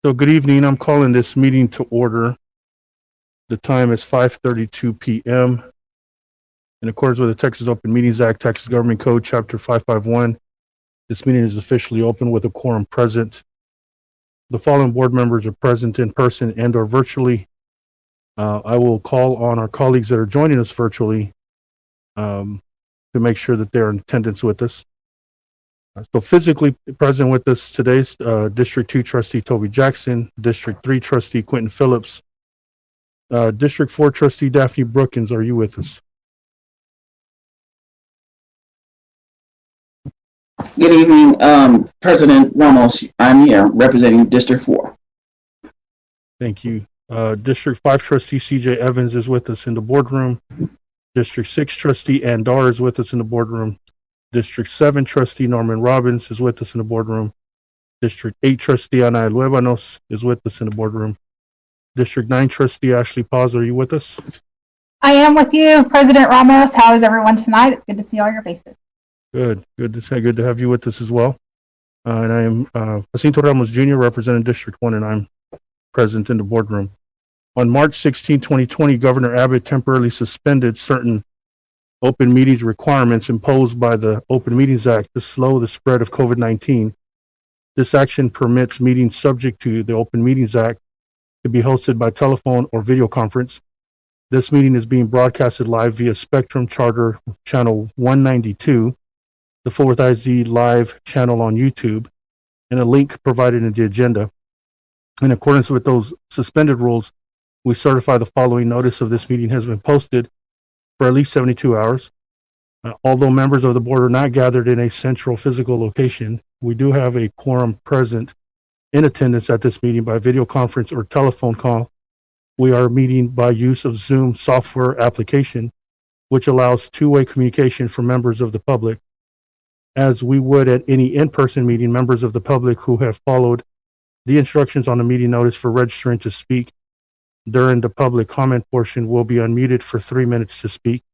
So good evening. I'm calling this meeting to order. The time is 5:32 p.m. In accordance with the Texas Open Meetings Act, Texas Government Code, Chapter 551, this meeting is officially open with a quorum present. The following board members are present in person and or virtually. I will call on our colleagues that are joining us virtually to make sure that they're in attendance with us. So physically present with us today is District 2 Trustee Toby Jackson, District 3 Trustee Quentin Phillips, District 4 Trustee Daphne Brookins. Are you with us? Good evening, President Ramos. I'm here representing District 4. Thank you. District 5 Trustee CJ Evans is with us in the boardroom. District 6 Trustee Andar is with us in the boardroom. District 7 Trustee Norman Robbins is with us in the boardroom. District 8 Trustee Ana Luevanos is with us in the boardroom. District 9 Trustee Ashley Paz, are you with us? I am with you, President Ramos. How is everyone tonight? It's good to see all your faces. Good to have you with us as well. And I am Jacinto Ramos Jr., representing District 1, and I'm present in the boardroom. On March 16, 2020, Governor Abbott temporarily suspended certain open meetings requirements imposed by the Open Meetings Act to slow the spread of COVID-19. This action permits meetings subject to the Open Meetings Act to be hosted by telephone or video conference. This meeting is being broadcasted live via Spectrum Charter Channel 192, the Fort Worth IZ Live channel on YouTube, and a link provided in the agenda. In accordance with those suspended rules, we certify the following notice of this meeting has been posted for at least 72 hours. Although members of the board are not gathered in a central physical location, we do have a quorum present in attendance at this meeting by video conference or telephone call. We are meeting by use of Zoom software application, which allows two-way communication for members of the public. As we would at any in-person meeting, members of the public who have followed the instructions on the meeting notice for registering to speak during the public comment portion will be unmuted for 3 minutes to speak.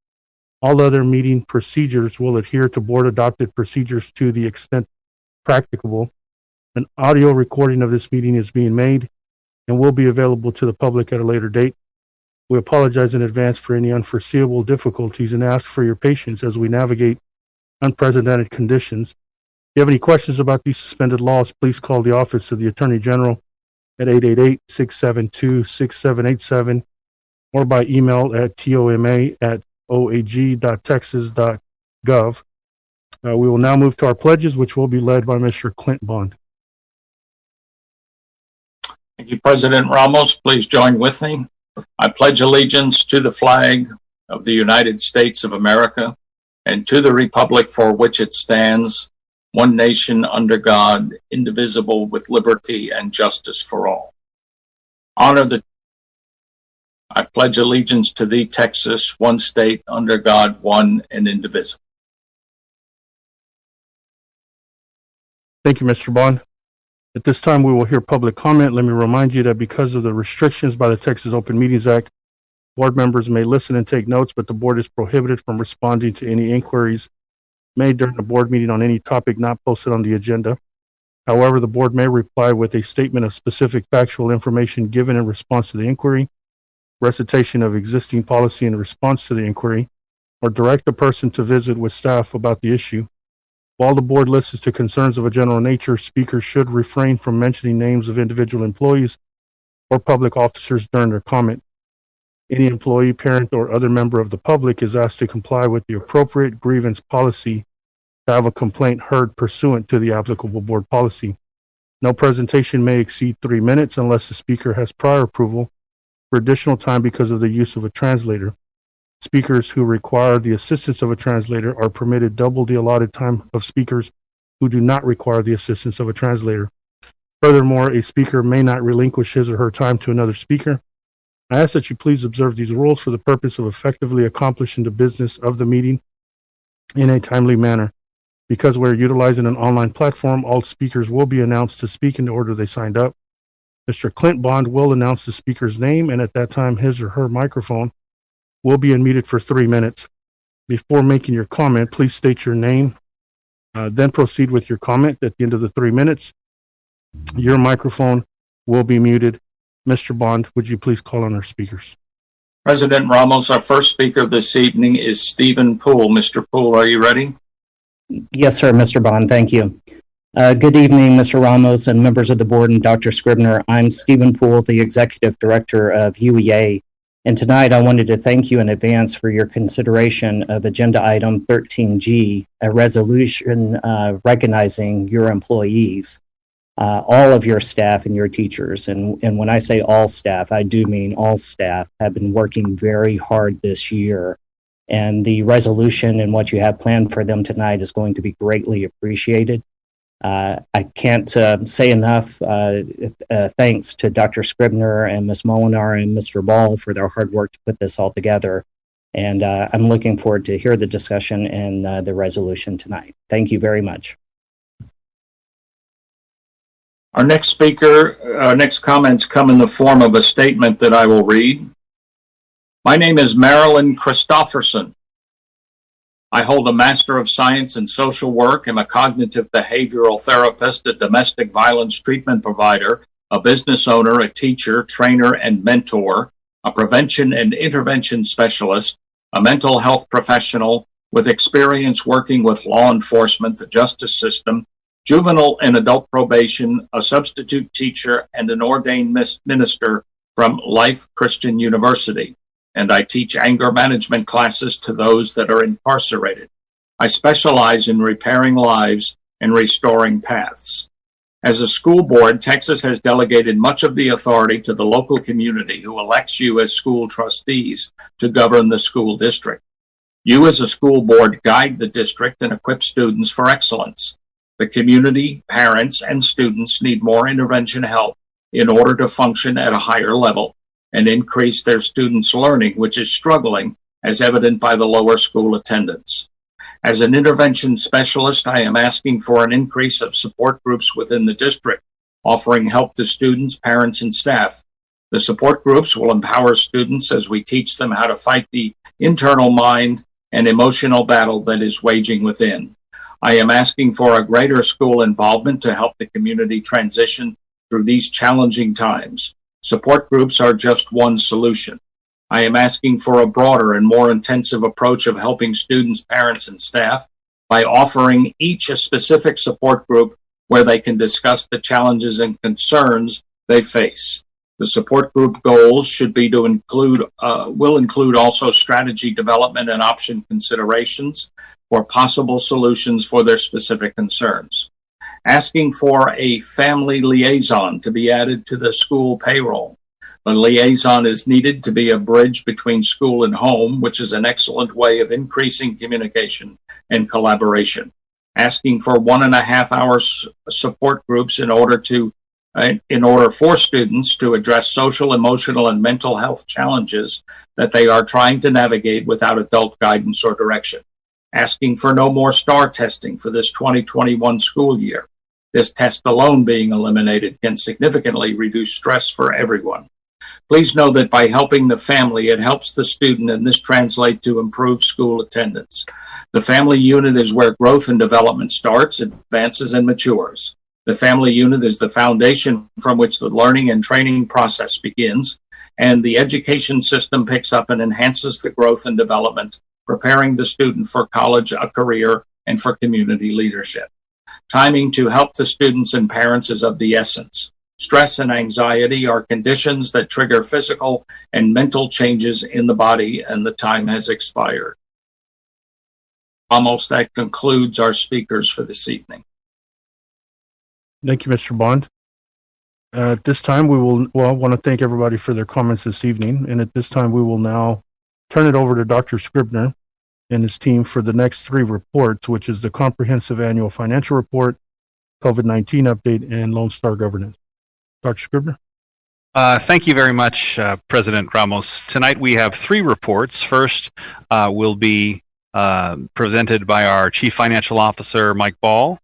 All other meeting procedures will adhere to board adopted procedures to the extent practicable. An audio recording of this meeting is being made and will be available to the public at a later date. We apologize in advance for any unforeseeable difficulties and ask for your patience as we navigate unprecedented conditions. If you have any questions about these suspended laws, please call the Office of the Attorney General at 888-672-6787 or by email at toma@oag.texas.gov. We will now move to our pledges, which will be led by Mr. Clint Bond. Thank you, President Ramos. Please join with me. I pledge allegiance to the flag of the United States of America and to the republic for which it stands, one nation under God, indivisible, with liberty and justice for all. I pledge allegiance to thee, Texas, one state under God, one and indivisible. Thank you, Mr. Bond. At this time, we will hear public comment. Let me remind you that because of the restrictions by the Texas Open Meetings Act, board members may listen and take notes, but the board is prohibited from responding to any inquiries made during the board meeting on any topic not posted on the agenda. However, the board may reply with a statement of specific factual information given in response to the inquiry, recitation of existing policy in response to the inquiry, or direct a person to visit with staff about the issue. While the board listens to concerns of a general nature, speakers should refrain from mentioning names of individual employees or public officers during their comment. Any employee, parent, or other member of the public is asked to comply with the appropriate grievance policy to have a complaint heard pursuant to the applicable board policy. No presentation may exceed 3 minutes unless the speaker has prior approval for additional time because of the use of a translator. Speakers who require the assistance of a translator are permitted double the allotted time of speakers who do not require the assistance of a translator. Furthermore, a speaker may not relinquish his or her time to another speaker. I ask that you please observe these rules for the purpose of effectively accomplishing the business of the meeting in a timely manner. Because we're utilizing an online platform, all speakers will be announced to speak in the order they signed up. Mr. Clint Bond will announce the speaker's name, and at that time, his or her microphone will be unmuted for 3 minutes. Before making your comment, please state your name, then proceed with your comment. At the end of the 3 minutes, your microphone will be muted. Mr. Bond, would you please call on our speakers? President Ramos, our first speaker this evening is Stephen Poole. Mr. Poole, are you ready? Yes, sir, Mr. Bond. Thank you. Good evening, Mr. Ramos and members of the board and Dr. Scribner. I'm Stephen Poole, the Executive Director of UEA. And tonight I wanted to thank you in advance for your consideration of Agenda Item 13G, a resolution recognizing your employees, all of your staff and your teachers. And when I say all staff, I do mean all staff have been working very hard this year. And the resolution and what you have planned for them tonight is going to be greatly appreciated. I can't say enough thanks to Dr. Scribner and Ms. Molinar and Mr. Ball for their hard work to put this all together. And I'm looking forward to hear the discussion and the resolution tonight. Thank you very much. Our next speaker, our next comments come in the form of a statement that I will read. My name is Marilyn Christofferson. I hold a Master of Science in Social Work, am a cognitive behavioral therapist, a domestic violence treatment provider, a business owner, a teacher, trainer, and mentor, a prevention and intervention specialist, a mental health professional with experience working with law enforcement, the justice system, juvenile and adult probation, a substitute teacher, and an ordained minister from Life Christian University. And I teach anger management classes to those that are incarcerated. I specialize in repairing lives and restoring paths. As a school board, Texas has delegated much of the authority to the local community who elects you as school trustees to govern the school district. You as a school board guide the district and equip students for excellence. The community, parents, and students need more intervention help in order to function at a higher level and increase their students' learning, which is struggling, as evident by the lower school attendance. As an intervention specialist, I am asking for an increase of support groups within the district, offering help to students, parents, and staff. The support groups will empower students as we teach them how to fight the internal mind and emotional battle that is waging within. I am asking for a greater school involvement to help the community transition through these challenging times. Support groups are just one solution. I am asking for a broader and more intensive approach of helping students, parents, and staff by offering each a specific support group where they can discuss the challenges and concerns they face. The support group goals should be to will include also strategy development and option considerations for possible solutions for their specific concerns. Asking for a family liaison to be added to the school payroll. A liaison is needed to be a bridge between school and home, which is an excellent way of increasing communication and collaboration. Asking for 1.5 hours support groups in order for students to address social, emotional, and mental health challenges that they are trying to navigate without adult guidance or direction. Asking for no more STAR testing for this 2021 school year. This test alone being eliminated can significantly reduce stress for everyone. Please know that by helping the family, it helps the student, and this translates to improved school attendance. The family unit is where growth and development starts, advances, and matures. The family unit is the foundation from which the learning and training process begins, and the education system picks up and enhances the growth and development, preparing the student for college, a career, and for community leadership. Timing to help the students and parents is of the essence. Stress and anxiety are conditions that trigger physical and mental changes in the body, and the time has expired. Almost that concludes our speakers for this evening. Thank you, Mr. Bond. At this time, we will want to thank everybody for their comments this evening. And at this time, we will now turn it over to Dr. Scribner and his team for the next 3 reports, which is the Comprehensive Annual Financial Report, COVID-19 Update, and Lone Star Governance. Dr. Scribner? Thank you very much, President Ramos. Tonight we have 3 reports. First will be presented by our Chief Financial Officer, Mike Ball.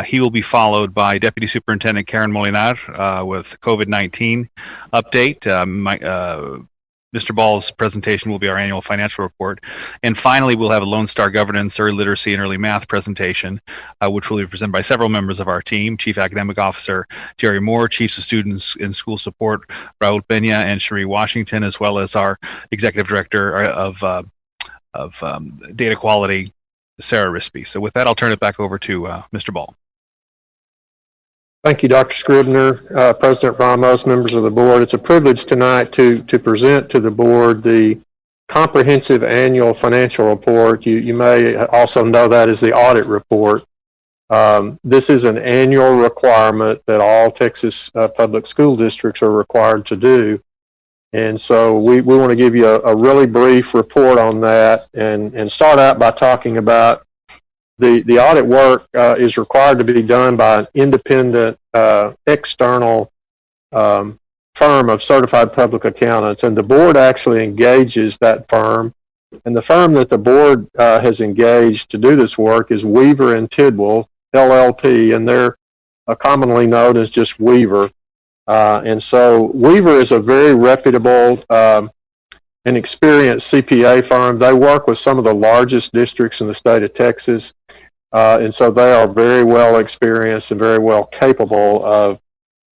He will be followed by Deputy Superintendent Karen Molinar with COVID-19 update. Mr. Ball's presentation will be our annual financial report. And finally, we'll have a Lone Star Governance, Early Literacy, and Early Math presentation, which will be presented by several members of our team, Chief Academic Officer Jerry Moore, Chiefs of Students in School Support Raul Pena and Cherie Washington, as well as our Executive Director of Data Quality, Sarah Rispy. So with that, I'll turn it back over to Mr. Ball. Thank you, Dr. Scribner, President Ramos, members of the board. It's a privilege tonight to present to the board the comprehensive annual financial report. You may also know that as the audit report. This is an annual requirement that all Texas public school districts are required to do. And so we want to give you a really brief report on that and start out by talking about the audit work is required to be done by an independent external firm of certified public accountants, and the board actually engages that firm. And the firm that the board has engaged to do this work is Weaver and Tidwell, LLP, and they're commonly known as just Weaver. And so Weaver is a very reputable and experienced CPA firm. They work with some of the largest districts in the state of Texas. And so they are very well experienced and very well capable of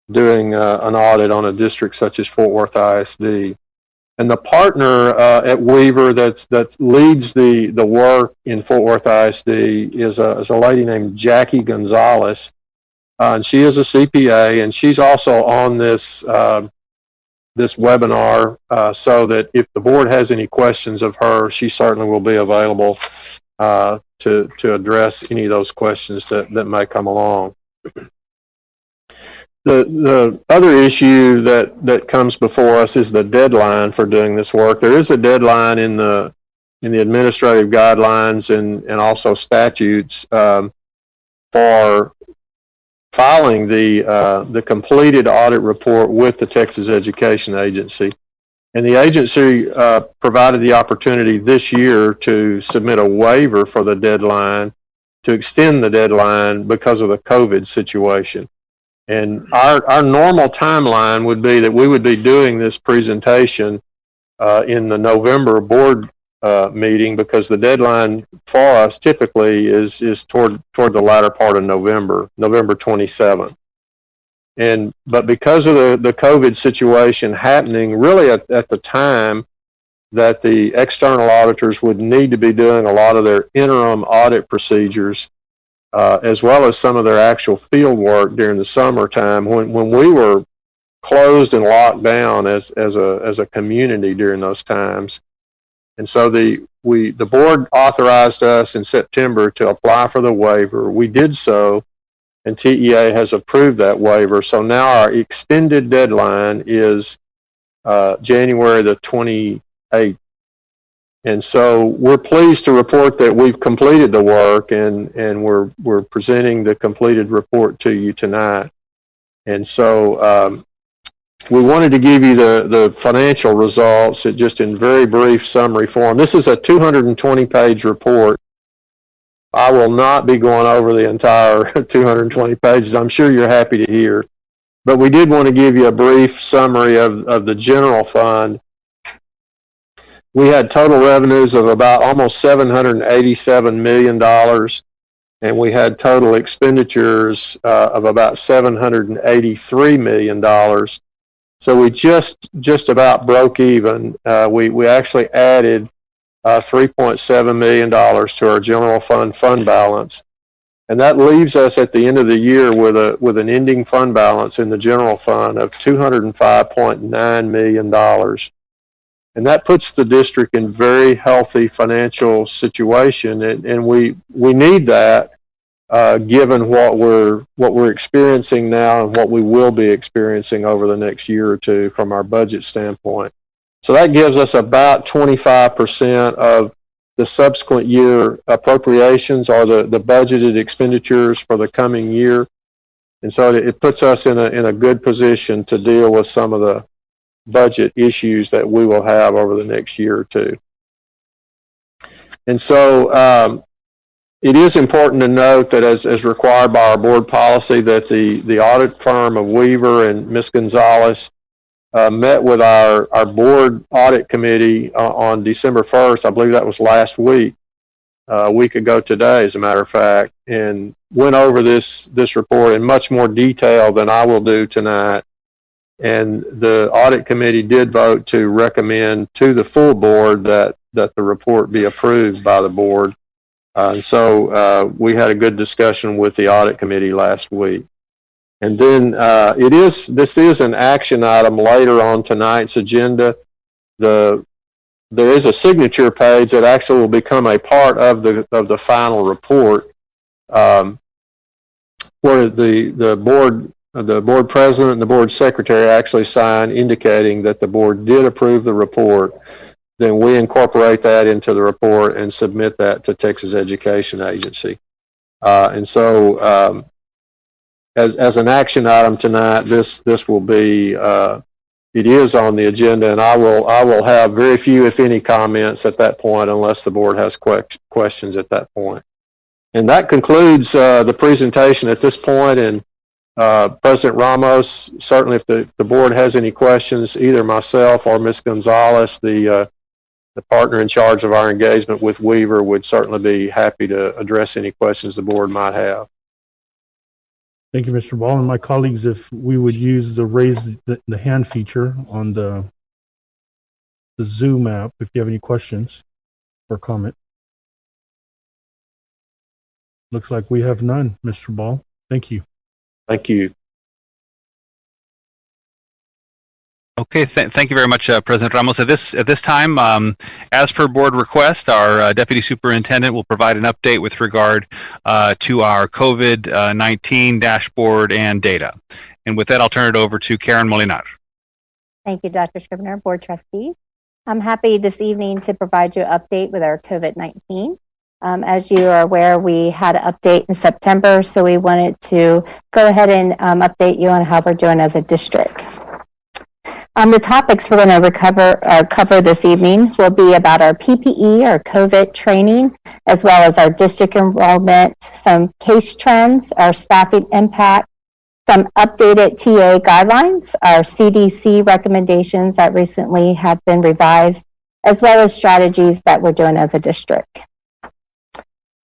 doing an audit on a district such as Fort Worth ISD. And the partner at Weaver that leads the work in Fort Worth ISD is a lady named Jackie Gonzalez. And she is a CPA, and she's also on this this webinar, so that if the board has any questions of her, she certainly will be available to address any of those questions that may come along. The other issue that comes before us is the deadline for doing this work. There is a deadline in the administrative guidelines and also statutes for filing the completed audit report with the Texas Education Agency. And the agency provided the opportunity this year to submit a waiver for the deadline, to extend the deadline because of the COVID situation. And our normal timeline would be that we would be doing this presentation in the November board meeting, because the deadline for us typically is toward the latter part of November 27th. But because of the COVID situation happening really at the time that the external auditors would need to be doing a lot of their interim audit procedures, as well as some of their actual field work during the summertime, when we were closed and locked down as a community during those times. And so the board authorized us in September to apply for the waiver. We did so, and TEA has approved that waiver. So now our extended deadline is January the 28th. And so we're pleased to report that we've completed the work, and we're presenting the completed report to you tonight. And so we wanted to give you the financial results just in very brief summary form. This is a 220-page report. I will not be going over the entire 220 pages. I'm sure you're happy to hear. But we did want to give you a brief summary of the general fund. We had total revenues of about almost $787 million, and we had total expenditures of about $783 million. So we just about broke even. We actually added $3.7 million to our general fund balance. And that leaves us at the end of the year with an ending fund balance in the general fund of $205.9 million. And that puts the district in very healthy financial situation, and we need that given what we're experiencing now and what we will be experiencing over the next year or two from our budget standpoint. So that gives us about 25% of the subsequent year appropriations, or the budgeted expenditures for the coming year. And so it puts us in a good position to deal with some of the budget issues that we will have over the next year or two. And so it is important to note that as required by our board policy, that the audit firm of Weaver and Ms. Gonzalez met with our board audit committee on December 1st. I believe that was last week, a week ago today, as a matter of fact, and went over this report in much more detail than I will do tonight. And the audit committee did vote to recommend to the full board that the report be approved by the board. So we had a good discussion with the audit committee last week. And then this is an action item later on tonight's agenda. There is a signature page that actually will become a part of the final report, where the board president and the board secretary actually sign indicating that the board did approve the report. Then we incorporate that into the report and submit that to Texas Education Agency. And so as an action item tonight, this will be it is on the agenda, and I will have very few, if any, comments at that point, unless the board has questions at that point. And that concludes the presentation at this point. And President Ramos, certainly if the board has any questions, either myself or Ms. Gonzalez, the partner in charge of our engagement with Weaver, would certainly be happy to address any questions the board might have. Thank you, Mr. Ball. And my colleagues, if we would use the raise the hand feature on the Zoom app, if you have any questions or comment. Looks like we have none, Mr. Ball. Thank you. Thank you. Okay, thank you very much, President Ramos. At this time, as per board request, our Deputy Superintendent will provide an update with regard to our COVID-19 dashboard and data. And with that, I'll turn it over to Karen Molinar. Thank you, Dr. Scribner, Board Trustees. I'm happy this evening to provide you an update with our COVID-19. As you are aware, we had an update in September, so we wanted to go ahead and update you on how we're doing as a district. The topics we're going to cover this evening will be about our PPE, our COVID training, as well as our district enrollment, some case trends, our staffing impact, some updated TA guidelines, our CDC recommendations that recently have been revised, as well as strategies that we're doing as a district.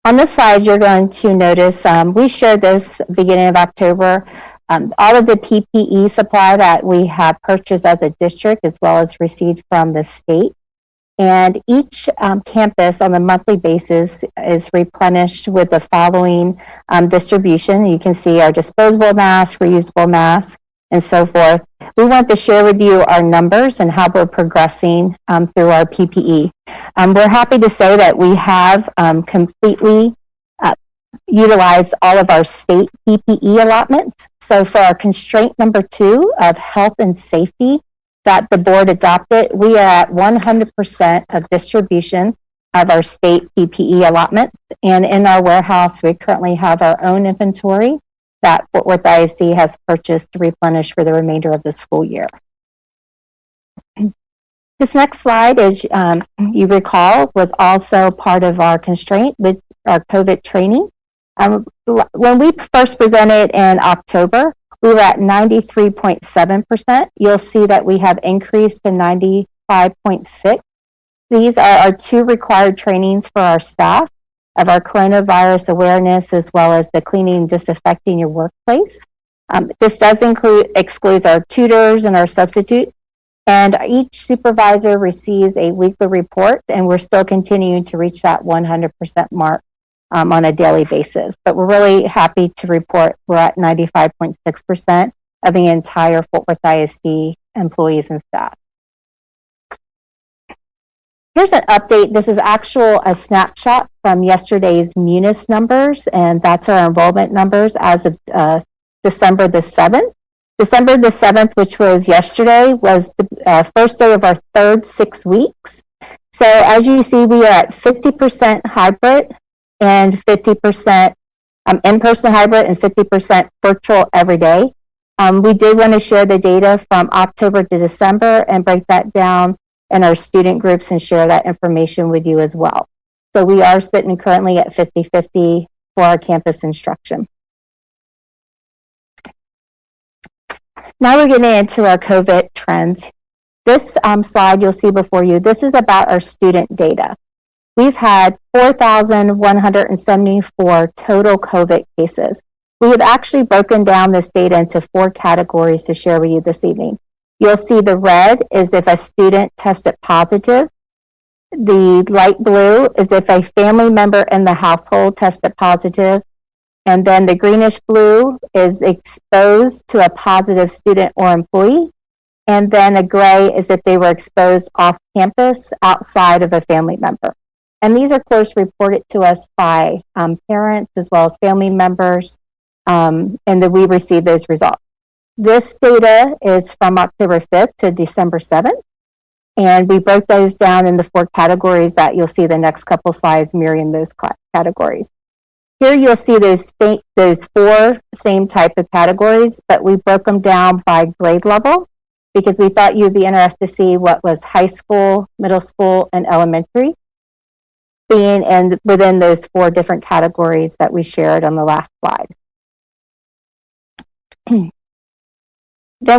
On this slide, you're going to notice we shared this beginning of October. All of the PPE supply that we have purchased as a district, as well as received from the state. And each campus on a monthly basis is replenished with the following distribution. You can see our disposable masks, reusable masks, and so forth. We want to share with you our numbers and how we're progressing through our PPE. We're happy to say that we have completely utilize all of our state PPE allotments. So for our constraint number 2 of health and safety that the board adopted, we are at 100% of distribution of our state PPE allotments. And in our warehouse, we currently have our own inventory that Fort Worth ISD has purchased to replenish for the remainder of the school year. This next slide, as you recall, was also part of our constraint with our COVID training. When we first presented in October, we were at 93.7%. You'll see that we have increased to 95.6%. These are our 2 required trainings for our staff of our coronavirus awareness, as well as the cleaning and disinfecting your workplace. This does excludes our tutors and our substitutes. And each supervisor receives a weekly report, and we're still continuing to reach that 100% mark on a daily basis. But we're really happy to report we're at 95.6% of the entire Fort Worth ISD employees and staff. Here's an update. This is a snapshot from yesterday's Munis numbers, and that's our enrollment numbers as of December the 7th. December the 7th, which was yesterday, was the first day of our third 6 weeks. So as you see, we are at 50% hybrid and 50% in-person hybrid and 50% virtual every day. We did want to share the data from October to December and break that down in our student groups and share that information with you as well. So we are sitting currently at 50-50 for our campus instruction. Now we're getting into our COVID trends. This slide you'll see before you, this is about our student data. We've had 4,174 total COVID cases. We have actually broken down this data into 4 categories to share with you this evening. You'll see the red is if a student tested positive. The light blue is if a family member in the household tested positive. And then the greenish blue is exposed to a positive student or employee. And then the gray is if they were exposed off campus outside of a family member. And these are, of course, reported to us by parents as well as family members, and then we receive those results. This data is from October 5th to December 7th, and we broke those down into 4 categories that you'll see the next couple slides mirroring those categories. Here you'll see those 4 same type of categories, but we broke them down by grade level because we thought you'd be interested to see what was high school, middle school, and elementary being within those 4 different categories that we shared on the last slide. Then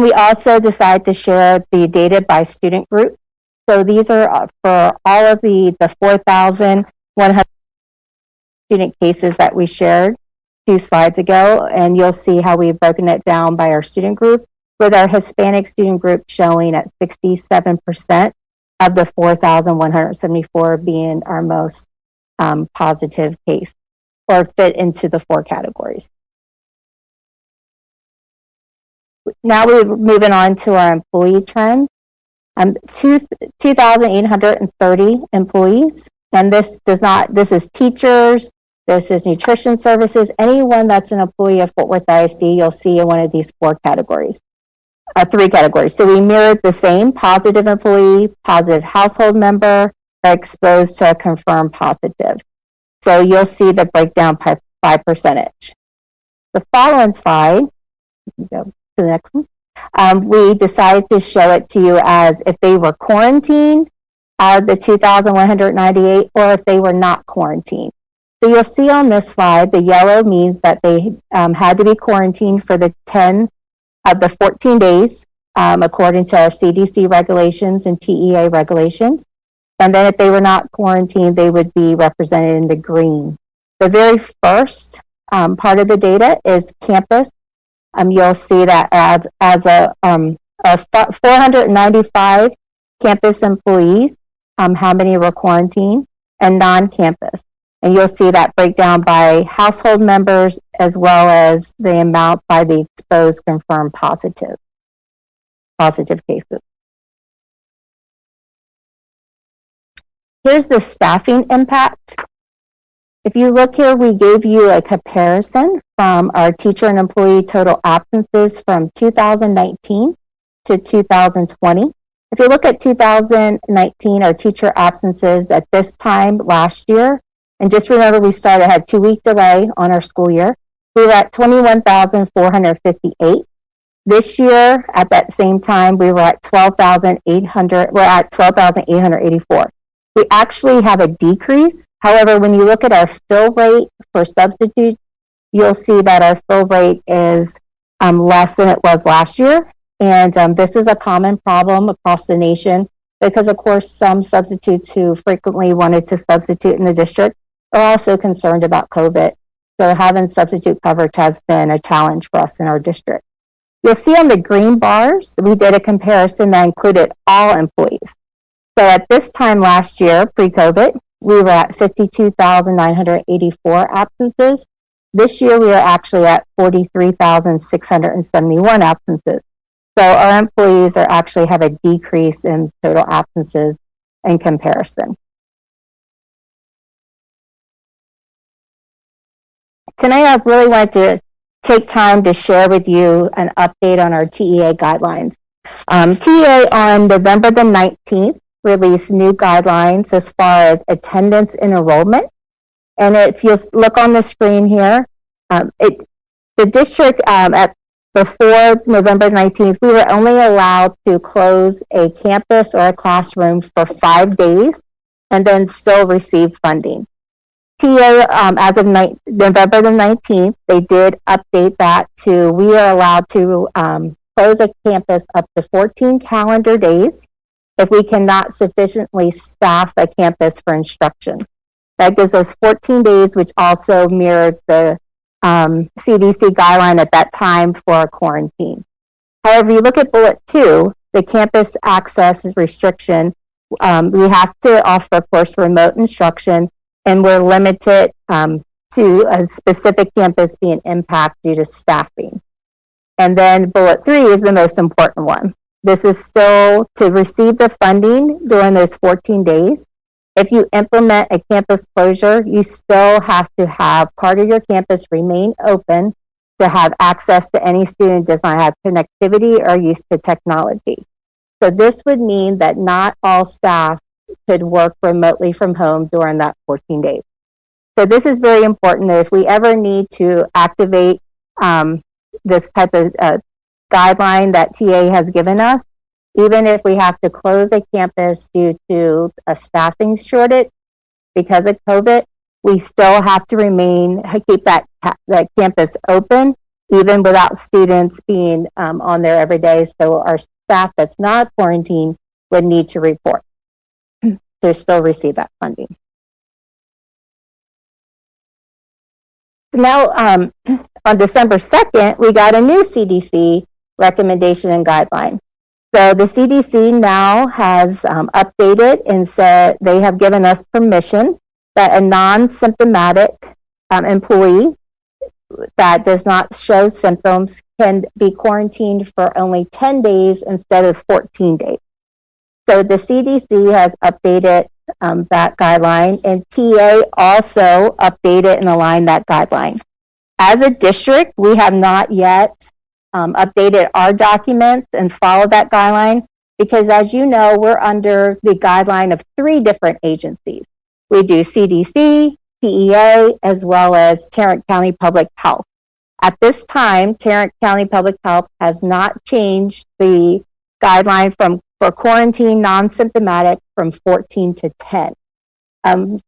we also decided to share the data by student group. So these are for all of the 4,100 student cases that we shared 2 slides ago, and you'll see how we've broken it down by our student group, with our Hispanic student group showing at 67% of the 4,174 being our most positive case or fit into the 4 categories. Now we're moving on to our employee trend. 2,830 employees, and this is teachers, this is nutrition services, anyone that's an employee of Fort Worth ISD, you'll see in one of these 4 categories. 3 categories. So we mirrored the same: positive employee, positive household member, or exposed to a confirmed positive. So you'll see the breakdown by percentage. The following slide, go to the next one. We decided to show it to you as if they were quarantined out of the 2,198 or if they were not quarantined. So you'll see on this slide, the yellow means that they had to be quarantined for the 10 of the 14 days, according to our CDC regulations and TEA regulations. And then if they were not quarantined, they would be represented in the green. The very first part of the data is campus. You'll see that as 495 campus employees, how many were quarantined, and non-campus. And you'll see that breakdown by household members as well as the amount by the exposed confirmed positive cases. Here's the staffing impact. If you look here, we gave you a comparison from our teacher and employee total absences from 2019 to 2020. If you look at 2019, our teacher absences at this time last year, and just remember we had 2-week delay on our school year, we were at 21,458. This year, at that same time, we were at 12,884. We actually have a decrease. However, when you look at our fill rate for substitutes, you'll see that our fill rate is less than it was last year. And this is a common problem across the nation because, of course, some substitutes who frequently wanted to substitute in the district are also concerned about COVID. So having substitute coverage has been a challenge for us in our district. You'll see on the green bars, we did a comparison that included all employees. So at this time last year, pre-COVID, we were at 52,984 absences. This year, we are actually at 43,671 absences. So our employees actually have a decrease in total absences in comparison. Tonight, I really wanted to take time to share with you an update on our TEA guidelines. TEA on November the 19th released new guidelines as far as attendance and enrollment. And if you look on the screen here, the district before November 19th, we were only allowed to close a campus or a classroom for 5 days and then still receive funding. TA, as of November the 19th, they did update that to we are allowed to close a campus up to 14 calendar days if we cannot sufficiently staff a campus for instruction. That gives us 14 days, which also mirrored the CDC guideline at that time for a quarantine. However, you look at bullet 2, the campus access restriction. We have to offer, of course, remote instruction, and we're limited to a specific campus being impacted due to staffing. And then bullet 3 is the most important one. This is still to receive the funding during those 14 days. If you implement a campus closure, you still have to have part of your campus remain open to have access to any student who does not have connectivity or use to technology. So this would mean that not all staff could work remotely from home during that 14 days. So this is very important that if we ever need to activate this type of guideline that TA has given us, even if we have to close a campus due to a staffing shortage because of COVID, we still have to keep that campus open, even without students being on there every day. So our staff that's not quarantined would need to report to still receive that funding. So now, on December 2nd, we got a new CDC recommendation and guideline. So the CDC now has updated and said they have given us permission that a non-symptomatic employee that does not show symptoms can be quarantined for only 10 days instead of 14 days. So the CDC has updated that guideline, and TA also updated and aligned that guideline. As a district, we have not yet updated our documents and followed that guideline because, as you know, we're under the guideline of 3 different agencies. We do CDC, TEA, as well as Tarrant County Public Health. At this time, Tarrant County Public Health has not changed the guideline for quarantine non-symptomatic from 14 to 10.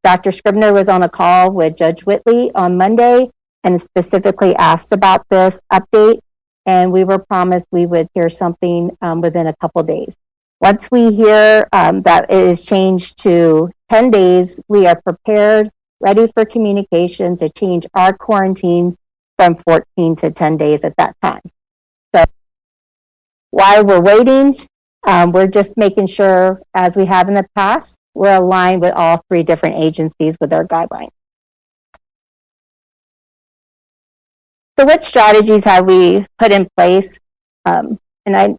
Dr. Scribner was on a call with Judge Whitley on Monday and specifically asked about this update, and we were promised we would hear something within a couple days. Once we hear that it is changed to 10 days, we are prepared, ready for communication to change our quarantine from 14 to 10 days at that time. So while we're waiting, we're just making sure, as we have in the past, we're aligned with all 3 different agencies with our guidelines. So what strategies have we put in place? And I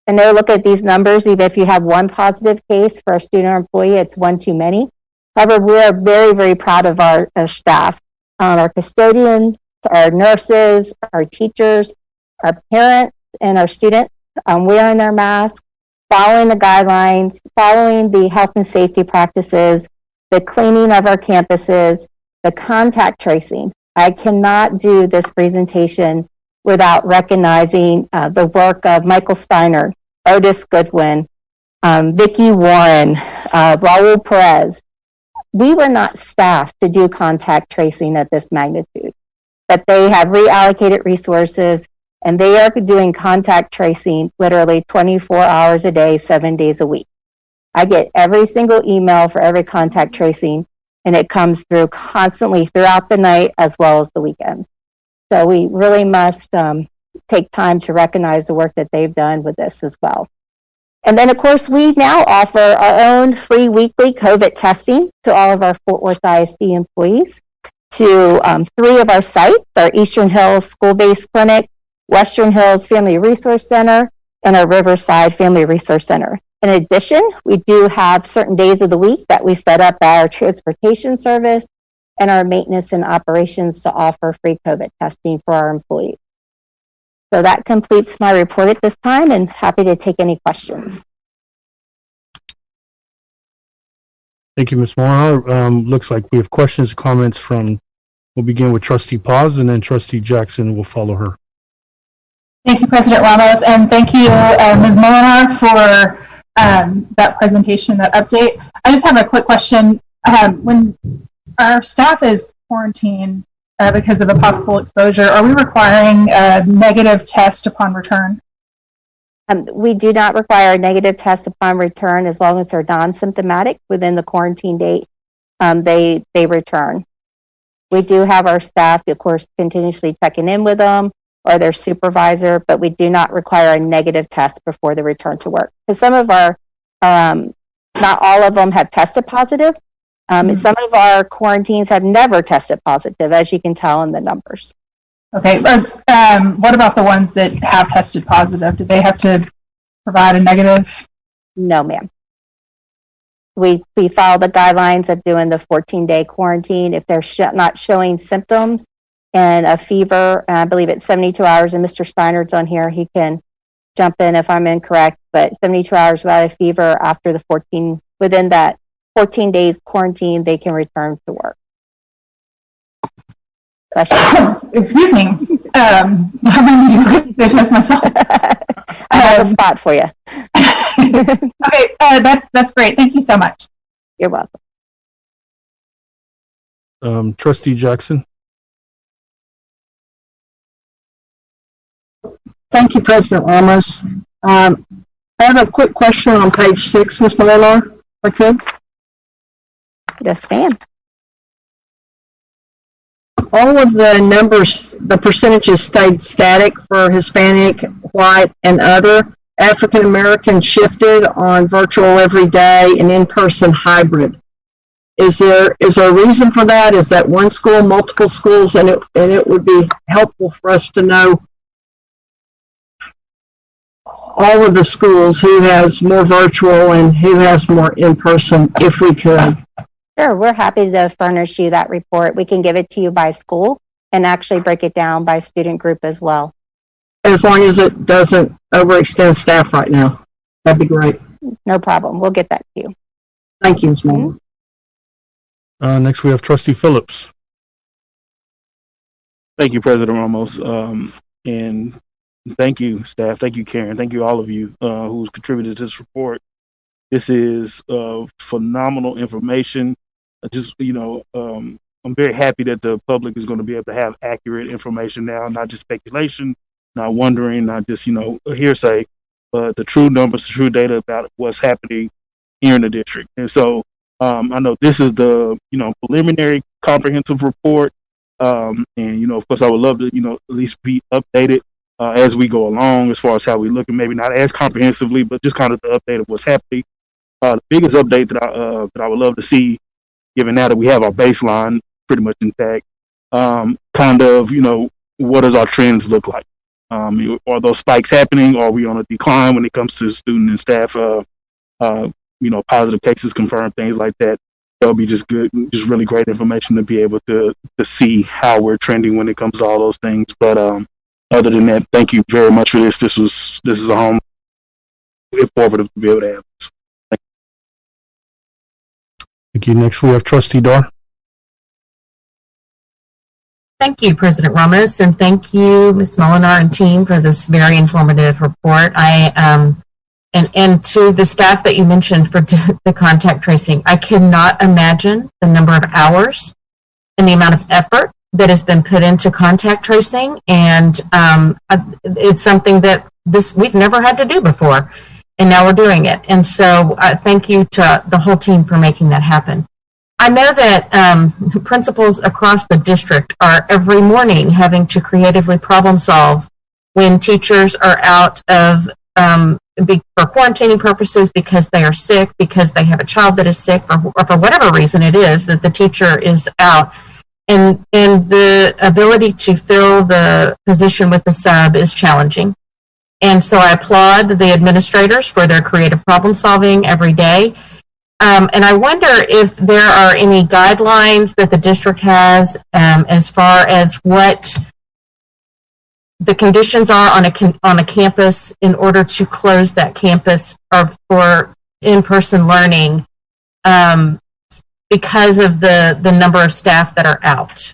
know, look at these numbers, even if you have 1 positive case for a student or employee, it's 1 too many. However, we are very, very proud of our staff, our custodians, our nurses, our teachers, our parents, and our students wearing their masks, following the guidelines, following the health and safety practices, the cleaning of our campuses, the contact tracing. I cannot do this presentation without recognizing the work of Michael Steiner, Otis Goodwin, Vicki Warren, Raul Perez. We were not staffed to do contact tracing at this magnitude, but they have reallocated resources and they are doing contact tracing literally 24 hours a day, 7 days a week. I get every single email for every contact tracing, and it comes through constantly throughout the night as well as the weekends. So we really must take time to recognize the work that they've done with this as well. And then, of course, we now offer our own free weekly COVID testing to all of our Fort Worth ISD employees to 3 of our sites, our Eastern Hills School-Based Clinic, Western Hills Family Resource Center, and our Riverside Family Resource Center. In addition, we do have certain days of the week that we set up our transportation service and our maintenance and operations to offer free COVID testing for our employees. So that completes my report at this time, and happy to take any questions. Thank you, Ms. Moore. Looks like we have questions, comments from, we'll begin with Trustee Paz, and then Trustee Jackson will follow her. Thank you, President Ramos, and thank you, Ms. Molinar, for that presentation, that update. I just have a quick question. When our staff is quarantined because of a possible exposure, are we requiring a negative test upon return? We do not require a negative test upon return as long as they're non-symptomatic within the quarantine date. They return. We do have our staff, of course, continuously checking in with them or their supervisor, but we do not require a negative test before the return to work. Because some of our, not all of them have tested positive. And some of our quarantines have never tested positive, as you can tell in the numbers. Okay, what about the ones that have tested positive? Do they have to provide a negative? No, ma'am. We follow the guidelines of doing the 14-day quarantine. If they're not showing symptoms and a fever, I believe it's 72 hours, and Mr. Steiner's on here, he can jump in if I'm incorrect, but 72 hours without a fever after the within that 14 days quarantine, they can return to work. Excuse me. I'm going to test myself. I have a spot for you. Okay, that's great. Thank you so much. You're welcome. Trustee Jackson. Thank you, President Ramos. I have a quick question on page 6, Ms. Molinar, if I could. Yes, ma'am. All of the numbers, the percentages stayed static for Hispanic, white, and other. African American shifted on virtual every day and in-person hybrid. Is there a reason for that? Is that one school, multiple schools? And it would be helpful for us to know all of the schools, who has more virtual and who has more in-person, if we could. Sure, we're happy to furnish you that report. We can give it to you by school and actually break it down by student group as well. As long as it doesn't overextend staff right now. That'd be great. No problem. We'll get that to you. Thank you, Ms. Molinar. Next we have Trustee Phillips. Thank you, President Ramos. And thank you, staff. Thank you, Karen. Thank you, all of you who's contributed to this report. This is phenomenal information. I'm very happy that the public is going to be able to have accurate information now, not just speculation, not wondering, not just, a hearsay, but the true numbers, the true data about what's happening here in the district. And so I know this is the, preliminary comprehensive report. And, of course, I would love to, at least be updated as we go along as far as how we look, and maybe not as comprehensively, but just kind of the update of what's happening. The biggest update that I would love to see, given now that we have our baseline pretty much intact, what does our trends look like? Are those spikes happening? Are we on a decline when it comes to student and staff, positive cases confirmed, things like that? That'll be just good, just really great information to be able to see how we're trending when it comes to all those things. But other than that, thank you very much for this. This is a home informative to be able to have this. Thank you. Next we have Trustee Dar. Thank you, President Ramos, and thank you, Ms. Molinar and team, for this very informative report. And to the staff that you mentioned for the contact tracing, I cannot imagine the number of hours and the amount of effort that has been put into contact tracing, and it's something that we've never had to do before, and now we're doing it. And so thank you to the whole team for making that happen. I know that principals across the district are every morning having to creatively problem solve when teachers are out of for quarantining purposes because they are sick, because they have a child that is sick, or for whatever reason it is that the teacher is out. And the ability to fill the position with the sub is challenging. And so I applaud the administrators for their creative problem solving every day. And I wonder if there are any guidelines that the district has as far as what the conditions are on a campus in order to close that campus or for in-person learning because of the number of staff that are out.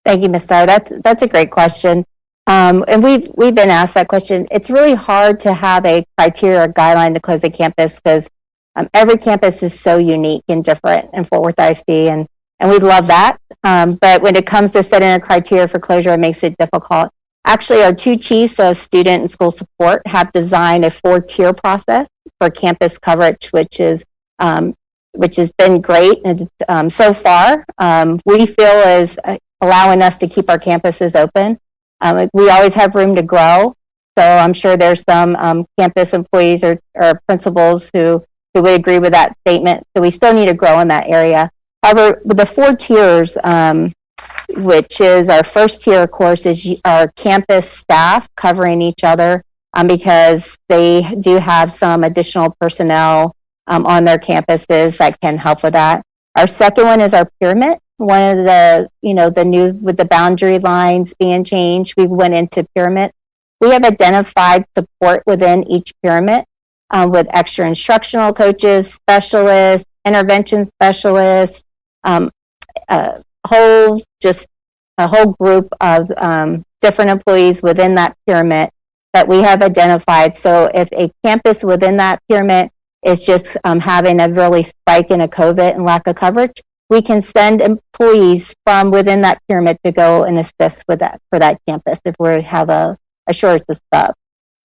Thank you, Ms. Starr. That's a great question. And we've been asked that question. It's really hard to have a criteria or guideline to close a campus because every campus is so unique and different in Fort Worth ISD, and we love that. But when it comes to setting a criteria for closure, it makes it difficult. Actually, our two chiefs of student and school support have designed a 4-tier process for campus coverage, which has been great. And so far, we feel is allowing us to keep our campuses open. We always have room to grow. So I'm sure there's some campus employees or principals who would agree with that statement. So we still need to grow in that area. However, with the 4 tiers, which is our first tier, of course, is our campus staff covering each other because they do have some additional personnel on their campuses that can help with that. Our second one is our pyramid. One of the, the new, with the boundary lines being changed, we went into pyramid. We have identified support within each pyramid with extra instructional coaches, specialists, intervention specialists, a whole group of different employees within that pyramid that we have identified. So if a campus within that pyramid is just having a really spike in a COVID and lack of coverage, we can send employees from within that pyramid to go and assist with that for that campus if we have a shortage of subs.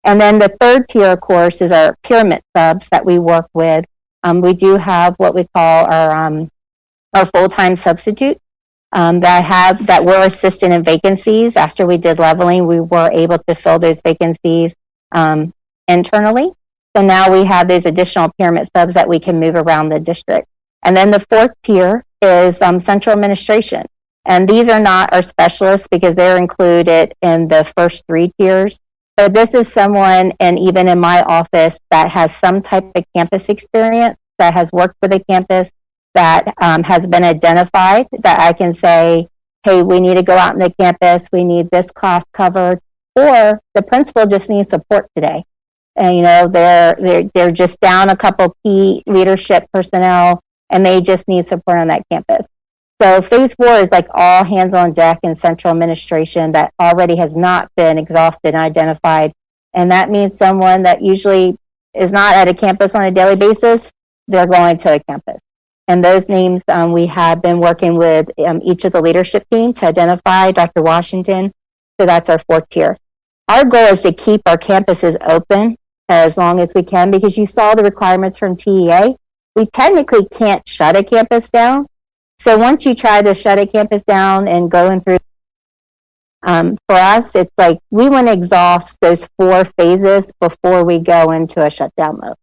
And then the third tier, of course, is our pyramid subs that we work with. We do have what we call our full-time substitute that were assisting in vacancies. After we did leveling, we were able to fill those vacancies internally. So now we have these additional pyramid subs that we can move around the district. And then the fourth tier is central administration. And these are not our specialists because they're included in the first 3 tiers. So this is someone, and even in my office, that has some type of campus experience, that has worked with a campus, that has been identified, that I can say, hey, we need to go out in the campus, we need this class covered, or the principal just needs support today. And they're just down a couple key leadership personnel, and they just need support on that campus. So phase 4 is like all hands on deck in central administration that already has not been exhausted and identified. And that means someone that usually is not at a campus on a daily basis, they're going to a campus. And those names, we have been working with each of the leadership team to identify Dr. Washington. So that's our 4th tier. Our goal is to keep our campuses open as long as we can, because you saw the requirements from TEA. We technically can't shut a campus down. So once you try to shut a campus down and going through, for us, it's like we want to exhaust those 4 phases before we go into a shutdown mode.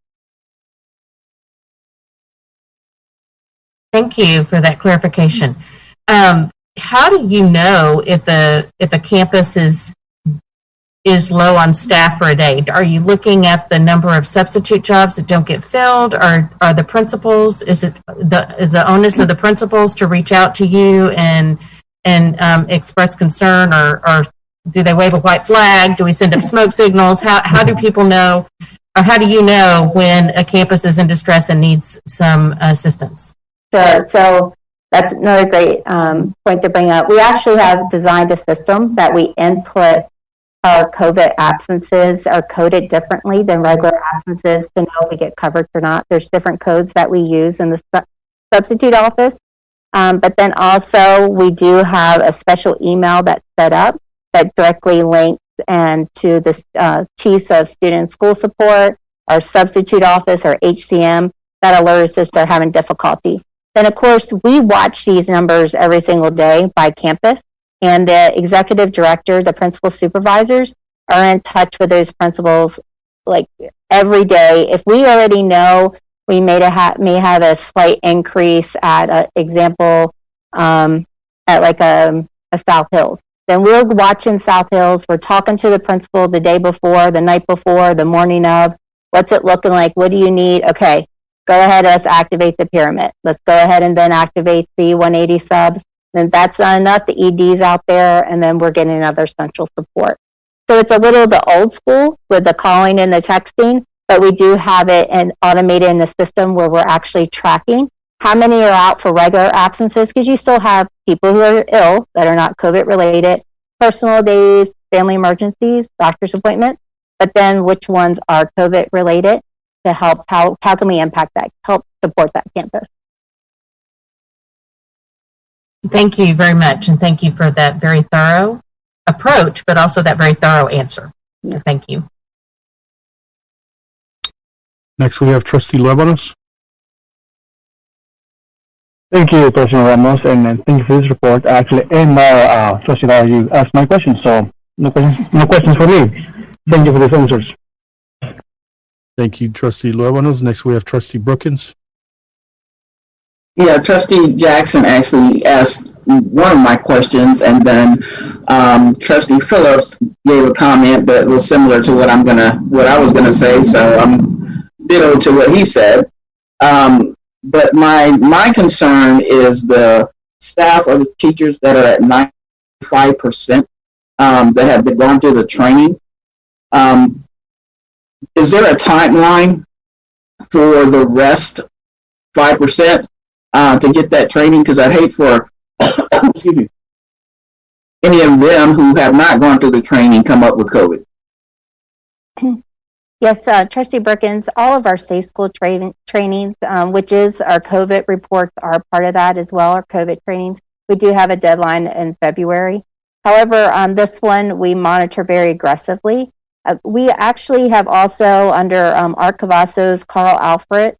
Thank you for that clarification. How do you know if a campus is low on staff for a day? Are you looking at the number of substitute jobs that don't get filled? Or are the principals, is it the onus of the principals to reach out to you and express concern, or do they wave a white flag? Do we send up smoke signals? How do people know, or how do you know when a campus is in distress and needs some assistance? Sure. So that's another great point to bring up. We actually have designed a system that we input our COVID absences are coded differently than regular absences to know if we get coverage or not. There's different codes that we use in the substitute office. But then also we do have a special email that's set up that directly links and to the chiefs of student and school support, our substitute office, or HCM, that alerts us they're having difficulty. Then, of course, we watch these numbers every single day by campus, and the executive director, the principal supervisors, are in touch with those principals like every day. If we already know we may have a slight increase at example at like a South Hills, then we're watching South Hills. We're talking to the principal the day before, the night before, the morning of. What's it looking like? What do you need? Okay. Go ahead, let's activate the pyramid. Let's go ahead and then activate the 180 subs. Then that's not enough. The ED's out there, and then we're getting another central support. So it's a little the old school with the calling and the texting, but we do have it and automated in the system where we're actually tracking how many are out for regular absences, because you still have people who are ill that are not COVID related, personal days, family emergencies, doctor's appointments, but then which ones are COVID related. To help, how can we impact that, help support that campus? Thank you very much, and thank you for that very thorough approach, but also that very thorough answer. So thank you. Next, we have trustee Luébanos. Thank you, President Ramos, and thank you for this report. Actually, and now, Trustee Lara, you asked my question, so no questions for me. Thank you for these answers. Thank you, trustee Luébanos. Next, we have trustee Brookins. Yeah, Trustee Jackson actually asked one of my questions, and then Trustee Phillips gave a comment that was similar to what I was gonna say. So I'm ditto to what he said. But my concern is the staff or the teachers that are at 95% that have gone through the training. Is there a timeline for the rest 5%? To get that training, because I'd hate for excuse me, any of them who have not gone through the training come up with COVID. Yes, Trustee Brookins, all of our safe school trainings, which is our COVID reports, are part of that as well, our COVID trainings. We do have a deadline in February. However, on this one, we monitor very aggressively. We actually have also under Art Cavazos, Carl Alfred,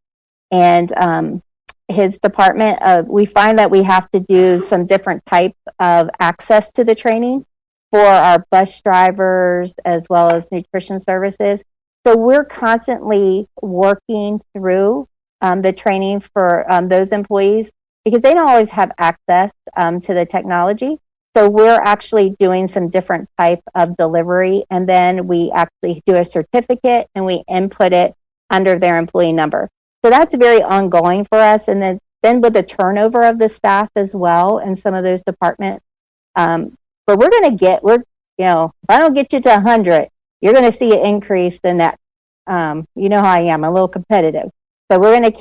and his department, we find that we have to do some different types of access to the training for our bus drivers as well as nutrition services. So we're constantly working through the training for those employees because they don't always have access to the technology. So we're actually doing some different type of delivery, and then we actually do a certificate and we input it under their employee number. So that's very ongoing for us. And then with the turnover of the staff as well in some of those departments. But we're going to if I don't get you to 100, you're going to see an increase in that. You know how I am, I'm a little competitive. So we're going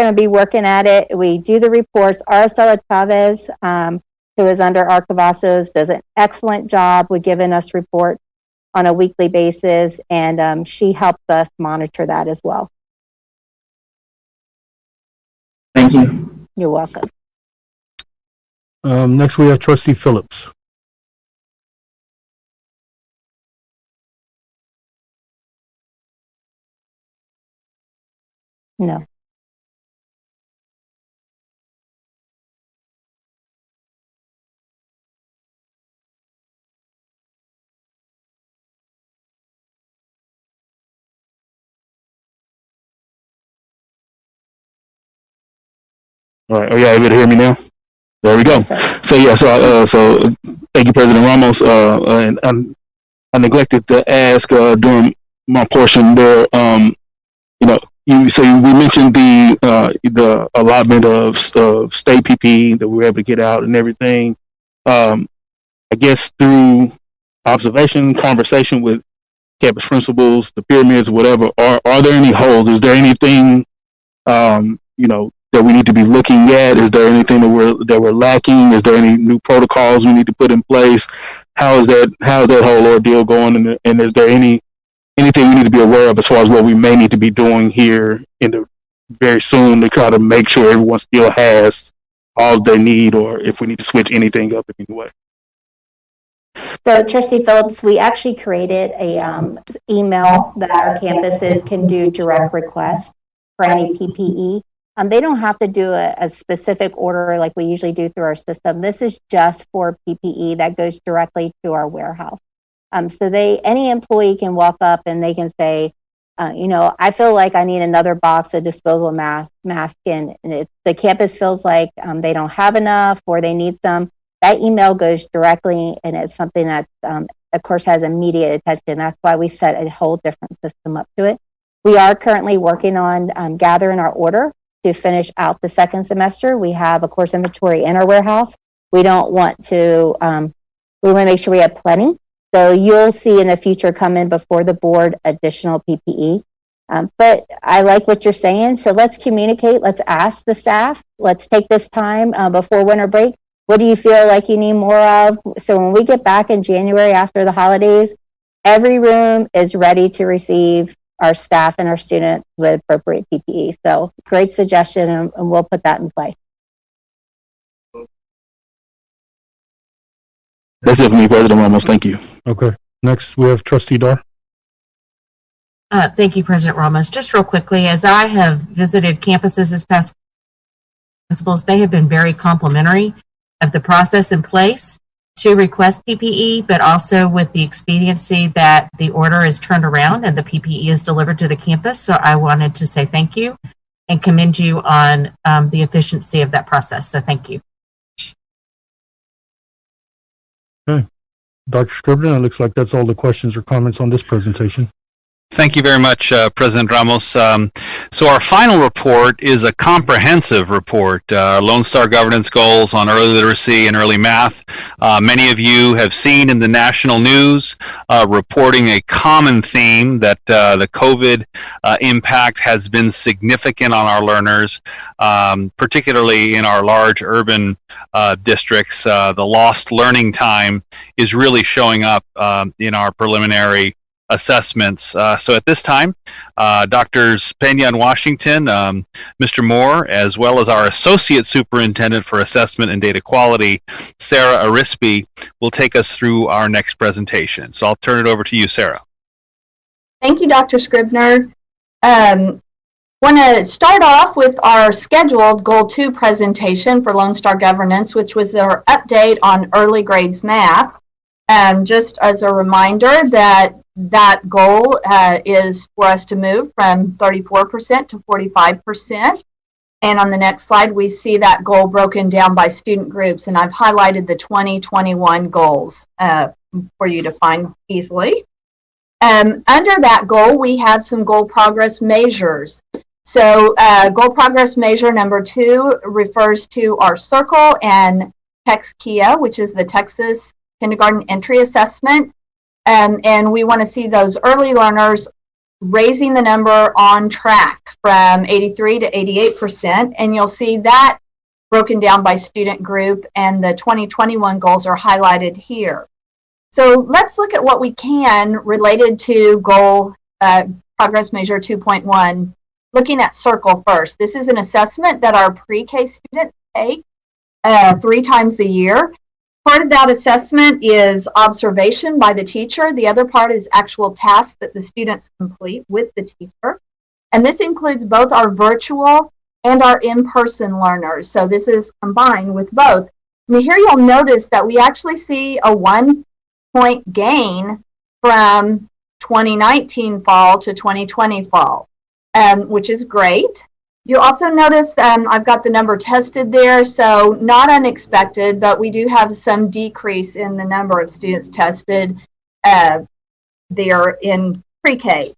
to be working at it. We do the reports. Araceli Chavez, who is under Arcavazos, does an excellent job with giving us reports on a weekly basis. And she helps us monitor that as well. Thank you. You're welcome. Next, we have trustee Phillips. No. All right. Are y'all able to hear me now? There we go. Yes, So thank you, President Ramos. And I neglected to ask during my portion there. We mentioned the allotment of state PPE that we were able to get out and everything. I guess through observation, conversation with campus principals, the pyramids, whatever. Are there any holes? Is there anything that we need to be looking at? Is there anything that we're lacking? Is there any new protocols we need to put in place? How's that whole ordeal going? And is there anything we need to be aware of as far as what we may need to be doing here very soon to try to make sure everyone still has all they need, or if we need to switch anything up in any way? So Trustee Phillips, we actually created a email that our campuses can do direct requests for any PPE. They don't have to do a specific order like we usually do through our system. This is just for PPE that goes directly to our warehouse. So any employee can walk up and they can say, I feel like I need another box of disposable mask, and the campus feels like they don't have enough or they need some. That email goes directly, and it's something that, of course, has immediate attention. That's why we set a whole different system up to it. We are currently working on gathering our order to finish out the second semester. We have a course inventory in our warehouse. We want to make sure we have plenty. So you'll see in the future come in before the board additional PPE. But I like what you're saying. So let's communicate. Let's ask the staff. Let's take this time before winter break. What do you feel like you need more of? So when we get back in January after the holidays, every room is ready to receive our staff and our students with appropriate PPE. So great suggestion, and we'll put that in play. That's it for me, President Ramos. Thank you. Okay. Next, we have trustee Dar. Thank you, President Ramos. Just real quickly, as I have visited campuses this past principals, they have been very complimentary of the process in place to request PPE, but also with the expediency that the order is turned around and the PPE is delivered to the campus. So I wanted to say thank you and commend you on the efficiency of that process. So thank you. Dr. Scribner, it looks like that's all the questions or comments on this presentation. Thank you very much, President Ramos. So our final report is a comprehensive report, Lone Star governance goals on early literacy and early math. Many of you have seen in the national news reporting a common theme that the COVID impact has been significant on our learners, particularly in our large urban districts. The lost learning time is really showing up in our preliminary assessments. So at this time, Drs. Pena and Washington, Mr. Moore, as well as our Associate Superintendent for Assessment and Data Quality, Sarah Arispe, will take us through our next presentation. So I'll turn it over to you, Sarah. Thank you, Dr. Scribner. Want to start off with our scheduled Goal 2 presentation for Lone Star Governance, which was our update on early grades math. Just as a reminder that goal is for us to move from 34% to 45%. And on the next slide, we see that goal broken down by student groups. And I've highlighted the 2021 goals for you to find easily. Under that goal, we have some goal progress measures. So goal progress measure number 2 refers to our CIRCLE and TextKIA, which is the Texas Kindergarten Entry Assessment. And we want to see those early learners raising the number on track from 83 to 88%. And you'll see that broken down by student group, and the 2021 goals are highlighted here. So let's look at what we can related to goal progress measure 2.1. Looking at CIRCLE first. This is an assessment that our pre-K students take 3 times a year. Part of that assessment is observation by the teacher. The other part is actual tasks that the students complete with the teacher. And this includes both our virtual and our in-person learners. So this is combined with both. And here you'll notice that we actually see a 1-point gain from 2019 fall to 2020 fall, which is great. You also notice I've got the number tested there, so not unexpected, but we do have some decrease in the number of students tested there in pre-K.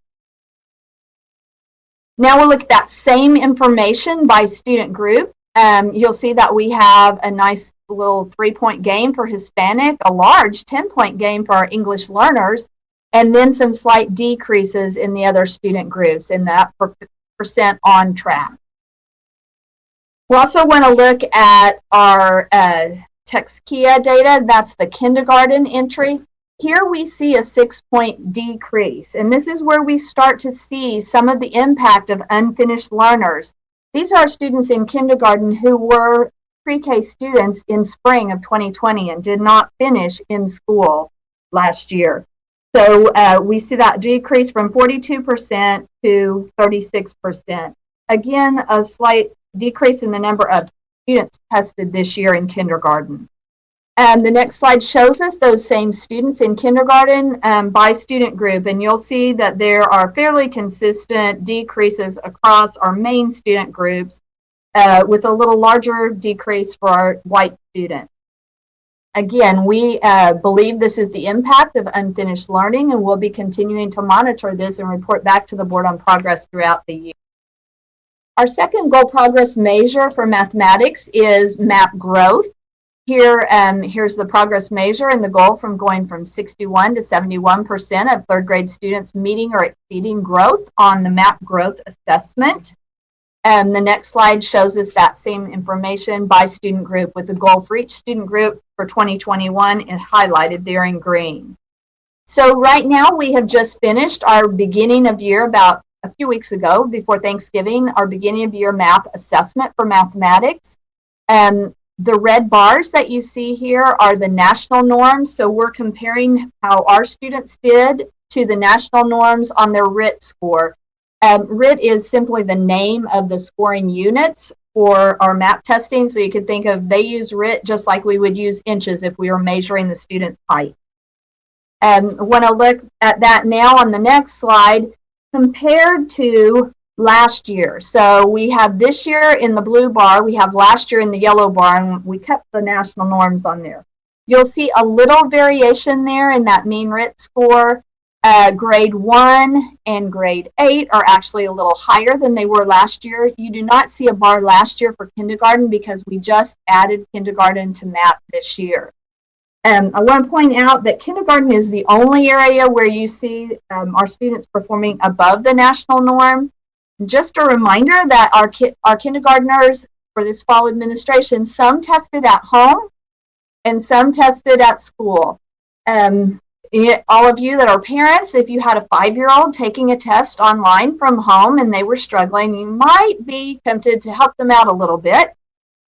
Now we'll look at that same information by student group. You'll see that we have a nice little 3-point gain for Hispanic, a large 10-point gain for our English learners, and then some slight decreases in the other student groups in that percent on track. We also want to look at our TextKIA data. That's the kindergarten entry. Here we see a 6-point decrease, and this is where we start to see some of the impact of unfinished learners. These are students in kindergarten who were pre-K students in spring of 2020 and did not finish in school last year. So we see that decrease from 42% to 36%. Again, a slight decrease in the number of students tested this year in kindergarten. And the next slide shows us those same students in kindergarten by student group, and you'll see that there are fairly consistent decreases across our main student groups with a little larger decrease for our white students. Again, we believe this is the impact of unfinished learning, and we'll be continuing to monitor this and report back to the board on progress throughout the year. Our second goal progress measure for mathematics is MAP growth. Here, here's the progress measure and the goal from going from 61 to 71% of third grade students meeting or exceeding growth on the MAP growth assessment. And the next slide shows us that same information by student group with the goal for each student group for 2021 is highlighted there in green. So right now we have just finished our beginning of year about a few weeks ago before Thanksgiving, our beginning of year MAP assessment for mathematics. The red bars that you see here are the national norms. So we're comparing how our students did to the national norms on their RIT score. RIT is simply the name of the scoring units for our MAP testing. So you could think of, they use RIT just like we would use inches if we were measuring the student's height. I want to look at that now on the next slide compared to last year. So we have this year in the blue bar, we have last year in the yellow bar, and we kept the national norms on there. You'll see a little variation there in that mean RIT score. Grade 1 and grade 8 are actually a little higher than they were last year. You do not see a bar last year for kindergarten because we just added kindergarten to MAP this year. I want to point out that kindergarten is the only area where you see our students performing above the national norm. Just a reminder that our kindergartners for this fall administration, some tested at home and some tested at school. All of you that are parents, if you had a 5-year-old taking a test online from home and they were struggling, you might be tempted to help them out a little bit.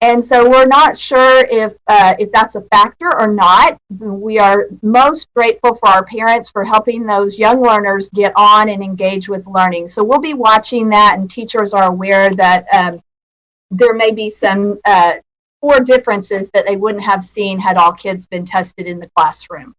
And so we're not sure if that's a factor or not. We are most grateful for our parents for helping those young learners get on and engage with learning. So we'll be watching that, and teachers are aware that there may be some core differences that they wouldn't have seen had all kids been tested in the classroom.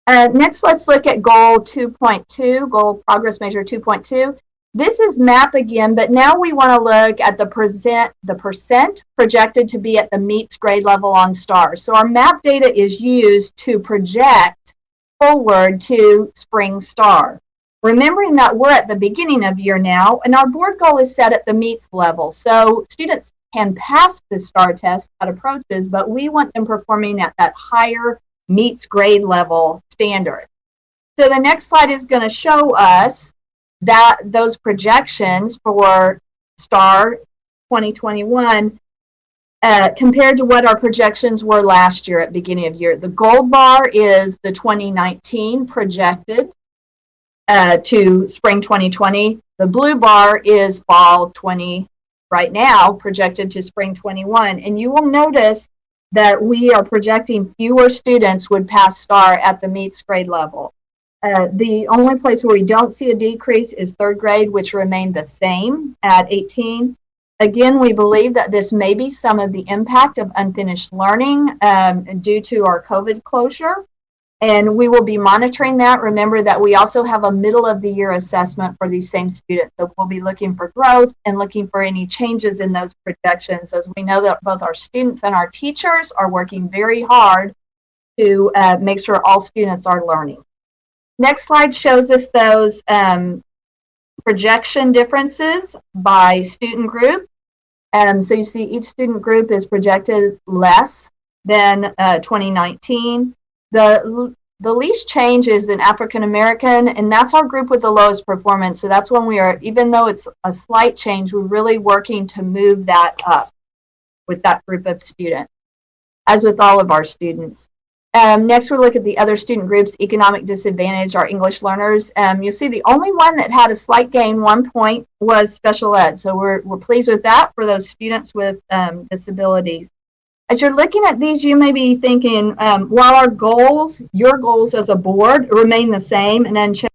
Next, let's look at Goal 2.2, Goal Progress Measure 2.2. This is MAP again, but now we want to look at the percent projected to be at the meets grade level on STAR. So our MAP data is used to project forward to spring STAR. Remembering that we're at the beginning of year now, and our board goal is set at the meets level. So students can pass the STAR test at approaches, but we want them performing at that higher meets grade level standard. So the next slide is going to show us that those projections for STAR 2021 compared to what our projections were last year at beginning of year. The gold bar is the 2019 projected to spring 2020. The blue bar is fall 20 right now projected to spring 21. And you will notice that we are projecting fewer students would pass STAR at the meets grade level. The only place where we don't see a decrease is third grade, which remained the same at 18. Again, we believe that this may be some of the impact of unfinished learning due to our COVID closure. And we will be monitoring that. Remember that we also have a middle of the year assessment for these same students. So we'll be looking for growth and looking for any changes in those projections, as we know that both our students and our teachers are working very hard to make sure all students are learning. Next slide shows us those projection differences by student group. So you see each student group is projected less than 2019. The least change is in African American, and that's our group with the lowest performance. So that's when we are, even though it's a slight change, we're really working to move that up with that group of students, as with all of our students. Next, we'll look at the other student groups, economic disadvantage, our English learners. You'll see the only one that had a slight gain, 1 point, was special ed. So we're pleased with that for those students with disabilities. As you're looking at these, you may be thinking, while our goals, your goals as a board remain the same and unchanged,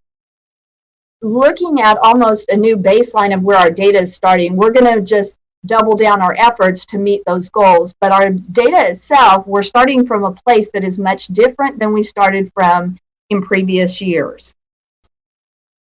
looking at almost a new baseline of where our data is starting, we're going to just double down our efforts to meet those goals. But our data itself, we're starting from a place that is much different than we started from in previous years.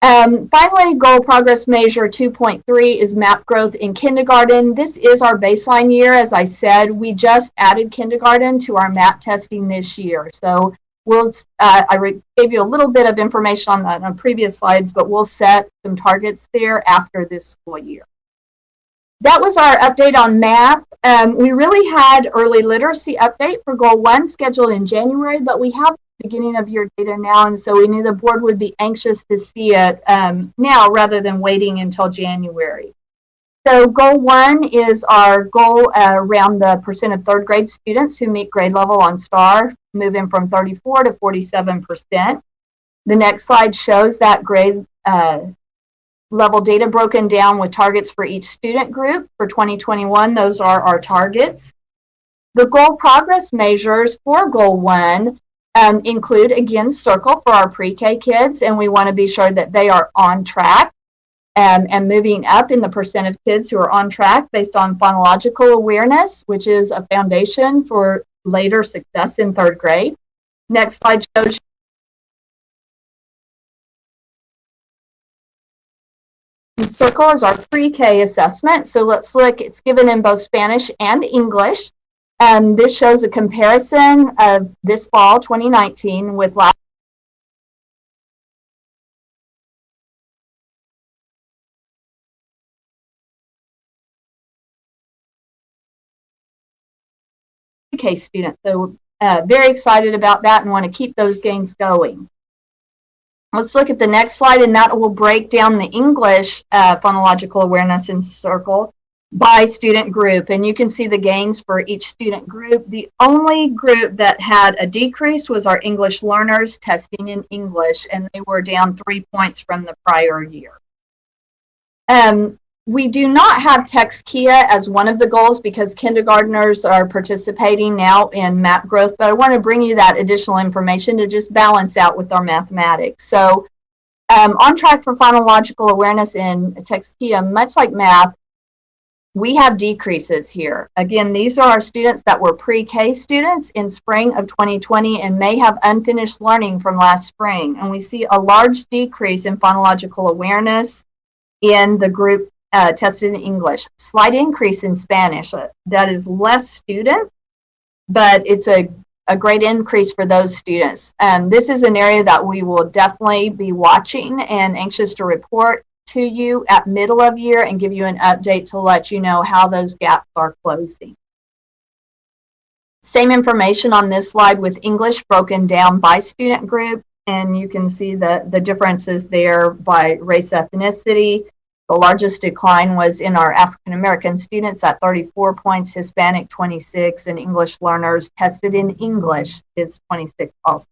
Finally, Goal Progress Measure 2.3 is MAP growth in kindergarten. This is our baseline year. As I said, we just added kindergarten to our MAP testing this year. So we'll, I gave you a little bit of information on that on previous slides, but we'll set some targets there after this school year. That was our update on math. We really had early literacy update for Goal 1 scheduled in January, but we have beginning of year data now, and so we knew the board would be anxious to see it now rather than waiting until January. So Goal 1 is our goal around the percent of third grade students who meet grade level on STAR, moving from 34 to 47%. The next slide shows that grade level data broken down with targets for each student group. For 2021, those are our targets. The goal progress measures for Goal 1 include, again, Circle for our pre-K kids, and we want to be sure that they are on track and moving up in the percent of kids who are on track based on phonological awareness, which is a foundation for later success in 3rd grade. Next slide shows Circle is our pre-K assessment. So let's look, it's given in both Spanish and English. This shows a comparison of this fall, 2019, with last pre-K students. So very excited about that and want to keep those gains going. Let's look at the next slide, and that will break down the English phonological awareness in Circle by student group. And you can see the gains for each student group. The only group that had a decrease was our English learners testing in English, and they were down 3 points from the prior year. We do not have TextKia as one of the goals because kindergartners are participating now in map growth, but I want to bring you that additional information to just balance out with our mathematics. So on track for phonological awareness in TextKia, much like math, we have decreases here. Again, these are our students that were pre-K students in spring of 2020 and may have unfinished learning from last spring. And we see a large decrease in phonological awareness in the group tested in English. Slight increase in Spanish. That is less students, but it's a great increase for those students. This is an area that we will definitely be watching and anxious to report to you at middle of year and give you an update to let you know how those gaps are closing. Same information on this slide with English broken down by student group, and you can see the differences there by race, ethnicity. The largest decline was in our African American students at 34 points, Hispanic 26, and English learners tested in English is 26 also.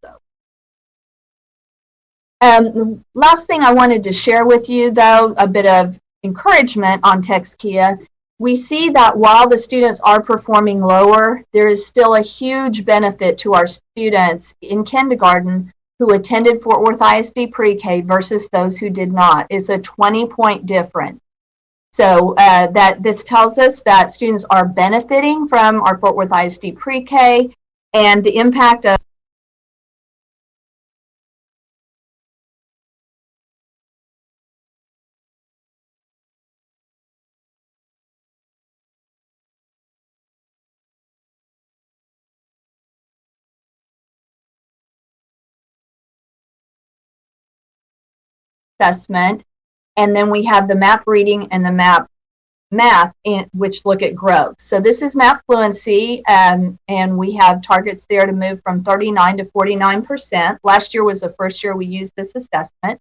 The last thing I wanted to share with you, though, a bit of encouragement on TextKia. We see that while the students are performing lower, there is still a huge benefit to our students in kindergarten who attended Fort Worth ISD pre-K versus those who did not. It's a 20-point difference. So that this tells us that students are benefiting from our Fort Worth ISD pre-K, and the impact of assessment, and then we have the map reading and the map math, which look at growth. So this is map fluency, and we have targets there to move from 39 to 49%. Last year was the first year we used this assessment.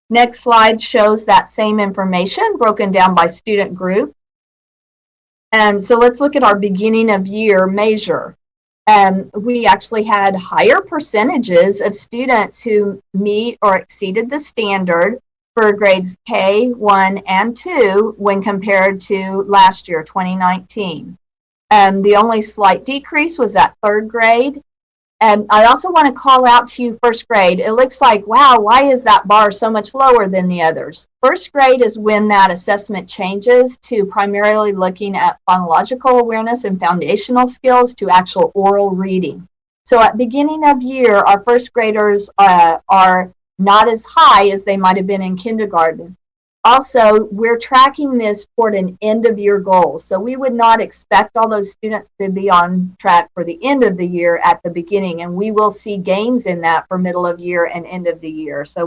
Next slide shows that same information broken down by student group. And so let's look at our beginning of year measure. We actually had higher percentages of students who meet or exceeded the standard for grades K, 1, and 2 when compared to last year, 2019. The only slight decrease was at 3rd grade. And I also want to call out to you 1st grade. It looks like, wow, why is that bar so much lower than the others? 1st grade is when that assessment changes to primarily looking at phonological awareness and foundational skills to actual oral reading. So at beginning of year, our 1st graders are not as high as they might have been in kindergarten. Also, we're tracking this toward an end of year goal. So we would not expect all those students to be on track for the end of the year at the beginning, and we will see gains in that for middle of year and end of the year. So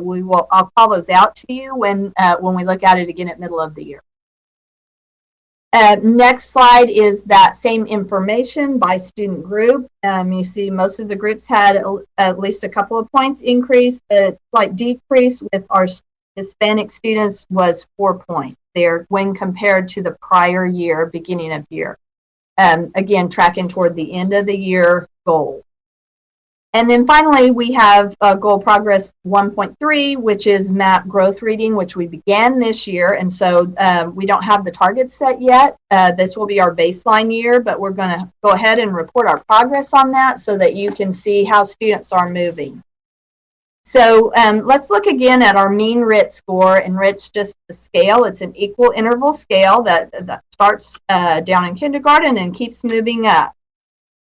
I'll call those out to you when we look at it again at middle of the year. Next slide is that same information by student group. You see most of the groups had at least a couple of points increase. A slight decrease with our Hispanic students was 4 points there when compared to the prior year, beginning of year. Again, tracking toward the end of the year goal. And then finally, we have Goal Progress 1.3, which is MAP growth reading, which we began this year. And so we don't have the targets set yet. This will be our baseline year, but we're going to go ahead and report our progress on that so that you can see how students are moving. So let's look again at our mean RIT score. And RIT's just the scale. It's an equal interval scale that starts down in kindergarten and keeps moving up.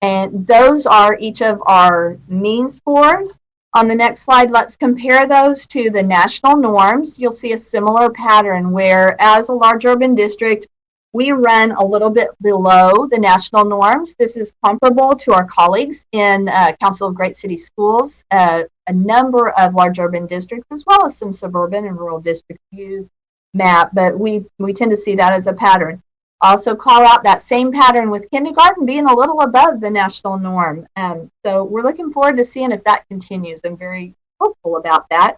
And those are each of our mean scores. On the next slide, let's compare those to the national norms. You'll see a similar pattern where, as a large urban district, we run a little bit below the national norms. This is comparable to our colleagues in Council of Great City Schools. A number of large urban districts, as well as some suburban and rural districts, use MAP, but we tend to see that as a pattern. Also call out that same pattern with kindergarten being a little above the national norm. So we're looking forward to seeing if that continues. I'm very hopeful about that.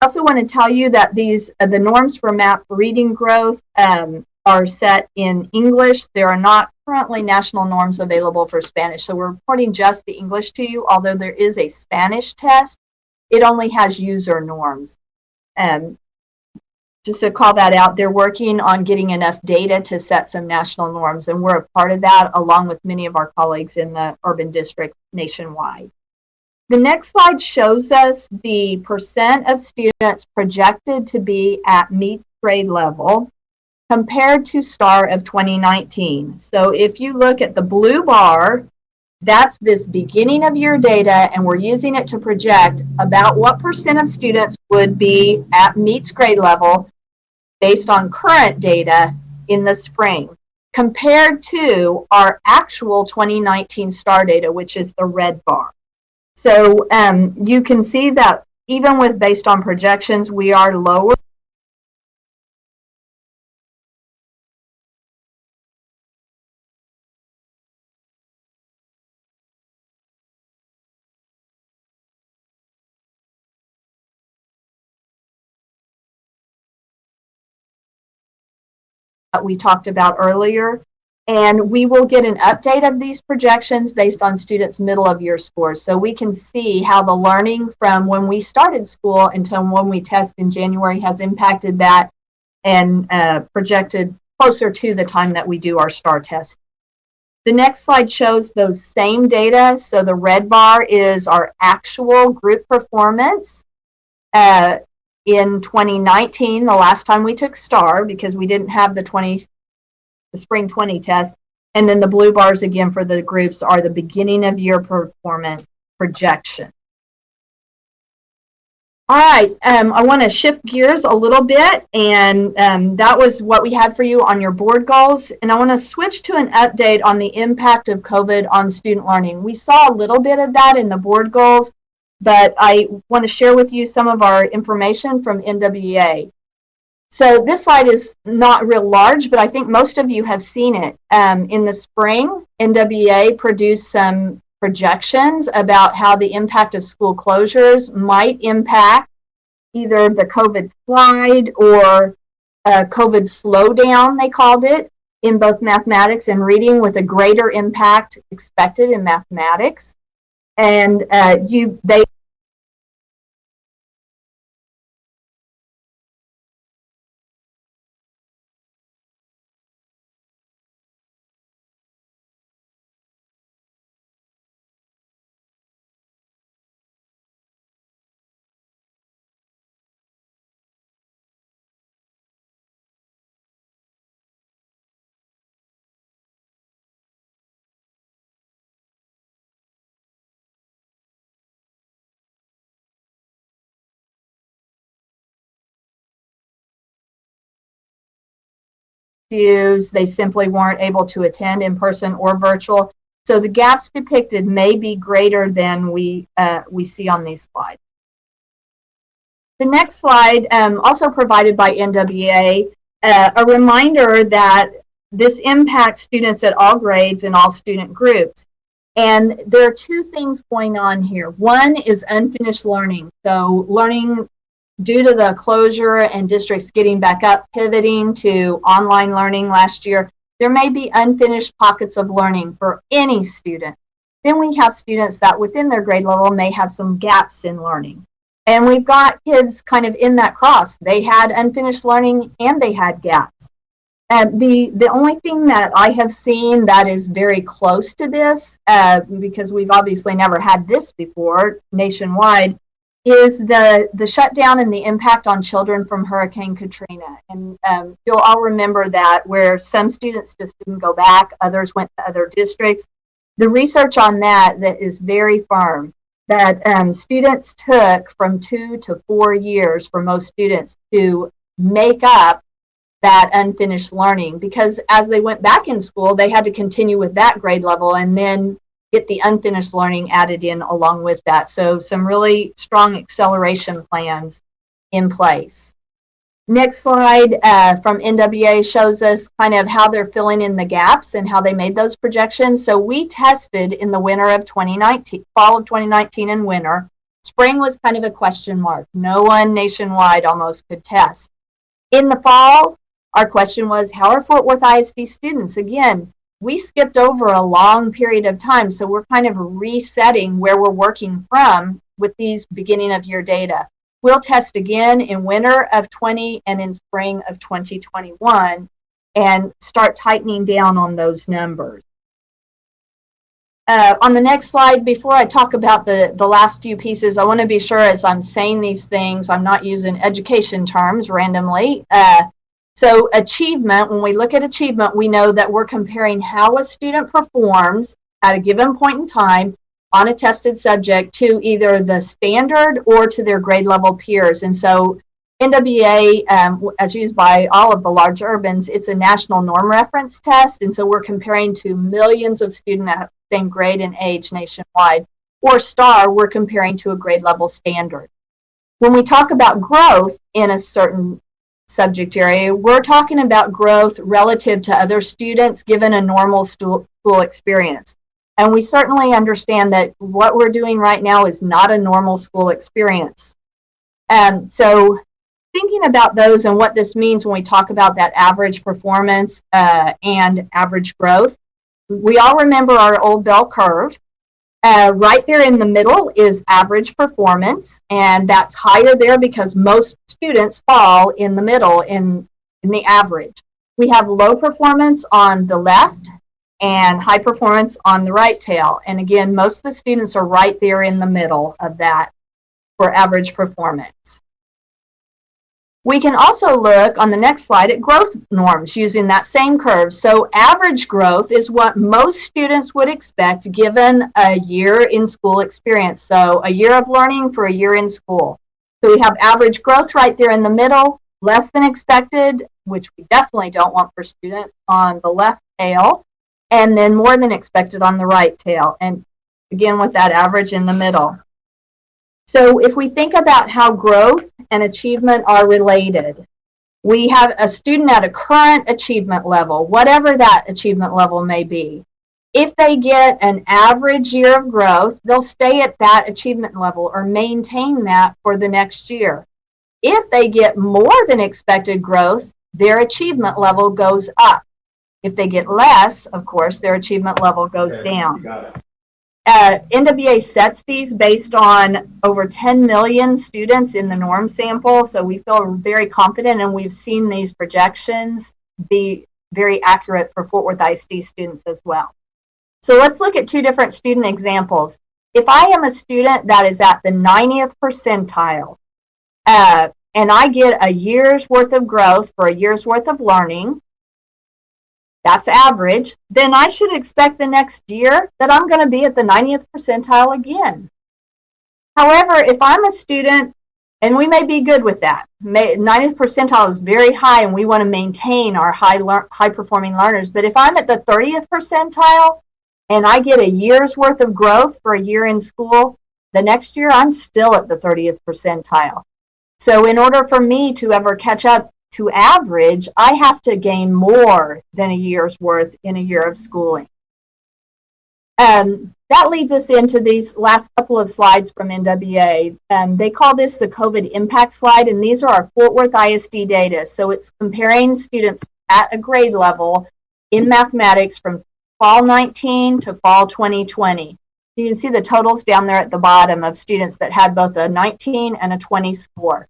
I also want to tell you that the norms for MAP reading growth are set in English. There are not currently national norms available for Spanish. So we're reporting just the English to you, although there is a Spanish test. It only has user norms. Just to call that out, they're working on getting enough data to set some national norms, and we're a part of that along with many of our colleagues in the urban districts nationwide. The next slide shows us the percent of students projected to be at meets grade level compared to STAR of 2019. So if you look at the blue bar, that's this beginning of year data, and we're using it to project about what percent of students would be at meets grade level based on current data in the spring, compared to our actual 2019 STAR data, which is the red bar. So you can see that even with based on projections, we are lower. That we talked about earlier, and we will get an update of these projections based on students' middle of year scores, so we can see how the learning from when we started school until when we test in January has impacted that and projected closer to the time that we do our STAR test. The next slide shows those same data. So the red bar is our actual group performance. In 2019, the last time we took STAR, because we didn't have the spring 20 test, and then the blue bars again for the groups are the beginning of year performance projection. All right, I want to shift gears a little bit, and that was what we had for you on your board goals, and I want to switch to an update on the impact of COVID on student learning. We saw a little bit of that in the board goals, but I want to share with you some of our information from NWEA. So this slide is not real large, but I think most of you have seen it. In the spring, NWEA produced some projections about how the impact of school closures might impact either the COVID slide or COVID slowdown, they called it, in both mathematics and reading, with a greater impact expected in mathematics. And they simply weren't able to attend in person or virtual. So the gaps depicted may be greater than we see on these slides. The next slide, also provided by NWEA, a reminder that this impacts students at all grades and all student groups. And there are two things going on here. One is unfinished learning. So learning due to the closure and districts getting back up, pivoting to online learning last year, there may be unfinished pockets of learning for any student. Then we have students that within their grade level may have some gaps in learning. And we've got kids kind of in that cross. They had unfinished learning and they had gaps. And the only thing that I have seen that is very close to this, because we've obviously never had this before nationwide, is the shutdown and the impact on children from Hurricane Katrina. And you'll all remember that, where some students just didn't go back, others went to other districts. The research on that is very firm, that students took from 2 to 4 years for most students to make up that unfinished learning, because as they went back in school, they had to continue with that grade level and then get the unfinished learning added in along with that. So some really strong acceleration plans in place. Next slide from NWA shows us kind of how they're filling in the gaps and how they made those projections. So we tested in the winter of 2019, fall of 2019 and winter. Spring was kind of a question mark. No one nationwide almost could test. In the fall, our question was, how are Fort Worth ISD students? Again, we skipped over a long period of time, so we're kind of resetting where we're working from with these beginning of year data. We'll test again in winter of 20 and in spring of 2021 and start tightening down on those numbers. On the next slide, before I talk about the last few pieces, I want to be sure as I'm saying these things, I'm not using education terms randomly. So achievement, when we look at achievement, we know that we're comparing how a student performs at a given point in time on a tested subject to either the standard or to their grade level peers. And so NWA, as used by all of the large urbans, it's a national norm reference test. And so we're comparing to millions of students at the same grade and age nationwide. Or STAR, we're comparing to a grade level standard. When we talk about growth in a certain subject area, we're talking about growth relative to other students given a normal school experience. And we certainly understand that what we're doing right now is not a normal school experience. So thinking about those and what this means when we talk about that average performance and average growth, we all remember our old bell curve. Right there in the middle is average performance, and that's higher there because most students fall in the middle in the average. We have low performance on the left and high performance on the right tail. And again, most of the students are right there in the middle of that for average performance. We can also look on the next slide at growth norms using that same curve. So average growth is what most students would expect given a year in school experience. So a year of learning for a year in school. So we have average growth right there in the middle, less than expected, which we definitely don't want for students on the left tail, and then more than expected on the right tail. And again, with that average in the middle. So if we think about how growth and achievement are related, we have a student at a current achievement level, whatever that achievement level may be. If they get an average year of growth, they'll stay at that achievement level or maintain that for the next year. If they get more than expected growth, their achievement level goes up. If they get less, of course, their achievement level goes down. NWA sets these based on over 10 million students in the norm sample, so we feel very confident, and we've seen these projections be very accurate for Fort Worth ISD students as well. So let's look at two different student examples. If I am a student that is at the 90th percentile, and I get a year's worth of growth for a year's worth of learning, that's average, then I should expect the next year that I'm going to be at the 90th percentile again. However, if I'm a student, and we may be good with that, 90th percentile is very high and we want to maintain our high performing learners, but if I'm at the 30th percentile and I get a year's worth of growth for a year in school, the next year I'm still at the 30th percentile. So in order for me to ever catch up to average, I have to gain more than a year's worth in a year of schooling. That leads us into these last couple of slides from NWA. They call this the COVID impact slide, and these are our Fort Worth ISD data. So it's comparing students at a grade level in mathematics from fall 19 to fall 2020. you can see the totals down there at the bottom of students that had both a 19 and a 20 score.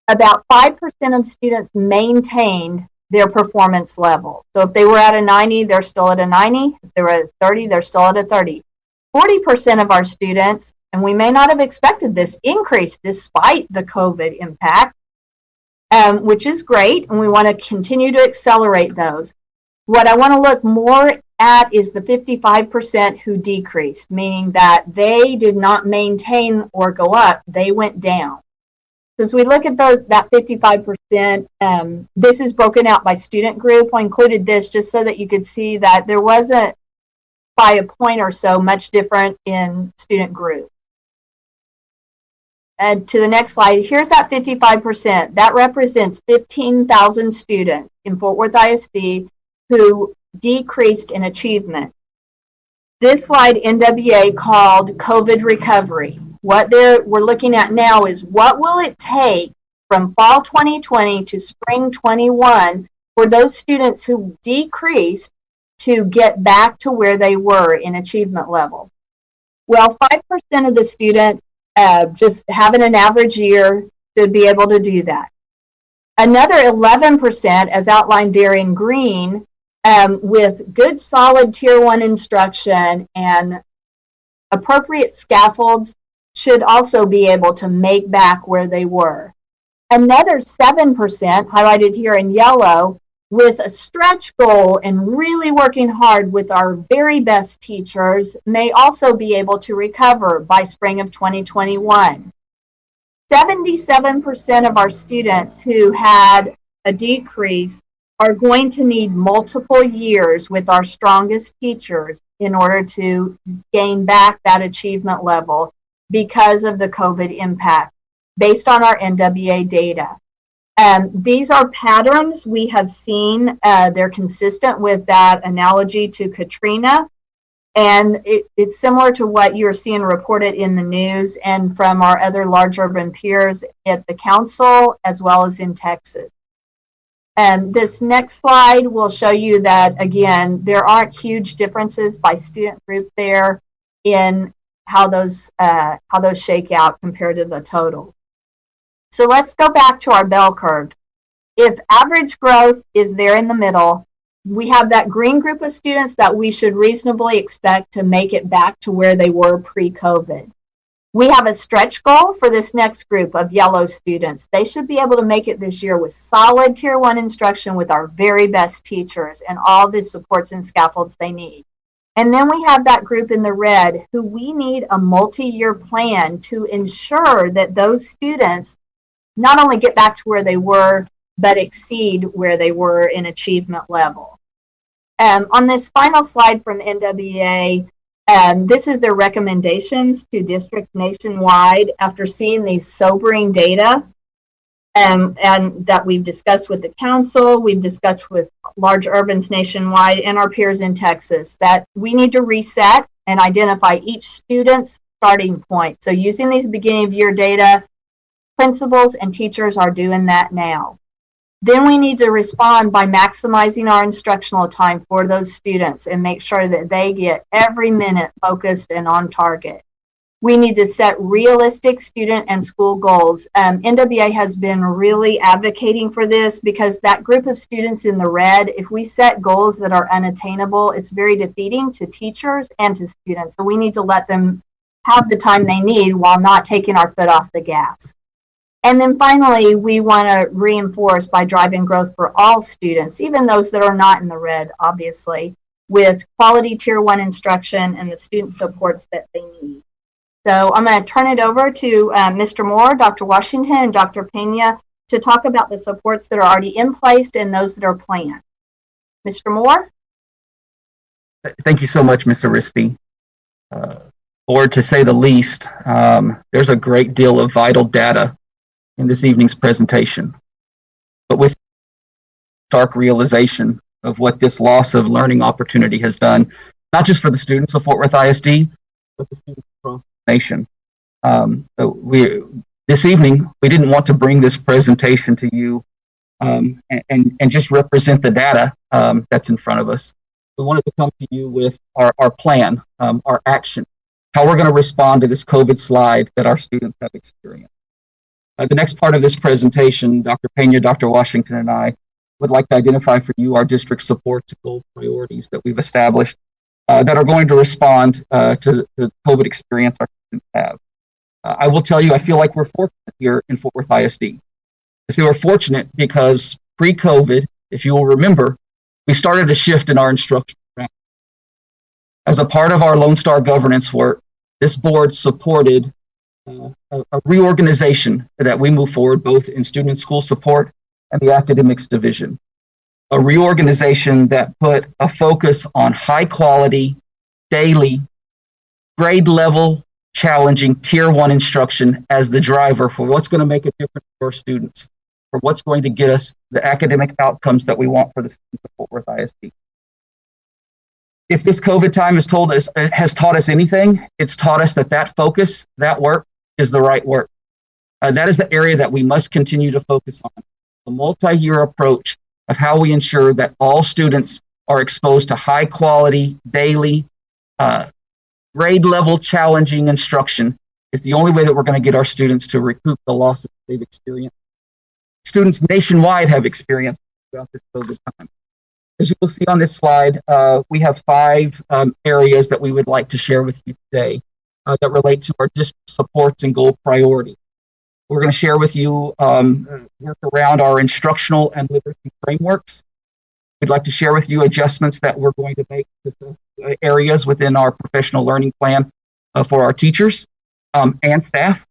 About 5% of students maintained their performance level. So if they were at a 90, they're still at a 90. If they were at a 30, they're still at a 30. 40% of our students, and we may not have expected this increase despite the COVID impact, which is great, and we want to continue to accelerate those. What I want to look more at is the 55% who decreased, meaning that they did not maintain or go up, they went down. So as we look at that 55%, this is broken out by student group. I included this just so that you could see that there wasn't, by a point or so, much different in student group. And to the next slide, here's that 55%. That represents 15,000 students in Fort Worth ISD who decreased in achievement. This slide NWA called COVID recovery. What we're looking at now is what will it take from fall 2020 to spring 21 for those students who decreased to get back to where they were in achievement level. Well, 5% of the students just having an average year should be able to do that. Another 11%, as outlined there in green, with good solid tier 1 instruction and appropriate scaffolds, should also be able to make back where they were. Another 7%, highlighted here in yellow, with a stretch goal and really working hard with our very best teachers, may also be able to recover by spring of 2021. 77% of our students who had a decrease are going to need multiple years with our strongest teachers in order to gain back that achievement level because of the COVID impact, based on our NWA data. These are patterns we have seen. They're consistent with that analogy to Katrina. And it's similar to what you're seeing reported in the news and from our other large urban peers at the council, as well as in Texas. And this next slide will show you that, again, there aren't huge differences by student group there in how those shake out compared to the total. So let's go back to our bell curve. If average growth is there in the middle, we have that green group of students that we should reasonably expect to make it back to where they were pre-COVID. We have a stretch goal for this next group of yellow students. They should be able to make it this year with solid tier 1 instruction with our very best teachers and all the supports and scaffolds they need. And then we have that group in the red who we need a multi-year plan to ensure that those students not only get back to where they were, but exceed where they were in achievement level. On this final slide from NWA, this is their recommendations to districts nationwide after seeing these sobering data and that we've discussed with the council, we've discussed with large urbans nationwide and our peers in Texas, that we need to reset and identify each student's starting point. So using these beginning of year data, principals and teachers are doing that now. Then we need to respond by maximizing our instructional time for those students and make sure that they get every minute focused and on target. We need to set realistic student and school goals. NWA has been really advocating for this because that group of students in the red, if we set goals that are unattainable, it's very defeating to teachers and to students. So we need to let them have the time they need while not taking our foot off the gas. And then finally, we want to reinforce by driving growth for all students, even those that are not in the red, obviously, with quality tier 1 instruction and the student supports that they need. So I'm going to turn it over to Mr. Moore, Dr. Washington, and Dr. Pena to talk about the supports that are already in place and those that are planned. Mr. Moore? Thank you so much, Mr. Rispy. Or to say the least, there's a great deal of vital data in this evening's presentation, but with stark realization of what this loss of learning opportunity has done, not just for the students of Fort Worth ISD, but the students across the nation. This evening, we didn't want to bring this presentation to you and just represent the data that's in front of us. We wanted to come to you with our plan, our action, how we're going to respond to this COVID slide that our students have experienced. The next part of this presentation, Dr. Pena, Dr. Washington, and I would like to identify for you our district supports and goal priorities that we've established that are going to respond to the COVID experience our students have. I will tell you, I feel like we're fortunate here in Fort Worth ISD. I say we're fortunate because pre-COVID, if you will remember, we started a shift in our instruction. As a part of our Lone Star governance work, this board supported a reorganization that we move forward both in student and school support and the academics division. A reorganization that put a focus on high quality, daily, grade level, challenging tier 1 instruction as the driver for what's going to make a difference for our students, for what's going to get us the academic outcomes that we want for the students of Fort Worth ISD. If this COVID time has taught us anything, it's taught us that focus, that work is the right work. That is the area that we must continue to focus on. A multi-year approach of how we ensure that all students are exposed to high quality, daily, grade level challenging instruction is the only way that we're going to get our students to recoup the losses they've experienced. Students nationwide have experienced throughout this COVID time. As you will see on this slide, we have 5 areas that we would like to share with you today that relate to our district supports and goal priority. We're going to share with you work around our instructional and literacy frameworks. We'd like to share with you adjustments that we're going to make to areas within our professional learning plan for our teachers and staff.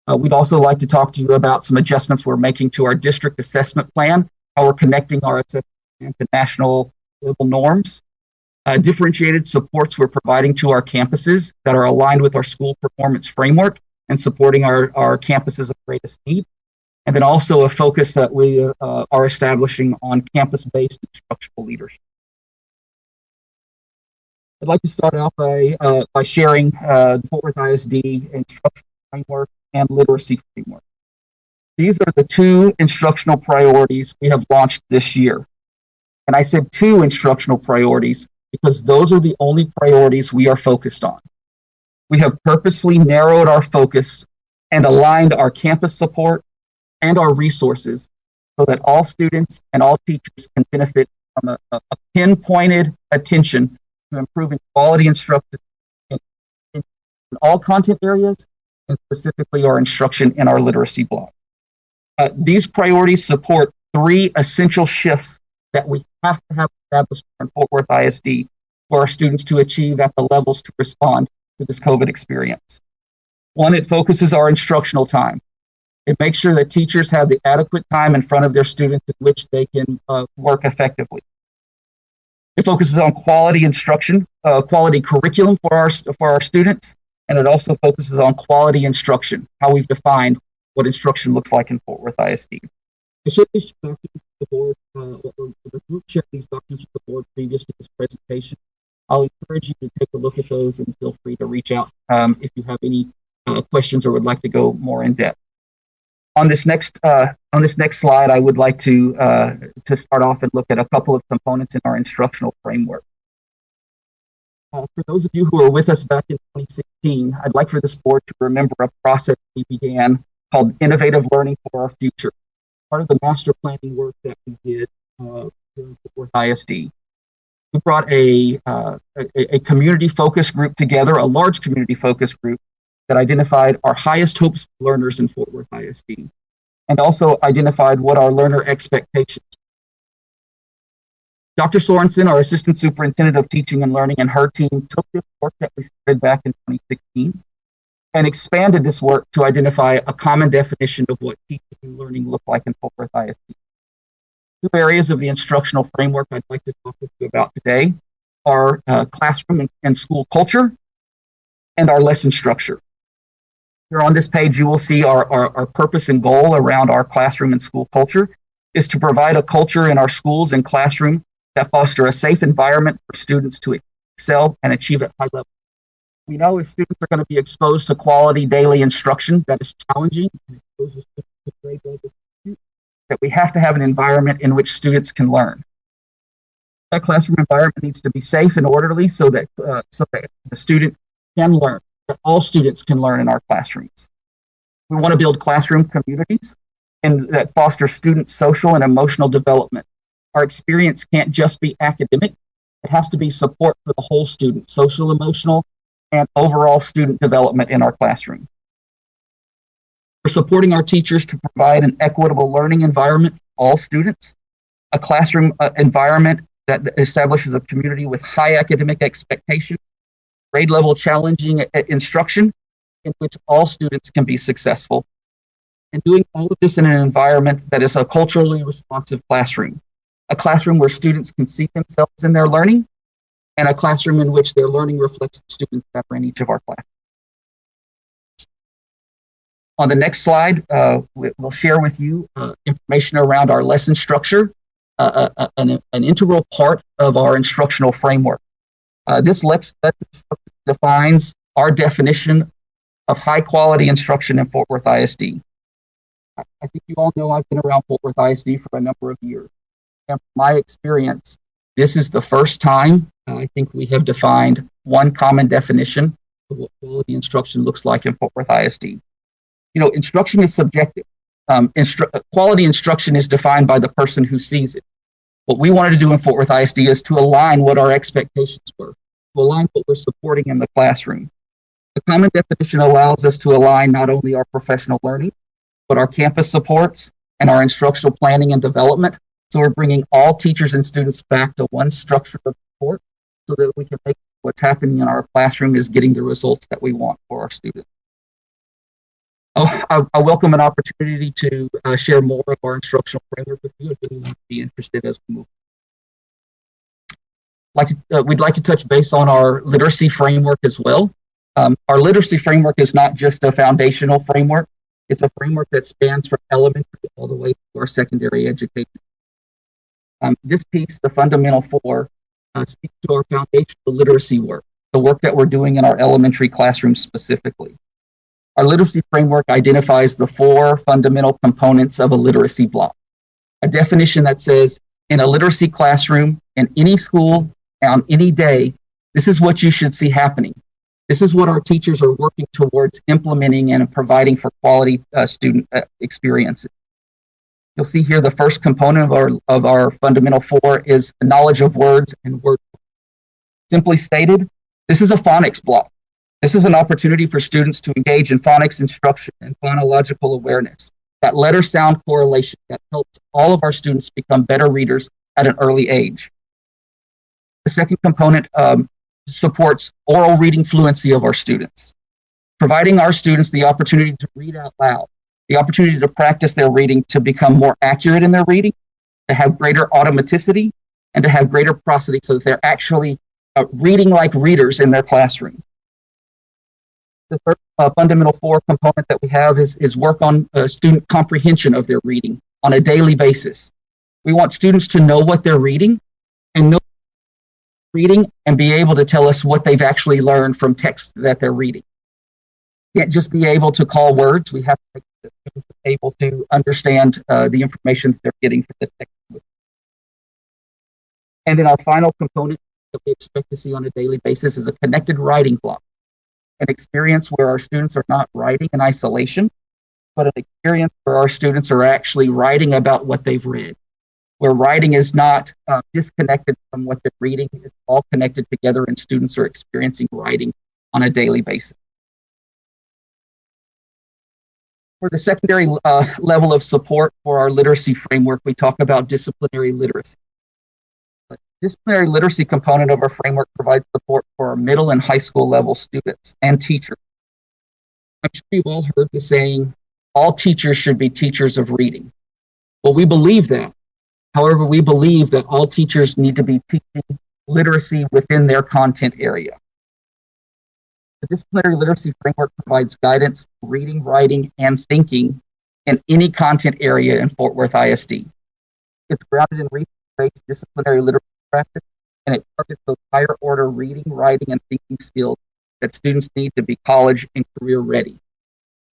We'd also like to talk to you about some adjustments we're making to our district assessment plan, how we're connecting our assessment plan to national global norms, differentiated supports we're providing to our campuses that are aligned with our school performance framework and supporting our campuses of greatest need. And then also a focus that we are establishing on campus-based instructional leadership. I'd like to start out by sharing the Fort Worth ISD instructional framework and literacy framework. These are the 2 instructional priorities we have launched this year. And I said 2 instructional priorities because those are the only priorities we are focused on. We have purposefully narrowed our focus and aligned our campus support and our resources so that all students and all teachers can benefit from a pinpointed attention to improving quality instruction in all content areas and specifically our instruction in our literacy block. These priorities support 3 essential shifts that we have to have established in Fort Worth ISD for our students to achieve at the levels to respond to this COVID experience. 1, it focuses our instructional time. It makes sure that teachers have the adequate time in front of their students in which they can work effectively. It focuses on quality instruction, quality curriculum for our students, and it also focuses on quality instruction, how we've defined what instruction looks like in Fort Worth ISD. I shared these documents with the board, the group shared these documents with the board previous to this presentation. I'll encourage you to take a look at those and feel free to reach out if you have any questions or would like to go more in depth. On this next slide, I would like to start off and look at a couple of components in our instructional framework. For those of you who were with us back in 2016, I'd like for this board to remember a process we began called Innovative Learning for Our Future, part of the master planning work that we did here in Fort Worth ISD. We brought a community focus group together, a large community focus group that identified our highest hopes for learners in Fort Worth ISD, and also identified what our learner expectations were. Dr. Sorensen, our Assistant Superintendent of Teaching and Learning, and her team took this work that we started back in 2016 and expanded this work to identify a common definition of what teaching and learning look like in Fort Worth ISD. 2 areas of the instructional framework I'd like to talk with you about today are classroom and school culture and our lesson structure. Here on this page, you will see our purpose and goal around our classroom and school culture is to provide a culture in our schools and classroom that foster a safe environment for students to excel and achieve at high levels. We know if students are going to be exposed to quality daily instruction that is challenging and exposes students to grade level, that we have to have an environment in which students can learn. That classroom environment needs to be safe and orderly so that the student can learn. that all students can learn in our classrooms. We want to build classroom communities and that foster student social and emotional development. Our experience can't just be academic. It has to be support for the whole student, social, emotional, and overall student development in our classroom. We're supporting our teachers to provide an equitable learning environment for all students, a classroom environment that establishes a community with high academic expectations, grade level challenging instruction in which all students can be successful, and doing all of this in an environment that is a culturally responsive classroom, a classroom where students can see themselves in their learning, and a classroom in which their learning reflects the students that are in each of our classes. On the next slide, we'll share with you information around our lesson structure, an integral part of our instructional framework. This lesson structure defines our definition of high quality instruction in Fort Worth ISD. I think you all know I've been around Fort Worth ISD for a number of years. And from my experience, this is the first time I think we have defined one common definition of what quality instruction looks like in Fort Worth ISD. You know, instruction is subjective. Quality instruction is defined by the person who sees it. What we wanted to do in Fort Worth ISD is to align what our expectations were, to align what we're supporting in the classroom. The common definition allows us to align not only our professional learning, but our campus supports and our instructional planning and development. So we're bringing all teachers and students back to one structure of support so that we can make what's happening in our classroom is getting the results that we want for our students. I welcome an opportunity to share more of our instructional framework with you if anyone would be interested as we move. We'd like to touch base on our literacy framework as well. Our literacy framework is not just a foundational framework. It's a framework that spans from elementary all the way to our secondary education. This piece, the Fundamental Four, speaks to our foundational literacy work, the work that we're doing in our elementary classrooms specifically. Our literacy framework identifies the four fundamental components of a literacy block. A definition that says, in a literacy classroom, in any school, on any day, this is what you should see happening. This is what our teachers are working towards implementing and providing for quality student experiences. You'll see here the first component of our Fundamental Four is the knowledge of words and word. Simply stated, this is a phonics block. This is an opportunity for students to engage in phonics instruction and phonological awareness, that letter sound correlation that helps all of our students become better readers at an early age. The second component supports oral reading fluency of our students, providing our students the opportunity to read out loud, the opportunity to practice their reading to become more accurate in their reading, to have greater automaticity, and to have greater prosody so that they're actually reading like readers in their classroom. The third Fundamental Four component that we have is work on student comprehension of their reading on a daily basis. We want students to know what they're reading and know reading and be able to tell us what they've actually learned from text that they're reading. Can't just be able to call words. We have to make sure that students are able to understand the information that they're getting from the text. And then our final component that we expect to see on a daily basis is a connected writing block. An experience where our students are not writing in isolation, but an experience where our students are actually writing about what they've read, where writing is not disconnected from what they're reading. It's all connected together and students are experiencing writing on a daily basis. For the secondary level of support for our literacy framework, we talk about disciplinary literacy. Disciplinary literacy component of our framework provides support for our middle and high school level students and teachers. I'm sure you've all heard the saying, all teachers should be teachers of reading. Well, we believe that. However, we believe that all teachers need to be teaching literacy within their content area. The disciplinary literacy framework provides guidance for reading, writing, and thinking in any content area in Fort Worth ISD. It's grounded in research-based disciplinary literacy practice, and it targets those higher order reading, writing, and thinking skills that students need to be college and career ready.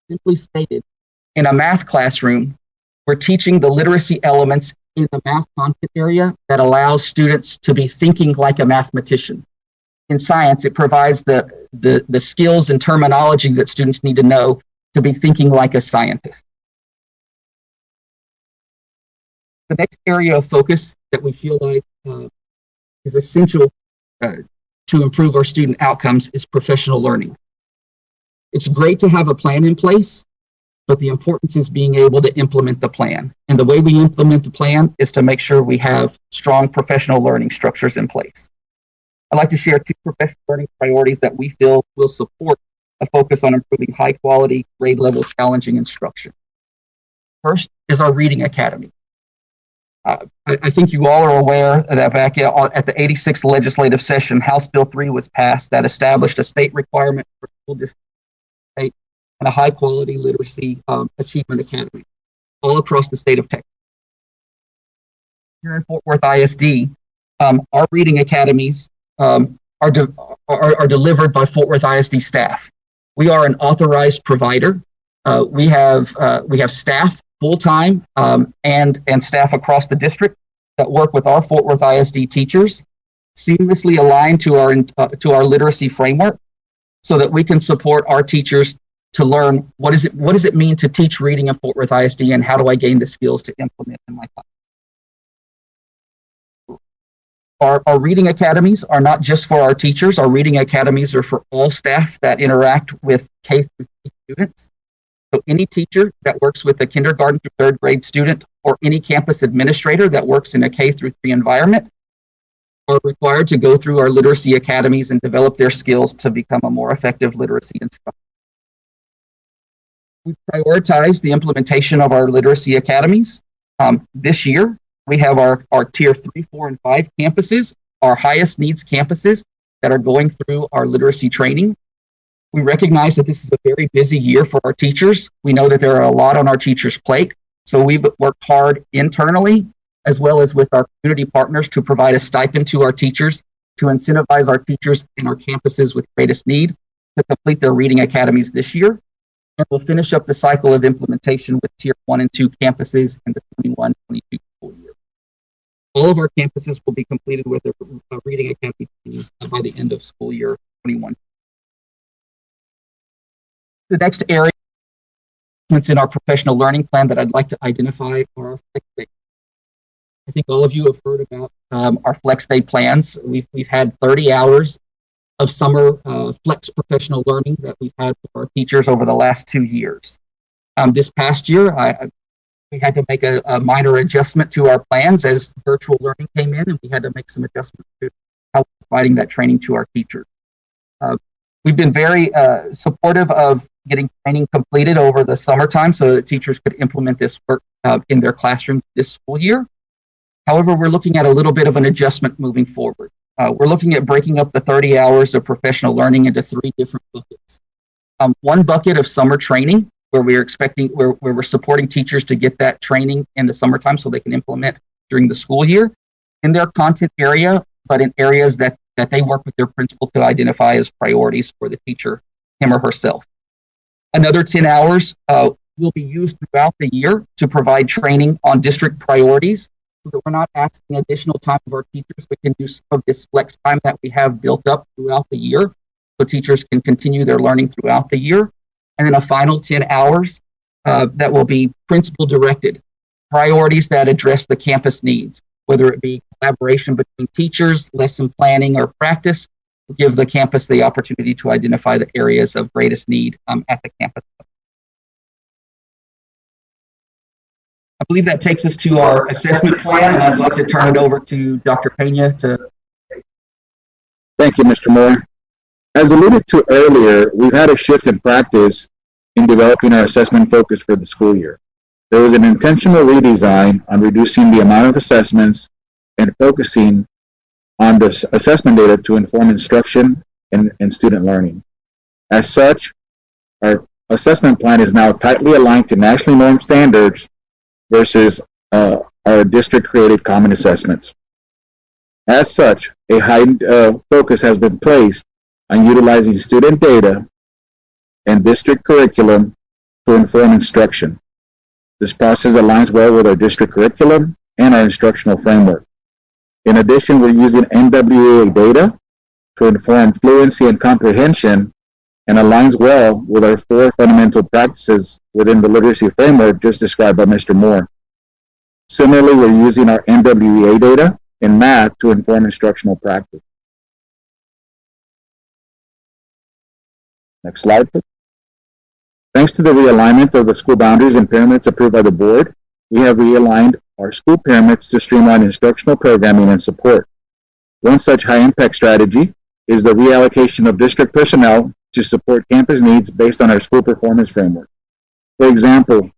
Simply stated, in a math classroom, we're teaching the literacy elements in the math content area that allows students to be thinking like a mathematician. in science, it provides the skills and terminology that students need to know to be thinking like a scientist. The next area of focus that we feel like is essential to improve our student outcomes is professional learning. It's great to have a plan in place, but the importance is being able to implement the plan. And the way we implement the plan is to make sure we have strong professional learning structures in place. I'd like to share 2 professional learning priorities that we feel will support a focus on improving high quality, grade level challenging instruction. First is our Reading Academy. I think you all are aware that back at the 86th legislative session, House Bill 3 was passed that established a state requirement for school districts and a high quality literacy achievement academy all across the state of Texas. Here in Fort Worth ISD, our reading academies are delivered by Fort Worth ISD staff. We are an authorized provider. We have staff full-time and staff across the district that work with our Fort Worth ISD teachers, seamlessly aligned to our literacy framework, so that we can support our teachers to learn what does it mean to teach reading in Fort Worth ISD, and how do I gain the skills to implement in my class. Our reading academies are not just for our teachers. Our reading academies are for all staff that interact with K through 3 students. So any teacher that works with a kindergarten through 3rd grade student, or any campus administrator that works in a K through 3 environment, are required to go through our literacy academies and develop their skills to become a more effective literacy instructor. We prioritize the implementation of our literacy academies. This year, we have our tier 3, 4, and 5 campuses, our highest needs campuses that are going through our literacy training. We recognize that this is a very busy year for our teachers. We know that there are a lot on our teachers' plate. So we've worked hard internally, as well as with our community partners, to provide a stipend to our teachers, to incentivize our teachers in our campuses with greatest need to complete their reading academies this year. And we'll finish up the cycle of implementation with tier 1 and 2 campuses in the 21-22 school year. All of our campuses will be completed with a reading academy by the end of school year 21. The next area that's in our professional learning plan that I'd like to identify are our flex day. I think all of you have heard about our flex day plans. We've had 30 hours of summer flex professional learning that we've had for our teachers over the last 2 years. This past year, we had to make a minor adjustment to our plans as virtual learning came in, and we had to make some adjustments to how we're providing that training to our teachers. We've been very supportive of getting training completed over the summertime so that teachers could implement this work in their classrooms this school year. However, we're looking at a little bit of an adjustment moving forward. We're looking at breaking up the 30 hours of professional learning into 3 different buckets. One bucket of summer training, where we're supporting teachers to get that training in the summertime so they can implement during the school year in their content area, but in areas that they work with their principal to identify as priorities for the teacher, him or herself. Another 10 hours will be used throughout the year to provide training on district priorities, so that we're not asking additional time of our teachers. We can use some of this flex time that we have built up throughout the year, so teachers can continue their learning throughout the year. And then a final 10 hours that will be principal directed, priorities that address the campus needs, whether it be collaboration between teachers, lesson planning, or practice, to give the campus the opportunity to identify the areas of greatest need at the campus. I believe that takes us to our assessment plan, and I'd like to turn it over to Dr. Pena to. Thank you, Mr. Moore. As alluded to earlier, we've had a shift in practice in developing our assessment focus for the school year. There was an intentional redesign on reducing the amount of assessments and focusing on the assessment data to inform instruction and student learning. As such, our assessment plan is now tightly aligned to nationally normed standards versus our district-created common assessments. As such, a heightened focus has been placed on utilizing student data and district curriculum to inform instruction. This process aligns well with our district curriculum and our instructional framework. In addition, we're using NWEA data to inform fluency and comprehension and aligns well with our 4 fundamental practices within the literacy framework just described by Mr. Moore. Similarly, we're using our NWEA data in math to inform instructional practice. Next slide, please. Thanks to the realignment of the school boundaries and pyramids approved by the board, we have realigned our school pyramids to streamline instructional programming and support. One such high-impact strategy is the reallocation of district personnel to support campus needs based on our school performance framework. For example,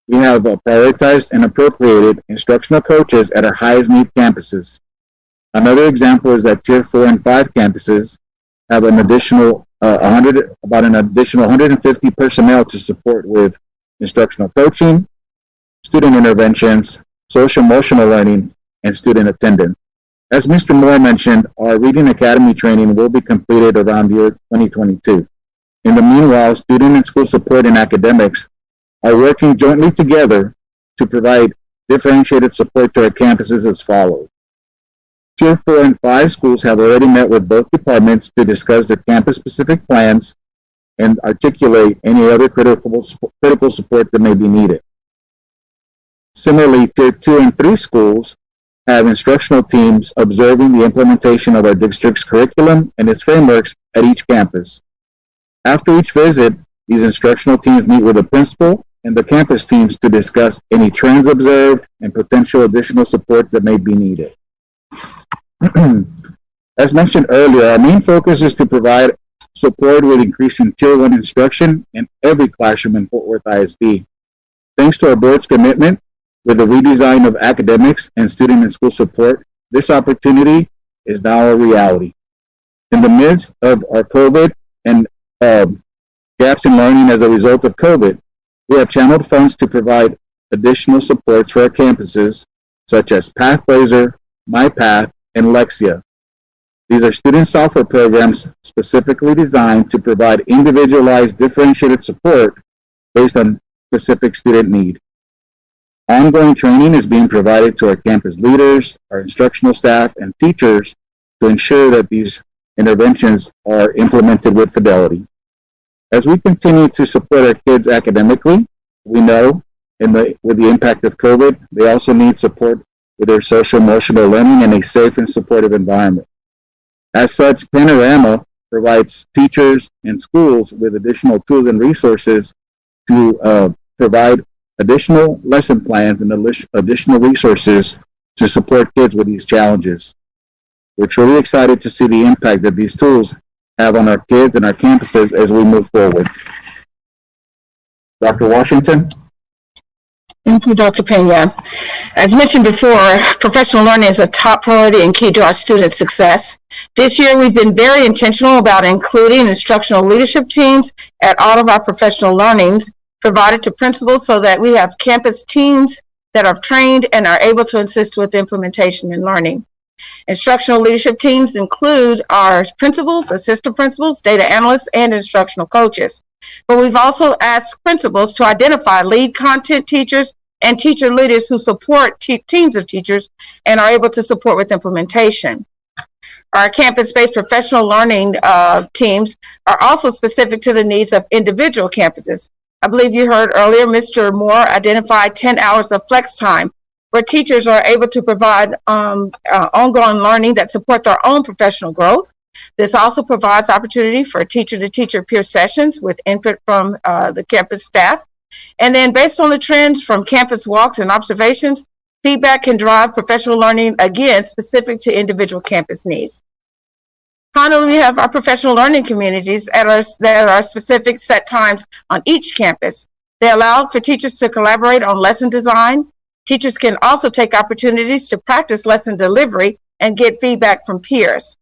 we have prioritized and appropriated instructional coaches at our highest need campuses. Another example is that Tier 4 and 5 campuses have an additional 150 personnel to support with instructional coaching, student interventions, social emotional learning, and student attendance. As Mr. Moore mentioned, our Reading Academy training will be completed around year 2022. In the meanwhile, student and school support and academics are working jointly together to provide differentiated support to our campuses as follows. Tier 4 and 5 schools have already met with both departments to discuss their campus-specific plans and articulate any other critical support that may be needed. Similarly, Tier 2 and 3 schools have instructional teams observing the implementation of our district's curriculum and its frameworks at each campus. After each visit, these instructional teams meet with the principal and the campus teams to discuss any trends observed and potential additional supports that may be needed. As mentioned earlier, our main focus is to provide support with increasing Tier 1 instruction in every classroom in Fort Worth ISD. Thanks to our board's commitment with the redesign of academics and student and school support, this opportunity is now a reality. In the midst of our COVID and gaps in learning as a result of COVID, we have channeled funds to provide additional supports for our campuses, such as Pathblazer, MyPath, and Lexia. These are student software programs specifically designed to provide individualized, differentiated support based on specific student need. Ongoing training is being provided to our campus leaders, our instructional staff, and teachers to ensure that these interventions are implemented with fidelity. As we continue to support our kids academically, we know with the impact of COVID, they also need support with their social emotional learning in a safe and supportive environment. As such, Panorama provides teachers and schools with additional tools and resources to provide additional lesson plans and additional resources to support kids with these challenges. We're truly excited to see the impact that these tools have on our kids and our campuses as we move forward. Dr. Washington? Thank you, Dr. Pena. As mentioned before, professional learning is a top priority and key to our students' success. This year, we've been very intentional about including instructional leadership teams at all of our professional learnings provided to principals so that we have campus teams that are trained and are able to assist with implementation and learning. Instructional leadership teams include our principals, assistant principals, data analysts, and instructional coaches. But we've also asked principals to identify lead content teachers and teacher leaders who support teams of teachers and are able to support with implementation. Our campus-based professional learning teams are also specific to the needs of individual campuses. I believe you heard earlier, Mr. Moore identified 10 hours of flex time, where teachers are able to provide ongoing learning that support their own professional growth. This also provides opportunity for teacher-to-teacher peer sessions with input from the campus staff. And then based on the trends from campus walks and observations, feedback can drive professional learning, again, specific to individual campus needs. Finally, we have our professional learning communities that are specific set times on each campus. They allow for teachers to collaborate on lesson design. Teachers can also take opportunities to practice lesson delivery and get feedback from peers.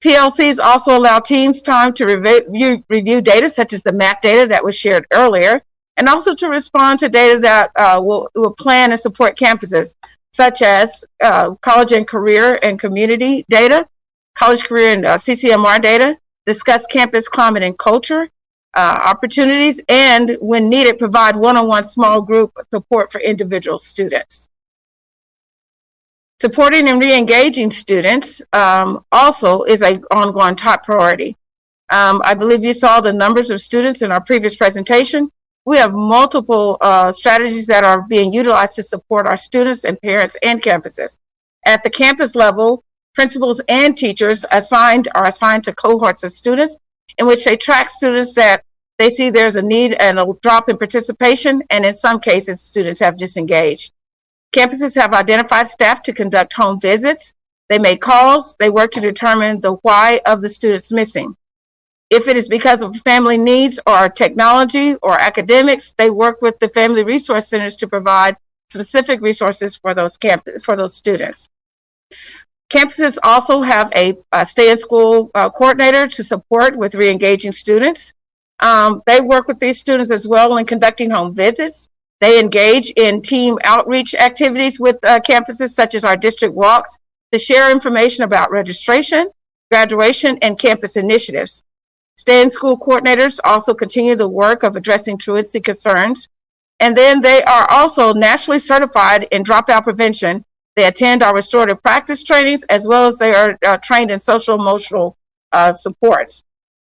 PLCs also allow teams time to review data such as the MAP data that was shared earlier, and also to respond to data that will plan and support campuses, such as college and career and community data, college career and CCMR data, discuss campus climate and culture opportunities, and when needed, provide one-on-one small group support for individual students. Supporting and re-engaging students also is an ongoing top priority. I believe you saw the numbers of students in our previous presentation. We have multiple strategies that are being utilized to support our students and parents and campuses. At the campus level, principals and teachers are assigned to cohorts of students in which they track students that they see there's a need and a drop in participation, and in some cases, students have disengaged. Campuses have identified staff to conduct home visits. They make calls. They work to determine the why of the students missing. If it is because of family needs or technology or academics, they work with the family resource centers to provide specific resources for those students. Campuses also have a stay-in-school coordinator to support with re-engaging students. They work with these students as well in conducting home visits. They engage in team outreach activities with campuses such as our district walks to share information about registration, graduation, and campus initiatives. Stay-in-school coordinators also continue the work of addressing truancy concerns. And then they are also nationally certified in dropout prevention. They attend our restorative practice trainings, as well as they are trained in social emotional supports.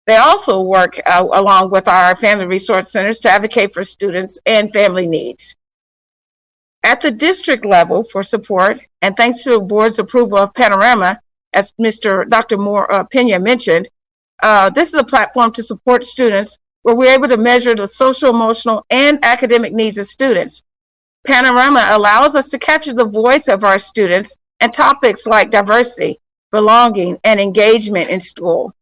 They also work along with our family resource centers to advocate for students and family needs. At the district level for support, and thanks to the board's approval of Panorama, as Dr. Pena mentioned, this is a platform to support students where we're able to measure the social, emotional, and academic needs of students. Panorama allows us to capture the voice of our students and topics like diversity, belonging, and engagement in school.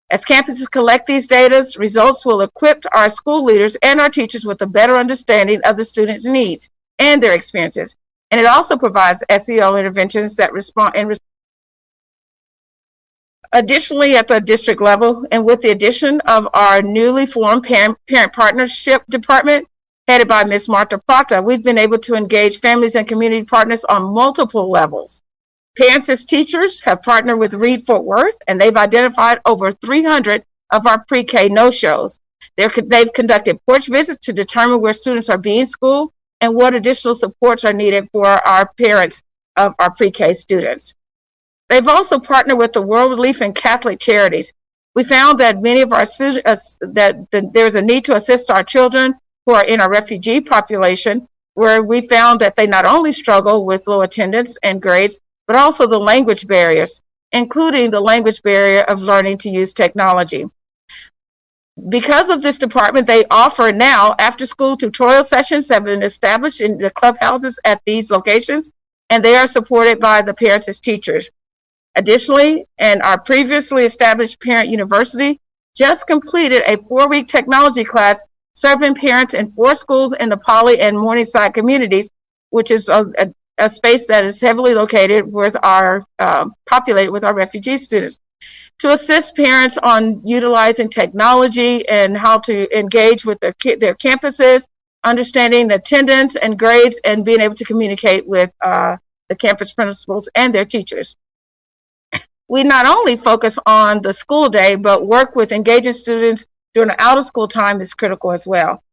As campuses collect these data, results will equip our school leaders and our teachers with a better understanding of the students' needs and their experiences. And it also provides SEL interventions that respond. Additionally, at the district level, and with the addition of our newly formed parent partnership department, headed by Ms. Marta Prata, we've been able to engage families and community partners on multiple levels. Parents as teachers have partnered with Read Fort Worth, and they've identified over 300 of our pre-K no-shows. They've conducted porch visits to determine where students are being schooled and what additional supports are needed for our parents of our pre-K students. They've also partnered with the World Relief and Catholic Charities. We found that many of our students, there's a need to assist our children who are in our refugee population, where we found that they not only struggle with low attendance and grades, but also the language barriers, including the language barrier of learning to use technology. Because of this department, they offer now after-school tutorial sessions that have been established in the clubhouses at these locations, and they are supported by the parents as teachers. Additionally, and our previously established Parent University just completed a 4-week technology class serving parents in 4 schools in the Poly and Morningside communities, which is a space that is heavily located with our populated with our refugee students, to assist parents on utilizing technology and how to engage with their campuses, understanding attendance and grades, and being able to communicate with the campus principals and their teachers. We not only focus on the school day, but work with engaging students during the out-of-school time is critical as well.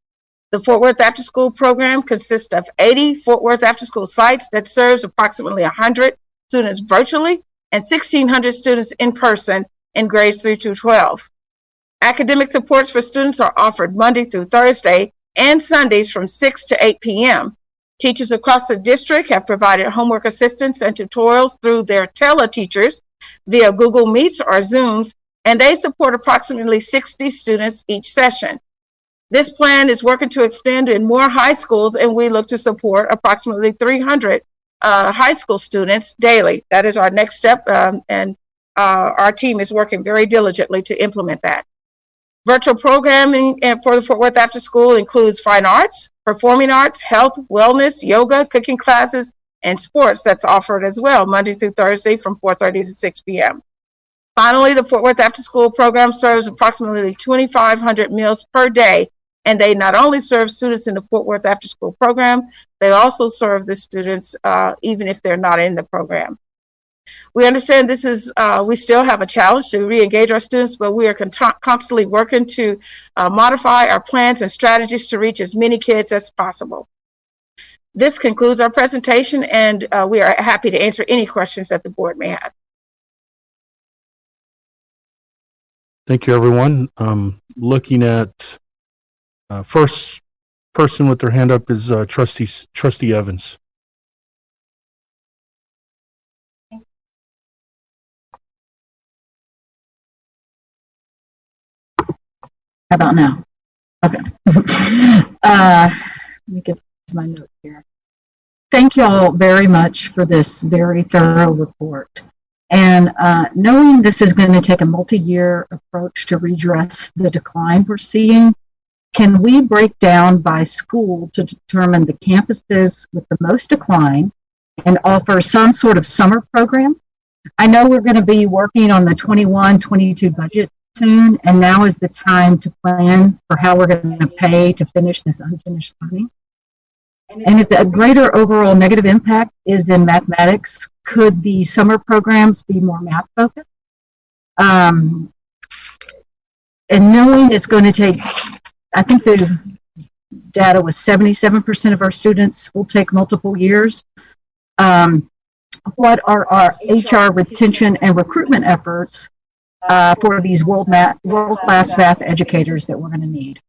The Fort Worth After School program consists of 80 Fort Worth After School sites that serves approximately 100 students virtually and 1,600 students in person in grades 3 through 12. Academic supports for students are offered Monday through Thursday and Sundays from 6 to 8 p.m. Teachers across the district have provided homework assistance and tutorials through their teleteachers via Google Meets or Zooms, and they support approximately 60 students each session. This plan is working to extend in more high schools, and we look to support approximately 300 high school students daily. That is our next step, and our team is working very diligently to implement that. Virtual programming for the Fort Worth After School includes fine arts, performing arts, health, wellness, yoga, cooking classes, and sports that's offered as well, Monday through Thursday from 4:30 to 6 p.m. Finally, the Fort Worth After School program serves approximately 2,500 meals per day, and they not only serve students in the Fort Worth After School program, they also serve the students even if they're not in the program. We understand this is, we still have a challenge to re-engage our students, but we are constantly working to modify our plans and strategies to reach as many kids as possible. This concludes our presentation, and we are happy to answer any questions that the board may have. Thank you, everyone. Looking at first person with their hand up is Trustee Evans. How about now? Okay. Let me get to my note here. Thank you all very much for this very thorough report. And knowing this is going to take a multi-year approach to redress the decline we're seeing, can we break down by school to determine the campuses with the most decline and offer some sort of summer program? I know we're going to be working on the 21-22 budget soon, and now is the time to plan for how we're going to pay to finish this unfinished learning. And if the greater overall negative impact is in mathematics, could the summer programs be more math focused? And knowing it's going to take, I think the data was 77% of our students will take multiple years. What are our HR retention and recruitment efforts for these world-class math educators that we're going to need?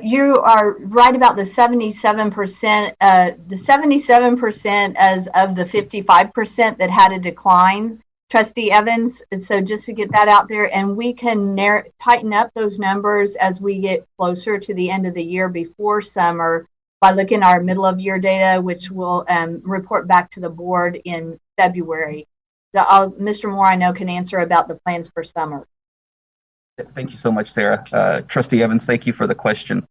You are right about the 77%. The 77% as of the 55% that had a decline, Trustee Evans. And so just to get that out there, and we can tighten up those numbers as we get closer to the end of the year before summer by looking at our middle of year data, which will report back to the board in February. Mr. Moore, I know, can answer about the plans for summer. Thank you so much, Sarah. Trustee Evans, thank you for the question.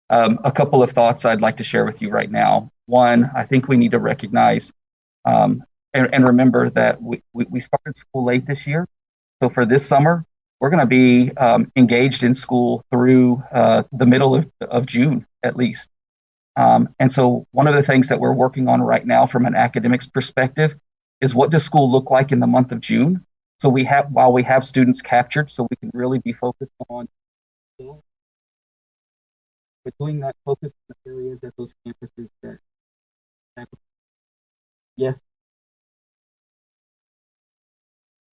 A couple of thoughts I'd like to share with you right now. One, I think we need to recognize and remember that we started school late this year. So for this summer, we're going to be engaged in school through the middle of June, at least. And so one of the things that we're working on right now from an academics perspective is what does school look like in the month of June? So while we have students captured, so we can really be focused on, but doing that focus in the areas at those campuses that, yes.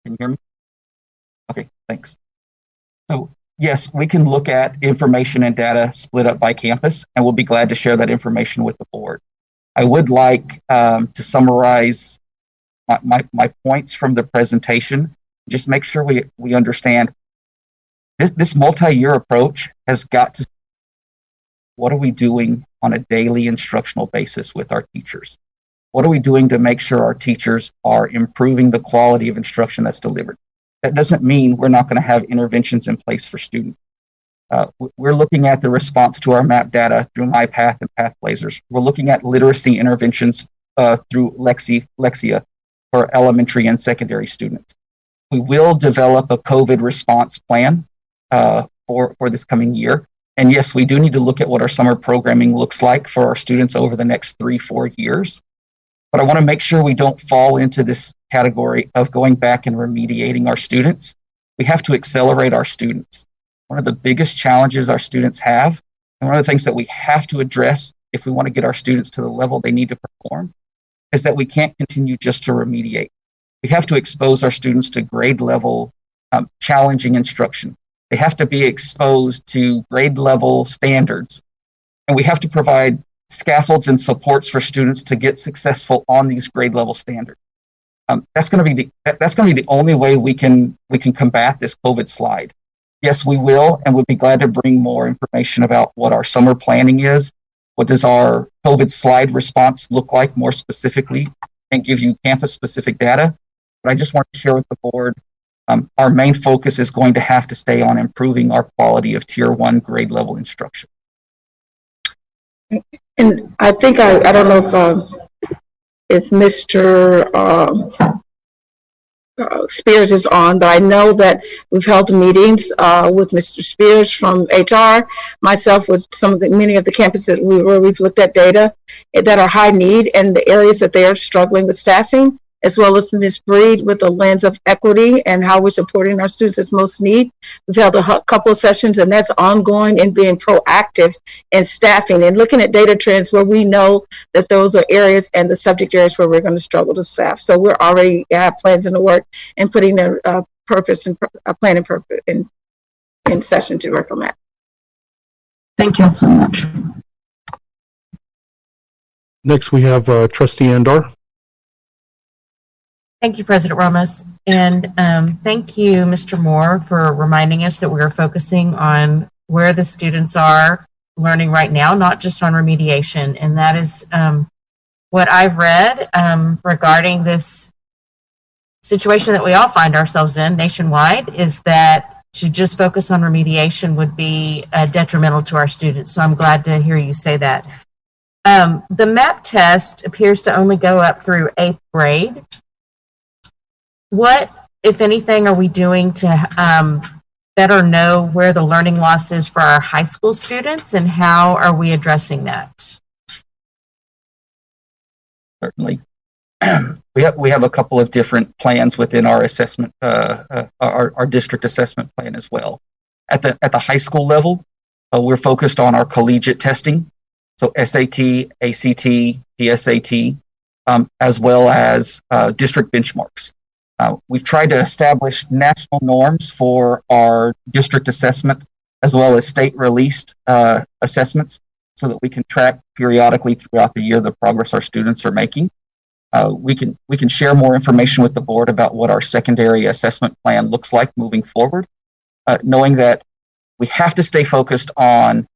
Can you hear me? Okay, thanks. So yes, we can look at information and data split up by campus, and we'll be glad to share that information with the board. I would like to summarize my points from the presentation. Just make sure we understand this multi-year approach has got to, what are we doing on a daily instructional basis with our teachers? What are we doing to make sure our teachers are improving the quality of instruction that's delivered? That doesn't mean we're not going to have interventions in place for students. We're looking at the response to our MAP data through MyPath and PathBlazers. We're looking at literacy interventions through Lexia for elementary and secondary students. We will develop a COVID response plan for this coming year. And yes, we do need to look at what our summer programming looks like for our students over the next 3-4 years. But I want to make sure we don't fall into this category of going back and remediating our students. We have to accelerate our students. One of the biggest challenges our students have, and one of the things that we have to address if we want to get our students to the level they need to perform, is that we can't continue just to remediate. We have to expose our students to grade level challenging instruction. They have to be exposed to grade level standards. And we have to provide scaffolds and supports for students to get successful on these grade level standards. That's going to be the only way we can combat this COVID slide. Yes, we will, and we'll be glad to bring more information about what our summer planning is. What does our COVID slide response look like more specifically, and give you campus specific data. But I just want to share with the board, our main focus is going to have to stay on improving our quality of tier 1 grade level instruction. And I think, I don't know if Mr. Spears is on, but I know that we've held meetings with Mr. Spears from HR, myself with many of the campuses where we've looked at data that are high need and the areas that they are struggling with staffing, as well as Ms. Breed with a lens of equity and how we're supporting our students that most need. We've held a couple of sessions, and that's ongoing and being proactive in staffing and looking at data trends where we know that those are areas and the subject areas where we're going to struggle to staff. So we're already have plans in the work and putting a purpose and a plan and purpose in session to work on that. Thank you all so much. Next, we have Trustee Andor. Thank you, President Ramos. And thank you, Mr. Moore, for reminding us that we are focusing on where the students are learning right now, not just on remediation. And that is what I've read regarding this situation that we all find ourselves in nationwide, is that to just focus on remediation would be detrimental to our students. So I'm glad to hear you say that. The MAP test appears to only go up through 8th grade. What, if anything, are we doing to better know where the learning loss is for our high school students, and how are we addressing that? Certainly. We have a couple of different plans within our assessment, our district assessment plan as well. At the high school level, we're focused on our collegiate testing, so SAT, ACT, PSAT, as well as district benchmarks. We've tried to establish national norms for our district assessment as well as state released assessments so that we can track periodically throughout the year the progress our students are making. We can share more information with the board about what our secondary assessment plan looks like moving forward, knowing that we have to stay focused on,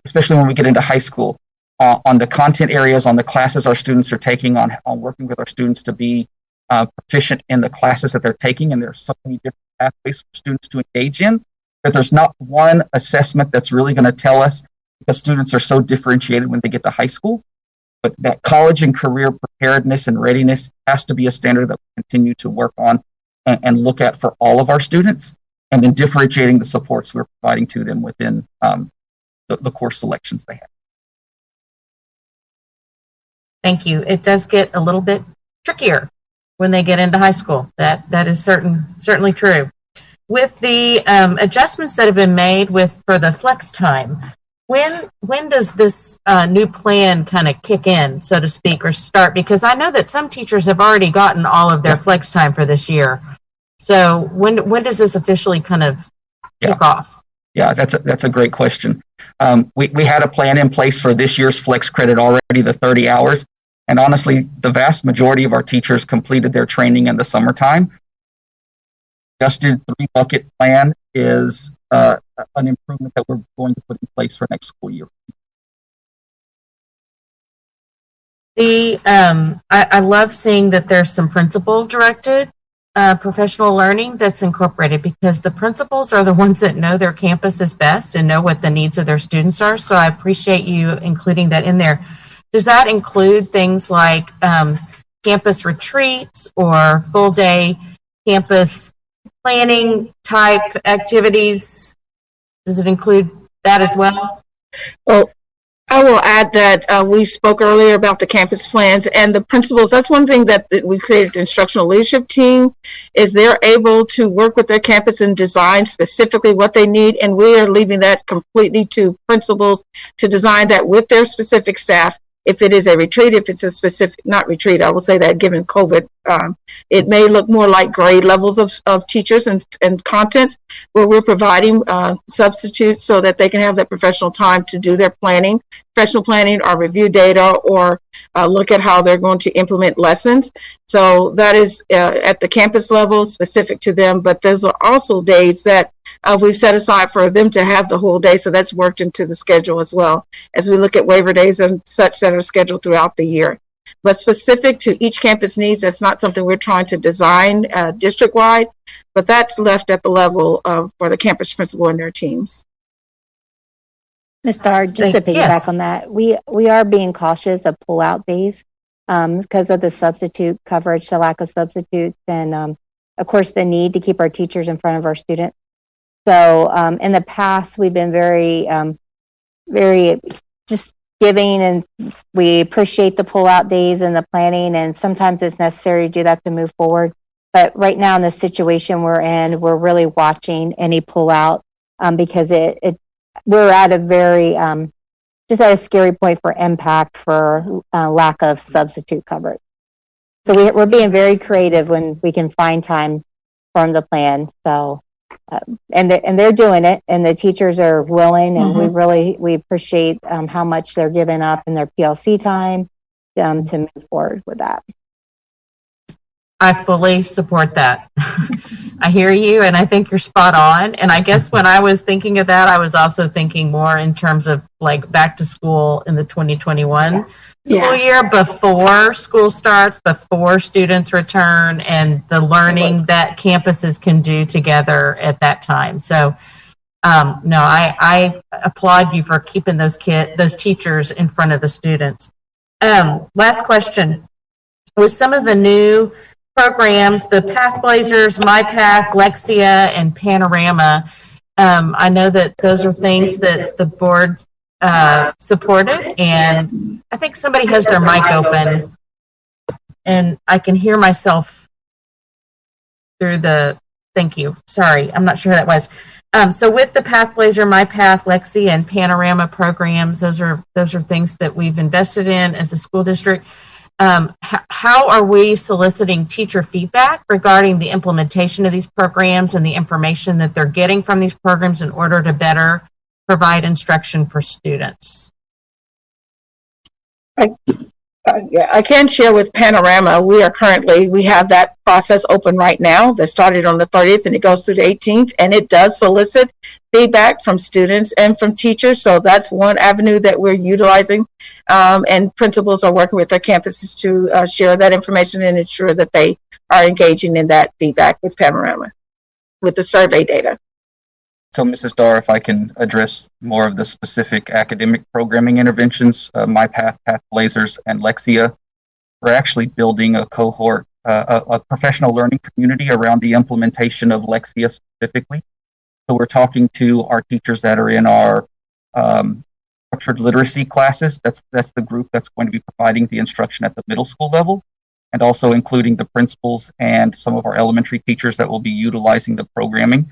especially when we get into high school, on the content areas, on the classes our students are taking, on working with our students to be proficient in the classes that they're taking. And there are so many different pathways for students to engage in that there's not one assessment that's really going to tell us, because students are so differentiated when they get to high school. But that college and career preparedness and readiness has to be a standard that we continue to work on and look at for all of our students, and then differentiating the supports we're providing to them within the course selections they have. Thank you. It does get a little bit trickier when they get into high school. That is certainly true. With the adjustments that have been made for the flex time, when does this new plan kind of kick in, so to speak, or start? Because I know that some teachers have already gotten all of their flex time for this year. So when does this officially kind of kick off? Yeah, that's a great question. We had a plan in place for this year's flex credit already, the 30 hours. And honestly, the vast majority of our teachers completed their training in the summertime. Adjusted 3-bucket plan is an improvement that we're going to put in place for next school year. I love seeing that there's some principal-directed professional learning that's incorporated, because the principals are the ones that know their campuses best and know what the needs of their students are. So I appreciate you including that in there. Does that include things like campus retreats or full-day campus planning type activities? Does it include that as well? Well, I will add that we spoke earlier about the campus plans and the principals. That's one thing that we created the instructional leadership team, is they're able to work with their campus and design specifically what they need. And we are leaving that completely to principals to design that with their specific staff. If it is a retreat, if it's a specific, not retreat, I will say that given COVID, it may look more like grade levels of teachers and contents, where we're providing substitutes so that they can have that professional time to do their professional planning or review data or look at how they're going to implement lessons. So that is at the campus level specific to them, but those are also days that we've set aside for them to have the whole day. So that's worked into the schedule as well, as we look at waiver days and such that are scheduled throughout the year. But specific to each campus needs, that's not something we're trying to design district-wide, but that's left at the level of for the campus principal and their teams. Ms. Starr, just to piggyback on that, we are being cautious of pull-out days because of the substitute coverage, the lack of substitutes, and of course the need to keep our teachers in front of our students. So in the past, we've been very just giving, and we appreciate the pullout days and the planning, and sometimes it's necessary to do that to move forward. But right now in the situation we're in, we're really watching any pullout because we're at a very just at a scary point for impact for lack of substitute coverage. So we're being very creative when we can find time from the plan. So and they're doing it, and the teachers are willing, and we appreciate how much they're giving up in their PLC time to move forward with that. I fully support that. I hear you, and I think you're spot on. And I guess when I was thinking of that, I was also thinking more in terms of like back to school in the 2021 school year, before school starts, before students return, and the learning that campuses can do together at that time. So no, I applaud you for keeping those teachers in front of the students. Last question. With some of the new programs, the Pathblazers, MyPath, Lexia, and Panorama, I know that those are things that the board supported, and I think somebody has their mic open, and I can hear myself through the, thank you, sorry, I'm not sure who that was. So with the Pathblazer, MyPath, Lexia, and Panorama programs, those are things that we've invested in as a school district. How are we soliciting teacher feedback regarding the implementation of these programs and the information that they're getting from these programs in order to better provide instruction for students? I can share with Panorama, we have that process open right now that started on the 30th and it goes through the 18th, and it does solicit feedback from students and from teachers. So that's one avenue that we're utilizing, and principals are working with their campuses to share that information and ensure that they are engaging in that feedback with Panorama, with the survey data. So, Mrs. Dar, if I can address more of the specific academic programming interventions, MyPath, Pathblazers, and Lexia, we're actually building a cohort, a professional learning community around the implementation of Lexia specifically. So we're talking to our teachers that are in our structured literacy classes. That's the group that's going to be providing the instruction at the middle school level, and also including the principals and some of our elementary teachers that will be utilizing the programming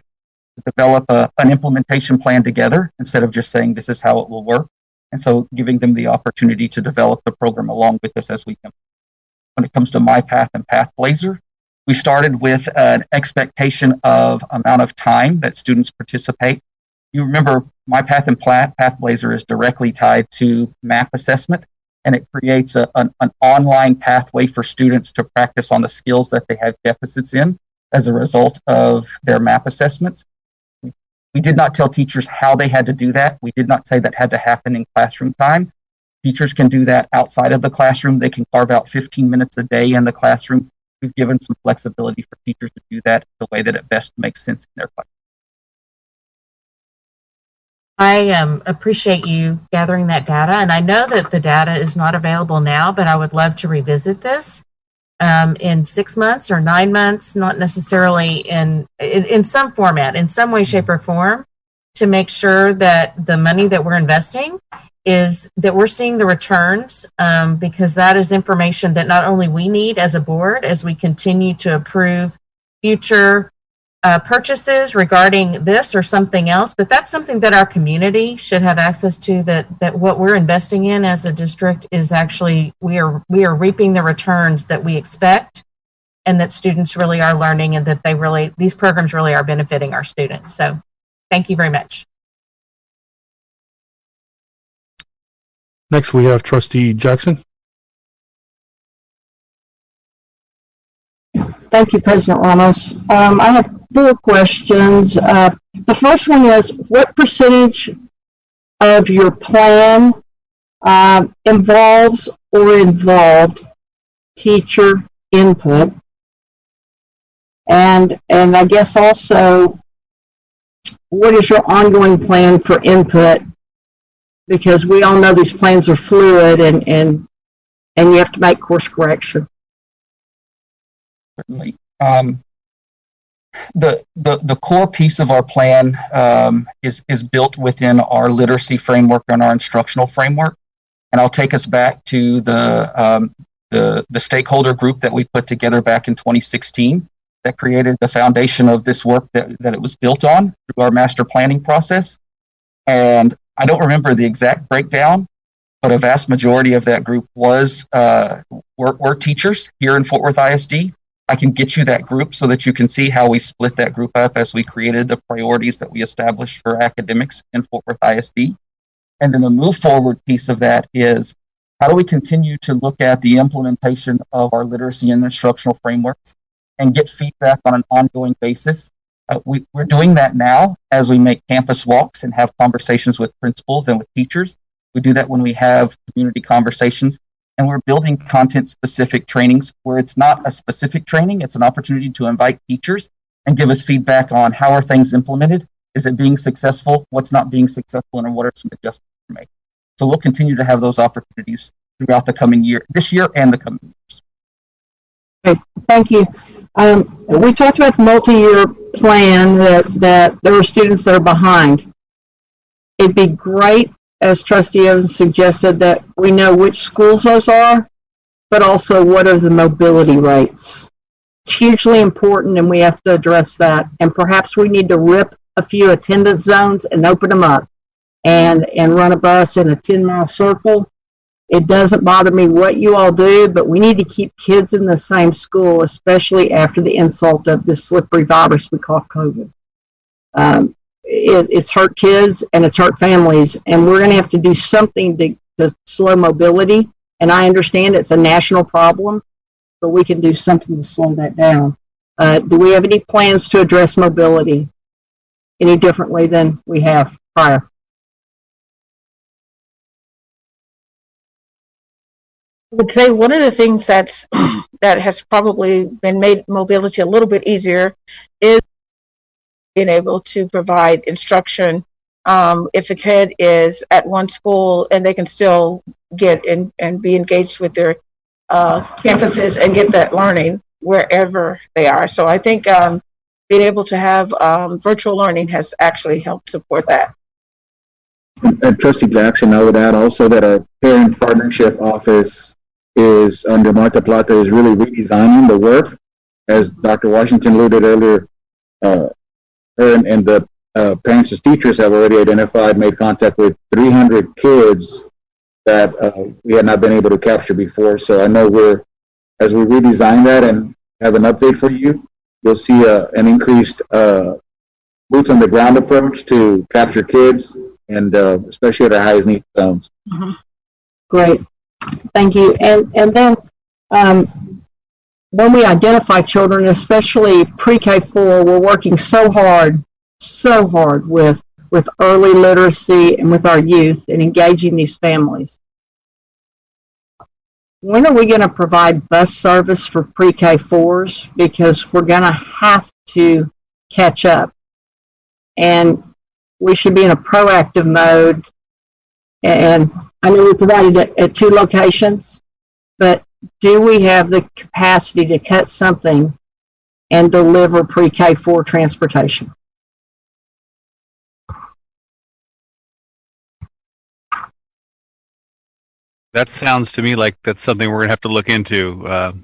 to develop an implementation plan together instead of just saying this is how it will work. And so giving them the opportunity to develop the program along with us as we can. When it comes to MyPath and Pathblazer, we started with an expectation of amount of time that students participate. You remember MyPath and Pathblazer is directly tied to MAP assessment, and it creates an online pathway for students to practice on the skills that they have deficits in as a result of their MAP assessments. We did not tell teachers how they had to do that. We did not say that had to happen in classroom time. Teachers can do that outside of the classroom. They can carve out 15 minutes a day in the classroom. We've given some flexibility for teachers to do that the way that it best makes sense in their class. I appreciate you gathering that data, and I know that the data is not available now, but I would love to revisit this in 6 months or 9 months, not necessarily in some format, in some way, shape, or form, to make sure that the money that we're investing is that we're seeing the returns, because that is information that not only we need as a board as we continue to approve future purchases regarding this or something else, but that's something that our community should have access to, that what we're investing in as a district is actually, we are reaping the returns that we expect, and that students really are learning, and that these programs really are benefiting our students. So thank you very much. Next, we have Trustee Jackson. Thank you, President Ramos. I have 4 questions. The first one is, what percentage of your plan involved teacher input? And I guess also, what is your ongoing plan for input? Because we all know these plans are fluid, and you have to make course correction. Certainly. The core piece of our plan is built within our literacy framework and our instructional framework. And I'll take us back to the stakeholder group that we put together back in 2016 that created the foundation of this work that it was built on through our master planning process. And I don't remember the exact breakdown, but a vast majority of that group was were teachers here in Fort Worth ISD. I can get you that group so that you can see how we split that group up as we created the priorities that we established for academics in Fort Worth ISD. And then the move forward piece of that is, how do we continue to look at the implementation of our literacy and instructional frameworks and get feedback on an ongoing basis? We're doing that now as we make campus walks and have conversations with principals and with teachers. We do that when we have community conversations, and we're building content-specific trainings where it's not a specific training, it's an opportunity to invite teachers and give us feedback on how are things implemented, is it being successful, what's not being successful, and what are some adjustments to make. So we'll continue to have those opportunities throughout the coming year, this year and the coming years. Okay, thank you. We talked about the multi-year plan that there are students that are behind. It'd be great, as Trustee Evans suggested, that we know which schools those are, but also what are the mobility rates. It's hugely important, and we have to address that. And perhaps we need to rip a few attendance zones and open them up and run a bus in a 10-mile circle. It doesn't bother me what you all do, but we need to keep kids in the same school, especially after the insult of this slippery virus we call COVID. It's hurt kids and it's hurt families, and we're going to have to do something to slow mobility. And I understand it's a national problem, but we can do something to slow that down. Do we have any plans to address mobility any differently than we have prior? I would say one of the things that has probably been made mobility a little bit easier is being able to provide instruction if a kid is at one school and they can still get in and be engaged with their campuses and get that learning wherever they are. So I think being able to have virtual learning has actually helped support that. And Trustee Jackson, I would add also that our parent partnership office is under Martha Plata is really redesigning the work. As Dr. Washington alluded earlier, her and the parents as teachers have already identified, made contact with 300 kids that we had not been able to capture before. So I know as we redesign that and have an update for you, you'll see an increased boots on the ground approach to capture kids, and especially at our highest need zones. Mm-hmm. Great. Thank you. And then when we identify children, especially pre-K4, we're working so hard with early literacy and with our youth and engaging these families. When are we going to provide bus service for pre-K4s? Because we're going to have to catch up. And we should be in a proactive mode. And I know we provided it at 2 locations, but do we have the capacity to cut something and deliver pre-K4 transportation? That sounds to me like that's something we're going to have to look into,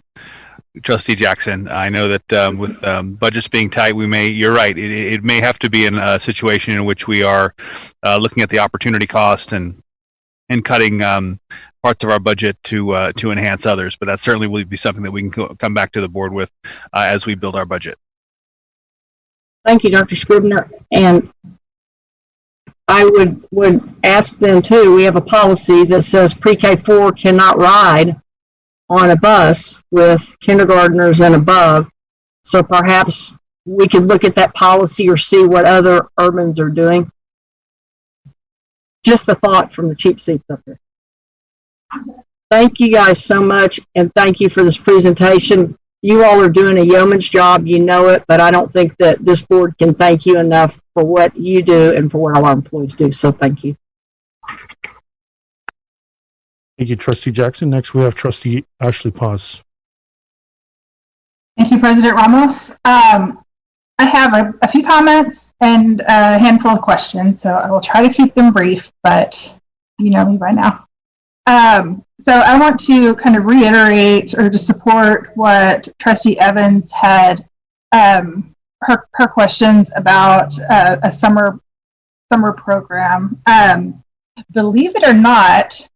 Trustee Jackson. I know that with budgets being tight, you're right, it may have to be in a situation in which we are looking at the opportunity cost and cutting parts of our budget to enhance others. But that certainly will be something that we can come back to the board with as we build our budget. Thank you, Dr. Scribner. And I would ask them too, we have a policy that says pre-K4 cannot ride on a bus with kindergartners and above. So perhaps we could look at that policy or see what other urbans are doing. Just the thought from the cheap seats up there. Thank you guys so much, and thank you for this presentation. You all are doing a yeoman's job, you know it, but I don't think that this board can thank you enough for what you do and for what all our employees do, so thank you. Thank you, Trustee Jackson. Next, we have Trustee Ashley Paz. Thank you, President Ramos. I have a few comments and a handful of questions, so I will try to keep them brief, but you know me by now. So I want to kind of reiterate or to support what Trustee Evans had, her questions about a summer program. Believe it or not,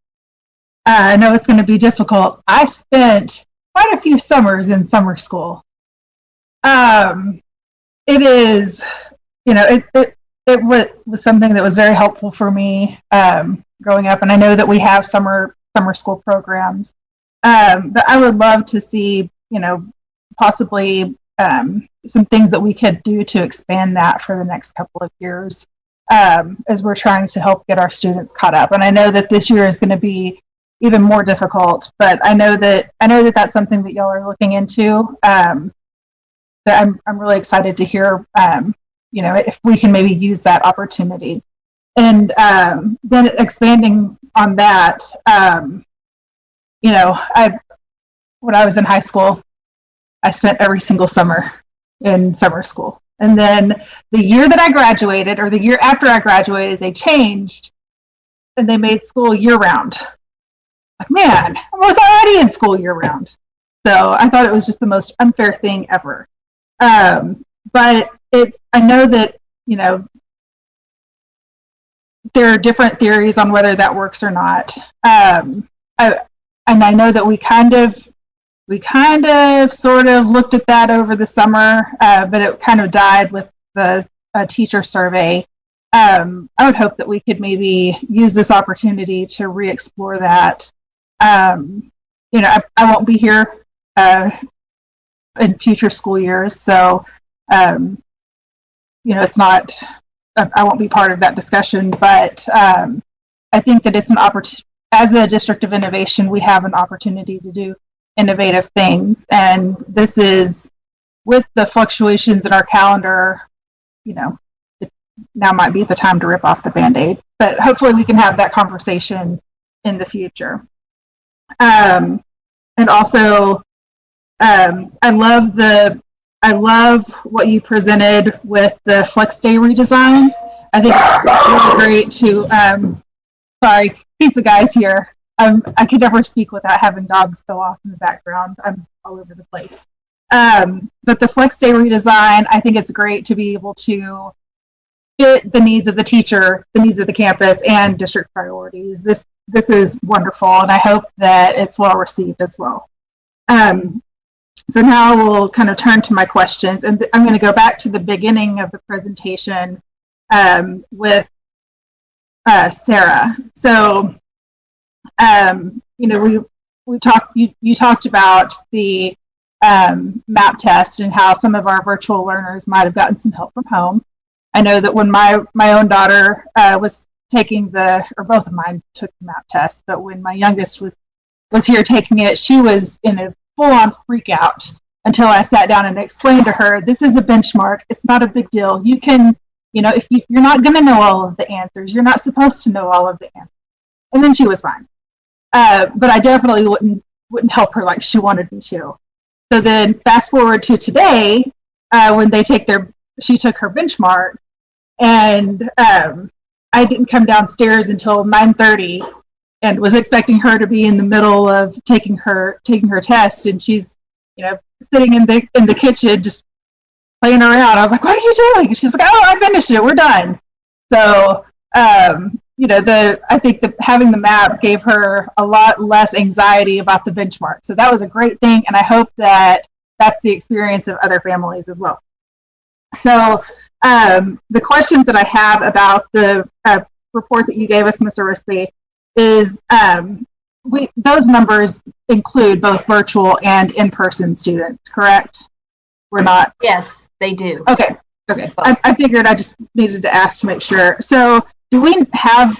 I know it's going to be difficult. I spent quite a few summers in summer school. It is, it was something that was very helpful for me growing up, and I know that we have summer school programs. But I would love to see, possibly some things that we could do to expand that for the next couple of years as we're trying to help get our students caught up. And I know that this year is going to be even more difficult, but I know that that's something that y'all are looking into. That I'm really excited to hear, if we can maybe use that opportunity. And then expanding on that, when I was in high school, I spent every single summer in summer school. And then the year that I graduated, or the year after I graduated, they changed and they made school year round. Like, man, I was already in school year round. So I thought it was just the most unfair thing ever. But I know that, there are different theories on whether that works or not. And I know that we kind of sort of looked at that over the summer, but it kind of died with the teacher survey. I would hope that we could maybe use this opportunity to re-explore that. I won't be here in future school years, so it's not. I won't be part of that discussion, but I think that it's an opportunity. As a district of innovation, we have an opportunity to do innovative things, and this is, with the fluctuations in our calendar, now might be the time to rip off the Band-Aid. But hopefully we can have that conversation in the future. And also, I love what you presented with the Flex Day redesign. I think it's really great to, sorry, pizza guy's here. I could never speak without having dogs go off in the background. I'm all over the place. But the Flex Day redesign, I think it's great to be able to fit the needs of the teacher, the needs of the campus, and district priorities. This is wonderful, and I hope that it's well received as well. So now we'll kind of turn to my questions, and I'm going to go back to the beginning of the presentation with Sarah. So, we talked. You talked about the MAP test and how some of our virtual learners might have gotten some help from home. I know that when my own daughter was taking or both of mine took the MAP test, but when my youngest was here taking it, she was in a full-on freak out until I sat down and explained to her, this is a benchmark. It's not a big deal. You can, if you're not going to know all of the answers, you're not supposed to know all of the answers. And then she was fine. But I definitely wouldn't help her like she wanted me to. So then fast forward to today, when she took her benchmark, and I didn't come downstairs until 9:30, and was expecting her to be in the middle of taking her test, and she's sitting in the kitchen just playing around. I was like, what are you doing? And she's like, oh, I finished it, we're done. So I think that having the MAP gave her a lot less anxiety about the benchmark. So that was a great thing, and I hope that that's the experience of other families as well. So the questions that I have about the report that you gave us, Ms. Arispe, is those numbers include both virtual and in-person students, correct? We're not? Yes, they do. Okay. I figured I just needed to ask to make sure. So do we have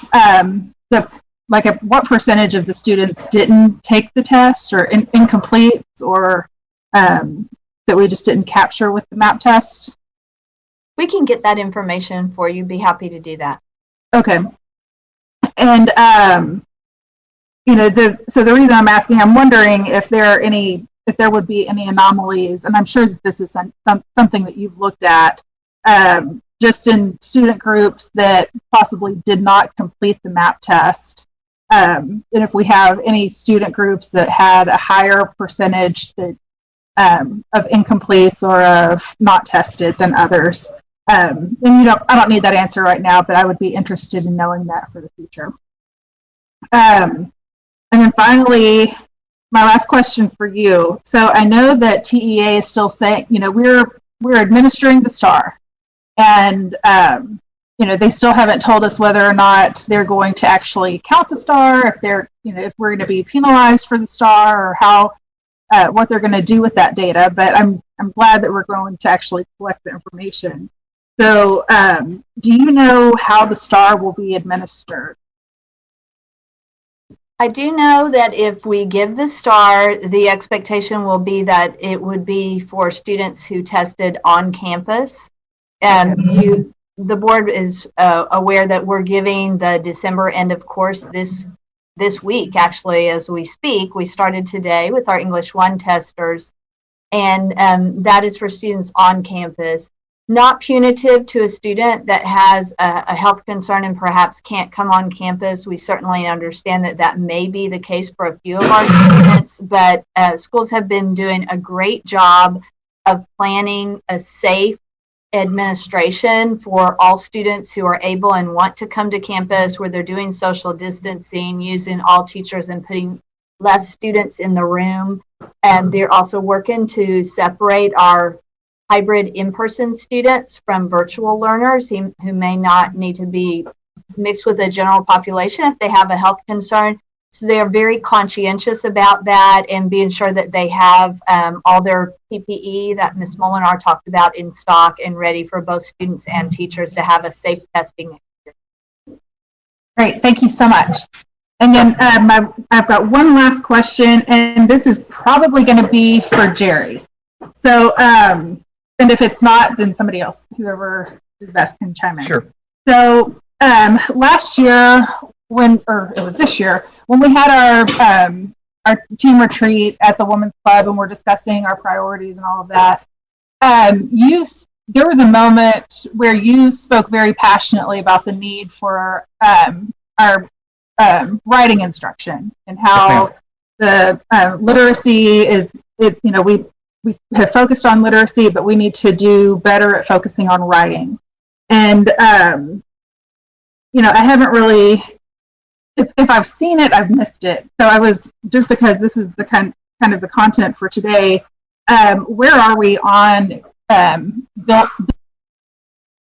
what percentage of the students didn't take the test, or incomplete, or that we just didn't capture with the MAP test? We can get that information for you. Be happy to do that. Okay. And so the reason I'm asking, I'm wondering if there would be any anomalies, and I'm sure that this is something that you've looked at, just in student groups that possibly did not complete the MAP test, and if we have any student groups that had a higher percentage that of incompletes or of not tested than others. And I don't need that answer right now, but I would be interested in knowing that for the future. And then finally, my last question for you. So I know that TEA is still saying, we're administering the STAR, and they still haven't told us whether or not they're going to actually count the STAR, if they're, if we're going to be penalized for the STAR, or how what they're going to do with that data. But I'm glad that we're going to actually collect the information. So, do you know how the STAR will be administered? I do know that if we give the STAR, the expectation will be that it would be for students who tested on campus. The board is aware that we're giving the December end of course this week, actually, as we speak. We started today with our English 1 testers, and that is for students on campus. Not punitive to a student that has a health concern and perhaps can't come on campus. We certainly understand that that may be the case for a few of our students, but schools have been doing a great job of planning a safe administration for all students who are able and want to come to campus, where they're doing social distancing, using all teachers and putting less students in the room. And they're also working to separate our hybrid in-person students from virtual learners who may not need to be mixed with the general population if they have a health concern. So they are very conscientious about that and being sure that they have all their PPE that Ms. Molinar talked about in stock and ready for both students and teachers to have a safe testing experience. Great, thank you so much. And then I've got one last question, and this is probably going to be for Jerry. So, and if it's not, then somebody else, whoever is best, can chime in. Sure. So last year, or it was this year, when we had our team retreat at the Women's Club and we're discussing our priorities and all of that, there was a moment where you spoke very passionately about the need for our writing instruction and how the literacy is, we have focused on literacy, but we need to do better at focusing on writing. And, I haven't really, if I've seen it, I've missed it. So I was, just because this is the kind of the content for today, where are we on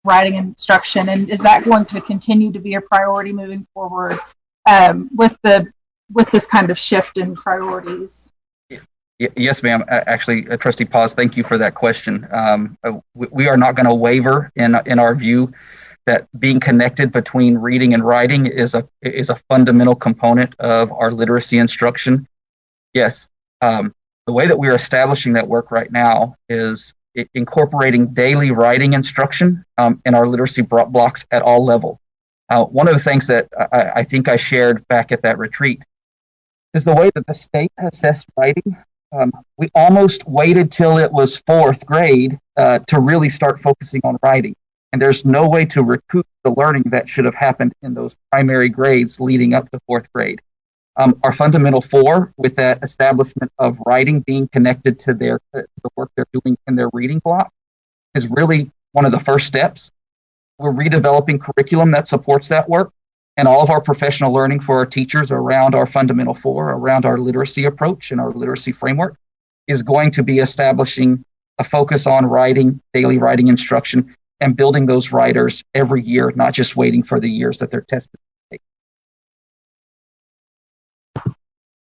writing instruction? And is that going to continue to be a priority moving forward with this kind of shift in priorities? Yes, ma'am. Actually, Trustee Paz, thank you for that question. We are not going to waver in our view that being connected between reading and writing is a fundamental component of our literacy instruction. Yes, the way that we are establishing that work right now is incorporating daily writing instruction in our literacy blocks at all levels. One of the things that I think I shared back at that retreat is the way that the state assessed writing. We almost waited till it was 4th grade to really start focusing on writing. And there's no way to recoup the learning that should have happened in those primary grades leading up to 4th grade. Our Fundamental 4, with that establishment of writing being connected to the work they're doing in their reading block, is really one of the first steps. We're redeveloping curriculum that supports that work, and all of our professional learning for our teachers around our Fundamental 4, around our literacy approach and our literacy framework, is going to be establishing a focus on writing, daily writing instruction, and building those writers every year, not just waiting for the years that they're tested.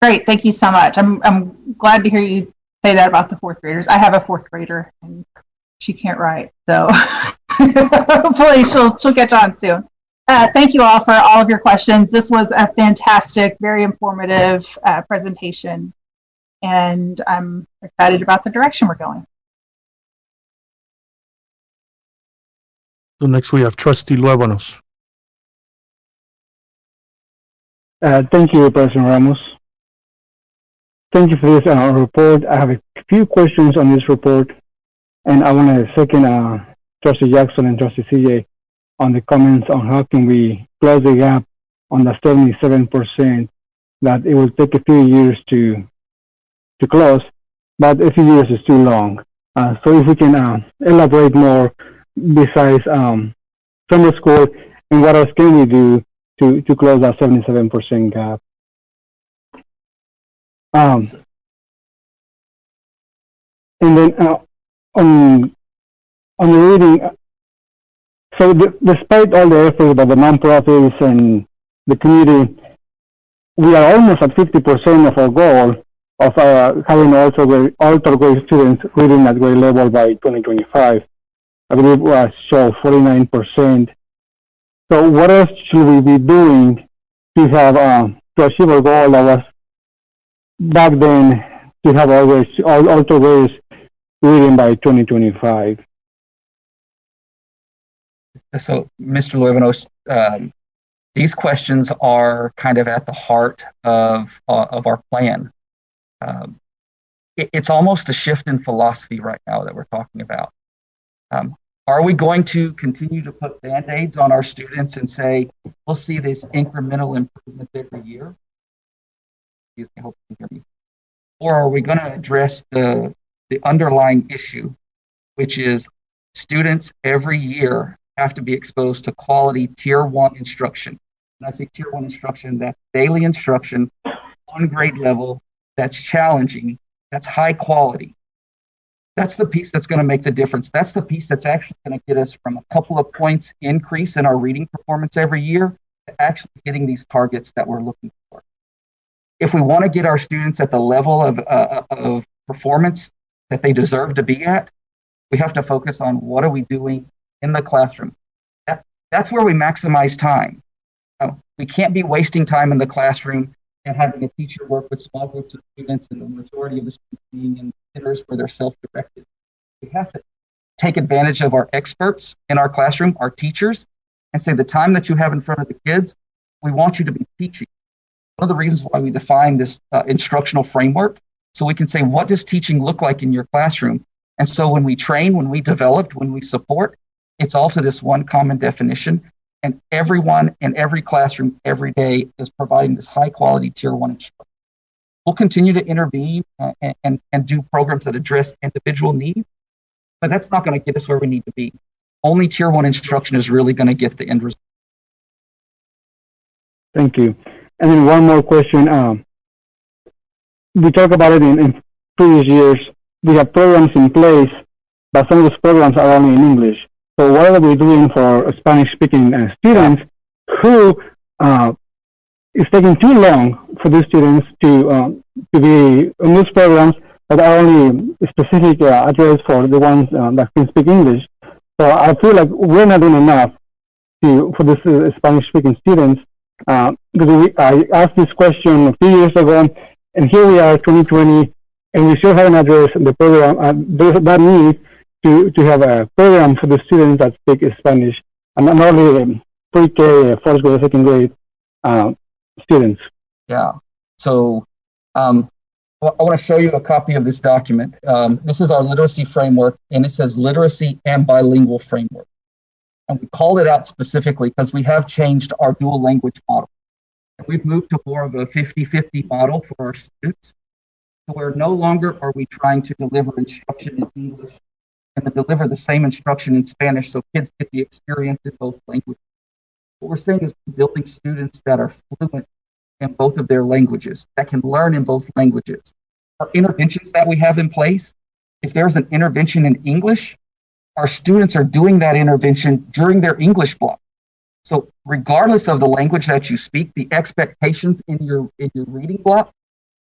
Great, thank you so much. I'm glad to hear you say that about the 4th graders. I have a 4th grader and she can't write, so hopefully she'll catch on soon. Thank you all for all of your questions. This was a fantastic, very informative presentation, and I'm excited about the direction we're going. So next we have Trustee Luevanos. Thank you, President Ramos. Thank you for this report. I have a few questions on this report, and I want to second Trustee Jackson and Trustee CJ on the comments on how can we close the gap on the 77% that it will take a few years to close, but a few years is too long. So if we can elaborate more besides summer school, and what else can we do to close that 77% gap? And then on the reading, so despite all the efforts by the nonprofits and the community, we are almost at 50% of our goal of having also grade students reading at grade level by 2025. I believe we show 49%. So what else should we be doing to have to achieve our goal that was back then to have also grades reading by 2025? So, Mr. Luevanos, these questions are kind of at the heart of our plan. It's almost a shift in philosophy right now that we're talking about. Are we going to continue to put Band-Aids on our students and say, we'll see this incremental improvement every year? Excuse me, I hope you can hear me. Or are we going to address the underlying issue, which is students every year have to be exposed to quality tier 1 instruction. And I say tier 1 instruction, that's daily instruction on grade level, that's challenging, that's high quality. That's the piece that's going to make the difference. That's the piece that's actually going to get us from a couple of points increase in our reading performance every year to actually getting these targets that we're looking for. If we want to get our students at the level of performance that they deserve to be at, we have to focus on what are we doing in the classroom. That's where we maximize time. We can't be wasting time in the classroom and having a teacher work with small groups of students and the majority of the students being in centers where they're self-directed. We have to take advantage of our experts in our classroom, our teachers, and say the time that you have in front of the kids, we want you to be teaching. One of the reasons why we define this instructional framework, so we can say, what does teaching look like in your classroom? And so when we train, when we develop, when we support, it's all to this one common definition. And everyone in every classroom every day is providing this high quality tier 1 instruction. We'll continue to intervene and do programs that address individual needs, but that's not going to get us where we need to be. Only tier 1 instruction is really going to get the end result. Thank you. And then one more question. We talked about it in previous years. We have programs in place, but some of those programs are only in English. So what are we doing for Spanish-speaking students who it's taking too long for these students to be in these programs that are only specific addressed for the ones that can speak English. So I feel like we're not doing enough for these Spanish-speaking students. Because I asked this question a few years ago, and here we are, 2020, and we still haven't addressed the program. There's that need to have a program for the students that speak Spanish, and not only pre-K, first grade, second grade students. Yeah. So I want to show you a copy of this document. This is our literacy framework, and it says literacy and bilingual framework. And we called it out specifically because we have changed our dual language model. And we've moved to more of a 50-50 model for our students, where no longer are we trying to deliver instruction in English and to deliver the same instruction in Spanish so kids get the experience in both languages. What we're saying is building students that are fluent in both of their languages, that can learn in both languages. Our interventions that we have in place, if there's an intervention in English, our students are doing that intervention during their English block. So regardless of the language that you speak, the expectations in your reading block,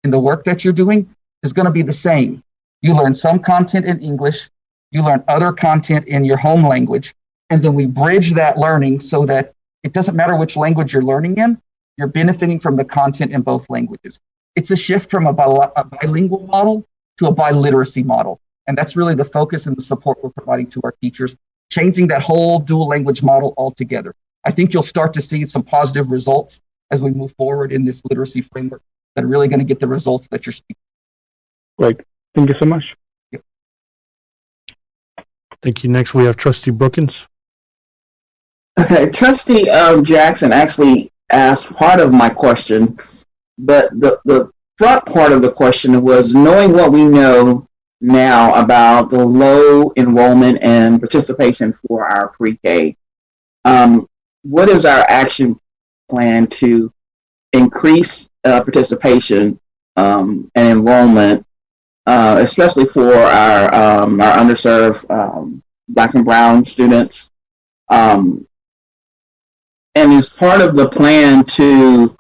in the work that you're doing, is going to be the same. You learn some content in English, you learn other content in your home language, and then we bridge that learning so that it doesn't matter which language you're learning in, you're benefiting from the content in both languages. It's a shift from a bilingual model to a biliteracy model. And that's really the focus and the support we're providing to our teachers, changing that whole dual language model altogether. I think you'll start to see some positive results as we move forward in this literacy framework that are really going to get the results that you're seeking. Great. Thank you so much. Yep. Thank you. Next, we have Trustee Brookins. Okay, Trustee Jackson actually asked part of my question But the front part of the question was knowing what we know now about the low enrollment and participation for our pre-K. What is our action plan to increase participation and enrollment, especially for our underserved Black and Brown students? And is part of the plan to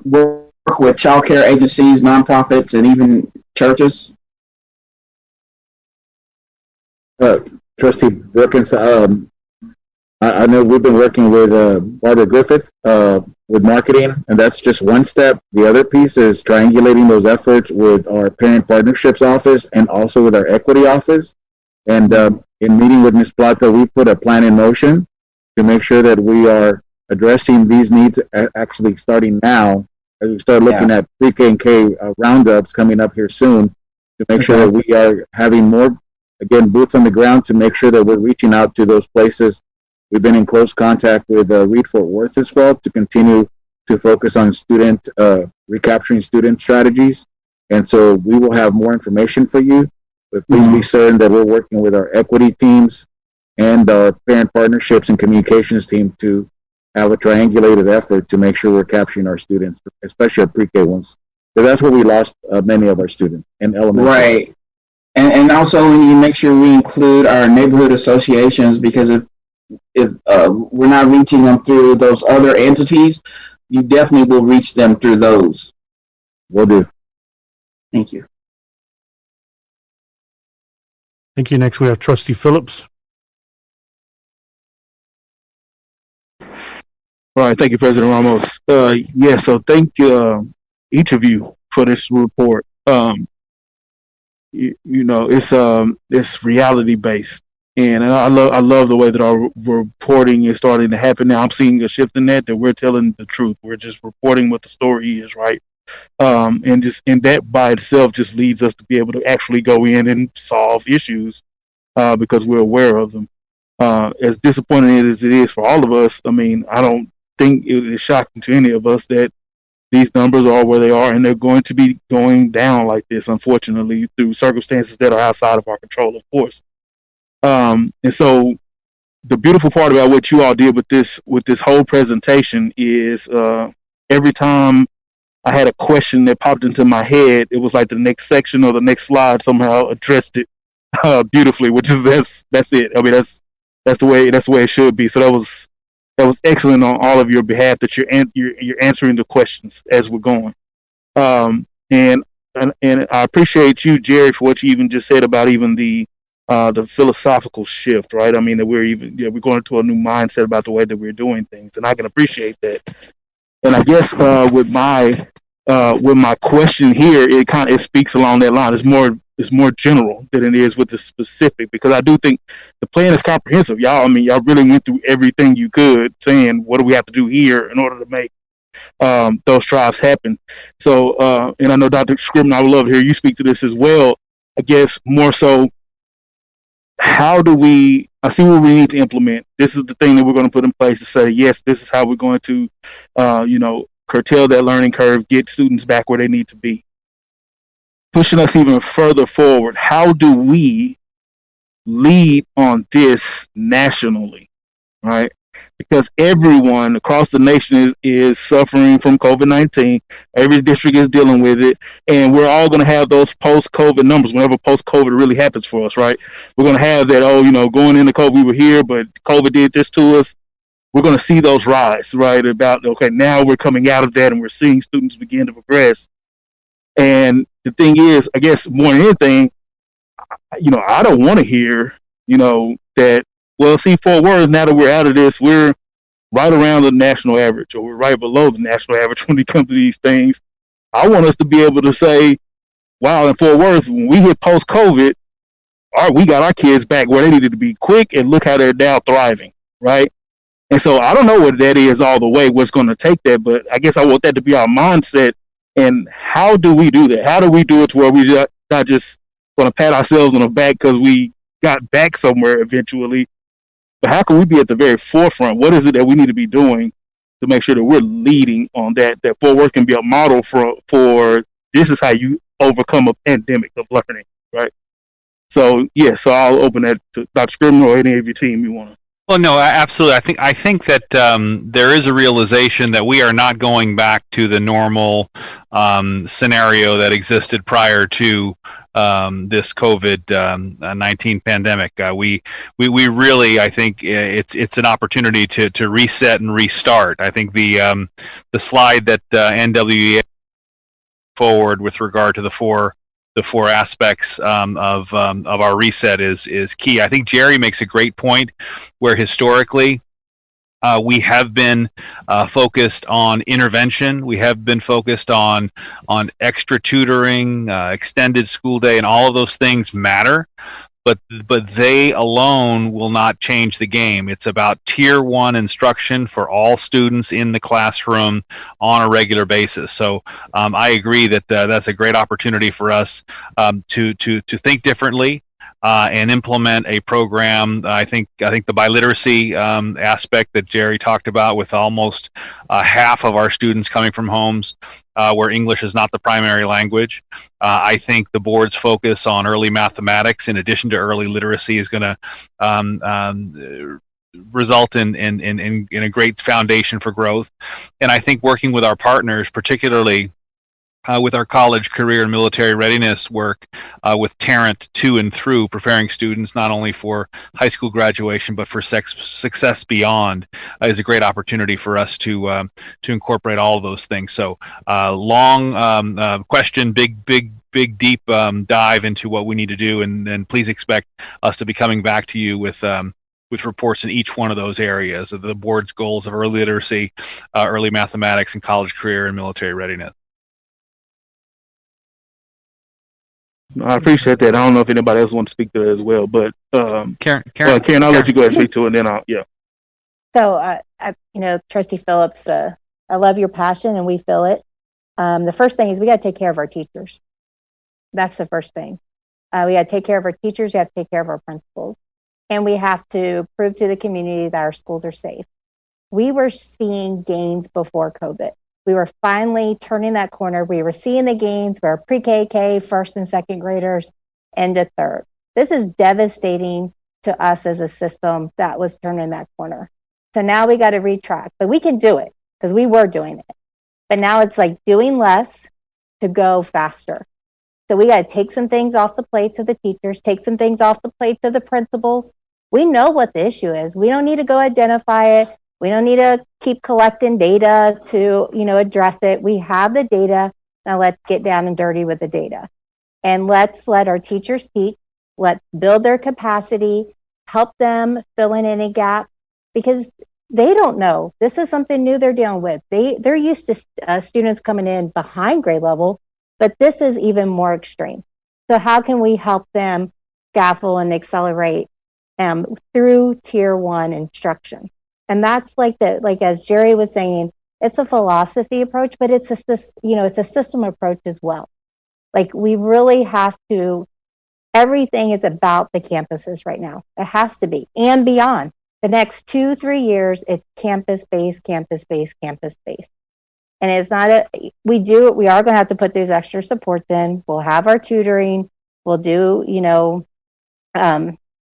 work with child care agencies, nonprofits, and even churches? Trustee Brookins, I know we've been working with Barbara Griffith with marketing, and that's just one step. The other piece is triangulating those efforts with our Parent Partnerships Office and also with our Equity Office. And in meeting with Ms. Plata, we put a plan in motion to make sure that we are addressing these needs actually starting now as we start looking at pre-K and K roundups coming up here soon to make sure that we are having more, again, boots on the ground to make sure that we're reaching out to those places. We've been in close contact with Reed Fort Worth as well to continue to focus on student, recapturing student strategies. And so we will have more information for you, but please be certain that we're working with our equity teams and our parent partnerships and communications team to have a triangulated effort to make sure we're capturing our students, especially our pre-K ones. Because that's where we lost many of our students in elementary. Right. And also we need to make sure we include our neighborhood associations, because if we're not reaching them through those other entities, you definitely will reach them through those. Will do. Thank you. Thank you. Next, we have Trustee Phillips. All right, thank you, President Ramos. So thank you, each of you, for this report. It's reality based, and I love the way that our reporting is starting to happen now. I'm seeing a shift in that we're telling the truth. We're just reporting what the story is, right? And that by itself just leads us to be able to actually go in and solve issues because we're aware of them. As disappointing as it is for all of us, I mean, I don't think it is shocking to any of us that these numbers are where they are, and they're going to be going down like this, unfortunately, through circumstances that are outside of our control, of course. And so the beautiful part about what you all did with this whole presentation is every time I had a question that popped into my head, it was like the next section or the next slide somehow addressed it beautifully, which is that's it. I mean, that's the way it should be. So that was excellent on all of your behalf, that you're answering the questions as we're going. And I appreciate you, Jerry, for what you even just said about even the philosophical shift, right? I mean, that we're going into a new mindset about the way that we're doing things, and I can appreciate that. And I guess with my question here, it speaks along that line. It's more general than it is with the specific, because I do think the plan is comprehensive. Y'all really went through everything you could, saying what do we have to do here in order to make those drives happen. So, and I know Dr. Scribner, I would love to hear you speak to this as well. I guess more so, how do we? I see what we need to implement. This is the thing that we're going to put in place to say, yes, this is how we're going to, curtail that learning curve, get students back where they need to be. Pushing us even further forward, how do we lead on this nationally, right? Because everyone across the nation is suffering from COVID-19. Every district is dealing with it, and we're all going to have those post-COVID numbers whenever post-COVID really happens for us, right? We're going to have that, going into COVID, we were here, but COVID did this to us. We're going to see those rise, right? About, okay, now we're coming out of that and we're seeing students begin to progress. And the thing is, I guess more than anything, I don't want to hear, that, well, see, Fort Worth, now that we're out of this, we're right around the national average, or we're right below the national average when it comes to these things. I want us to be able to say, wow, in Fort Worth, when we hit post-COVID, we got our kids back where they needed to be quick, and look how they're now thriving, right? And so I don't know what that is all the way, what's going to take that, but I guess I want that to be our mindset. And how do we do that? How do we do it to where we're not just going to pat ourselves on the back because we got back somewhere eventually, but how can we be at the very forefront? What is it that we need to be doing to make sure that we're leading on that Fort Worth can be a model for this is how you overcome a pandemic of learning, right? So yeah, so I'll open that to Dr. Scribner or any of your team you want to. Well, no, absolutely. I think that there is a realization that we are not going back to the normal scenario that existed prior to this COVID-19 pandemic. We really, I think it's an opportunity to reset and restart. I think the slide that NWEA forward with regard to the four aspects of our reset is key. I think Jerry makes a great point where historically we have been focused on intervention. We have been focused on extra tutoring, extended school day, and all of those things matter. But they alone will not change the game. It's about tier 1 instruction for all students in the classroom on a regular basis. So I agree that that's a great opportunity for us to think differently and implement a program. I think the biliteracy aspect that Jerry talked about, with almost half of our students coming from homes where English is not the primary language. I think the board's focus on early mathematics in addition to early literacy is going to result in a great foundation for growth. And I think working with our partners, particularly with our college, career, and military readiness work with Tarrant to and through, preparing students not only for high school graduation but for success beyond, is a great opportunity for us to incorporate all of those things. So long question, big deep dive into what we need to do, and please expect us to be coming back to you with reports in each one of those areas of the board's goals of early literacy, early mathematics, and college, career, and military readiness. I appreciate that. I don't know if anybody else wants to speak to it as well, but Karen, I'll let you go ahead and speak to it, and then yeah. So, Trustee Phillips, I love your passion, and we feel it. The first thing is we got to take care of our teachers. That's the first thing. We got to take care of our teachers. We have to take care of our principals, and we have to prove to the community that our schools are safe. We were seeing gains before COVID. We were finally turning that corner. We were seeing the gains where pre-K, first and second graders, into third. This is devastating to us as a system that was turning that corner. So now we got to retract, but we can do it because we were doing it. But now it's like doing less to go faster. So we got to take some things off the plates of the teachers, take some things off the plates of the principals. We know what the issue is. We don't need to go identify it. We don't need to keep collecting data to, address it. We have the data. Now let's get down and dirty with the data. And let's let our teachers teach. Let's build their capacity, help them fill in any gap, because they don't know. This is something new they're dealing with. They're used to students coming in behind grade level, but this is even more extreme. So how can we help them scaffold and accelerate through tier 1 instruction? And that's like as Jerry was saying, it's a philosophy approach, but it's a system approach as well. Like we really have to, everything is about the campuses right now. It has to be, and beyond. The next 2-3 years, it's campus-based. And it's not we are going to have to put those extra supports in. We'll have our tutoring. We'll do, all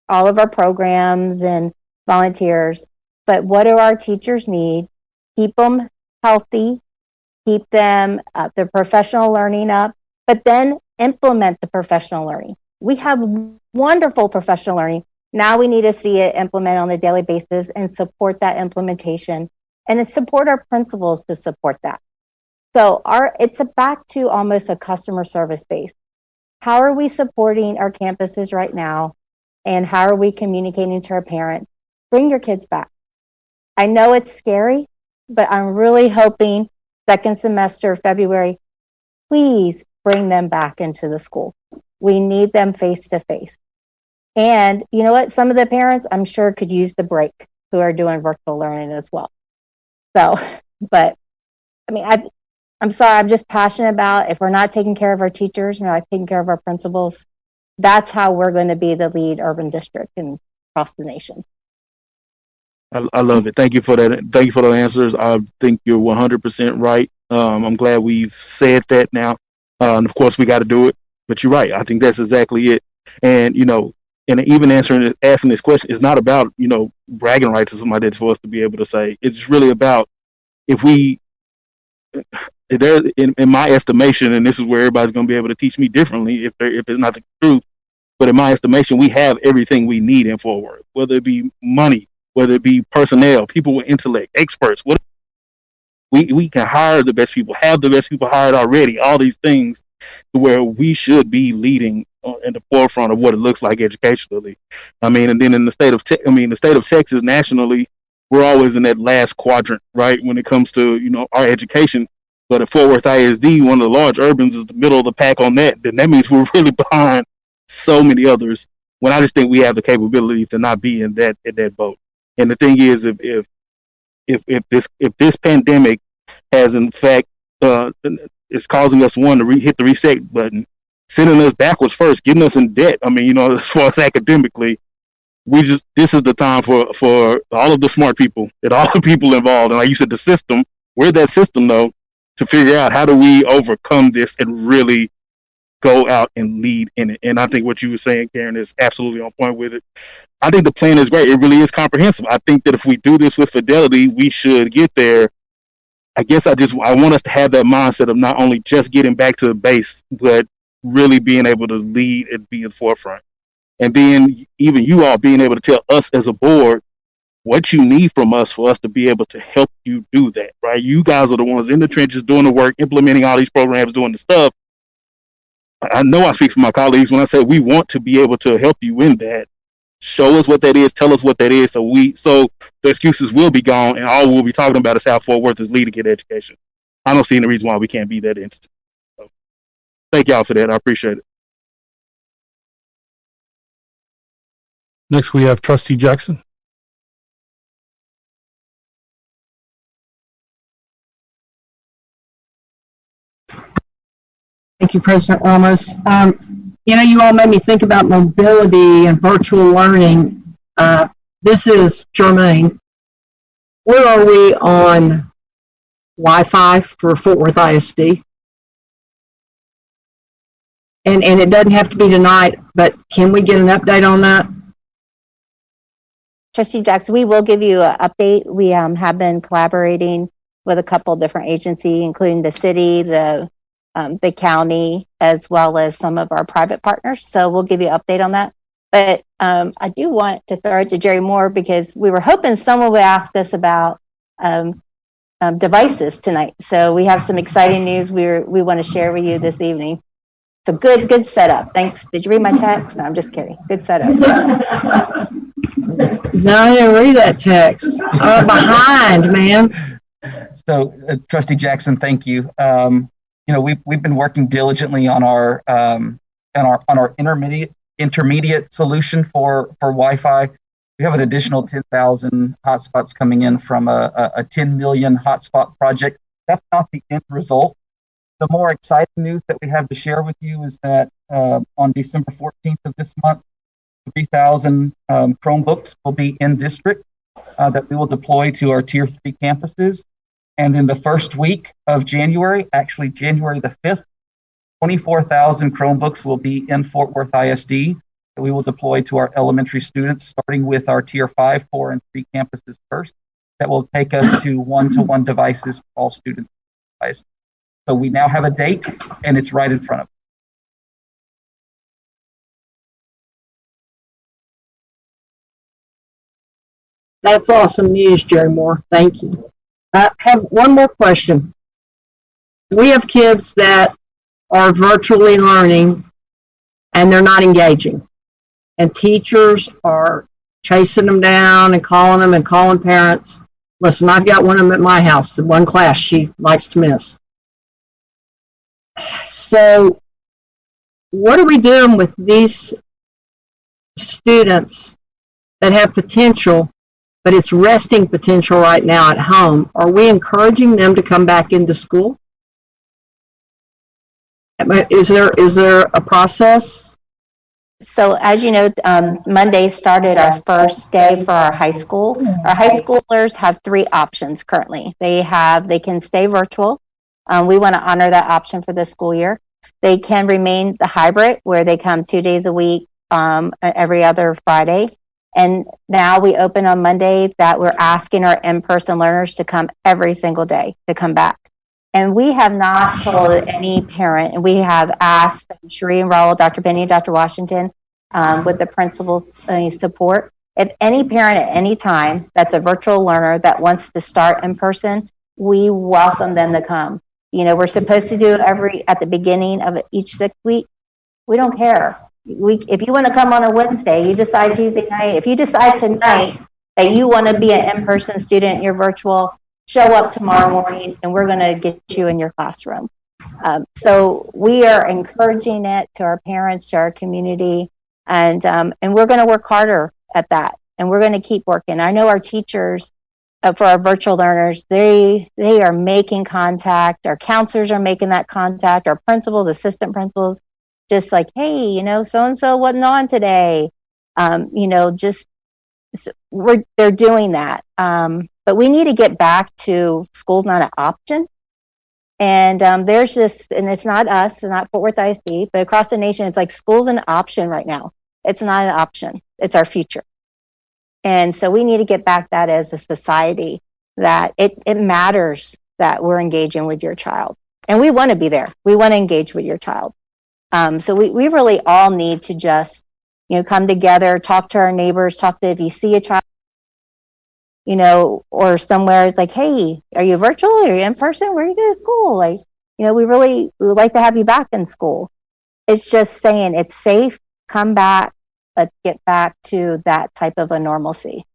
of our programs and volunteers. But what do our teachers need? Keep them healthy, keep them their professional learning up, but then implement the professional learning. We have wonderful professional learning. Now we need to see it implemented on a daily basis and support that implementation and support our principals to support that. So it's back to almost a customer service base. How are we supporting our campuses right now? And how are we communicating to our parents? Bring your kids back. I know it's scary, but I'm really hoping second semester, February, please bring them back into the school. We need them face to face. And you know what? Some of the parents, I'm sure, could use the break who are doing virtual learning as well. So, but I mean, I'm sorry, I'm just passionate about if we're not taking care of our teachers, we're not taking care of our principals, that's how we're going to be the lead urban district across the nation. I love it. Thank you for that. Thank you for the answers. I think you're 100% right. I'm glad we've said that now. And of course, we got to do it. But you're right. I think that's exactly it. And and even asking this question is not about bragging rights or somebody that's for us to be able to say. It's really about if we there in my estimation, and this is where everybody's going to be able to teach me differently if it's not the truth. But in my estimation, we have everything we need in Fort Worth, whether it be money, whether it be personnel, people with intellect, experts. What we can hire the best people, have the best people hired already. All these things, to where we should be leading in the forefront of what it looks like educationally. I mean, and then in the state of the state of Texas nationally, we're always in that last quadrant, right, when it comes to our education. But at Fort Worth ISD, one of the large urbans, is the middle of the pack on that. Then that means we're really behind so many others. When I just think we have the capability to not be in that boat. And the thing is, if this pandemic has in fact is causing us to hit the reset button, sending us backwards first, getting us in debt. I mean, as far as academically, this is the time for all of the smart people and all the people involved. And like you said, the system, we're that system though, to figure out how do we overcome this and really go out and lead in it. And I think what you were saying, Karen, is absolutely on point with it. I think the plan is great. It really is comprehensive. I think that if we do this with fidelity, we should get there. I guess I want us to have that mindset of not only just getting back to the base, but really being able to lead and be in the forefront. And then even you all being able to tell us as a board what you need from us for us to be able to help you do that, right? You guys are the ones in the trenches doing the work, implementing all these programs, doing the stuff. I know I speak for my colleagues when I say we want to be able to help you in that. Show us what that is, tell us what that is, so the excuses will be gone, and all we'll be talking about is how Fort Worth is leading in education. I don't see any reason why we can't be that institute. So, thank y'all for that. I appreciate it. Next, we have Trustee Jackson. Thank you, President Ramos. You all made me think about mobility and virtual learning. This is germane. Where are we on Wi-Fi for Fort Worth ISD? And it doesn't have to be tonight, but can we get an update on that? Trustee Jackson, we will give you an update. We have been collaborating with a couple different agencies, including the city, the county, as well as some of our private partners. So we'll give you an update on that. But I do want to throw it to Jerry Moore because we were hoping someone would ask us about devices tonight. So we have some exciting news we want to share with you this evening. So good setup. Thanks. Did you read my text? No, I'm just kidding. Good setup. No, I didn't read that text. Behind, man. So, Trustee Jackson, thank you. We've been working diligently on our intermediate solution for Wi-Fi. We have an additional 10,000 hotspots coming in from a 10 million hotspot project. That's not the end result. The more exciting news that we have to share with you is that on December 14th of this month, 3,000 Chromebooks will be in district that we will deploy to our Tier 3 campuses. And in the first week of January, actually January the 5th, 24,000 Chromebooks will be in Fort Worth ISD that we will deploy to our elementary students, starting with our Tier 5, 4, and 3 campuses first. That will take us to one-to-one devices for all students. So we now have a date, and it's right in front of us. That's awesome news, Jerry Moore. Thank you. I have one more question. We have kids that are virtually learning and they're not engaging. And teachers are chasing them down and calling them and calling parents. Listen, I've got one of them at my house, the one class she likes to miss. So what are we doing with these students that have potential, but it's resting potential right now at home? Are we encouraging them to come back into school? Is there a process? So as you know, Monday started our first day for our high school. Our high schoolers have 3 options currently. They can stay virtual. We want to honor that option for this school year. They can remain the hybrid where they come 2 days a week, every other Friday. And now we open on Monday that we're asking our in-person learners to come every single day, to come back. And we have not told any parent, and we have asked Sheree and Raul, Dr. Benny, and Dr. Washington, with the principal's support. If any parent at any time that's a virtual learner that wants to start in person, we welcome them to come. You know, we're supposed to do at the beginning of each 6 week. We don't care. If you want to come on a Wednesday, you decide Tuesday night. If you decide tonight that you want to be an in-person student, you're virtual, show up tomorrow morning and we're going to get you in your classroom. So we are encouraging it to our parents, to our community, and we're going to work harder at that. And we're going to keep working. I know our teachers, for our virtual learners, they are making contact. Our counselors are making that contact. Our principals, assistant principals, just like, hey, you know, so-and-so wasn't on today. You know, they're doing that. But we need to get back to school's not an option. And and it's not us, it's not Fort Worth ISD, but across the nation, it's like school's an option right now. It's not an option. It's our future. And so we need to get back that as a society, that it matters that we're engaging with your child. And we want to be there. We want to engage with your child. So we really all need to just, you know, come together, talk to our neighbors, if you see a child, you know, or somewhere, it's like, hey, are you virtual? Are you in person? Where are you going to school? Like, you know, we would like to have you back in school. It's just saying it's safe, come back, let's get back to that type of a normalcy.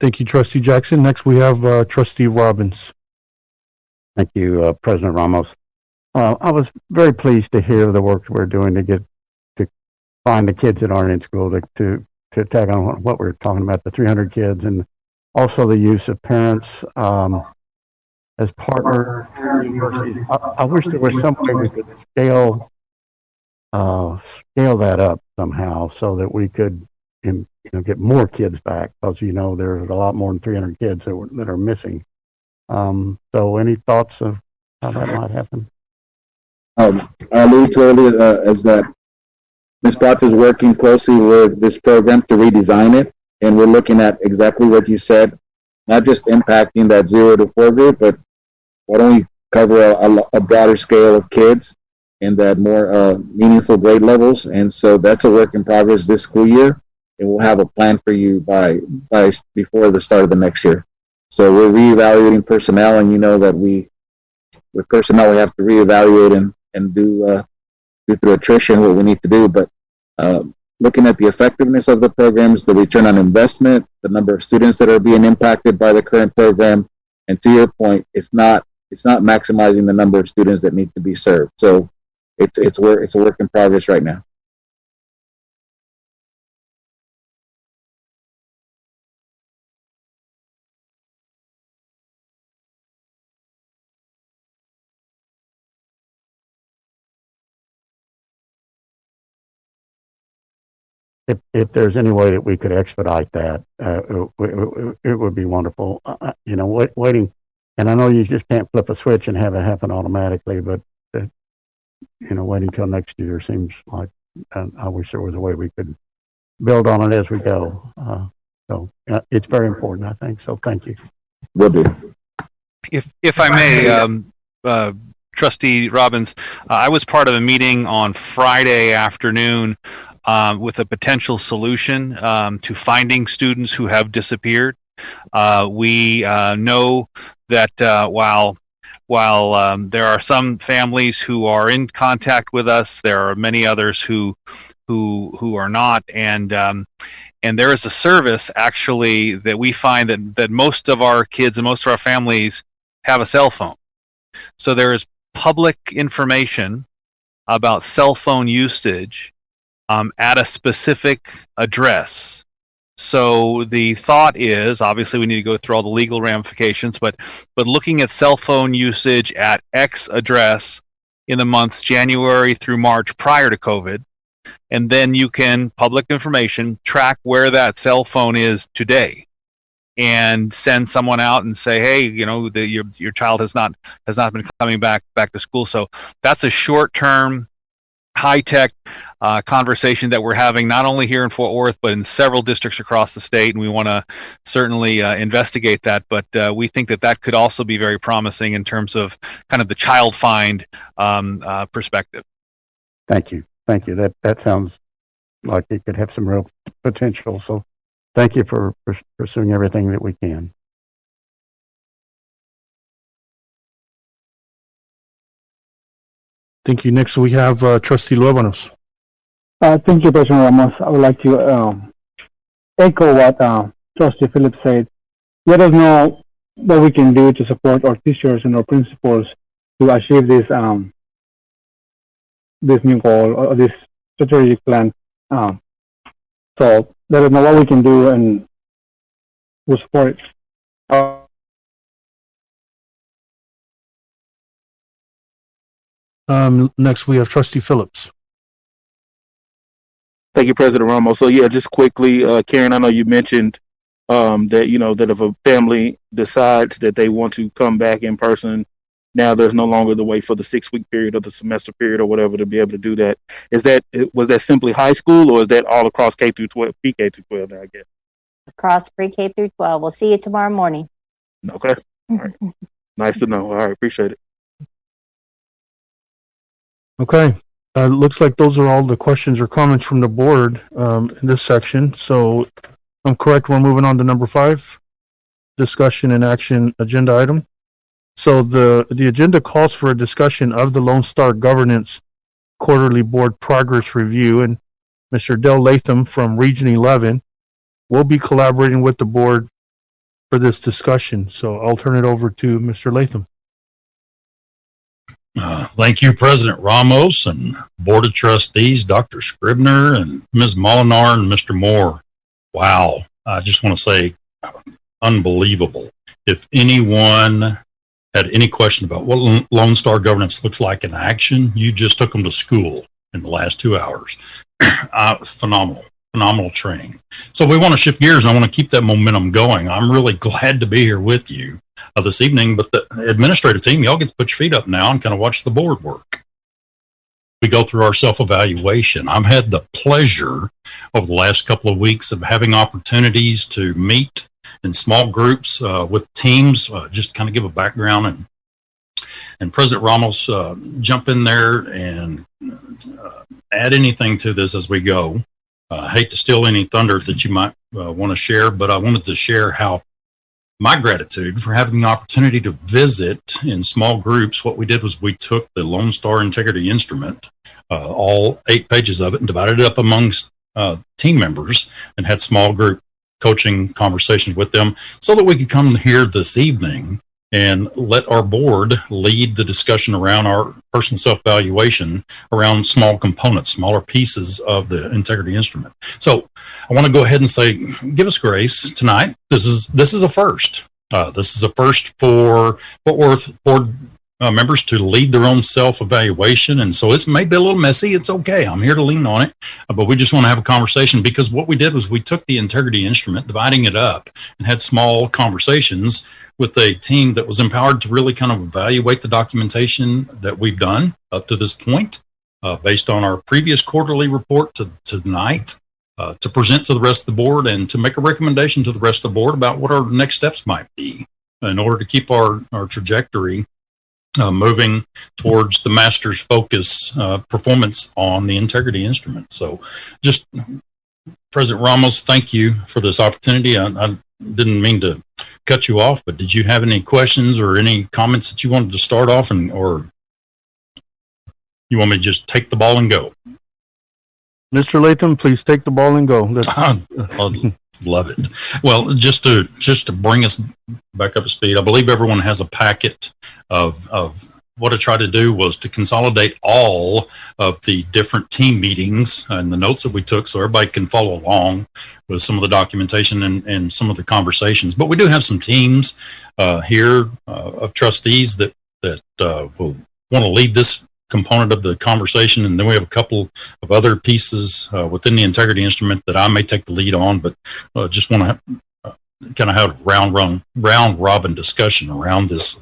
Thank you, Trustee Jackson. Next, we have Trustee Robbins. Thank you, President Ramos. I was very pleased to hear the work we're doing to find the kids that aren't in school, to tag on what we're talking about, the 300 kids, and also the use of parents as partner universities. I wish there was some way we could scale that up somehow so that we could get more kids back, because there's a lot more than 300 kids that are missing. So any thoughts of how that might happen? I alluded to earlier is that Ms. Pratt is working closely with this program to redesign it, and we're looking at exactly what you said, not just impacting that 0 to 4 group, but why don't we cover a broader scale of kids and that more meaningful grade levels. And so that's a work in progress this school year, and we'll have a plan for you by before the start of the next year. So we're reevaluating personnel, and you know that with personnel we have to reevaluate and do through attrition what we need to do. But looking at the effectiveness of the programs, the return on investment, the number of students that are being impacted by the current program, and to your point, it's not maximizing the number of students that need to be served. So it's a work in progress right now. If there's any way that we could expedite that, it would be wonderful. Waiting, and I know you just can't flip a switch and have it happen automatically, but waiting till next year seems like, I wish there was a way we could build on it as we go. So it's very important, I think. So thank you. Will do. If I may, Trustee Robbins, I was part of a meeting on Friday afternoon with a potential solution to finding students who have disappeared. We know that while there are some families who are in contact with us, there are many others who are not, and there is a service actually that we find that most of our kids and most of our families have a cell phone. So there is public information about cell phone usage at a specific address. So the thought is, obviously we need to go through all the legal ramifications, but looking at cell phone usage at X address in the months January through March prior to COVID, and then you can, public information, track where that cell phone is today, and send someone out and say, hey, you know, your child has not been coming back to school. So that's a short-term, high-tech conversation that we're having not only here in Fort Worth but in several districts across the state, and we want to certainly investigate that. But we think that could also be very promising in terms of kind of the child find perspective. Thank you. That sounds like it could have some real potential. So thank you for pursuing everything that we can. Thank you. Next, we have Trustee Luevanos. Thank you, President Ramos. I would like to echo what Trustee Phillips said. Let us know what we can do to support our teachers and our principals to achieve this new goal or this strategic plan. So let us know what we can do, and we'll support it. Next, we have Trustee Phillips. Thank you, President Ramos. So yeah, just quickly, Karen, I know you mentioned that, you know, that if a family decides that they want to come back in person, now there's no longer the wait for the 6-week period or the semester period or whatever to be able to do that. Was that simply high school, or is that all across K through 12, pre-K through 12 now, I guess? Across pre-K through 12. We'll see you tomorrow morning. Okay. All right. Nice to know. All right. Appreciate it. Okay. Looks like those are all the questions or comments from the board in this section. So I'm correct. We're moving on to number 5, discussion and action agenda item. So the agenda calls for a discussion of the Lone Star Governance Quarterly Board Progress Review, and Mr. Del Latham from Region 11 will be collaborating with the board for this discussion. So I'll turn it over to Mr. Latham. Thank you, President Ramos and Board of Trustees, Dr. Scribner and Ms. Molinar and Mr. Moore. Wow. I just want to say unbelievable. If anyone had any question about what Lone Star Governance looks like in action, you just took them to school in the last 2 hours. Phenomenal training. So we want to shift gears, and I want to keep that momentum going. I'm really glad to be here with you this evening, but the administrative team, y'all get to put your feet up now and kind of watch the board work. We go through our self-evaluation. I've had the pleasure over the last couple of weeks of having opportunities to meet in small groups with teams, just kind of give a background, and President Ramos, jump in there and add anything to this as we go. I hate to steal any thunder that you might want to share, but I wanted to share how my gratitude for having the opportunity to visit in small groups. What we did was we took the Lone Star Integrity Instrument, all 8 pages of it, and divided it up amongst team members and had small group coaching conversations with them so that we could come here this evening and let our board lead the discussion around our personal self-evaluation around small components, smaller pieces of the integrity instrument. So I want to go ahead and say, give us grace tonight. This is a first. This is a first for Fort Worth board members to lead their own self-evaluation. And so it may be a little messy. It's okay. I'm here to lean on it. But we just want to have a conversation, because what we did was we took the integrity instrument, dividing it up, and had small conversations with a team that was empowered to really kind of evaluate the documentation that we've done up to this point, based on our previous quarterly report to tonight, to present to the rest of the board and to make a recommendation to the rest of the board about what our next steps might be in order to keep our trajectory moving towards the master's focus performance on the integrity instrument. So just, President Ramos, thank you for this opportunity. I didn't mean to cut you off, but did you have any questions or any comments that you wanted to start off, or you want me to just take the ball and go? Mr. Latham, please take the ball and go. Love it. Well, just to bring us back up to speed, I believe everyone has a packet of what I tried to do was to consolidate all of the different team meetings and the notes that we took so everybody can follow along with some of the documentation and some of the conversations. But we do have some teams here of trustees that will want to lead this component of the conversation. And then we have a couple of other pieces within the integrity instrument that I may take the lead on, but just want to kind of have a round robin discussion around this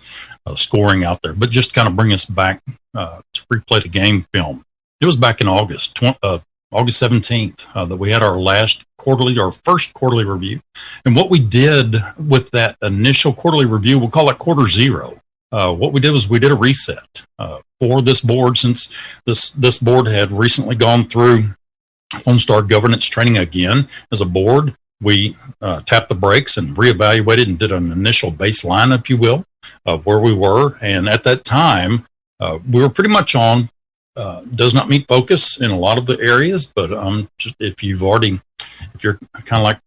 scoring out there, but just kind of bring us back to replay the game film. It was back in August 17th that we had our first quarterly review. And what we did with that initial quarterly review, we'll call it quarter zero. What we did was we did a reset for this board, since this board had recently gone through Lone Star governance training again as a board. We tapped the brakes and reevaluated and did an initial baseline, if you will, of where we were. And at that time, we were pretty much on does not meet focus in a lot of the areas. But if you're kind of like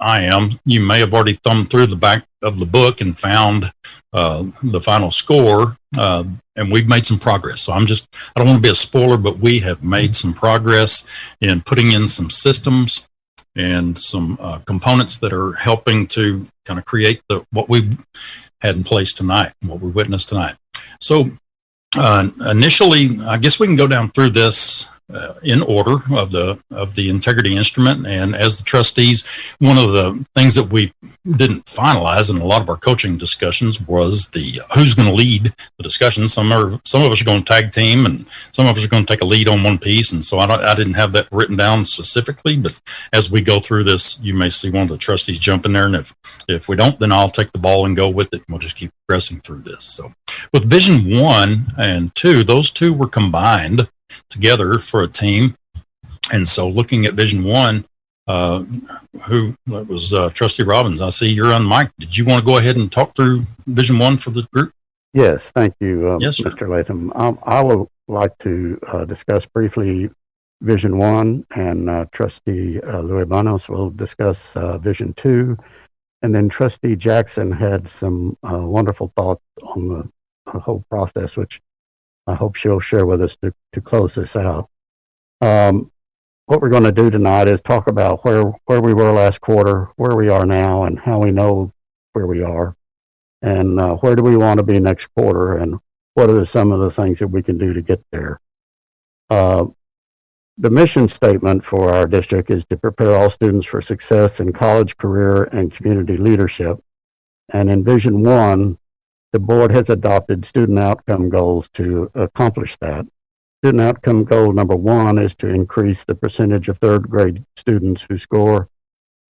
I am, you may have already thumbed through the back of the book and found the final score. And we've made some progress. So I don't want to be a spoiler, but we have made some progress in putting in some systems and some components that are helping to kind of create what we had in place tonight, what we witnessed tonight. So initially, I guess we can go down through this in order of the integrity instrument. And as the trustees, one of the things that we didn't finalize in a lot of our coaching discussions was the who's going to lead the discussion. Some of us are going to tag team, and some of us are going to take a lead on one piece. And so I didn't have that written down specifically, but as we go through this, you may see one of the trustees jump in there. And if we don't, then I'll take the ball and go with it. And we'll just keep progressing through this. So with Vision 1 and 2, those two were combined together for a team. And so looking at Vision 1, who was Trustee Robbins, I see you're on mic. Did you want to go ahead and talk through Vision 1 for the group? Yes, thank you, Yes, sir. Mr. Latham. I would like to discuss briefly Vision 1, and Trustee Louis Banos will discuss Vision 2. And then Trustee Jackson had some wonderful thoughts on the whole process, which I hope she'll share with us to close this out. What we're going to do tonight is talk about where we were last quarter, where we are now, and how we know where we are, and where do we want to be next quarter, and what are some of the things that we can do to get there. The mission statement for our district is to prepare all students for success in college, career, and community leadership. And in Vision 1, the board has adopted student outcome goals to accomplish that. Student outcome goal number 1 is to increase the percentage of third grade students who score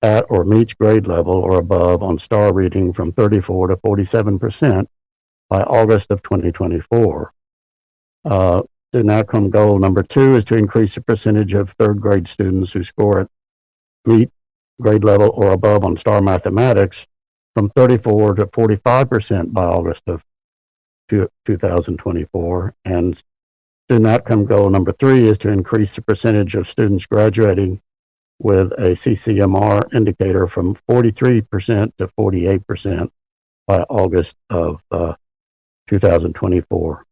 at or meets grade level or above on STAR reading from 34 to 47% by August of 2024. Student outcome goal number 2 is to increase the percentage of third grade students who score at meet grade level or above on STAR mathematics from 34 to 45% by August of 2024. And student outcome goal number 3 is to increase the percentage of students graduating with a CCMR indicator from 43% to 48% by August of 2024.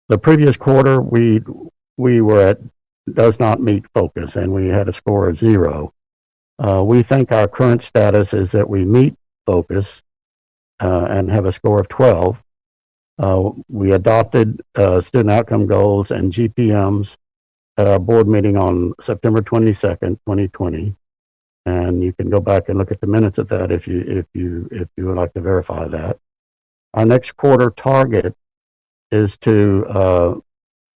The previous quarter, we were at does not meet focus, and we had a score of 0. We think our current status is that we meet focus and have a score of 12. We adopted student outcome goals and GPMs at our board meeting on September 22nd, 2020. And you can go back and look at the minutes of that if you would like to verify that. Our next quarter target is to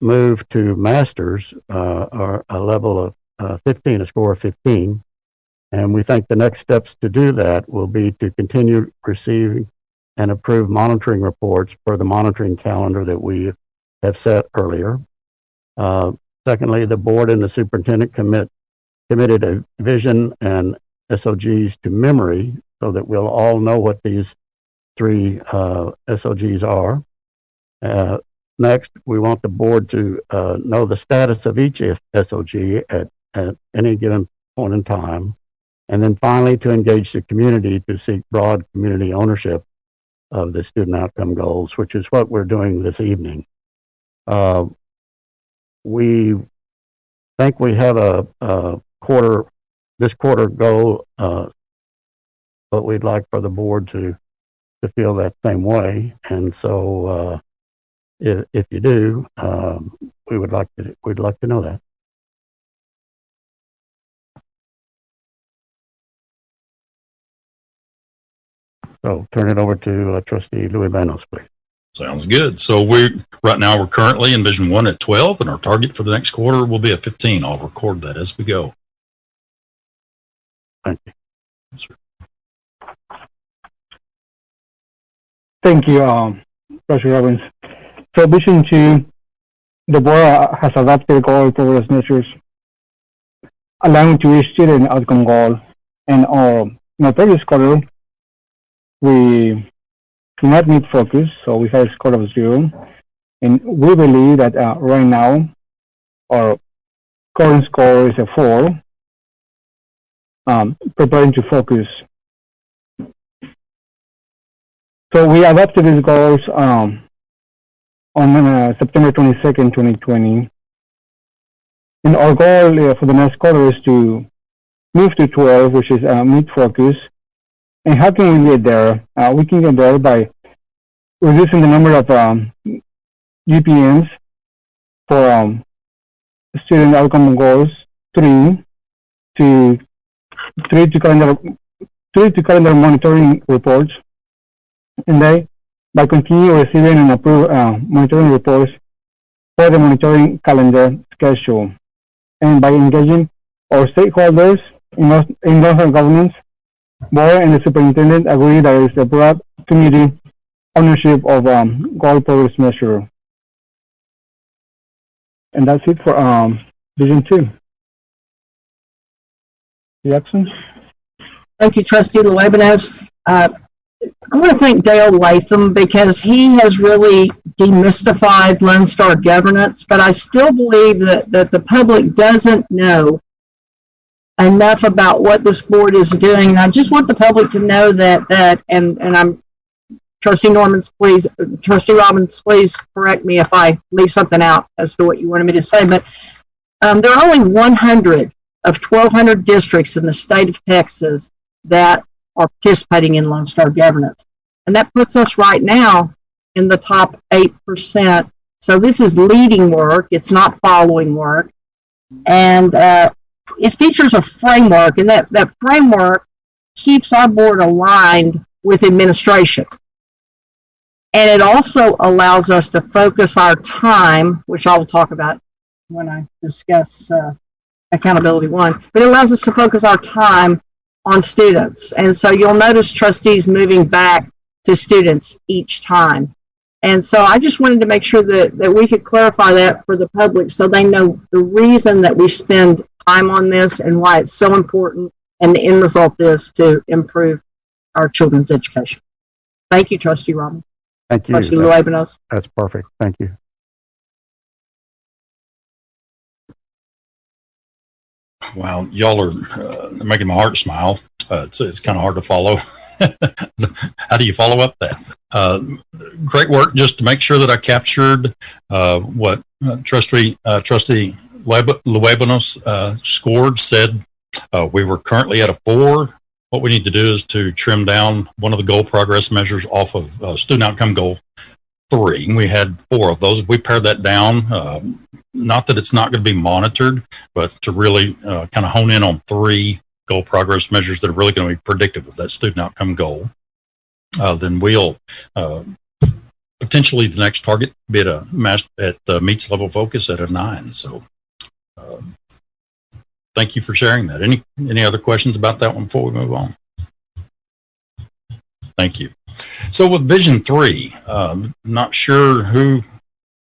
move to masters, or a level of 15, a score of 15. And we think the next steps to do that will be to continue receiving and approve monitoring reports per the monitoring calendar that we have set earlier. Secondly, the board and the superintendent committed a vision and SOGs to memory so that we'll all know what these 3 SOGs are. Next, we want the board to know the status of each SOG at any given point in time. And then finally, to engage the community to seek broad community ownership of the student outcome goals, which is what we're doing this evening. We think we have a this quarter goal, but we'd like for the board to feel that same way. And so, if you do, we'd like to know that. So turn it over to Trustee Louis Banos, please. Sounds good. So right now we're currently in Vision 1 at 12, and our target for the next quarter will be at 15. I'll record that as we go. Thank you. Yes, sir. Thank you, Trustee Robbins. So Vision 2, the board has adopted goal progress measures allowing to reach student outcome goal. And in our previous quarter, we do not meet focus, so we had a score of 0. And we believe that right now, our current score is a 4, preparing to focus. So we adopted these goals on September 22nd, 2020. And our goal for the next quarter is to move to 12, which is meet focus. And how can we get there? We can get there by reducing the number of GPMs for student outcome goals, 3 to calendar monitoring reports, and by continue receiving and approve monitoring reports for the monitoring calendar schedule, and by engaging our stakeholders in local governments. Board and the superintendent agree there is a broad community ownership of goal progress measure. And that's it for Vision 2. Jackson? Thank you, Trustee Luebanos. I want to thank Dale Latham because he has really demystified Lone Star governance, but I still believe that the public doesn't know enough about what this board is doing. And I just want the public to know that and I'm Trustee Robbins, please correct me if I leave something out as to what you wanted me to say. But there are only 100 of 1,200 districts in the state of Texas that are participating in Lone Star governance. And that puts us right now in the top 8%. So this is leading work. It's not following work. And it features a framework, and that framework keeps our board aligned with administration. And it also allows us to focus our time, which I will talk about when I discuss Accountability 1, but it allows us to focus our time on students. And so you'll notice trustees moving back to students each time. And so I just wanted to make sure that we could clarify that for the public so they know the reason that we spend time on this and why it's so important, and the end result is to improve our children's education. Thank you, Trustee Robbins. Thank you. Trustee Luebanos. That's perfect. Thank you. Wow, y'all are making my heart smile. It's kind of hard to follow. How do you follow up that? Great work just to make sure that I captured what Trustee Luebanos scored, said we were currently at a 4. What we need to do is to trim down one of the goal progress measures off of student outcome goal 3. We had 4 of those. We pared that down. Not that it's not going to be monitored, but to really kind of hone in on 3 goal progress measures that are really going to be predictive of that student outcome goal. Then we'll potentially the next target be at meets level focus at a 9. So thank you for sharing that. Any other questions about that one before we move on? Thank you. So with Vision 3, not sure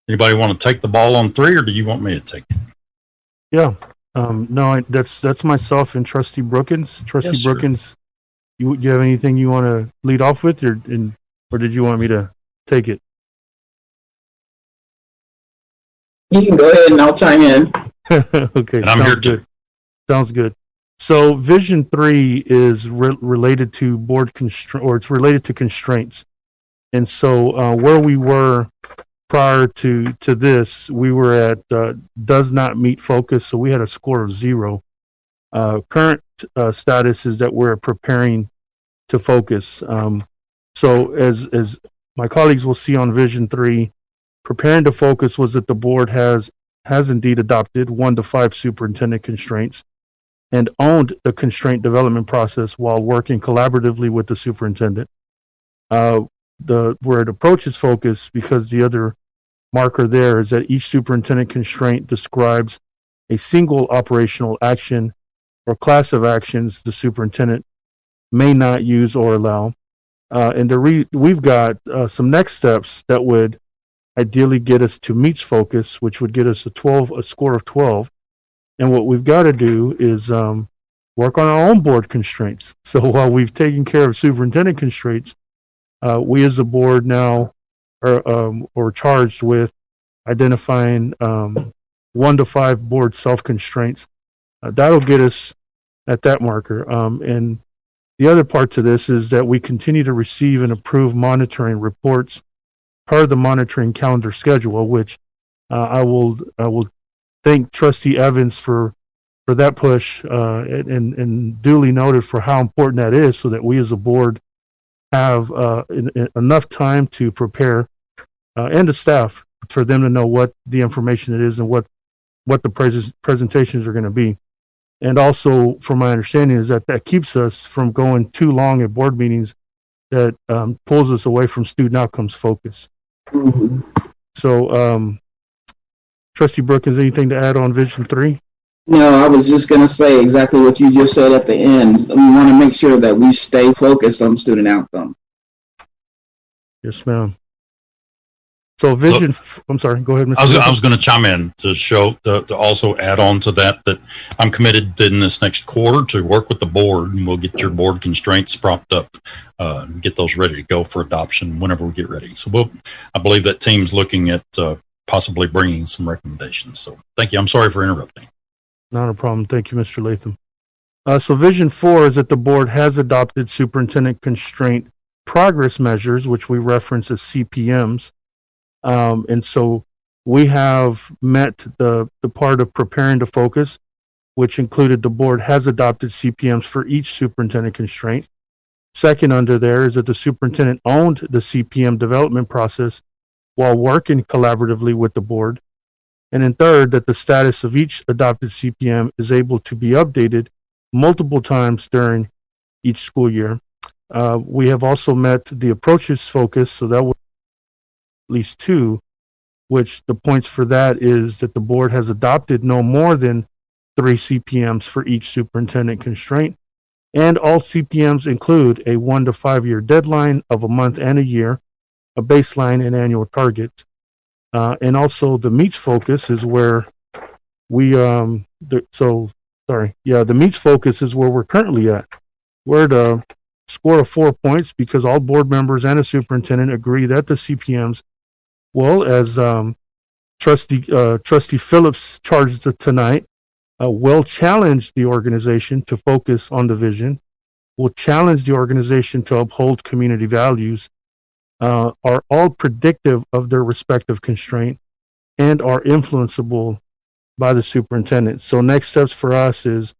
anybody want to take the ball on 3, or do you want me to take it? Yeah. No, that's myself and Trustee Brookins. Trustee Yes, sir. Brookins, you have anything you want to lead off with, or did you want me to take it? You can go ahead and I'll chime in. Okay. And I'm here too. Sounds good. So Vision 3 is related to board it's related to constraints. And so where we were prior to this, we were at does not meet focus, so we had a score of 0. Current status is that we're preparing to focus. So as my colleagues will see on Vision 3, preparing to focus was that the board has indeed adopted 1 to 5 superintendent constraints and owned the constraint development process while working collaboratively with the superintendent. Where it approaches focus, because the other marker there is that each superintendent constraint describes a single operational action or class of actions the superintendent may not use or allow. We've got some next steps that would ideally get us to meets focus, which would get us a score of 12. And what we've got to do is work on our own board constraints. So while we've taken care of superintendent constraints, we as a board now are charged with identifying 1 to 5 board self-constraints. That'll get us at that marker. And the other part to this is that we continue to receive and approve monitoring reports per the monitoring calendar schedule, which I will thank Trustee Evans for that push and duly noted for how important that is, so that we as a board have enough time to prepare and the staff for them to know what the information it is and what the presentations are going to be. And also, from my understanding, is that keeps us from going too long at board meetings, that pulls us away from student outcomes focus. Mm-hmm. So, Trustee Brookins, anything to add on Vision 3? No, I was just going to say exactly what you just said at the end. We want to make sure that we stay focused on student outcome. Yes, ma'am. So Vision, I'm sorry, go ahead, Mr. I was going to chime in to show, to also add on to that I'm committed in this next quarter to work with the board, and we'll get your board constraints propped up and get those ready to go for adoption whenever we get ready. So I believe that team's looking at possibly bringing some recommendations. So thank you. I'm sorry for interrupting. Not a problem. Thank you, Mr. Latham. So Vision 4 is that the board has adopted superintendent constraint progress measures, which we reference as CPMs. And so we have met the part of preparing to focus, which included the board has adopted CPMs for each superintendent constraint. Second under there is that the superintendent owned the CPM development process while working collaboratively with the board. And then third, that the status of each adopted CPM is able to be updated multiple times during each school year. We have also met the approaches focus, so that was at least 2, which the points for that is that the board has adopted no more than 3 CPMs for each superintendent constraint. And all CPMs include a 1 to 5 year deadline of a month and a year, a baseline and annual target. And also the meets focus is where we, the meets focus is where we're currently at. We're at a score of 4 points because all board members and a superintendent agree that the CPMs, well, as Trustee Phillips charged tonight, will challenge the organization to focus on the vision, will challenge the organization to uphold community values, are all predictive of their respective constraint and are influenceable by the superintendent. So next steps for us is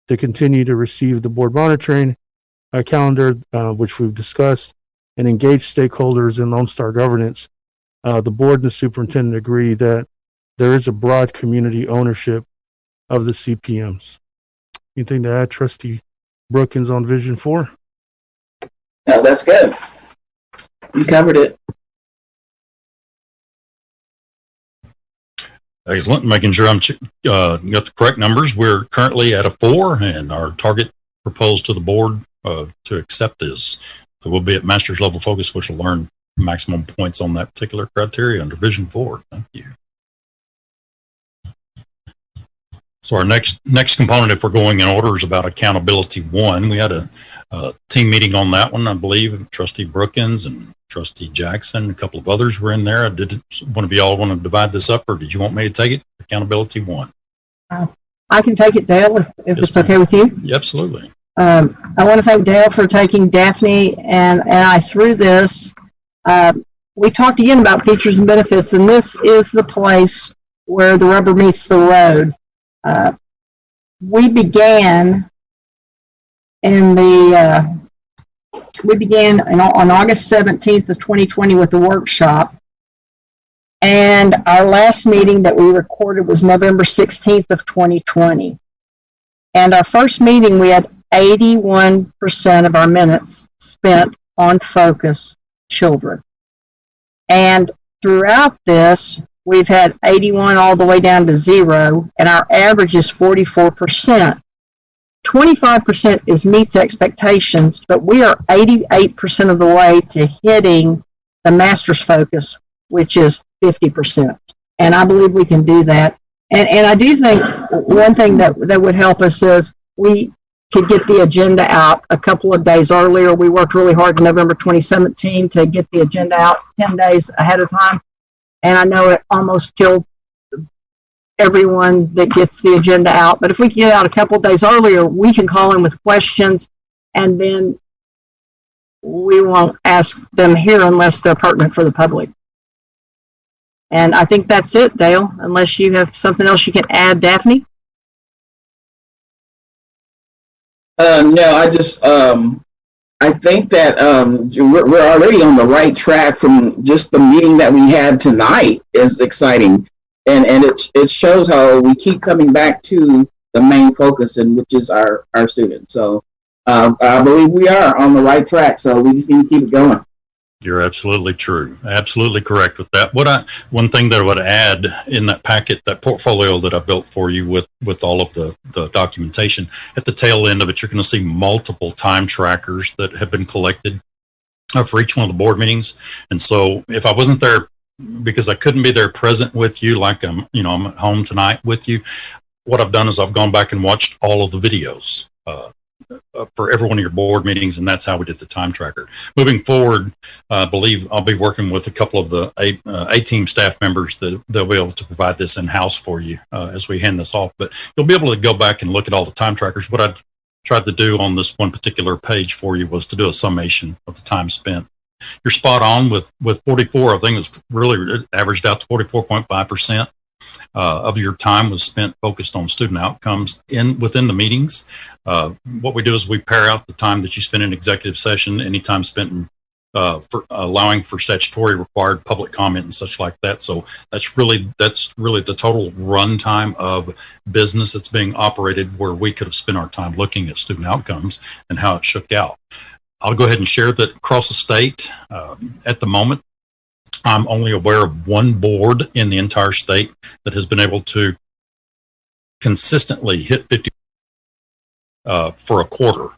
to continue to receive the board monitoring calendar, which we've discussed, and engage stakeholders in Lone Star governance. The board and the superintendent agree that there is a broad community ownership of the CPMs. Anything to add, Trustee Brookins, on Vision 4? No, that's good. You covered it. Excellent. Making sure I'm got the correct numbers. We're currently at a 4, and our target proposed to the board to accept is we'll be at master's level focus, which will earn maximum points on that particular criteria under Vision 4. Thank you. So our next component, if we're going in order, is about accountability 1. We had a team meeting on that one, I believe. Trustee Brookins and Trustee Jackson, a couple of others were in there. Did one of y'all want to divide this up, or did you want me to take it? Accountability 1. I can take it, Dale, if Yes, it's okay with you. Yeah, absolutely. I want to thank Dale for taking Daphne and I through this. We talked again about features and benefits, and this is the place where the rubber meets the road. We began on August 17th of 2020 with the workshop, and our last meeting that we recorded was November 16th of 2020. And our first meeting, we had 81% of our minutes spent on focus children. And throughout this, we've had 81 all the way down to 0, and our average is 44%. 25% meets expectations, but we are 88% of the way to hitting the master's focus, which is 50%. And I believe we can do that. And I do think one thing that would help us is we could get the agenda out a couple of days earlier. We worked really hard in November 2017 to get the agenda out 10 days ahead of time. And I know it almost killed everyone that gets the agenda out. But if we get out a couple of days earlier, we can call in with questions, and then we won't ask them here unless they're pertinent for the public. And I think that's it, Dale, unless you have something else you can add, Daphne? No, I just, I think that we're already on the right track from just the meeting that we had tonight is exciting. And it shows how we keep coming back to the main focus, and which is our students. So I believe we are on the right track. So we just need to keep it going. You're absolutely true. Absolutely correct with that. One thing that I would add in that packet, that portfolio that I built for you with all of the documentation, at the tail end of it, you're going to see multiple time trackers that have been collected for each one of the board meetings. And so if I wasn't there because I couldn't be there present with you, like I'm at home tonight with you, what I've done is I've gone back and watched all of the videos for every one of your board meetings, and that's how we did the time tracker. Moving forward, I believe I'll be working with a couple of the A-team staff members that they'll be able to provide this in-house for you as we hand this off. But you'll be able to go back and look at all the time trackers. What I tried to do on this one particular page for you was to do a summation of the time spent. You're spot on with 44. I think it's really averaged out to 44.5%. Of your time was spent focused on student outcomes within the meetings. What we do is we pair out the time that you spend in executive session, any time spent for allowing for statutory required public comment and such like that. So that's really the total runtime of business that's being operated, where we could have spent our time looking at student outcomes and how it shook out. I'll go ahead and share that across the state at the moment, I'm only aware of one board in the entire state that has been able to consistently hit 50 for a quarter.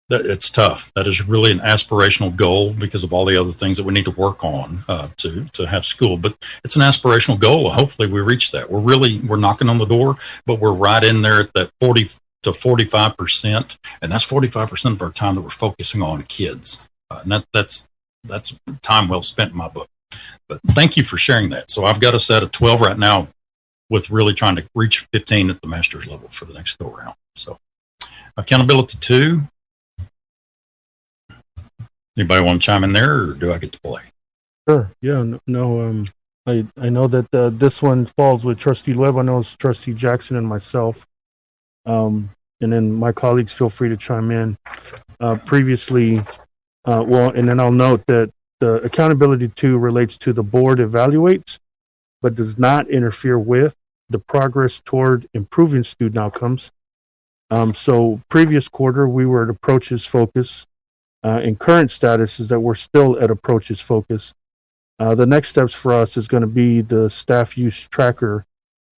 It's tough. That is really an aspirational goal because of all the other things that we need to work on to have school. But it's an aspirational goal. Hopefully we reach that. We're knocking on the door, but we're right in there at that 40 to 45%, and that's 45% of our time that we're focusing on kids. And that's time well spent in my book. But thank you for sharing that. So I've got us at a 12 right now, with really trying to reach 15 at the master's level for the next go around. So accountability 2. Anybody want to chime in there, or do I get to play? Sure. Yeah. No. I know that this one falls with Trustee Webb. I know it's Trustee Jackson and myself. And then my colleagues, feel free to chime in. Previously, and then I'll note that the accountability 2 relates to the board evaluates, but does not interfere with the progress toward improving student outcomes. So previous quarter, we were at approaches focus. And current status is that we're still at approaches focus. The next steps for us is going to be the staff use tracker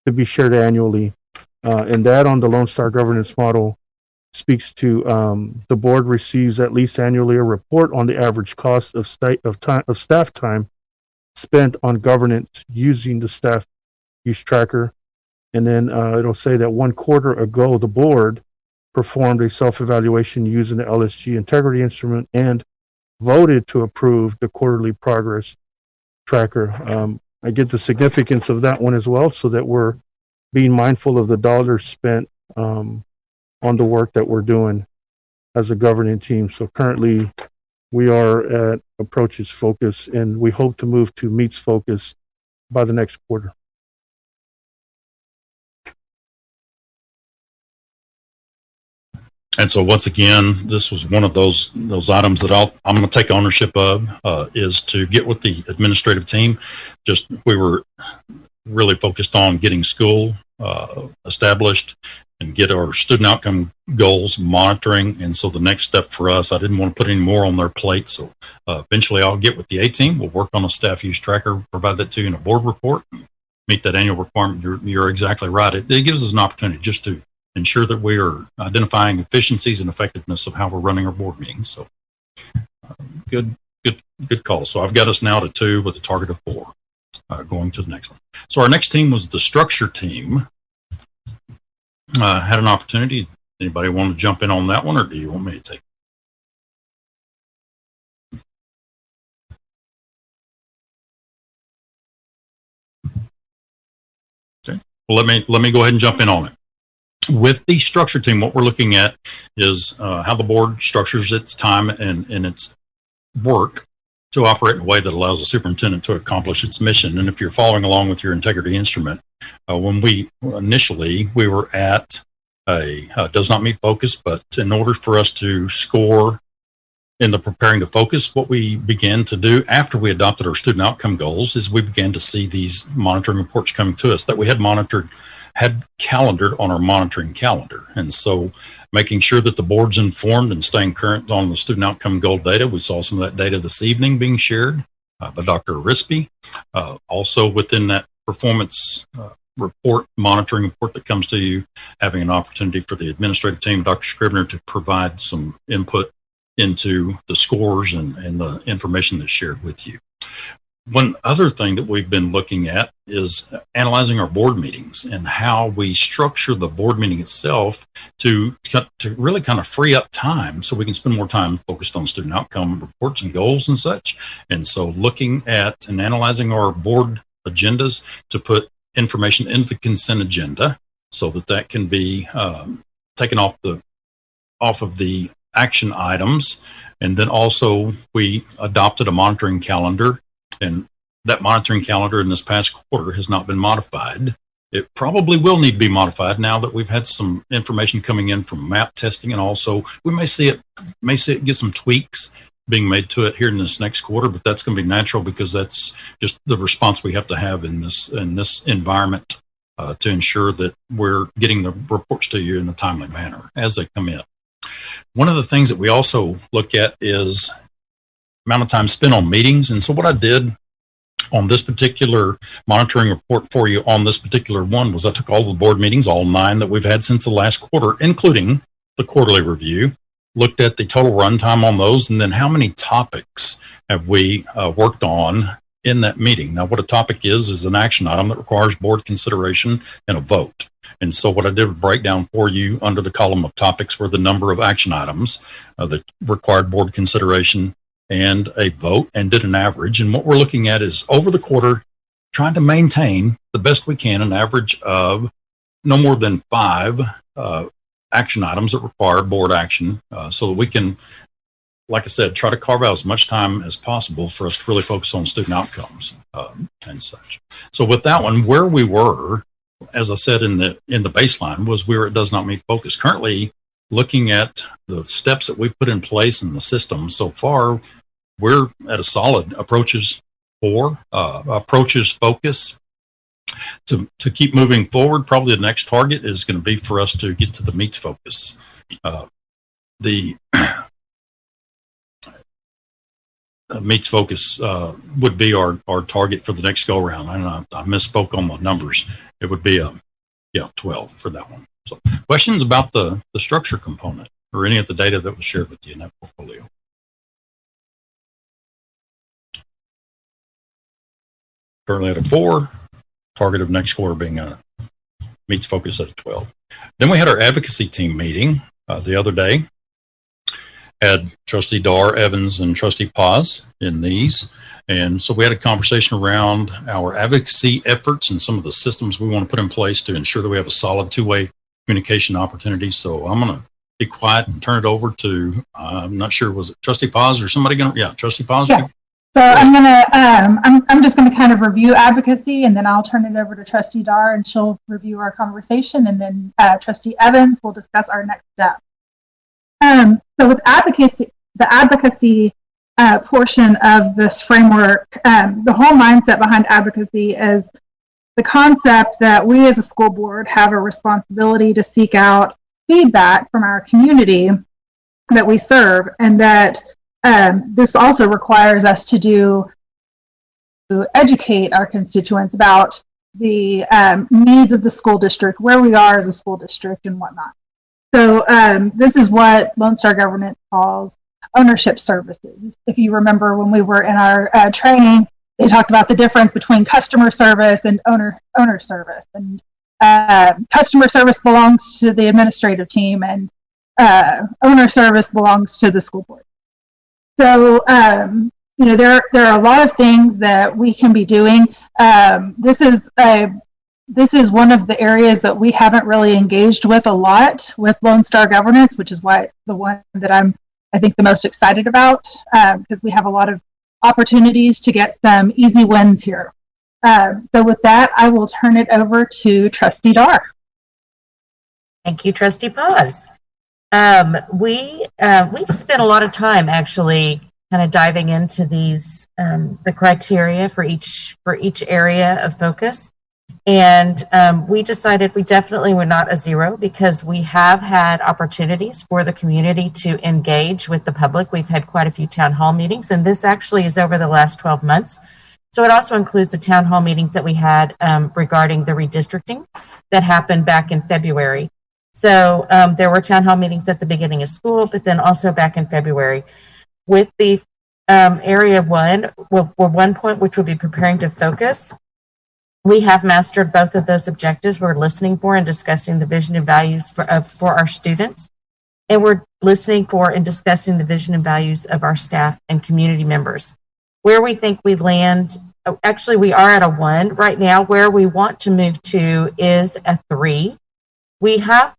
to be shared annually. And that on the Lone Star governance model speaks to the board receives at least annually a report on the average cost of staff time spent on governance using the staff use tracker. And then it'll say that 1 quarter ago, the board performed a self-evaluation using the LSG integrity instrument and voted to approve the quarterly progress tracker. I get the significance of that one as well, so that we're being mindful of the dollars spent on the work that we're doing as a governing team. So currently we are at approaches focus, and we hope to move to meets focus by the next quarter. And so once again, this was one of those items that I'm going to take ownership of, is to get with the administrative team. We were really focused on getting school established and get our student outcome goals monitoring. And so the next step for us, I didn't want to put any more on their plate. So eventually I'll get with the A team. We'll work on a staff use tracker, provide that to you in a board report, meet that annual requirement. You're exactly right. It gives us an opportunity just to ensure that we are identifying efficiencies and effectiveness of how we're running our board meetings. So good call. So I've got us now to 2 with a target of 4, going to the next one. So our next team was the structure team. Had an opportunity. Anybody want to jump in on that one, or do you want me to take it? Okay. Well, let me go ahead and jump in on it. With the structure team, what we're looking at is how the board structures its time and its work to operate in a way that allows the superintendent to accomplish its mission. And if you're following along with your integrity instrument, when we were at a does not meet focus, but in order for us to score in the preparing to focus, what we began to do after we adopted our student outcome goals is we began to see these monitoring reports coming to us that we had calendared on our monitoring calendar. And so making sure that the board's informed and staying current on the student outcome goal data. We saw some of that data this evening being shared by Dr. Rispy. Also within that performance monitoring report that comes to you, having an opportunity for the administrative team, Dr. Scribner, to provide some input into the scores and the information that's shared with you. One other thing that we've been looking at is analyzing our board meetings and how we structure the board meeting itself to really kind of free up time so we can spend more time focused on student outcome reports and goals and such. And so looking at and analyzing our board agendas to put information into the consent agenda so that can be taken off of the action items. And then also we adopted a monitoring calendar, and that monitoring calendar in this past quarter has not been modified. It probably will need to be modified now that we've had some information coming in from map testing, and also we may see it get some tweaks being made to it here in this next quarter, but that's going to be natural because that's just the response we have to have in this environment to ensure that we're getting the reports to you in a timely manner as they come in. One of the things that we also look at is amount of time spent on meetings. And so what I did on this particular monitoring report for you on this particular one was I took all the board meetings, all 9 that we've had since the last quarter, including the quarterly review, looked at the total runtime on those, and then how many topics have we worked on in that meeting. Now, what a topic is an action item that requires board consideration and a vote. And so what I did was break down for you under the column of topics were the number of action items that required board consideration and a vote, and did an average. And what we're looking at is over the quarter, trying to maintain the best we can an average of no more than 5 action items that require board action, so that we can, like I said, try to carve out as much time as possible for us to really focus on student outcomes and such. So with that one, where we were, as I said in the baseline, was we were at does not meet focus. Currently, looking at the steps that we've put in place in the system so far, we're at a solid approaches focus. To keep moving forward, probably the next target is going to be for us to get to the meets focus. The meets focus would be our target for the next go around. And I misspoke on the numbers. It would be 12 for that one. So questions about the structure component or any of the data that was shared with you in that portfolio? Currently at a 4, target of next quarter being a meets focus at a 12. Then we had our advocacy team meeting the other day. Had Trustee Dar, Evans, and Trustee Paz in these. And so we had a conversation around our advocacy efforts and some of the systems we want to put in place to ensure that we have a solid 2-way communication opportunity. So I'm going to be quiet and turn it over to, I'm not sure, was it Trustee Paz or somebody going to, yeah, Trustee Paz? Yeah. So I'm just gonna kind of review advocacy, and then I'll turn it over to Trustee Dar, and she'll review our conversation, and then Trustee Evans will discuss our next step. So with advocacy, the advocacy portion of this framework, the whole mindset behind advocacy is the concept that we as a school board have a responsibility to seek out feedback from our community that we serve, and that this also requires us to educate our constituents about the needs of the school district, where we are as a school district, and whatnot. So this is what Lone Star Governance calls ownership services. If you remember when we were in our training, they talked about the difference between customer service and owner service. And customer service belongs to the administrative team, and owner service belongs to the school board. So, there are a lot of things that we can be doing. This is one of the areas that we haven't really engaged with a lot with Lone Star Governance, which is why it's the one that I think the most excited about, because we have a lot of opportunities to get some easy wins here. So with that, I will turn it over to Trustee Dar. Thank you, Trustee Paz. We spent a lot of time actually kind of diving into these the criteria for each area of focus, and we decided we definitely were not a zero, because we have had opportunities for the community to engage with the public. We've had quite a few town hall meetings, and this actually is over the last 12 months. So it also includes the town hall meetings that we had regarding the redistricting that happened back in February. So there were town hall meetings at the beginning of school, but then also back in February. With the area one, well, 1 point, which will be preparing to focus, we have mastered both of those objectives. We're listening for and discussing the vision and values for our students, and we're listening for and discussing the vision and values of our staff and community members. Where we think we land, actually we are at a 1 right now. Where we want to move to is a 3. We feel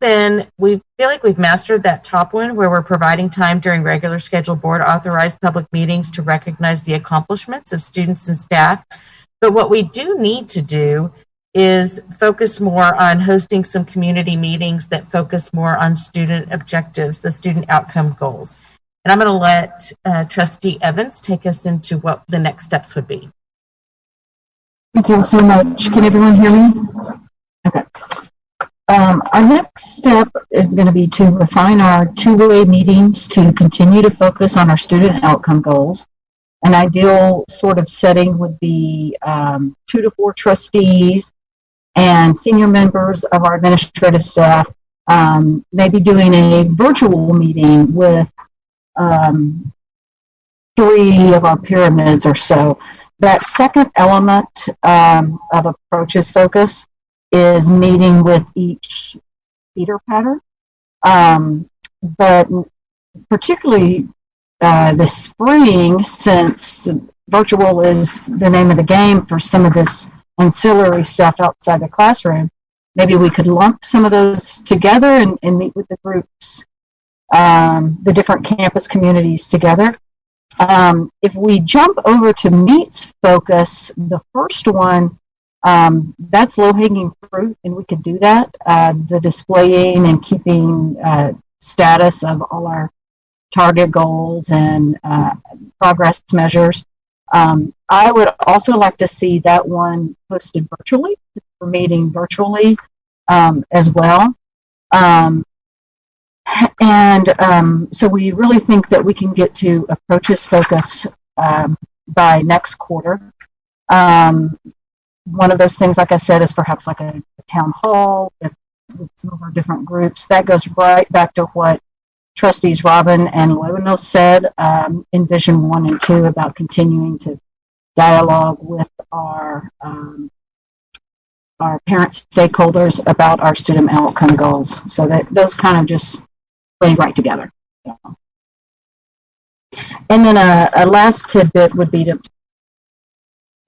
like we've mastered that top one, where we're providing time during regular scheduled board authorized public meetings to recognize the accomplishments of students and staff. But what we do need to do is focus more on hosting some community meetings that focus more on student objectives, the student outcome goals. And I'm going to let Trustee Evans take us into what the next steps would be. Thank you so much. Can everyone hear me? Okay. Our next step is going to be to refine our two-way meetings to continue to focus on our student outcome goals. An ideal sort of setting would be 2 to 4 trustees and senior members of our administrative staff, maybe doing a virtual meeting with 3 of our pyramids or so. That second element of approaches focus is meeting with each feeder pattern, but particularly this spring, since virtual is the name of the game for some of this ancillary stuff outside the classroom, maybe we could lump some of those together and meet with the groups, the different campus communities together. If we jump over to meets focus, the first one, that's low-hanging fruit, and we could do that. The displaying and keeping status of all our target goals and progress measures. I would also like to see that one posted virtually, for meeting virtually as well. So we really think that we can get to approaches focus by next quarter. One of those things, like I said, is perhaps like a town hall with some of our different groups. That goes right back to what Trustees Robin and Lono said in Vision 1 and 2 about continuing to dialogue with our parent stakeholders about our student outcome goals. So that those kind of just play right together. And then a last tidbit would be to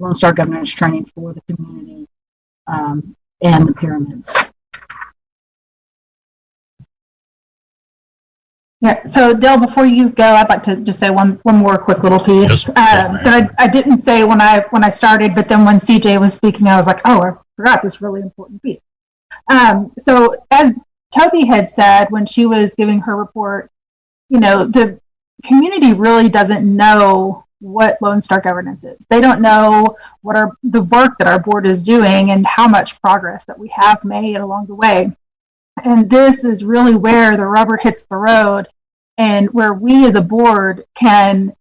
Lone Star Governance training for the community and the pyramids. Yeah. So Dale, before you go, I'd like to just say one more quick little piece that I didn't say when I started, but then when CJ was speaking, I was like, oh, I forgot this really important piece. So as Toby had said when she was giving her report, the community really doesn't know what Lone Star Governance is. They don't know what the work that our board is doing and how much progress that we have made along the way. And this is really where the rubber hits the road and where we as a board can,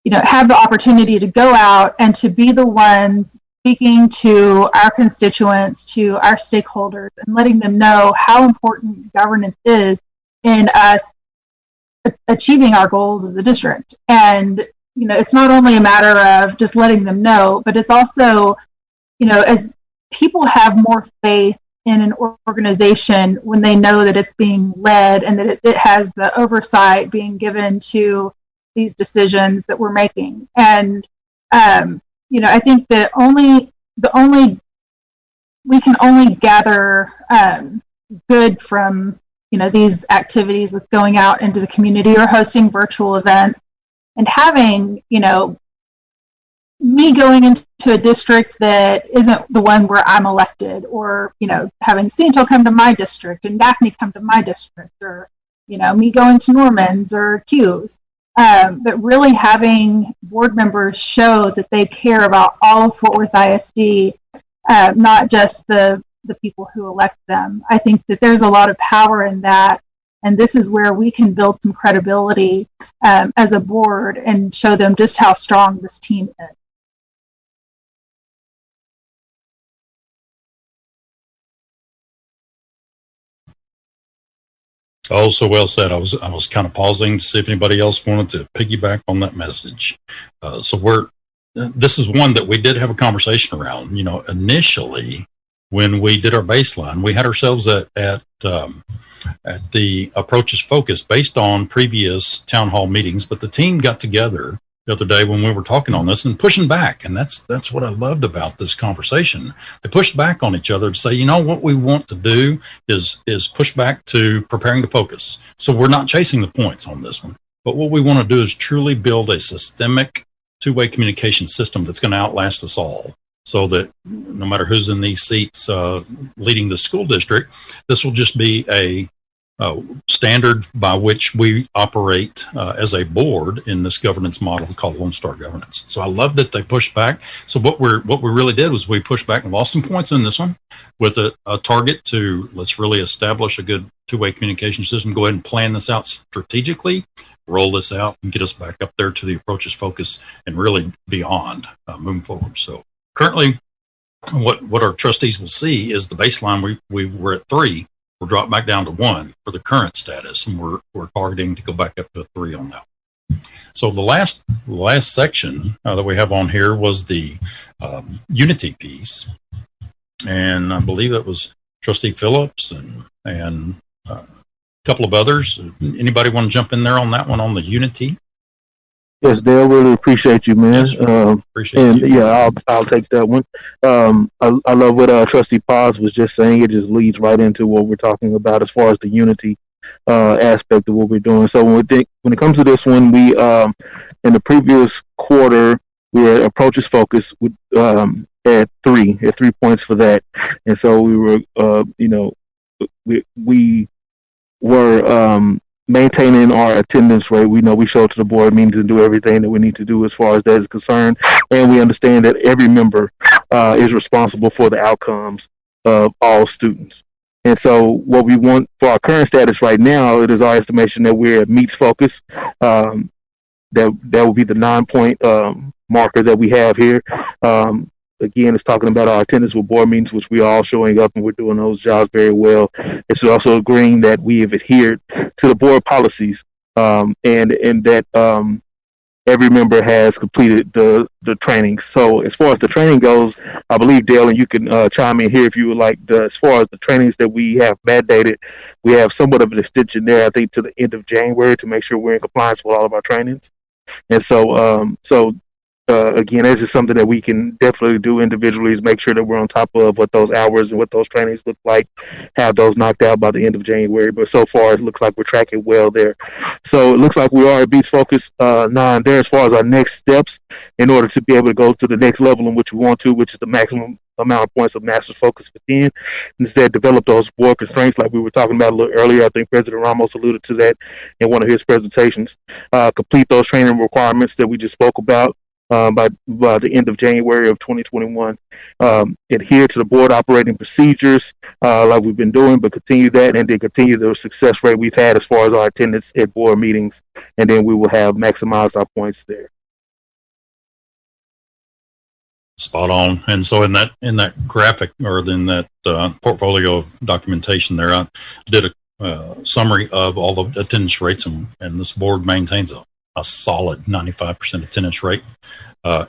have the opportunity to go out and to be the ones speaking to our constituents, to our stakeholders, and letting them know how important governance is in us achieving our goals as a district. And, it's not only a matter of just letting them know, but it's also, as people have more faith in an organization when they know that it's being led and that it has the oversight being given to these decisions that we're making. And, I think that we can only gather good from, these activities with going out into the community or hosting virtual events and having, me going into a district that isn't the one where I'm elected, or, having CENTO come to my district and Daphne come to my district, or, me going to Norman's or Q's. But really having board members show that they care about all of Fort Worth ISD, not just the people who elect them. I think that there's a lot of power in that. And this is where we can build some credibility as a board and show them just how strong this team is. Oh, so well said. I was kind of pausing to see if anybody else wanted to piggyback on that message. This is one that we did have a conversation around. Initially when we did our baseline, we had ourselves at the approaches focus based on previous town hall meetings, but the team got together the other day when we were talking on this and pushing back. And that's what I loved about this conversation. They pushed back on each other to say, what we want to do is push back to preparing to focus. So we're not chasing the points on this one, but what we want to do is truly build a systemic two-way communication system that's going to outlast us all. So that no matter who's in these seats leading the school district, this will just be a standard by which we operate as a board in this governance model called Lone Star Governance. So I love that they pushed back. So what we really did was we pushed back and lost some points in this one with a target to let's really establish a good two-way communication system. Go ahead and plan this out strategically, roll this out, and get us back up there to the approaches focus and really beyond moving forward. So currently, what our trustees will see is the baseline. We were at 3. We're dropped back down to 1 for the current status, and we're targeting to go back up to 3 on that. So the last section that we have on here was the unity piece, and I believe that was Trustee Phillips and a couple of others. Anybody want to jump in there on that one on the unity? Yes, Dale, really appreciate you, man. Appreciate you. Yeah, I'll take that one. I love what Trustee Paz was just saying. It just leads right into what we're talking about as far as the unity aspect of what we're doing. So when it comes to this one, we in the previous quarter we were approaches focus with at 3 points for that, and so we were we were maintaining our attendance rate. We know we show up to the board meetings and do everything that we need to do as far as that is concerned, and we understand that every member is responsible for the outcomes of all students. And so what we want for our current status right now, it is our estimation that we're at meets focus. That will be the 9-point marker that we have here. Again, it's talking about our attendance with board meetings, which we are all showing up and we're doing those jobs very well. It's also agreeing that we have adhered to the board policies and that every member has completed the training. So as far as the training goes, I believe, Dale, and you can chime in here if you would like, as far as the trainings that we have mandated, we have somewhat of an extension there, I think, to the end of January to make sure we're in compliance with all of our trainings. And so, again, it's just something that we can definitely do individually, is make sure that we're on top of what those hours and what those trainings look like, have those knocked out by the end of January. But so far, it looks like we're tracking well there. So it looks like we are at Beats Focus 9 there as far as our next steps in order to be able to go to the next level in which we want to, which is the maximum amount of points of Master Focus for 10. Instead, develop those board constraints like we were talking about a little earlier. I think President Ramos alluded to that in one of his presentations. Complete those training requirements that we just spoke about by the end of January of 2021. Adhere to the board operating procedures like we've been doing, but continue that, and then continue the success rate we've had as far as our attendance at board meetings, and then we will have maximized our points there. Spot on. And so in that graphic, or in that portfolio of documentation there, I did a summary of all the attendance rates, and this board maintains a solid 95% attendance rate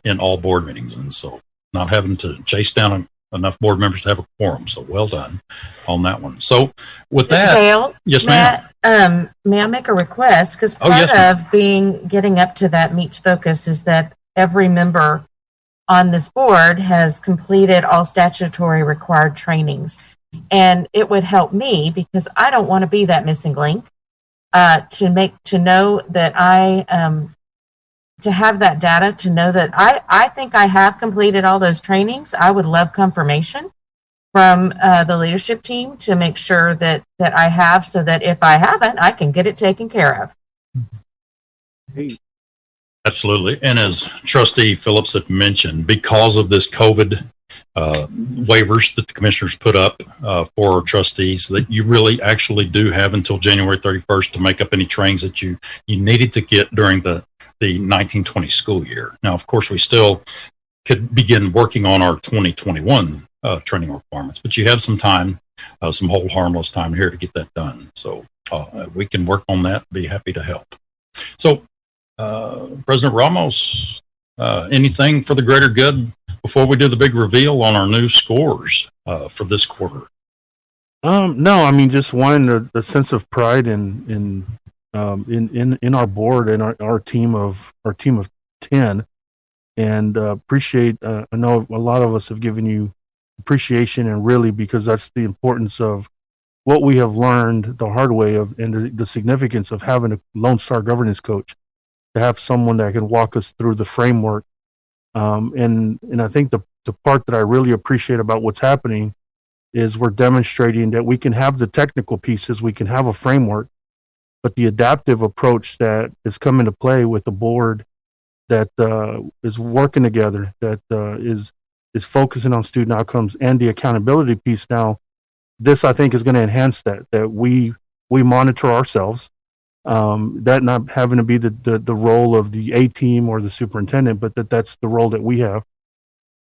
in all board meetings. And so not having to chase down enough board members to have a quorum. So well done on that one. So with that, Dale, yes, ma'am. May I make a request? Because part of getting up to that Meets Focus is that every member on this board has completed all statutory required trainings. And it would help me, because I don't want to be that missing link, to know that to have that data, to know that I think I have completed all those trainings. I would love confirmation from the leadership team to make sure that I have, so that if I haven't, I can get it taken care of. Absolutely. And as Trustee Phillips had mentioned, because of this COVID waivers that the commissioners put up for trustees, that you really actually do have until January 31st to make up any trainings that you needed to get during the 1920 school year. Now, of course, we still could begin working on our 2021 training requirements, but you have some time, some hold harmless time here to get that done. So we can work on that. Be happy to help. So President Ramos, anything for the greater good before we do the big reveal on our new scores for this quarter? No, I mean, just wanting the sense of pride in our board and our team of 10, and appreciate. I know a lot of us have given you appreciation, and really, because that's the importance of what we have learned the hard way of, and the significance of having a Lone Star governance coach, to have someone that can walk us through the framework. And I think the part that I really appreciate about what's happening is we're demonstrating that we can have the technical pieces, we can have a framework, but the adaptive approach that is coming to play with the board that is working together, that is focusing on student outcomes, and the accountability piece now, this I think is going to enhance that we monitor ourselves. That not having to be the role of the A team or the superintendent, but that's the role that we have.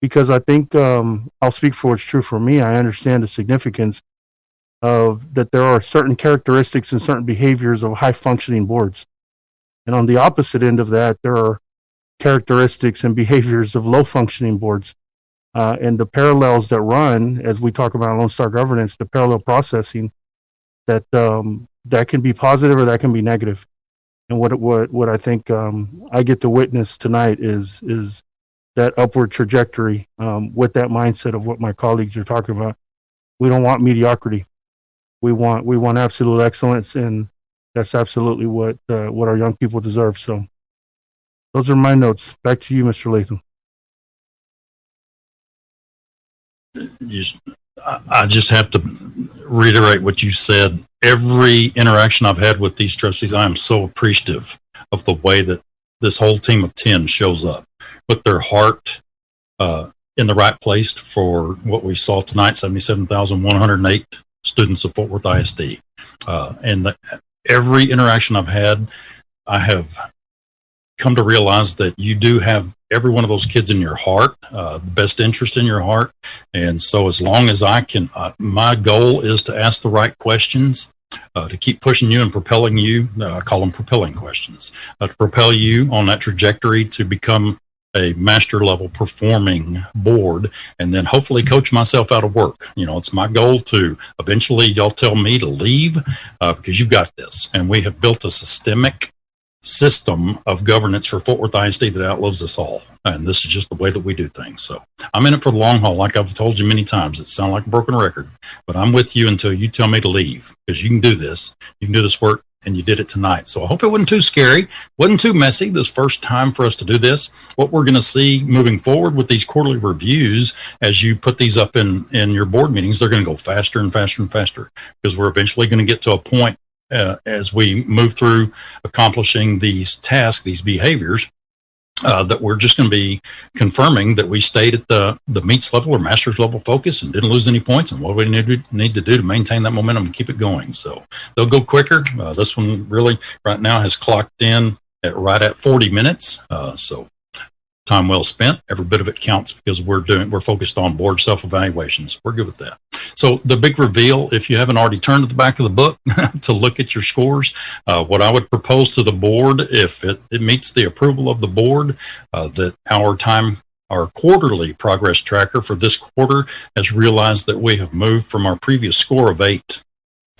Because I think I'll speak for what's true for me. I understand the significance of that there are certain characteristics and certain behaviors of high functioning boards, and on the opposite end of that, there are characteristics and behaviors of low functioning boards. And the parallels that run, as we talk about Lone Star governance, the parallel processing, that can be positive or that can be negative. And what I think I get to witness tonight is that upward trajectory with that mindset of what my colleagues are talking about. We don't want mediocrity. We want absolute excellence, and that's absolutely what our young people deserve. So those are my notes. Back to you, Mr. Latham. I just have to reiterate what you said. Every interaction I've had with these trustees, I am so appreciative of the way that this whole team of 10 shows up with their heart in the right place for what we saw tonight, 77,108 students of Fort Worth ISD. And every interaction I've had, I have come to realize that you do have every one of those kids in your heart, the best interest in your heart. And so as long as I can, my goal is to ask the right questions, to keep pushing you and propelling you, I call them propelling questions, to propel you on that trajectory to become a master level performing board, and then hopefully coach myself out of work. You know, it's my goal to eventually y'all tell me to leave because you've got this. And we have built a systemic system of governance for Fort Worth ISD that outlives us all. And this is just the way that we do things. So I'm in it for the long haul. Like I've told you many times, it sounds like a broken record, but I'm with you until you tell me to leave, because you can do this. You can do this work, and you did it tonight. So I hope it wasn't too scary, wasn't too messy. This first time for us to do this. What we're going to see moving forward with these quarterly reviews, as you put these up in your board meetings, they're going to go faster and faster and faster, because we're eventually going to get to a point as we move through accomplishing these tasks, these behaviors, that we're just going to be confirming that we stayed at the meets level or master's level focus and didn't lose any points, and what we need to do to maintain that momentum and keep it going. So they'll go quicker. This one really right now has clocked in right at 40 minutes. So time well spent. Every bit of it counts, because we're focused on board self-evaluations. We're good with that. So the big reveal, if you haven't already turned to the back of the book to look at your scores, what I would propose to the board, if it meets the approval of the board, that our quarterly progress tracker for this quarter has realized that we have moved from our previous score of 8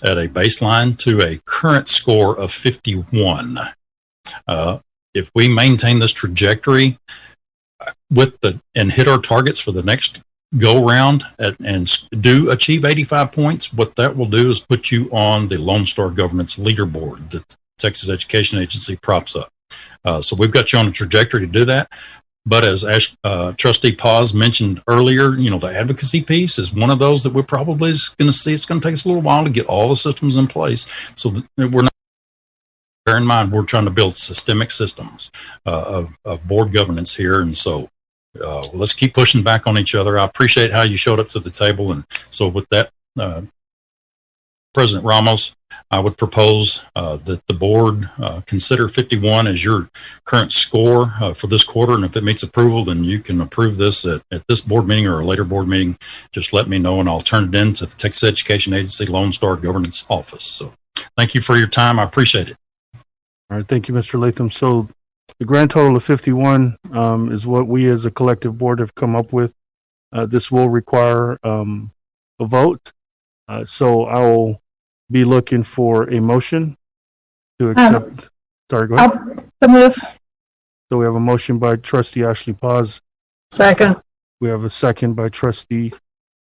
at a baseline to a current score of 51. If we maintain this trajectory and hit our targets for the next go round and do achieve 85 points, what that will do is put you on the Lone Star Governance Leaderboard that the Texas Education Agency props up. So we've got you on a trajectory to do that. But as Trustee Paz mentioned earlier, the advocacy piece is one of those that we're probably going to see. It's going to take us a little while to get all the systems in place. So that we're not, bear in mind, we're trying to build systemic systems of board governance here. And so let's keep pushing back on each other. I appreciate how you showed up to the table. And so with that, President Ramos, I would propose that the board consider 51 as your current score for this quarter. And if it meets approval, then you can approve this at this board meeting or a later board meeting. Just let me know, and I'll turn it in to the Texas Education Agency Lone Star Governance Office. So thank you for your time. I appreciate it. All right. Thank you, Mr. Latham. So the grand total of 51 is what we as a collective board have come up with. This will require a vote. So I will be looking for a motion to accept. Sorry, go ahead. So move. So we have a motion by Trustee Ashley Paz. Second. We have a second by Trustee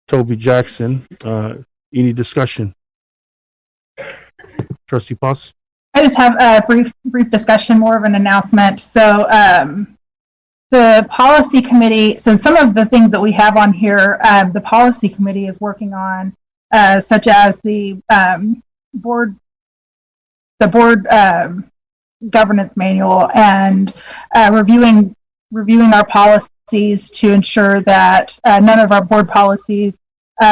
Toby Jackson. Any discussion? Trustee Paz? I just have a brief discussion, more of an announcement. So the policy committee, so some of the things that we have on here, the policy committee is working on, such as the board governance manual, and reviewing our policies to ensure that none of our board policies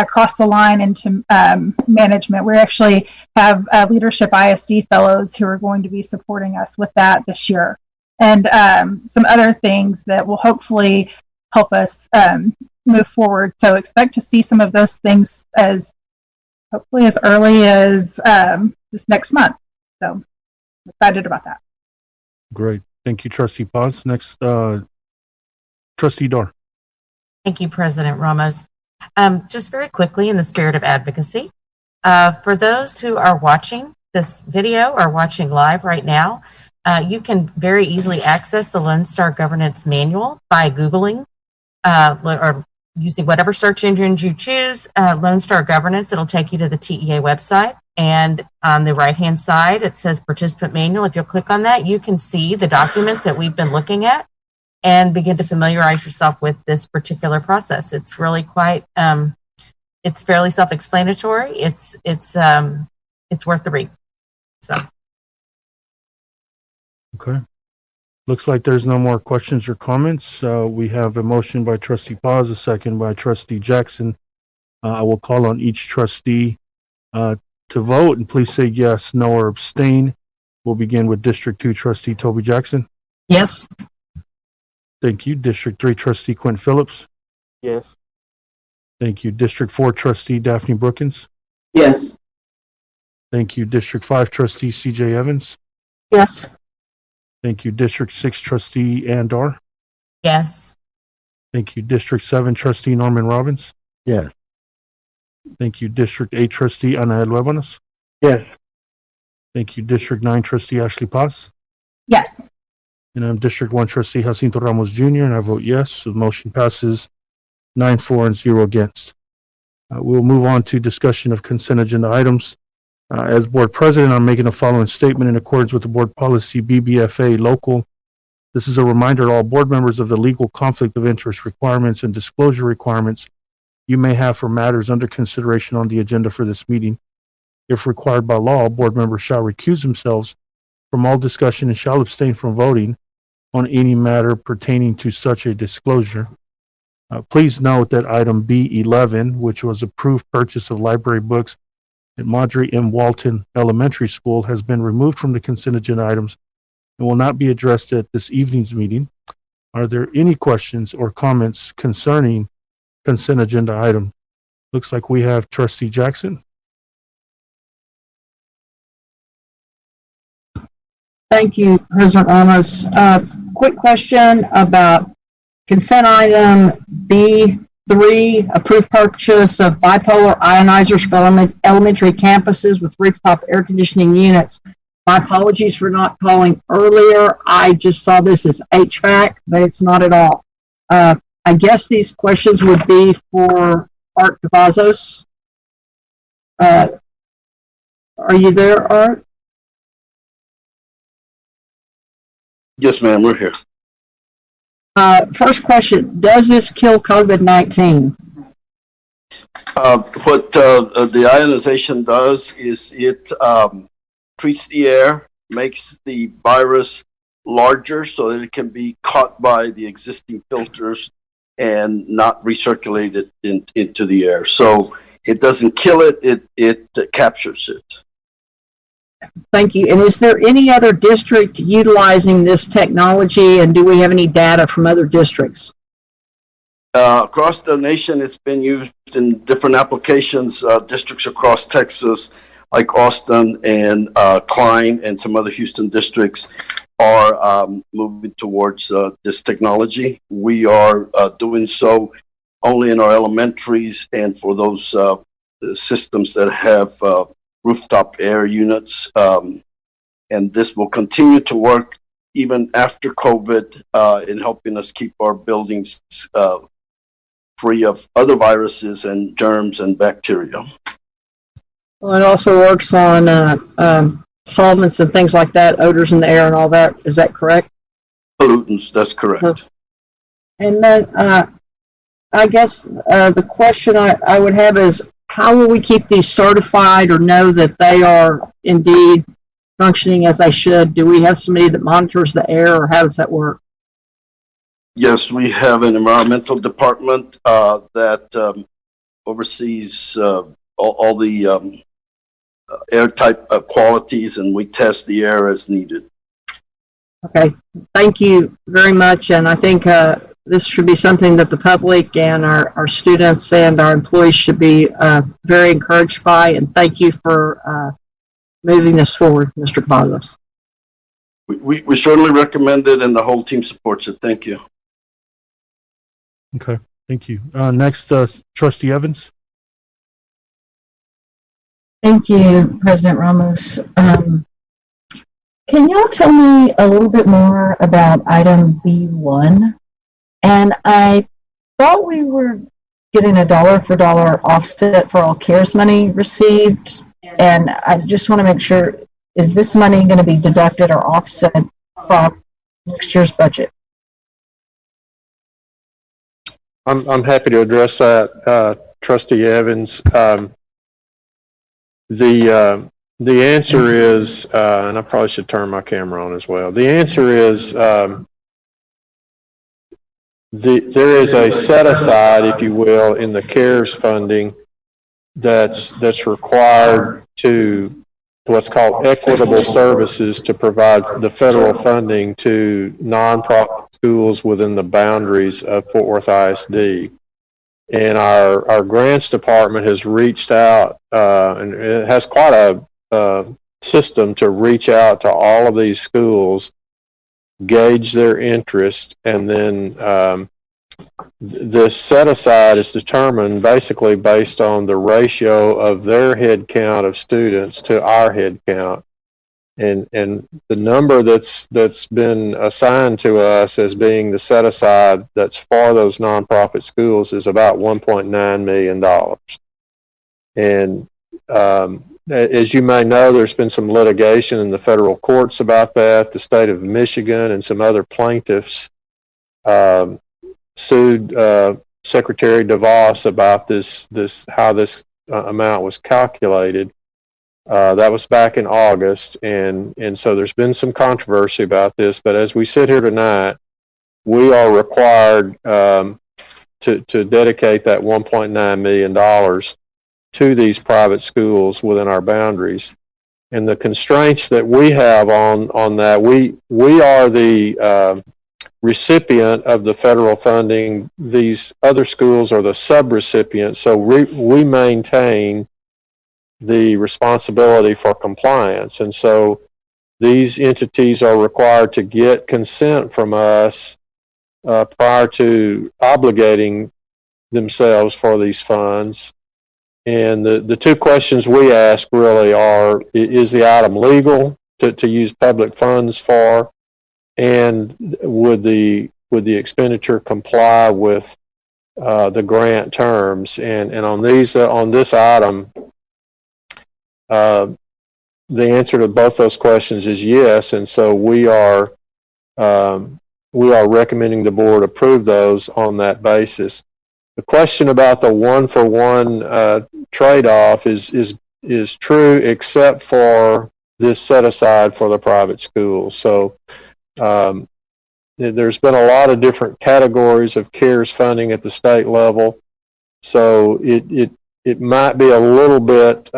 cross the line into management. We actually have Leadership ISD fellows who are going to be supporting us with that this year, and some other things that will hopefully help us move forward. So expect to see some of those things hopefully as early as this next month. So I'm excited about that. Great. Thank you, Trustee Paz. Next, Trustee Dar. Thank you, President Ramos. Just very quickly, in the spirit of advocacy, for those who are watching this video or watching live right now, you can very easily access the Lone Star Governance Manual by Googling or using whatever search engine you choose, Lone Star Governance. It'll take you to the TEA website. And on the right-hand side, it says Participant Manual. If you'll click on that, you can see the documents that we've been looking at and begin to familiarize yourself with this particular process. It's really quite, it's fairly self-explanatory. It's worth the read. So. Okay. Looks like there's no more questions or comments. We have a motion by Trustee Paz, a second by Trustee Jackson. I will call on each trustee to vote, and please say yes, no, or abstain. We'll begin with District 2 Trustee Toby Jackson. Yes. Thank you. District 3 Trustee Quint Phillips. Yes. Thank you. District 4 Trustee Daphne Brookins. Yes. Thank you. District 5 Trustee CJ Evans. Yes. Thank you. District 6 Trustee Andar. Yes. Thank you. District 7 Trustee Norman Robbins. Yes. Thank you. District 8 Trustee Anael Luebanos. Yes. Thank you. District 9 Trustee Ashley Paz. Yes. And I'm District 1 Trustee Jacinto Ramos Jr., and I vote yes. So the motion passes 9-4 and 0 against. We'll move on to discussion of consent agenda items. As Board President, I'm making the following statement in accordance with the Board Policy BBFA Local. This is a reminder to all board members of the legal conflict of interest requirements and disclosure requirements you may have for matters under consideration on the agenda for this meeting. If required by law, board members shall recuse themselves from all discussion and shall abstain from voting on any matter pertaining to such a disclosure. Please note that item B11, which was approved purchase of library books at Madre M. Walton Elementary School, has been removed from the consent agenda items and will not be addressed at this evening's meeting. Are there any questions or comments concerning consent agenda item? Looks like we have Trustee Jackson. Thank you, President Ramos. Quick question about consent item B3, approved purchase of bipolar ionizers for elementary campuses with rooftop air conditioning units. My apologies for not calling earlier. I just saw this as HVAC, but it's not at all. I guess these questions would be for Art Cavazos. Are you there, Art? Yes, ma'am, we're here. First question, does this kill COVID-19? What the ionization does is it treats the air, makes the virus larger so that it can be caught by the existing filters and not recirculated into the air. So it doesn't kill it, it captures it. Thank you. And is there any other district utilizing this technology, and do we have any data from other districts? Across the nation, it's been used in different applications. Districts across Texas, like Austin and Klein and some other Houston districts, are moving towards this technology. We are doing so only in our elementaries and for those systems that have rooftop air units, and this will continue to work even after COVID in helping us keep our buildings free of other viruses and germs and bacteria. Well, it also works on solvents and things like that, odors in the air and all that. Is that correct? Pollutants, that's correct. And then I guess the question I would have is, how will we keep these certified or know that they are indeed functioning as they should? Do we have somebody that monitors the air, or how does that work? Yes, we have an environmental department that oversees all the air type qualities, and we test the air as needed. Okay, thank you very much. And I think this should be something that the public and our students and our employees should be very encouraged by. And thank you for moving this forward, Mr. Cavazos. We certainly recommend it, and the whole team supports it. Thank you. Okay, thank you. Next, Trustee Evans. Thank you, President Ramos. Can y'all tell me a little bit more about item B1? And I thought we were getting a dollar for dollar offset for all CARES money received. And I just want to make sure, is this money going to be deducted or offset from next year's budget? I'm happy to address that, Trustee Evans. The answer is, and I probably should turn my camera on as well. The answer is there is a set aside, if you will, in the CARES funding that's required to what's called equitable services to provide the federal funding to nonprofit schools within the boundaries of Fort Worth ISD. And our grants department has reached out, and it has quite a system to reach out to all of these schools, gauge their interest, and then this set aside is determined basically based on the ratio of their head count of students to our head count. And the number that's been assigned to us as being the set aside that's for those nonprofit schools is about $1.9 million. And as you may know, there's been some litigation in the federal courts about that. The state of Michigan and some other plaintiffs sued Secretary DeVos about this how this amount was calculated. That was back in August, and so there's been some controversy about this. But as we sit here tonight, we are required to dedicate that $1.9 million to these private schools within our boundaries. And the constraints that we have on that, we are the recipient of the federal funding. These other schools are the subrecipients, so we maintain the responsibility for compliance. And so these entities are required to get consent from us prior to obligating themselves for these funds. And the two questions we ask really are, is the item legal to use public funds for? And would the expenditure comply with the grant terms? And on this item, the answer to both those questions is yes. And so we are recommending the board approve those on that basis. The question about the one-for-one trade-off is true, except for this set aside for the private schools. So there's been a lot of different categories of CARES funding at the state level. So it might be a little bit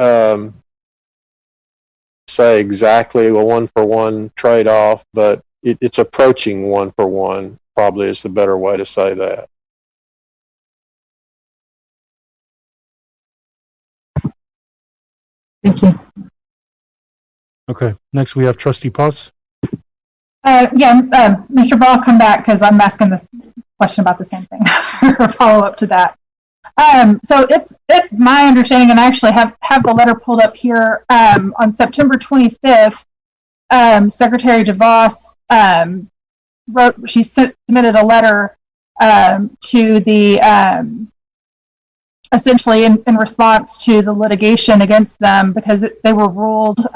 say exactly a one-for-one trade-off, but it's approaching one-for-one. Probably is the better way to say that. Thank you. Okay, next we have Trustee Paz. Mr. Ball, I'll come back because I'm asking this question about the same thing or follow up to that. So it's my understanding, and I actually have the letter pulled up here. On September 25th, Secretary DeVos submitted a letter to the essentially in response to the litigation against them because they were ruled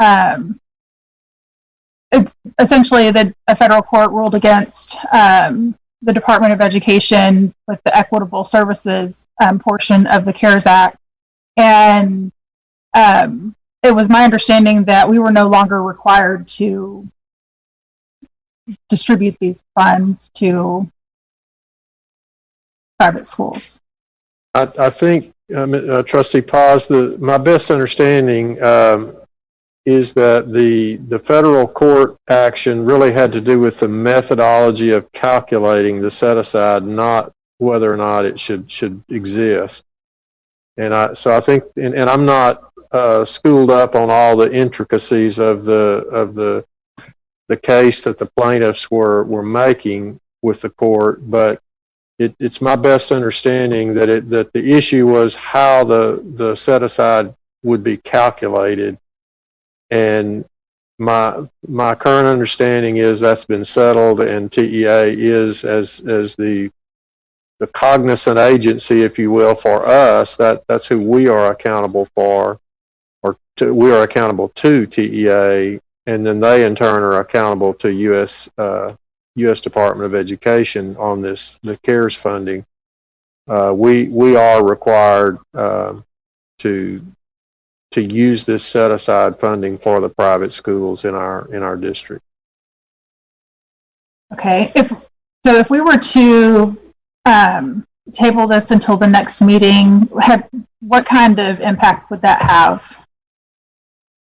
essentially a federal court ruled against the Department of Education with the equitable services portion of the CARES Act. And it was my understanding that we were no longer required to distribute these funds to private schools. I think, Trustee Paz, my best understanding is that the federal court action really had to do with the methodology of calculating the set aside, not whether or not it should exist. And so I think, and I'm not schooled up on all the intricacies of the case that the plaintiffs were making with the court, but it's my best understanding that the issue was how the set aside would be calculated. And my current understanding is that's been settled, and TEA is as the cognizant agency, if you will, for us. That's who we are accountable for, we are accountable to TEA, and then they in turn are accountable to U.S. Department of Education on the CARES funding. We are required to use this set aside funding for the private schools in our district. Okay, if we were to table this until the next meeting, what kind of impact would that have?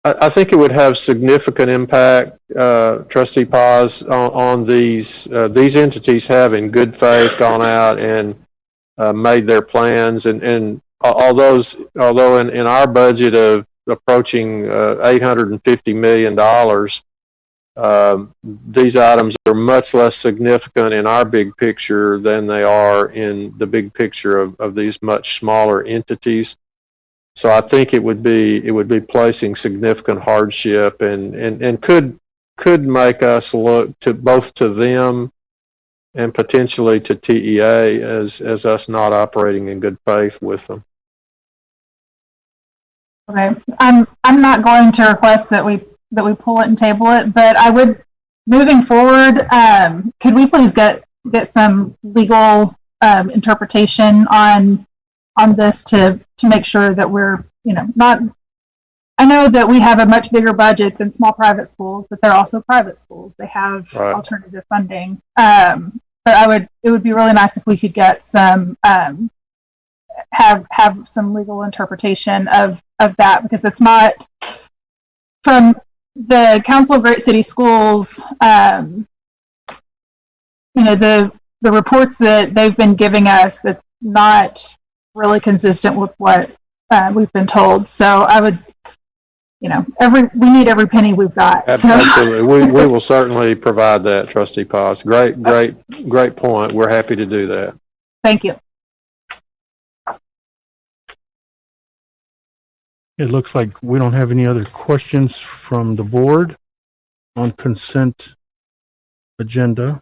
I think it would have significant impact, Trustee Paz, on these entities have in good faith gone out and made their plans, and although in our budget of approaching $850 million, these items are much less significant in our big picture than they are in the big picture of these much smaller entities. So I think it would be placing significant hardship and could make us look to both to them and potentially to TEA as us not operating in good faith with them. Okay, I'm not going to request that we pull it and table it, but I would, moving forward, could we please get some legal interpretation on this to make sure that we're, not. I know that we have a much bigger budget than small private schools, but they're also private schools. They have alternative funding. But it would be really nice if we could get some have some legal interpretation of that, because it's not from the Council of Great City Schools. The reports that they've been giving us, that's not really consistent with what we've been told. So I would, we need every penny we've got. Absolutely. We will certainly provide that, Trustee Paz. Great point. We're happy to do that. Thank you. It looks like we don't have any other questions from the board on consent agenda.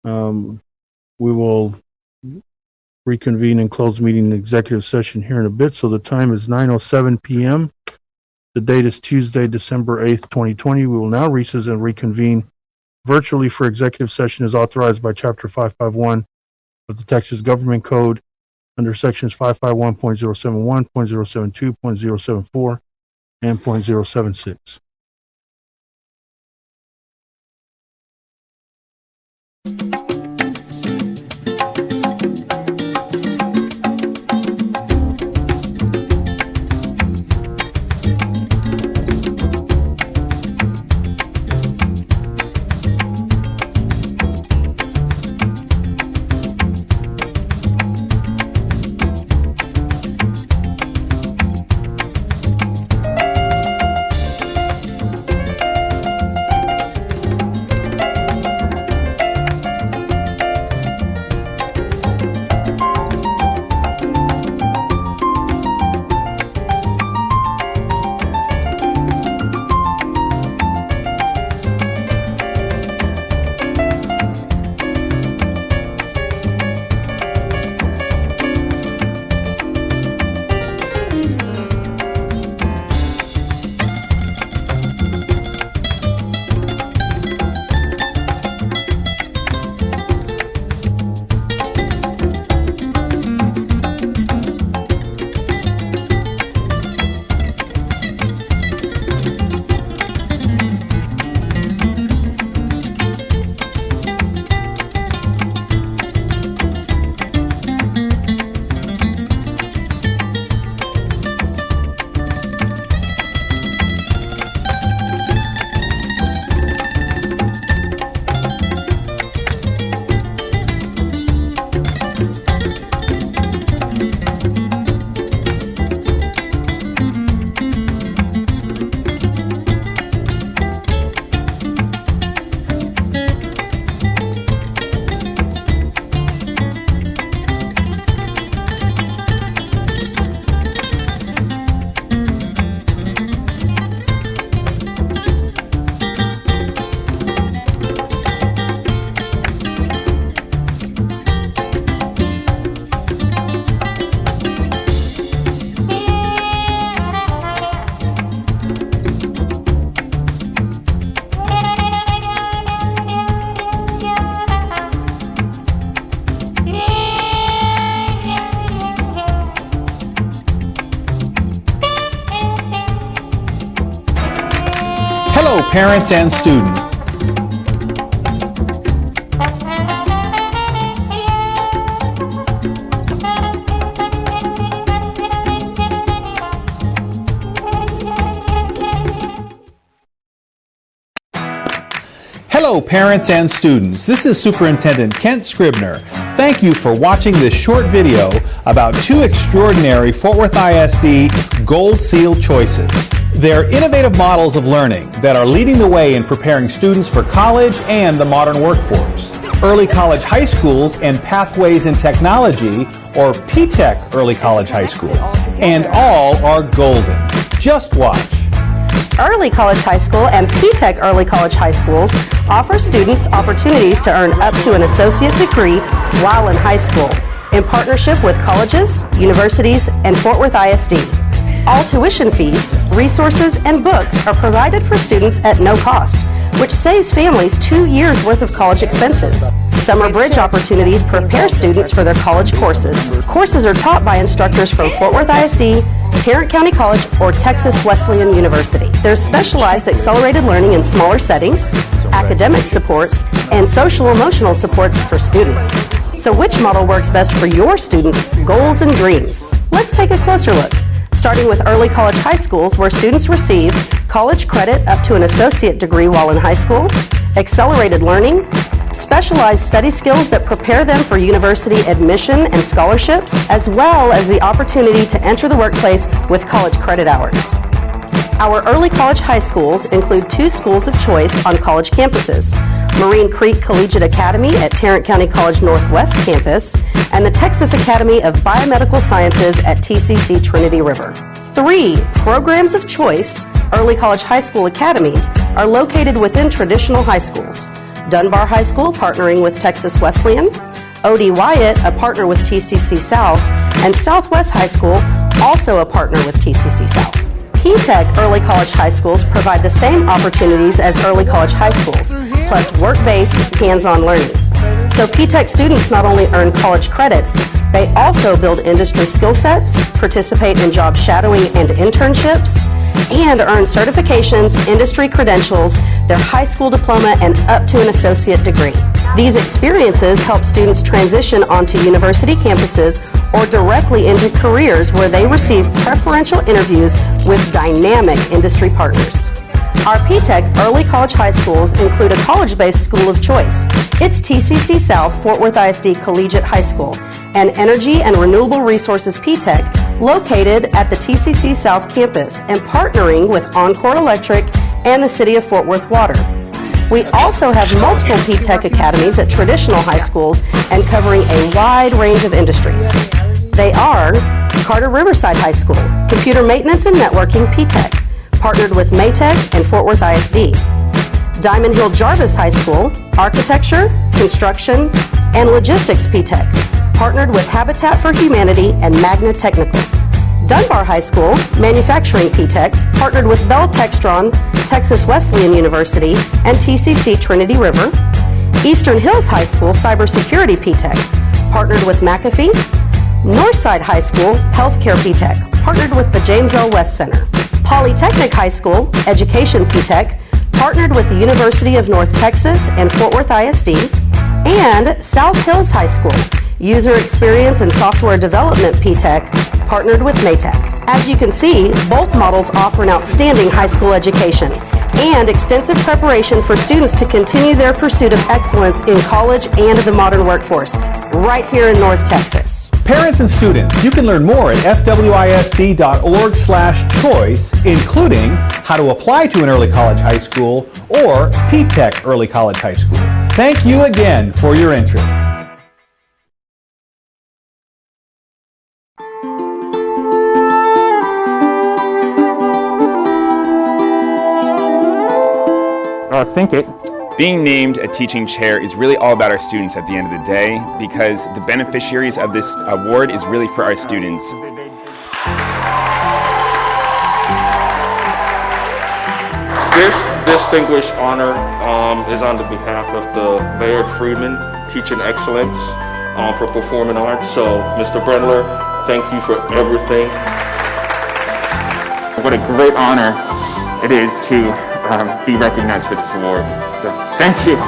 We will reconvene and close meeting in executive session here in a bit. So the time is 9:07 p.m. The date is Tuesday, December 8th, 2020. We will now recess and reconvene virtually for executive session as authorized by Chapter 551 of the Texas Government Code under sections 551.071, 072, 074, and 076. Hello, parents and students. Hello, parents and students. This is Superintendent Kent Scribner. Thank you for watching this short video about two extraordinary Fort Worth ISD Gold Seal choices. They're innovative models of learning that are leading the way in preparing students for college and the modern workforce. Early College High Schools and Pathways in Technology, or P-TECH Early College High Schools. And all are golden. Just watch. Early College High School and P-TECH Early College High Schools offer students opportunities to earn up to an associate degree while in high school, in partnership with colleges, universities, and Fort Worth ISD. All tuition fees, resources, and books are provided for students at no cost, which saves families 2 years' worth of college expenses. Summer Bridge opportunities prepare students for their college courses. Courses are taught by instructors from Fort Worth ISD, Tarrant County College, or Texas Wesleyan University. There's specialized accelerated learning in smaller settings, academic supports, and social-emotional supports for students. So which model works best for your students' goals and dreams? Let's take a closer look. Starting with early college high schools, where students receive college credit up to an associate degree while in high school, accelerated learning, specialized study skills that prepare them for university admission and scholarships, as well as the opportunity to enter the workplace with college credit hours. Our early college high schools include 2 schools of choice on college campuses: Marine Creek Collegiate Academy at Tarrant County College Northwest Campus, and the Texas Academy of Biomedical Sciences at TCC Trinity River. 3 programs of choice early college high school academies are located within traditional high schools: Dunbar High School, partnering with Texas Wesleyan; O.D. Wyatt, a partner with TCC South; and Southwest High School, also a partner with TCC South. P-TECH Early College High Schools provide the same opportunities as early college high schools, plus work-based, hands-on learning. So P-TECH students not only earn college credits, they also build industry skill sets, participate in job shadowing and internships, and earn certifications, industry credentials, their high school diploma, and up to an associate degree. These experiences help students transition onto university campuses or directly into careers where they receive preferential interviews with dynamic industry partners. Our P-TECH early college high schools include a college-based school of choice. It's TCC South Fort Worth ISD Collegiate High School, and Energy and Renewable Resources P-TECH, located at the TCC South campus and partnering with Encore Electric and the City of Fort Worth Water. We also have multiple P-TECH academies at traditional high schools and covering a wide range of industries. They are Carter Riverside High School, Computer Maintenance and Networking P-TECH, partnered with Maytech and Fort Worth ISD. Diamond Hill Jarvis High School, Architecture, Construction, and Logistics P-TECH, partnered with Habitat for Humanity and Magna Technical. Dunbar High School, Manufacturing P-TECH, partnered with Bell Textron, Texas Wesleyan University, and TCC Trinity River. Eastern Hills High School, Cybersecurity P-TECH, partnered with McAfee. Northside High School, Healthcare P-TECH, partnered with the James L. West Center. Polytechnic High School, Education P-TECH, partnered with the University of North Texas and Fort Worth ISD. And South Hills High School, User Experience and Software Development P-TECH, partnered with Maytech. As you can see, both models offer an outstanding high school education and extensive preparation for students to continue their pursuit of excellence in college and the modern workforce, right here in North Texas. Parents and students, you can learn more at fwisd.org/choice, including how to apply to an early college high school or P-TECH Early College High School. Thank you again for your interest. Think it. Being named a teaching chair is really all about our students at the end of the day, because the beneficiaries of this award is really for our students. This distinguished honor is on the behalf of the Bayard Freeman Teaching Excellence for Performing Arts. So, Mr. Brendler, thank you for everything. What a great honor it is to be recognized for this award. So, thank you.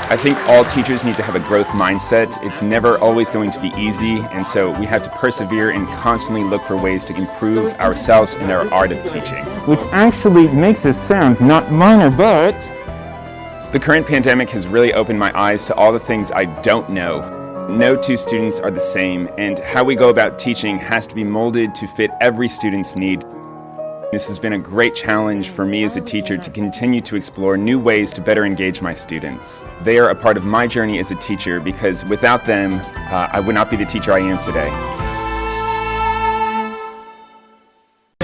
I think all teachers need to have a growth mindset. It's never always going to be easy, and so we have to persevere and constantly look for ways to improve ourselves in our art of teaching. Which actually makes it sound not minor, but... The current pandemic has really opened my eyes to all the things I don't know. No two students are the same, and how we go about teaching has to be molded to fit every student's need. This has been a great challenge for me as a teacher to continue to explore new ways to better engage my students. They are a part of my journey as a teacher because without them, I would not be the teacher I am today.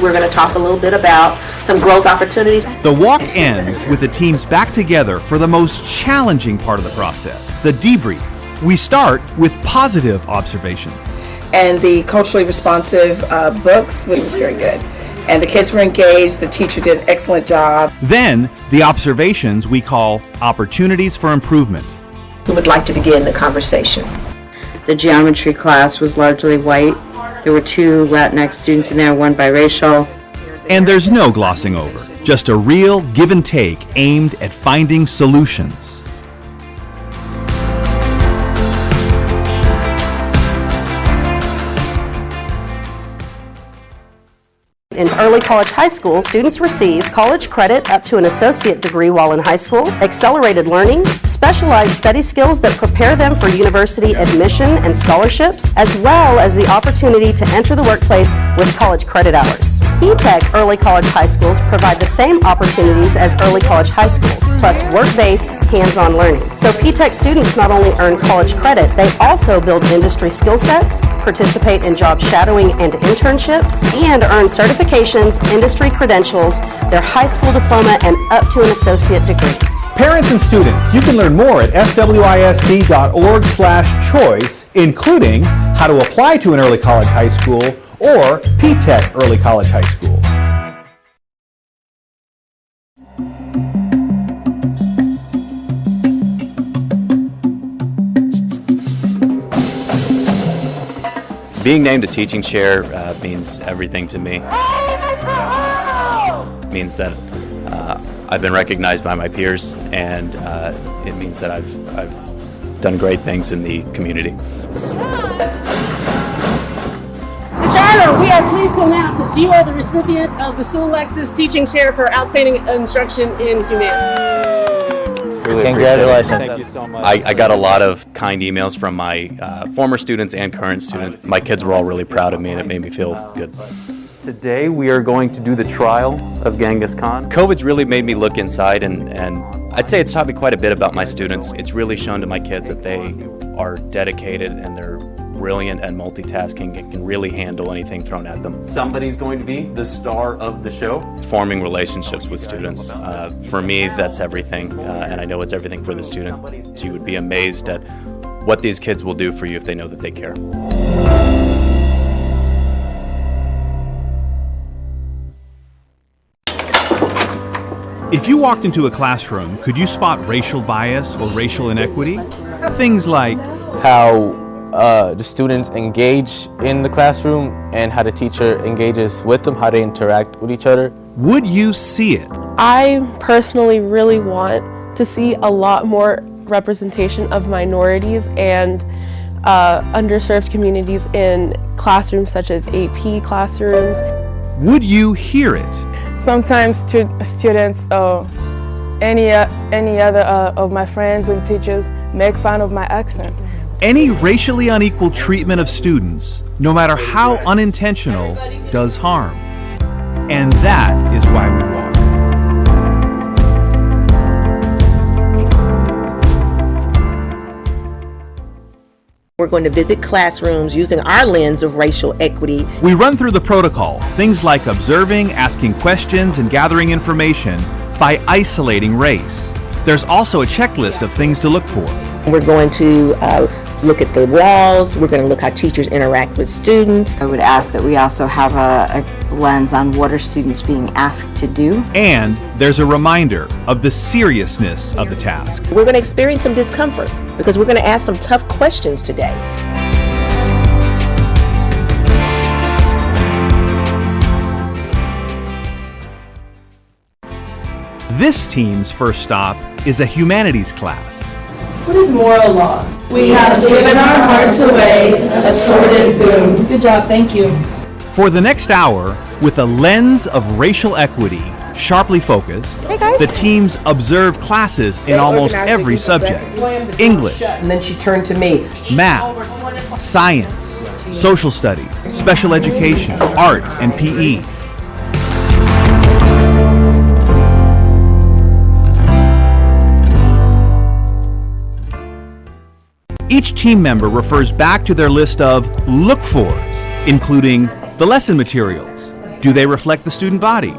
We're going to talk a little bit about some growth opportunities. The walk ends with the teams back together for the most challenging part of the process, the debrief. We start with positive observations. And the culturally responsive books was very good. And the kids were engaged, the teacher did an excellent job. Then, the observations we call opportunities for improvement. Who would like to begin the conversation? The geometry class was largely white. There were 2 Latinx students in there, 1 biracial. And there's no glossing over, just a real give and take aimed at finding solutions. In early college high school, students receive college credit up to an associate degree while in high school, accelerated learning, specialized study skills that prepare them for university admission and scholarships, as well as the opportunity to enter the workplace with college credit hours. P-TECH early college high schools provide the same opportunities as early college high schools, plus work-based, hands-on learning. So P-TECH students not only earn college credit, they also build industry skill sets, participate in job shadowing and internships, and earn certifications, industry credentials, their high school diploma, and up to an associate degree. Parents and students, you can learn more at fwisd.org/choice, including how to apply to an early college high school or P-TECH early college high school. Being named a teaching chair means everything to me. It means that I've been recognized by my peers, and it means that I've done great things in the community. Mr. Honor, we are pleased to announce that you are the recipient of the Sue Alexis Teaching Chair for Outstanding Instruction in Humanity. Really Congratulations. Thank you so much. I got a lot of kind emails from my former students and current students. My kids were all really proud of me, and it made me feel good. Today we are going to do the trial of Genghis Khan. COVID's really made me look inside, and I'd say it's taught me quite a bit about my students. It's really shown to my kids that they are dedicated and they're brilliant at multitasking and can really handle anything thrown at them. Somebody's going to be the star of the show. Forming relationships with students. For me, that's everything, and I know it's everything for the student. You would be amazed at what these kids will do for you if they know that they care. If you walked into a classroom, could you spot racial bias or racial inequity? Things like how the students engage in the classroom and how the teacher engages with them, how they interact with each other. Would you see it? I personally really want to see a lot more representation of minorities and underserved communities in classrooms such as AP classrooms. Would you hear it? Sometimes students, any other of my friends and teachers make fun of my accent. Any racially unequal treatment of students, no matter how unintentional, does harm. And that is why we walk. We're going to visit classrooms using our lens of racial equity. We run through the protocol, things like observing, asking questions, and gathering information by isolating race. There's also a checklist of things to look for. We're going to look at the walls. We're going to look how teachers interact with students. I would ask that we also have a lens on what are students being asked to do. And there's a reminder of the seriousness of the task. We're going to experience some discomfort because we're going to ask some tough questions today. This team's first stop is a humanities class. What is moral law? We have given our hearts away, a sordid boon. Good job, thank you. For the next hour, with a lens of racial equity sharply focused, the teams observe classes in almost every subject. English, and then she turned to me. Math, science, social studies, special education, art, and PE. Each team member refers back to their list of look-fors, including the lesson materials. Do they reflect the student body?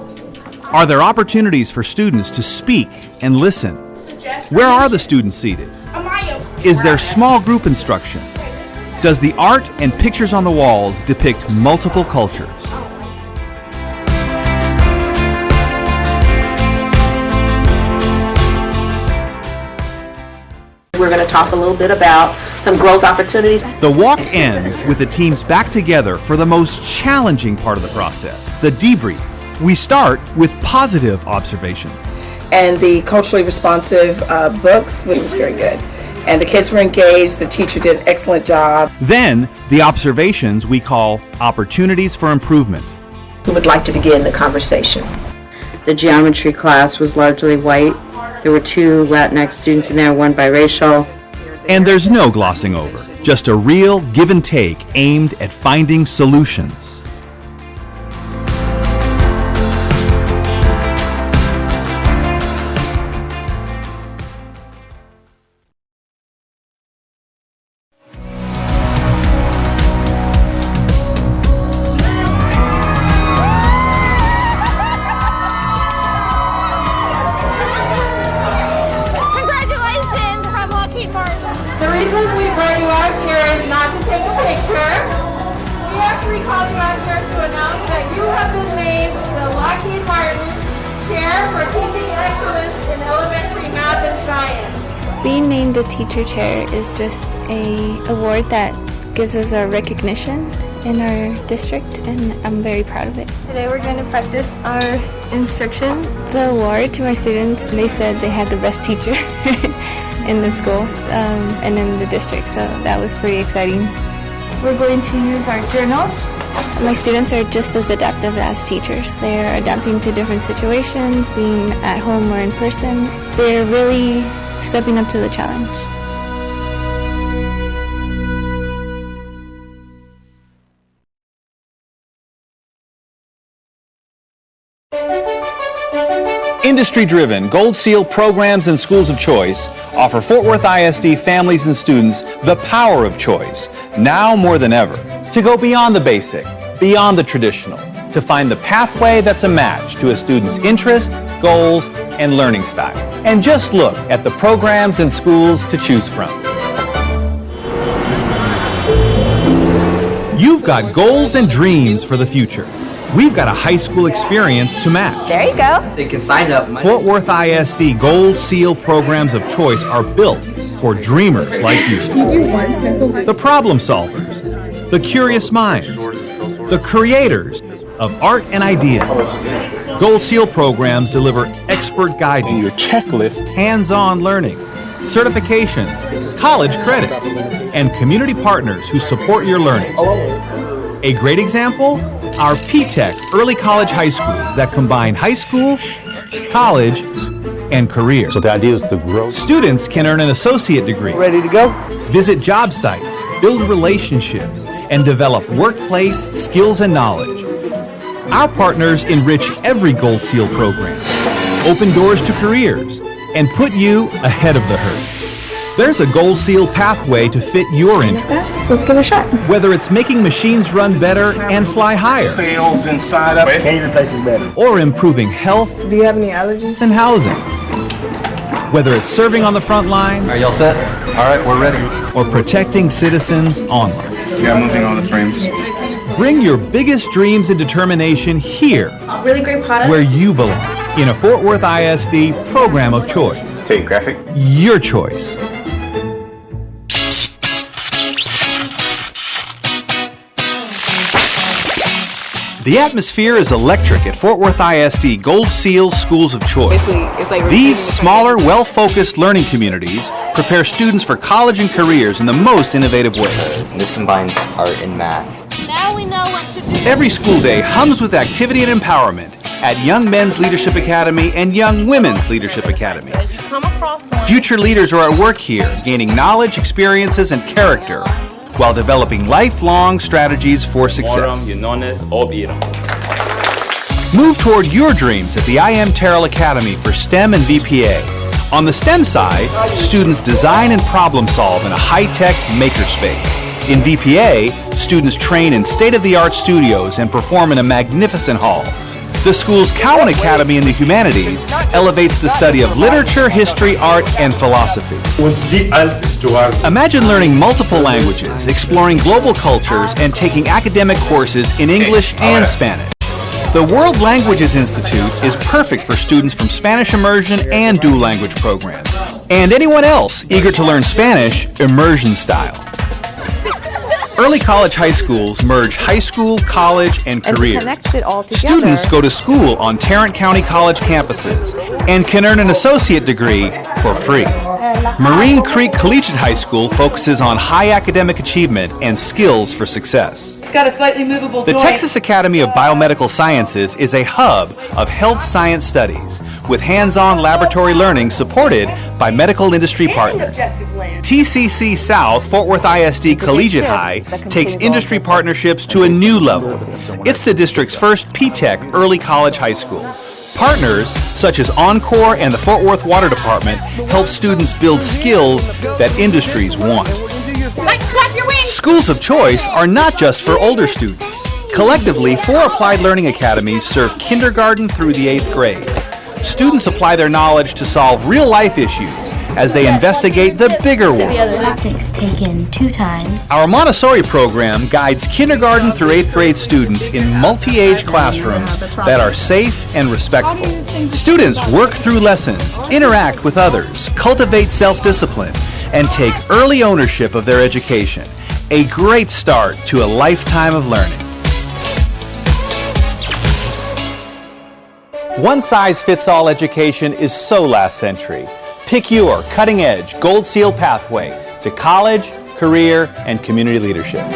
Are there opportunities for students to speak and listen? Where are the students seated? Is there small group instruction? Does the art and pictures on the walls depict multiple cultures? We're going to talk a little bit about some growth opportunities. The walk ends with the teams back together for the most challenging part of the process, the debrief. We start with positive observations. And the culturally responsive books was very good. And the kids were engaged, the teacher did an excellent job. Then, the observations we call opportunities for improvement. Who would like to begin the conversation? The geometry class was largely white. There were 2 Latinx students in there, one biracial. And there's no glossing over, just a real give and take aimed at finding solutions. The reason we brought you out here is not to take a picture. We actually called you out here to announce that you have been named the Lockheed Martin Chair for Teaching Excellence in Elementary Math and Science. Being named the teacher chair is just an award that gives us a recognition in our district, and I'm very proud of it. Today we're going to practice our instruction. The award to our students, they said they had the best teacher in the school and in the district, so that was pretty exciting. We're going to use our journals. My students are just as adaptive as teachers. They're adapting to different situations, being at home or in person. They're really stepping up to the challenge. Industry-driven Gold Seal programs and schools of choice offer Fort Worth ISD families and students the power of choice, now more than ever, to go beyond the basic, beyond the traditional, to find the pathway that's a match to a student's interest, goals, and learning style. And just look at the programs and schools to choose from. You've got goals and dreams for the future. We've got a high school experience to match. There you go. They can sign up. Fort Worth ISD Gold Seal programs of choice are built for dreamers like you. The problem solvers, the curious minds, the creators of art and idea. Gold Seal programs deliver expert guidance, Your checklist. hands-on learning, certifications, college credits, and community partners who support your learning. A great example? Our P-Tech early college high schools that combine high school, college, and career. So the idea is to grow. Students can earn an associate degree, Ready to go? visit job sites, build relationships, and develop workplace skills and knowledge. Our partners enrich every Gold Seal program, open doors to careers, and put you ahead of the herd. There's a Gold Seal pathway to fit your interests. So let's give it a shot. Whether it's making machines run better and fly higher, Sales inside up. Can't place is better. or improving health Do you have any allergies? and housing. Whether it's serving on the front lines Are y'all set? All right, we're ready. or protecting citizens online. Yeah, moving on the frames. Bring your biggest dreams and determination here, Really great product. where you belong, in a Fort Worth ISD program of choice. Take graphic. Your choice. The atmosphere is electric at Fort Worth ISD Gold Seal Schools of Choice. These smaller, well-focused learning communities prepare students for college and careers in the most innovative ways. This combines art and math. Now we know what to do. Every school day hums with activity and empowerment at Young Men's Leadership Academy and Young Women's Leadership Academy. As you come across one, Future leaders are at work here, gaining knowledge, experiences, and character, while developing lifelong strategies for success. Move toward your dreams at the I Am Terrell Academy for STEM and VPA. On the STEM side, students design and problem solve in a high-tech makerspace. In VPA, students train in state-of-the-art studios and perform in a magnificent hall. The school's Cowan Academy in the Humanities elevates the study of literature, history, art, and philosophy. Imagine learning multiple languages, exploring global cultures, and taking academic courses in English and Spanish. The World Languages Institute is perfect for students from Spanish immersion and dual language programs, and anyone else eager to learn Spanish immersion style. Early college high schools merge high school, college, and career. Students go to school on Tarrant County College campuses and can earn an associate degree for free. Marine Creek Collegiate High School focuses on high academic achievement and skills for success. Got a slightly movable The joint. Texas Academy of Biomedical Sciences is a hub of health science studies with hands-on laboratory learning supported by medical industry partners. TCC South Fort Worth ISD Collegiate High takes industry partnerships to a new level. It's the district's first P-TECH early college high school. Partners such as Encore and the Fort Worth Water Department help students build skills that industries want. Schools of choice are not just for older students. Collectively, 4 applied learning academies serve kindergarten through the 8th grade. Students apply their knowledge to solve real-life issues as they investigate the bigger world. 6 taken 2 times. Our Montessori program guides kindergarten through 8th grade students in multi-age classrooms that are safe and respectful. Students work through lessons, interact with others, cultivate self-discipline, and take early ownership of their education. A great start to a lifetime of learning. One-size-fits-all education is so last century. Pick your cutting-edge Gold Seal pathway to college, career, and community leadership.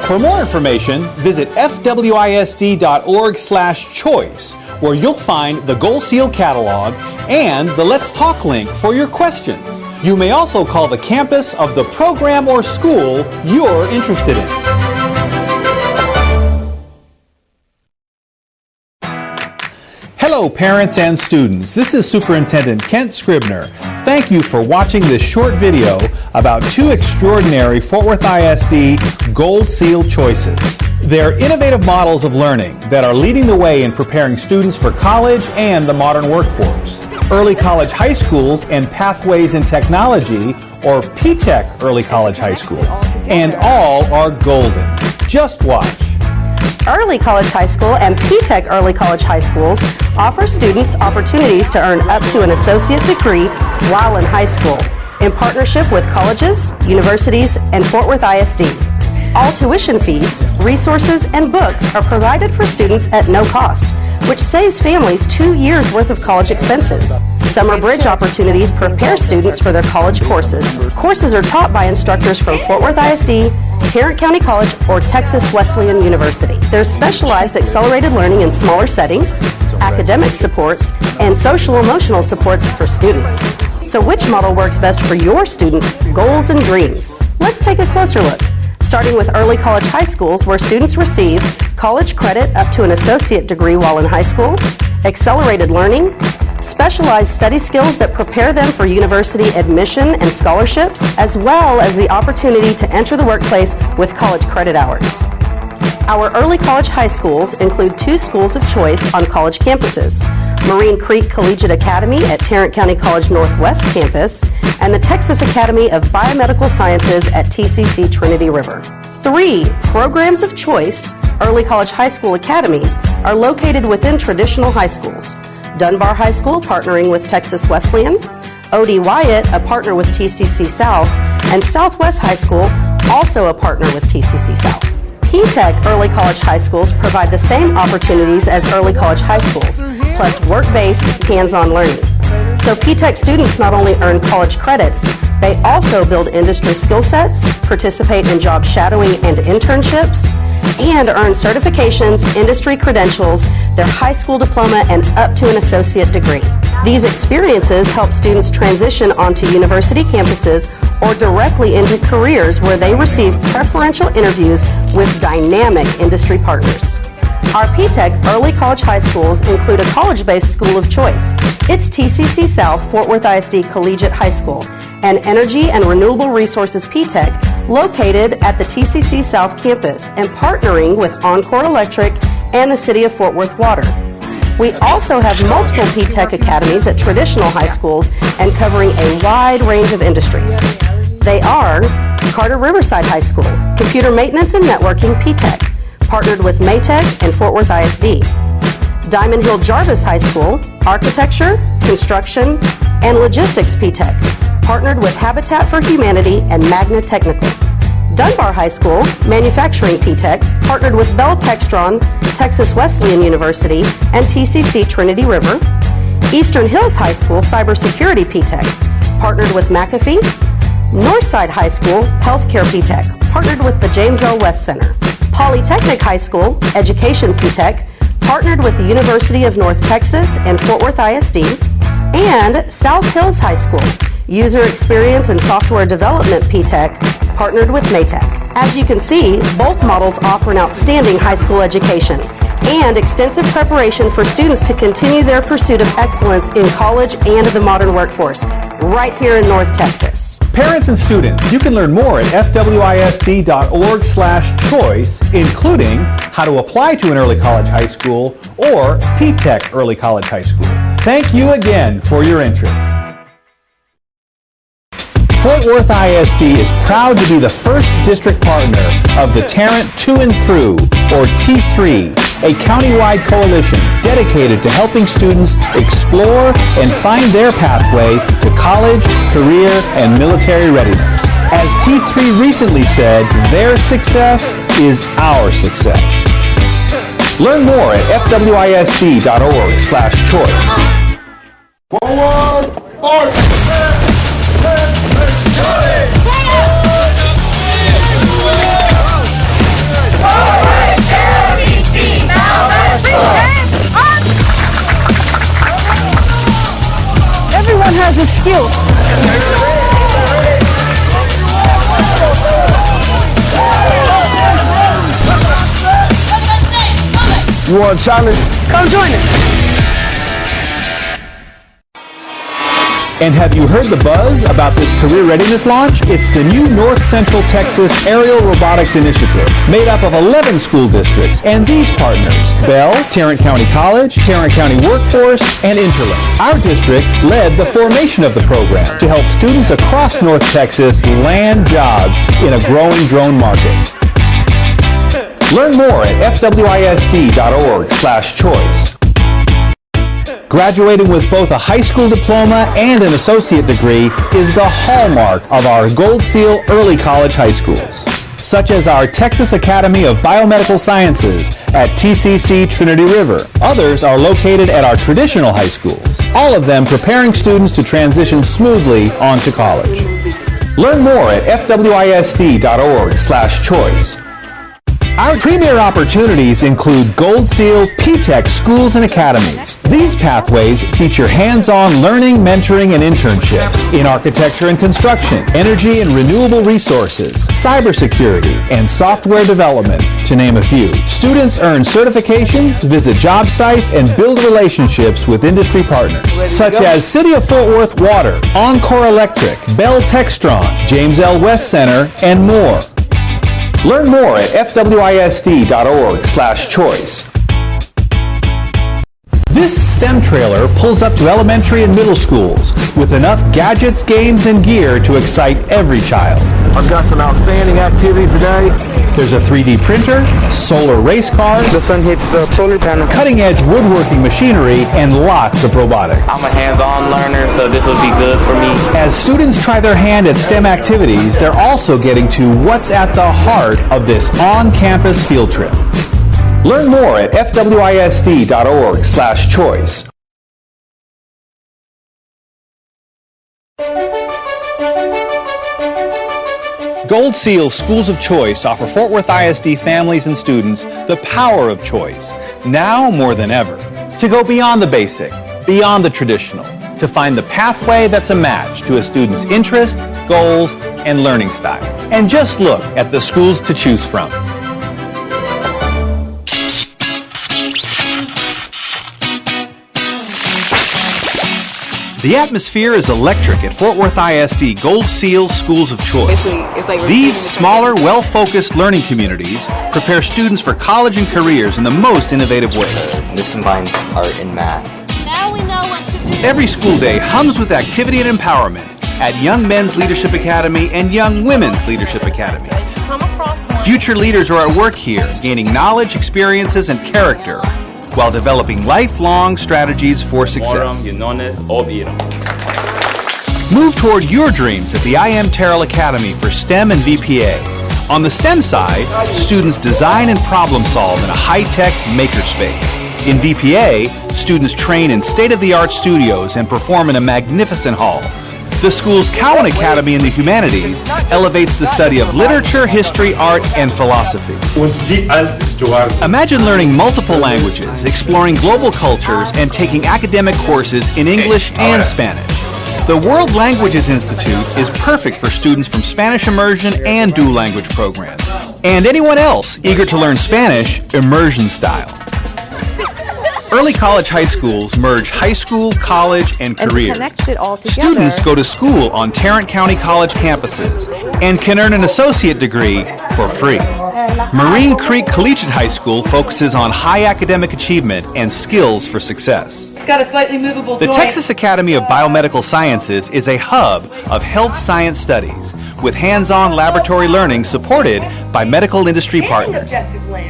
For more information, visit fwisd.org/choice, where you'll find the Gold Seal catalog and the Let's Talk link for your questions. You may also call the campus of the program or school you're interested in. Hello, parents and students. This is Superintendent Kent Scribner. Thank you for watching this short video about 2 extraordinary Fort Worth ISD Gold Seal choices. They're innovative models of learning that are leading the way in preparing students for college and the modern workforce. Early college high schools and pathways in technology, or P-TECH early college high schools. And all are golden. Just watch. Early College High School and P-TECH Early College High Schools offer students opportunities to earn up to an associate degree while in high school, in partnership with colleges, universities, and Fort Worth ISD. All tuition fees, resources, and books are provided for students at no cost, which saves families 2 years' worth of college expenses. Summer Bridge opportunities prepare students for their college courses. Courses are taught by instructors from Fort Worth ISD, Tarrant County College, or Texas Wesleyan University. There's specialized accelerated learning in smaller settings, academic supports, and social-emotional supports for students. So which model works best for your students' goals and dreams? Let's take a closer look. Starting with early college high schools, where students receive college credit up to an associate degree while in high school, accelerated learning, specialized study skills that prepare them for university admission and scholarships, as well as the opportunity to enter the workplace with college credit hours. Our early college high schools include 2 schools of choice on college campuses. Marine Creek Collegiate Academy at Tarrant County College Northwest Campus, and the Texas Academy of Biomedical Sciences at TCC Trinity River. 3 programs of choice, early college high school academies, are located within traditional high schools. Dunbar High School, partnering with Texas Wesleyan, O.D. Wyatt, a partner with TCC South, and Southwest High School, also a partner with TCC South. P-TECH early college high schools provide the same opportunities as early college high schools, plus work-based, hands-on learning. So P-TECH students not only earn college credits, they also build industry skill sets, participate in job shadowing and internships, and earn certifications, industry credentials, their high school diploma, and up to an associate degree. These experiences help students transition onto university campuses or directly into careers where they receive preferential interviews with dynamic industry partners. Our P-TECH early college high schools include a college-based school of choice. It's TCC South Fort Worth ISD Collegiate High School, and Energy and Renewable Resources P-TECH, located at the TCC South campus and partnering with Encore Electric and the City of Fort Worth Water. We also have multiple P-TECH academies at traditional high schools and covering a wide range of industries. They are Carter Riverside High School, Computer Maintenance and Networking P-TECH, partnered with Maytech and Fort Worth ISD. Diamond Hill Jarvis High School, Architecture, Construction, and Logistics P-TECH, partnered with Habitat for Humanity and Magna Technical. Dunbar High School, Manufacturing P-TECH, partnered with Bell Textron, Texas Wesleyan University, and TCC Trinity River. Eastern Hills High School, Cybersecurity P-TECH, partnered with McAfee. Northside High School, Healthcare P-TECH, partnered with the James L. West Center. Polytechnic High School, Education P-TECH, partnered with the University of North Texas and Fort Worth ISD. And South Hills High School, User Experience and Software Development P-TECH, partnered with Maytech. As you can see, both models offer an outstanding high school education and extensive preparation for students to continue their pursuit of excellence in college and the modern workforce, right here in North Texas. Parents and students, you can learn more at fwisd.org/choice, including how to apply to an early college high school or P-TECH early college high school. Thank you again for your interest. Fort Worth ISD is proud to be the first district partner of the Tarrant To and Through, or T3, a countywide coalition dedicated to helping students explore and find their pathway to college, career, and military readiness. As T3 recently said, their success is our success. Learn more at fwisd.org/choice. Forward, march! Everyone has a skill. You want a challenge? Come join us. And have you heard the buzz about this career readiness launch? It's the new North Central Texas Aerial Robotics Initiative, made up of 11 school districts and these partners: Bell, Tarrant County College, Tarrant County Workforce, and Interlink. Our district led the formation of the program to help students across North Texas land jobs in a growing drone market. Learn more at fwisd.org/choice. Graduating with both a high school diploma and an associate degree is the hallmark of our Gold Seal early college high schools, such as our Texas Academy of Biomedical Sciences at TCC Trinity River. Others are located at our traditional high schools, all of them preparing students to transition smoothly onto college. Learn more at fwisd.org/choice. Our premier opportunities include Gold Seal P-TECH schools and academies. These pathways feature hands-on learning, mentoring, and internships in architecture and construction, energy and renewable resources, cybersecurity, and software development, to name a few. Students earn certifications, visit job sites, and build relationships with industry partners, such as City of Fort Worth Water, Encore Electric, Bell Textron, James L. West Center, and more. Learn more at fwisd.org/choice. This STEM trailer pulls up to elementary and middle schools with enough gadgets, games, and gear to excite every child. I've got some outstanding activities today. There's a 3D printer, solar race cars, The sun hits the solar panel. cutting-edge woodworking machinery, and lots of robotics. I'm a hands-on learner, so this would be good for me. As students try their hand at STEM activities, they're also getting to what's at the heart of this on-campus field trip. Learn more at fwisd.org/choice. Gold Seal Schools of Choice offer Fort Worth ISD families and students the power of choice, now more than ever, to go beyond the basic, beyond the traditional, to find the pathway that's a match to a student's interest, goals, and learning style. And just look at the schools to choose from. The atmosphere is electric at Fort Worth ISD Gold Seal Schools of Choice. These smaller, well-focused learning communities prepare students for college and careers in the most innovative ways. This combines art and math. Now we know what to do. Every school day hums with activity and empowerment at Young Men's Leadership Academy and Young Women's Leadership Academy. Come across one. Future leaders are at work here, gaining knowledge, experiences, and character, while developing lifelong strategies for success. Move toward your dreams at the I Am Terrell Academy for STEM and VPA. On the STEM side, students design and problem solve in a high-tech makerspace. In VPA, students train in state-of-the-art studios and perform in a magnificent hall. The school's Cowan Academy in the Humanities elevates the study of literature, history, art, and philosophy. Imagine learning multiple languages, exploring global cultures, and taking academic courses in English and Spanish. The World Languages Institute is perfect for students from Spanish immersion and dual language programs, and anyone else eager to learn Spanish immersion style. Early college high schools merge high school, college, and career. Students go to school on Tarrant County College campuses and can earn an associate degree for free. Marine Creek Collegiate High School focuses on high academic achievement and skills for success. Got a slightly movable The Texas Academy of Biomedical Sciences is a hub of health science studies with hands-on laboratory learning supported by medical industry partners.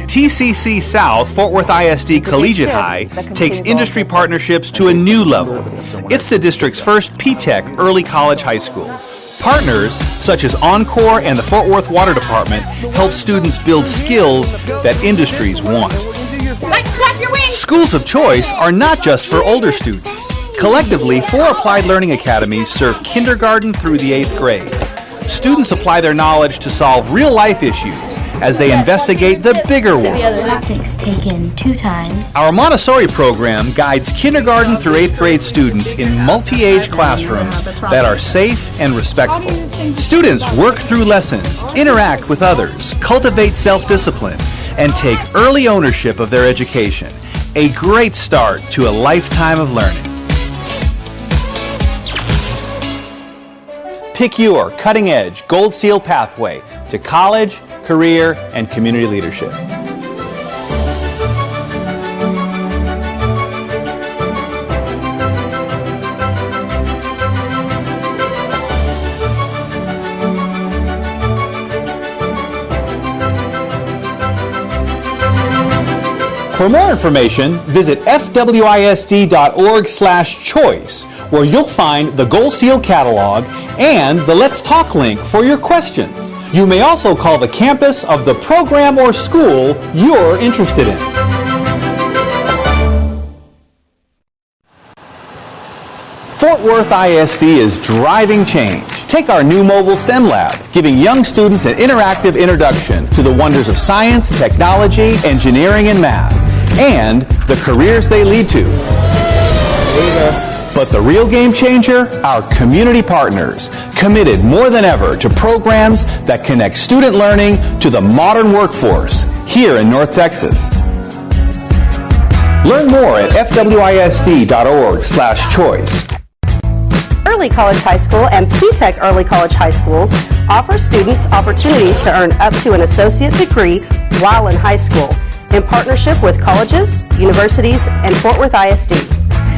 TCC South Fort Worth ISD Collegiate High takes industry partnerships to a new level. It's the district's first P-TECH early college high school. Partners such as Encore and the Fort Worth Water Department help students build skills that industries want. Schools of Choice are not just for older students. Collectively, 4 applied learning academies serve kindergarten through the 8th grade. Students apply their knowledge to solve real-life issues as they investigate the bigger world. 6 taken 2 times. Our Montessori program guides kindergarten through 8th grade students in multi-age classrooms that are safe and respectful. Students work through lessons, interact with others, cultivate self-discipline, and take early ownership of their education. A great start to a lifetime of learning. Pick your cutting-edge Gold Seal pathway to college, career, and community leadership. For more information, visit fwisd.org/choice, where you'll find the Gold Seal catalog and the Let's Talk link for your questions. You may also call the campus of the program or school you're interested in. Fort Worth ISD is driving change. Take our new mobile STEM lab, giving young students an interactive introduction to the wonders of science, technology, engineering, and math, and the careers they lead to. But the real game changer? Our community partners, committed more than ever to programs that connect student learning to the modern workforce here in North Texas. Learn more at fwisd.org/choice. Early College High School and P-TECH Early College High Schools offer students opportunities to earn up to an associate degree while in high school. in partnership with colleges, universities, and Fort Worth ISD.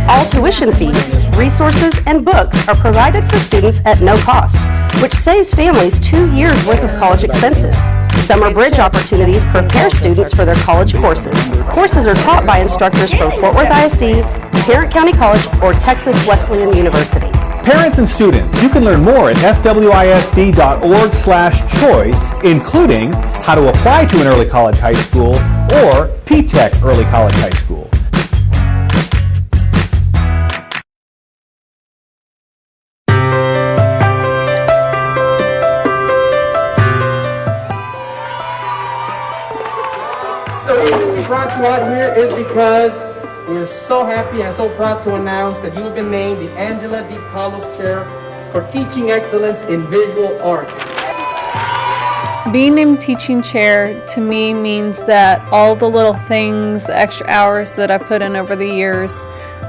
All tuition fees, resources, and books are provided for students at no cost, which saves families 2 years' worth of college expenses. Summer Bridge opportunities prepare students for their college courses. Courses are taught by instructors from Fort Worth ISD, Tarrant County College, or Texas Wesleyan University. Parents and students, you can learn more at fwisd.org/choice, including how to apply to an early college high school or P-TECH early college high school. The reason we brought you out here is because we're so happy and so proud to announce that you've been named the Angela D. Palos Chair for Teaching Excellence in Visual Arts. Being named teaching chair to me means that all the little things, the extra hours that I've put in over the years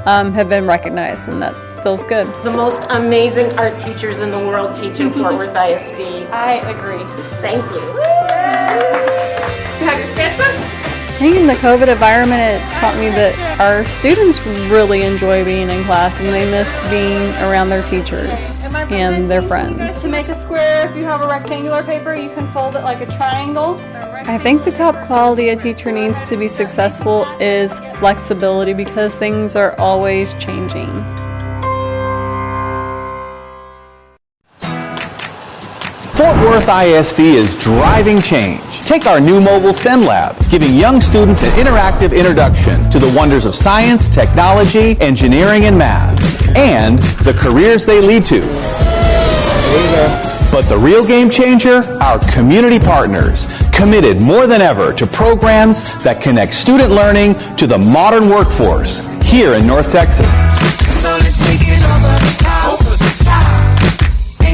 have been recognized, and that feels good. The most amazing art teachers in the world teach in Fort Worth ISD. I agree. Thank you. You have your sketchbook? I think in the COVID environment, it's taught me that our students really enjoy being in class and they miss being around their teachers and their friends. To make a square, if you have a rectangular paper, you can fold it like a triangle. I think the top quality a teacher needs to be successful is flexibility, because things are always changing. Fort Worth ISD is driving change. Take our new mobile STEM lab, giving young students an interactive introduction to the wonders of science, technology, engineering, and math, and the careers they lead to. But the real game changer, our community partners, committed more than ever to programs that connect student learning to the modern workforce here in North Texas.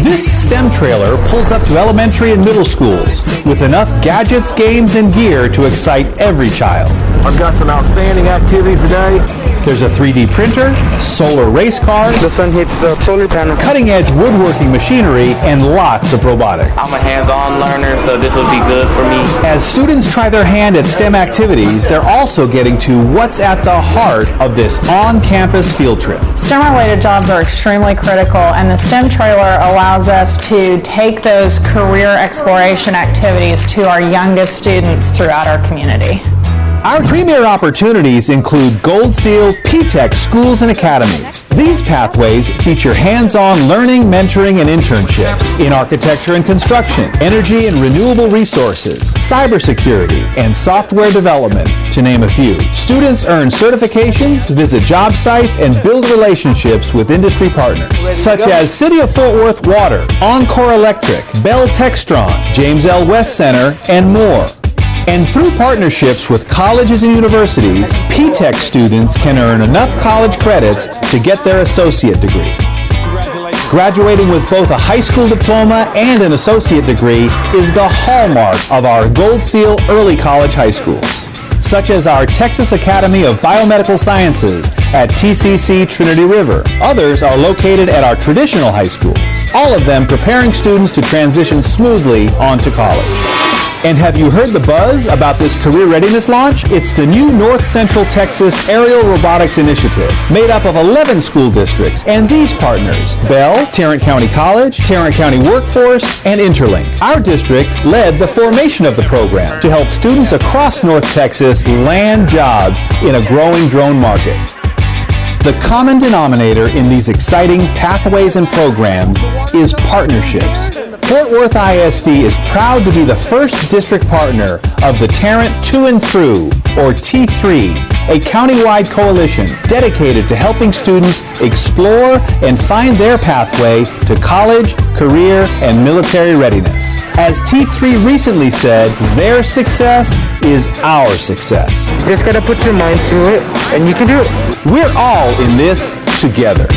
This STEM trailer pulls up to elementary and middle schools with enough gadgets, games, and gear to excite every child. I've got some outstanding activities today. There's a 3D printer, solar race cars, The sun hits the solar panel. cutting-edge woodworking machinery, and lots of robotics. I'm a hands-on learner, so this would be good for me. As students try their hand at STEM activities, they're also getting to what's at the heart of this on-campus field trip. STEM-related jobs are extremely critical, and the STEM trailer allows us to take those career exploration activities to our youngest students throughout our community. Our premier opportunities include Gold Seal P-TECH schools and academies. These pathways feature hands-on learning, mentoring, and internships in architecture and construction, energy and renewable resources, cybersecurity, and software development, to name a few. Students earn certifications, visit job sites, and build relationships with industry partners, such as City of Fort Worth Water, Encore Electric, Bell Textron, James L. West Center, and more. And through partnerships with colleges and universities, P-TECH students can earn enough college credits to get their associate degree. Graduating with both a high school diploma and an associate degree is the hallmark of our Gold Seal early college high schools, such as our Texas Academy of Biomedical Sciences at TCC Trinity River. Others are located at our traditional high schools, all of them preparing students to transition smoothly onto college. And have you heard the buzz about this career readiness launch? It's the new North Central Texas Aerial Robotics Initiative, made up of 11 school districts and these partners: Bell, Tarrant County College, Tarrant County Workforce, and Interlink. Our district led the formation of the program to help students across North Texas land jobs in a growing drone market. The common denominator in these exciting pathways and programs is partnerships. Fort Worth ISD is proud to be the first district partner of the Tarrant To and Through, or T3, a countywide coalition dedicated to helping students explore and find their pathway to college, career, and military readiness. As T3 recently said, their success is our success. Just gotta put your mind to it, and you can do it. We're all in this together.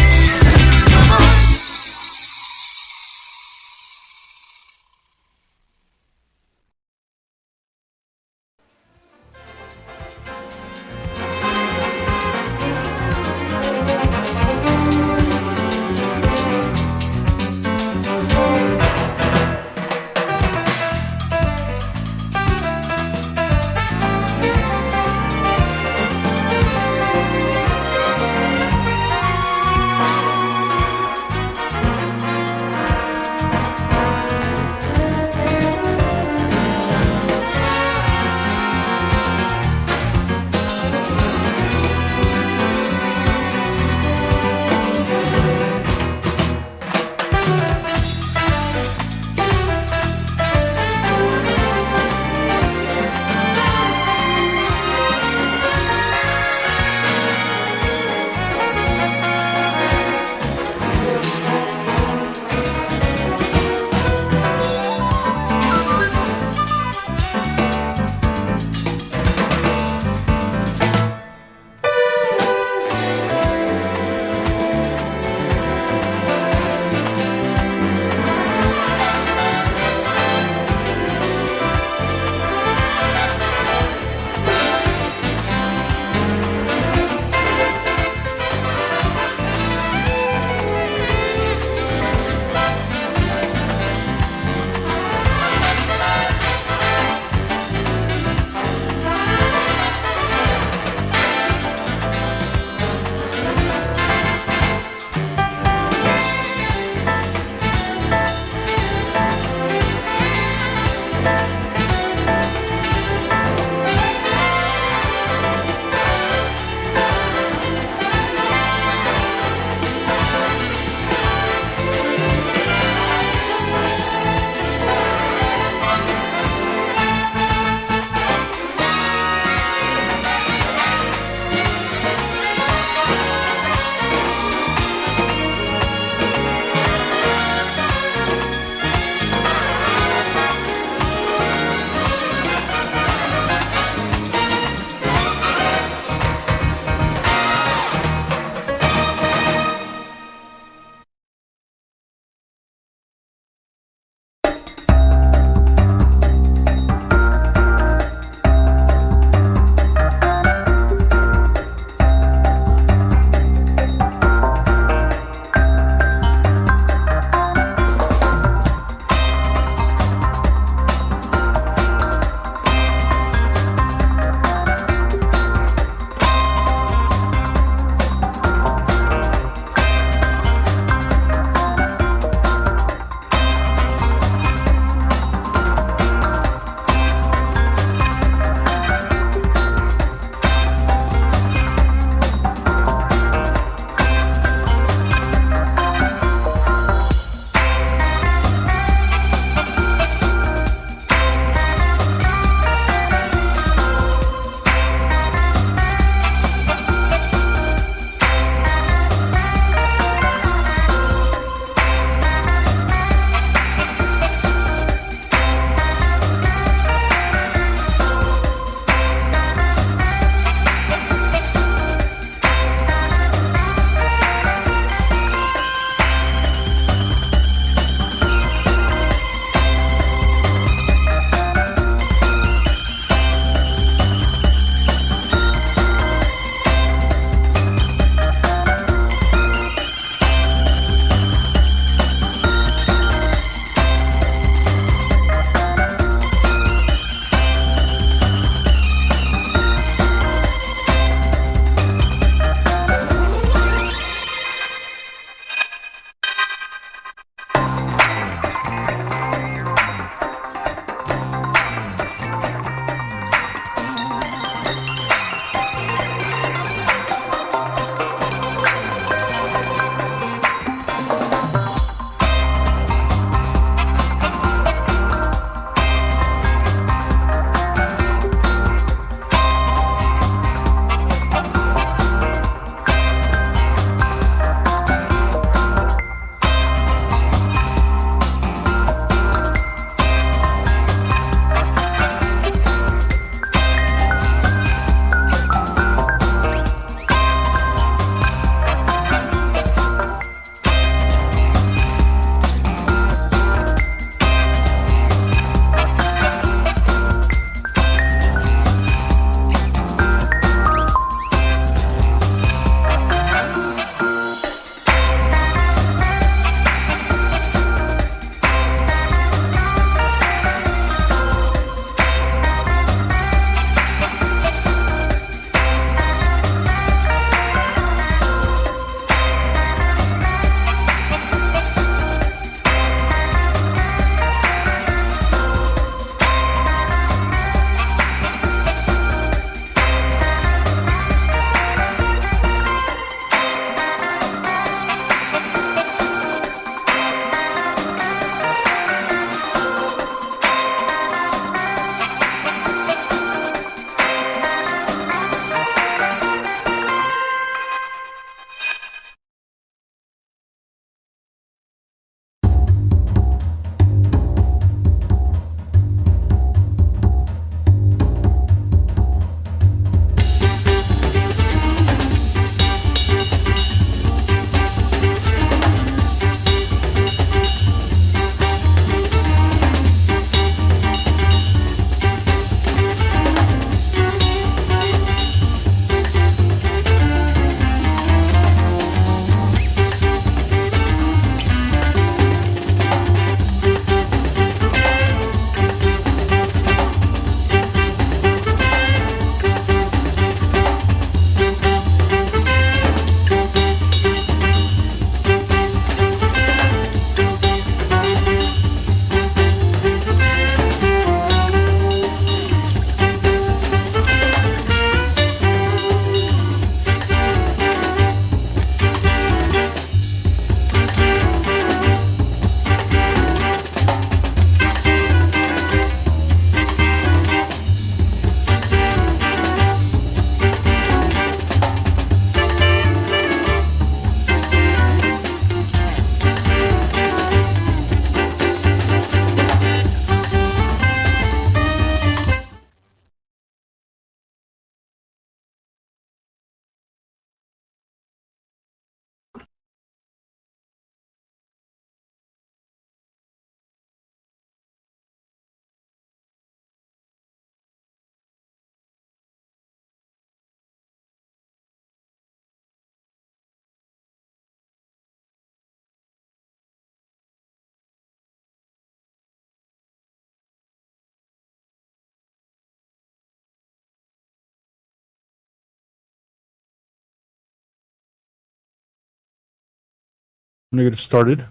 I'm going to get started.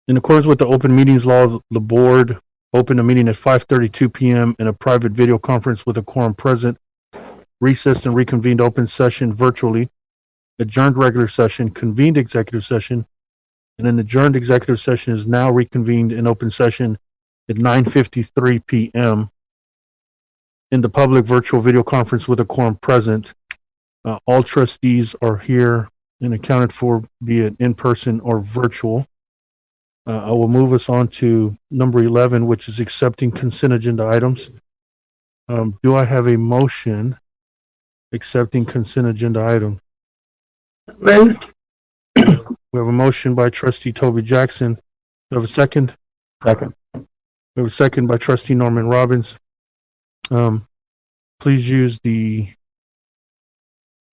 In accordance with the open meetings law, the board opened a meeting at 5:32 p.m. in a private video conference with a quorum present, recessed and reconvened open session virtually, adjourned regular session, convened executive session, and an adjourned executive session is now reconvened in open session at 9:53 p.m. in the public virtual video conference with a quorum present. All trustees are here and accounted for, be it in person or virtual. I will move us on to number 11, which is accepting consent agenda items. Do I have a motion accepting consent agenda item? Moved. We have a motion by trustee Toby Jackson. Do we have a second? Second. We have a second by trustee Norman Robbins. Please use the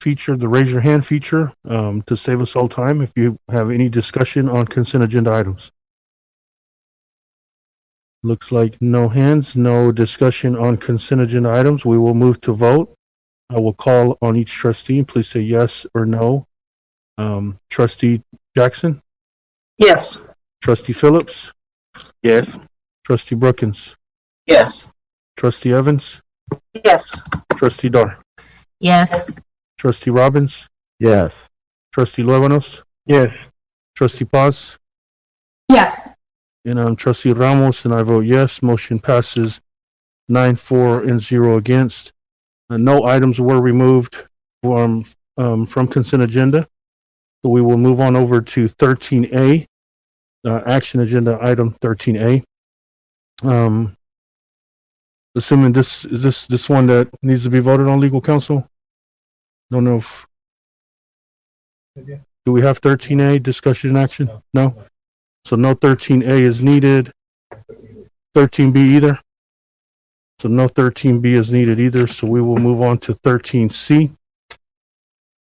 feature, the raise your hand feature, to save us all time if you have any discussion on consent agenda items. Looks like no hands, no discussion on consent agenda items. We will move to vote. I will call on each trustee. Please say yes or no. Trustee Jackson? Yes. Trustee Phillips? Yes. Trustee Brookins? Yes. Trustee Evans? Yes. Trustee Dar? Yes. Trustee Robbins? Yes. Trustee Luevanos? Yes. Trustee Paz? Yes. And I'm Trustee Ramos, and I vote yes. Motion passes 9-4 and 0 against. No items were removed from consent agenda. So we will move on over to 13A, action agenda item 13A. Assuming this is this one that needs to be voted on, legal counsel? Don't know if. Do we have 13A, discussion and action? No? So no 13A is needed. 13B either? So no 13B is needed either. So we will move on to 13C,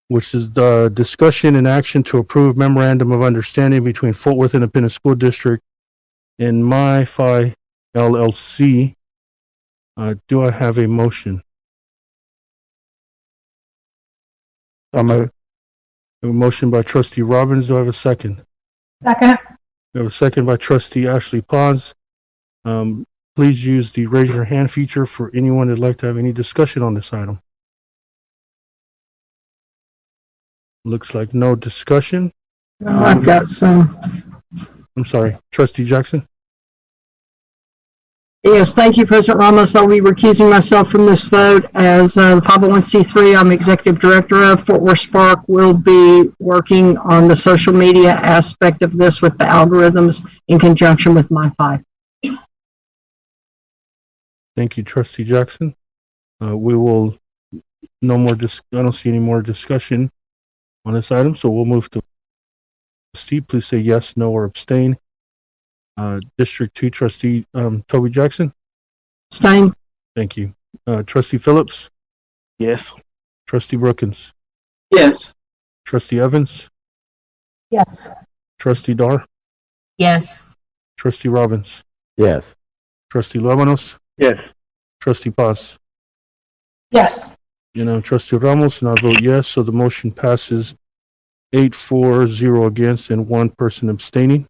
which is the discussion and action to approve memorandum of understanding between Fort Worth Independent School District and MyFi LLC. Do I have a motion? A motion by trustee Robbins. Do I have a second? Second. We have a second by trustee Ashley Paz. Please use the raise your hand feature for anyone that'd like to have any discussion on this item. Looks like no discussion. I've got some. I'm sorry, trustee Jackson. Yes, thank you, President Ramos. I'll be recusing myself from this vote as the 501c3 I'm executive director of. Fort Worth Spark will be working on the social media aspect of this with the algorithms in conjunction with MyFi. Thank you, trustee Jackson. We will no more. I don't see any more discussion on this item, so we'll move to Steve. Please say yes, no, or abstain. District 2 trustee Toby Jackson. Abstain. Thank you. Trustee Phillips. Yes. Trustee Brookins. Yes. Trustee Evans. Yes. Trustee Dar. Yes. Trustee Robbins. Yes. Trustee Luevanos. Yes. Trustee Paz. Yes. Trustee Ramos, and I vote yes. So the motion passes 8-4, 0 against, and 1 person abstaining.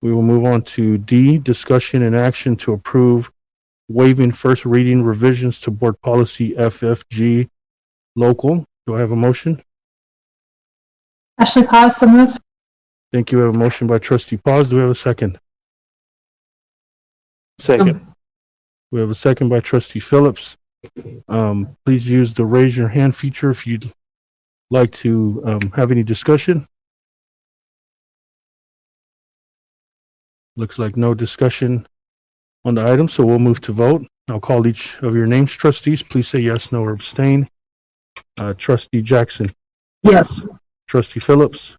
We will move on to D, discussion and action to approve waiving first reading revisions to board policy FFG local. Do I have a motion? Ashley Paz, so moved. Thank you. We have a motion by trustee Paz. Do we have a second? Second. We have a second by trustee Phillips. Please use the raise your hand feature if you'd like to have any discussion. Looks like no discussion on the item, so we'll move to vote. I'll call each of your names, trustees. Please say yes, no, or abstain. Trustee Jackson. Yes. Trustee Phillips.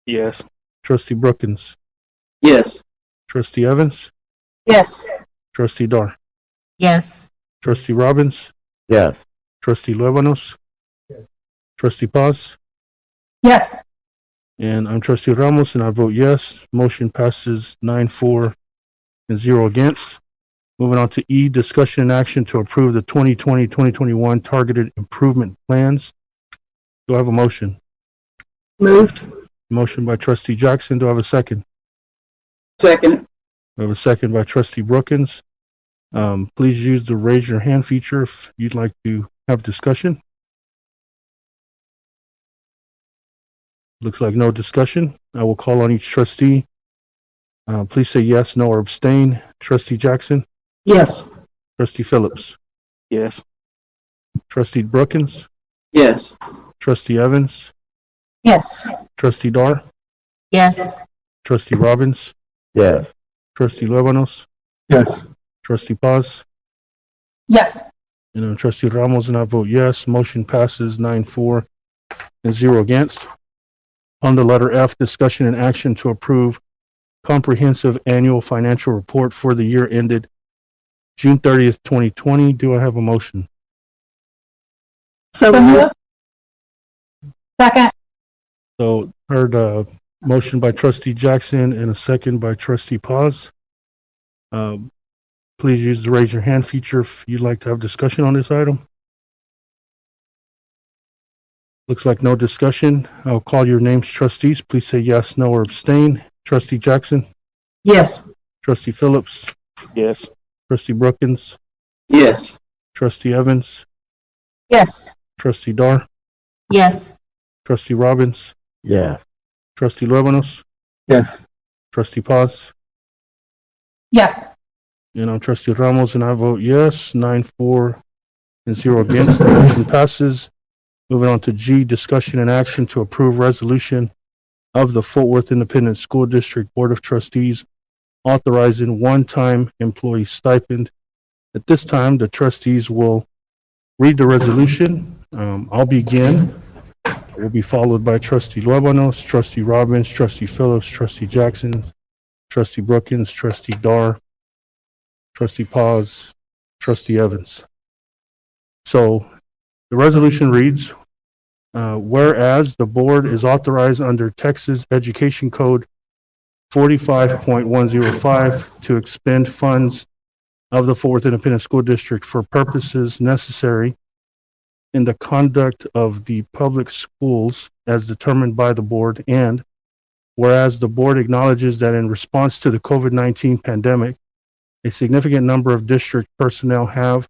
Yes. Trustee Brookins. Yes. Trustee Evans. Yes. Trustee Dar. Yes. Trustee Robbins. Yes. Trustee Luevanos. Trustee Paz. Yes. And I'm trustee Ramos, and I vote yes. Motion passes 9-4 and 0 against. Moving on to E, discussion and action to approve the 2020-2021 targeted improvement plans. Do I have a motion? Moved. Motion by trustee Jackson. Do I have a second? Second. I have a second by trustee Brookins. Please use the raise your hand feature if you'd like to have discussion. Looks like no discussion. I will call on each trustee. Please say yes, no, or abstain. Trustee Jackson? Yes. Trustee Phillips? Yes. Trustee Brookins? Yes. Trustee Evans? Yes. Trustee Dar? Yes. Trustee Robbins? Yes. Trustee Luevanos? Yes. Trustee Paz? Yes. And Trustee Ramos, and I vote yes. Motion passes 9-4 and 0 against. On the letter F, discussion and action to approve comprehensive annual financial report for the year ended June 30th, 2020. Do I have a motion? So moved. Second. So heard a motion by trustee Jackson and a second by trustee Paz. Please use the raise your hand feature if you'd like to have discussion on this item. Looks like no discussion. I'll call your names, trustees. Please say yes, no, or abstain. Trustee Jackson? Yes. Trustee Phillips? Yes. Trustee Brookins? Yes. Trustee Evans? Yes. Trustee Dar? Yes. Trustee Robbins? Yes. Trustee Luevanos? Yes. Trustee Paz? Yes. And I'm Trustee Ramos, and I vote yes. 9-4 and 0 against. The motion passes. Moving on to G, discussion and action to approve resolution of the Fort Worth Independent School District Board of Trustees authorizing one-time employee stipend. At this time, the trustees will read the resolution. I'll begin. It will be followed by Trustee Luevanos, Trustee Robbins, Trustee Phillips, Trustee Jackson, Trustee Brookins, Trustee Dar, Trustee Paz, Trustee Evans. So the resolution reads, whereas the board is authorized under Texas Education Code 45.105 to expend funds of the Fort Worth Independent School District for purposes necessary in the conduct of the public schools as determined by the board, and whereas the board acknowledges that in response to the COVID-19 pandemic, a significant number of district personnel have,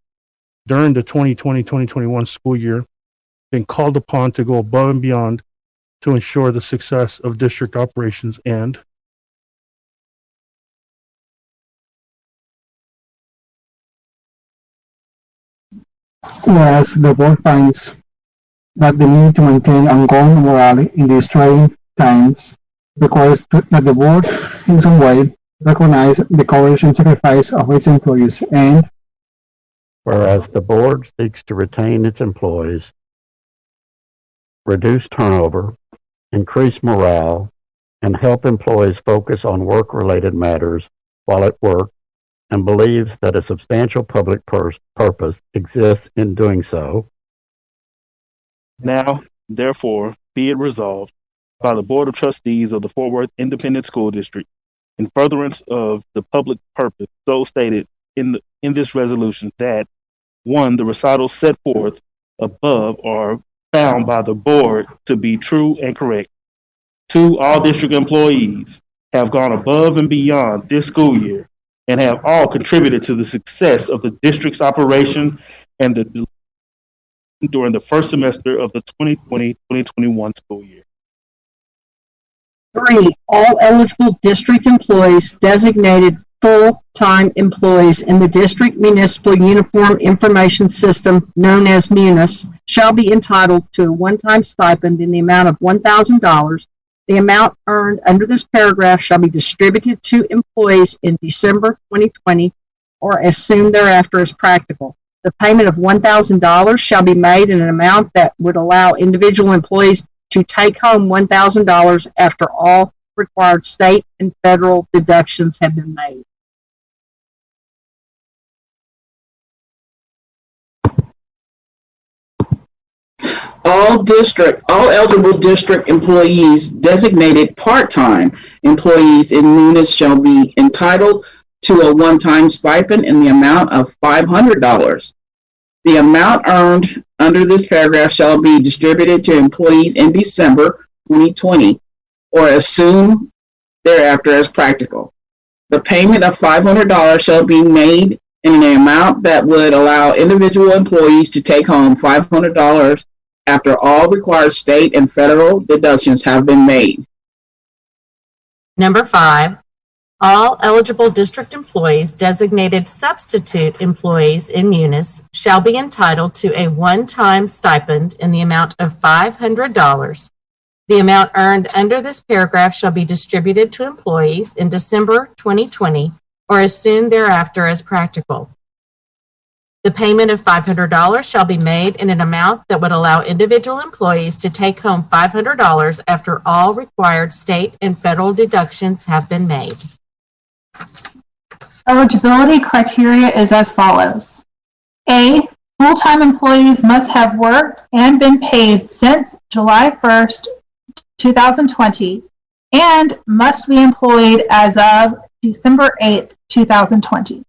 during the 2020-2021 school year, been called upon to go above and beyond to ensure the success of district operations, and Whereas the board finds that the need to maintain ongoing morale in these trying times requires that the board in some way recognize the courage and sacrifice of its employees, and whereas the board seeks to retain its employees, reduce turnover, increase morale, and help employees focus on work-related matters while at work, and believes that a substantial public purpose exists in doing so. now, therefore, be it resolved by the Board of Trustees of the Fort Worth Independent School District, in furtherance of the public purpose so stated in this resolution, that 1, the recitals set forth above are found by the board to be true and correct. 2, all district employees have gone above and beyond this school year and have all contributed to the success of the district's operation and during the first semester of the 2020-2021 school year. 3, all eligible district employees designated full-time employees in the District Municipal Uniform Information System, known as MUNIS, shall be entitled to a one-time stipend in the amount of $1,000. The amount earned under this paragraph shall be distributed to employees in December 2020 or as soon thereafter as practical. The payment of $1,000 shall be made in an amount that would allow individual employees to take home $1,000 after all required state and federal deductions have been made. All eligible district employees designated part-time employees in MUNIS shall be entitled to a one-time stipend in the amount of $500. The amount earned under this paragraph shall be distributed to employees in December 2020 or as soon thereafter as practical. The payment of $500 shall be made in an amount that would allow individual employees to take home $500 after all required state and federal deductions have been made. Number 5, all eligible district employees designated substitute employees in Munis shall be entitled to a one-time stipend in the amount of $500. The amount earned under this paragraph shall be distributed to employees in December 2020 or as soon thereafter as practical. The payment of $500 shall be made in an amount that would allow individual employees to take home $500 after all required state and federal deductions have been made. Eligibility criteria is as follows. A, full-time employees must have worked and been paid since July 1st, 2020, and must be employed as of December 8th, 2020.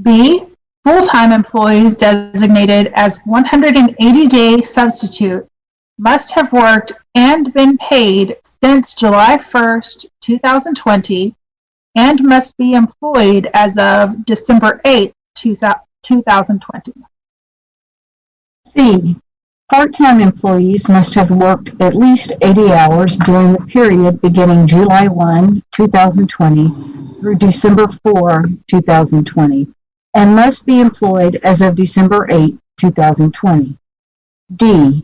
B, full-time employees designated as 180-day substitute must have worked and been paid since July 1st, 2020, and must be employed as of December 8th, 2020. C, part-time employees must have worked at least 80 hours during the period beginning July 1, 2020 through December 4, 2020, and must be employed as of December 8, 2020. D,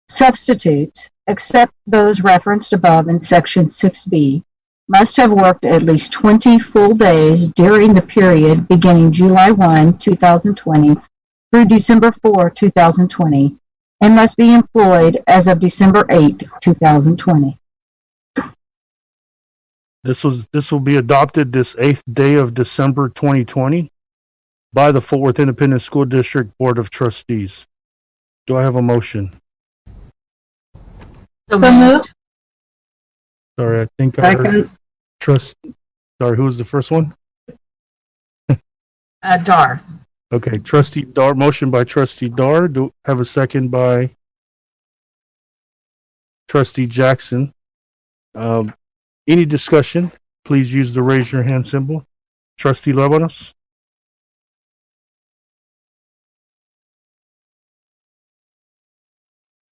substitutes, except those referenced above in Section 6B, must have worked at least 20 full days during the period beginning July 1, 2020 through December 4, 2020, and must be employed as of December 8, 2020. This will be adopted this 8th day of December 2020 by the Fort Worth Independent School District Board of Trustees. Do I have a motion? So moved. Sorry, I think I heard Sorry, who was the first one? Dar. Okay, Trustee Dar, motion by Trustee Dar. Do have a second by Trustee Jackson. Any discussion? Please use the raise your hand symbol. Trustee Lebanos?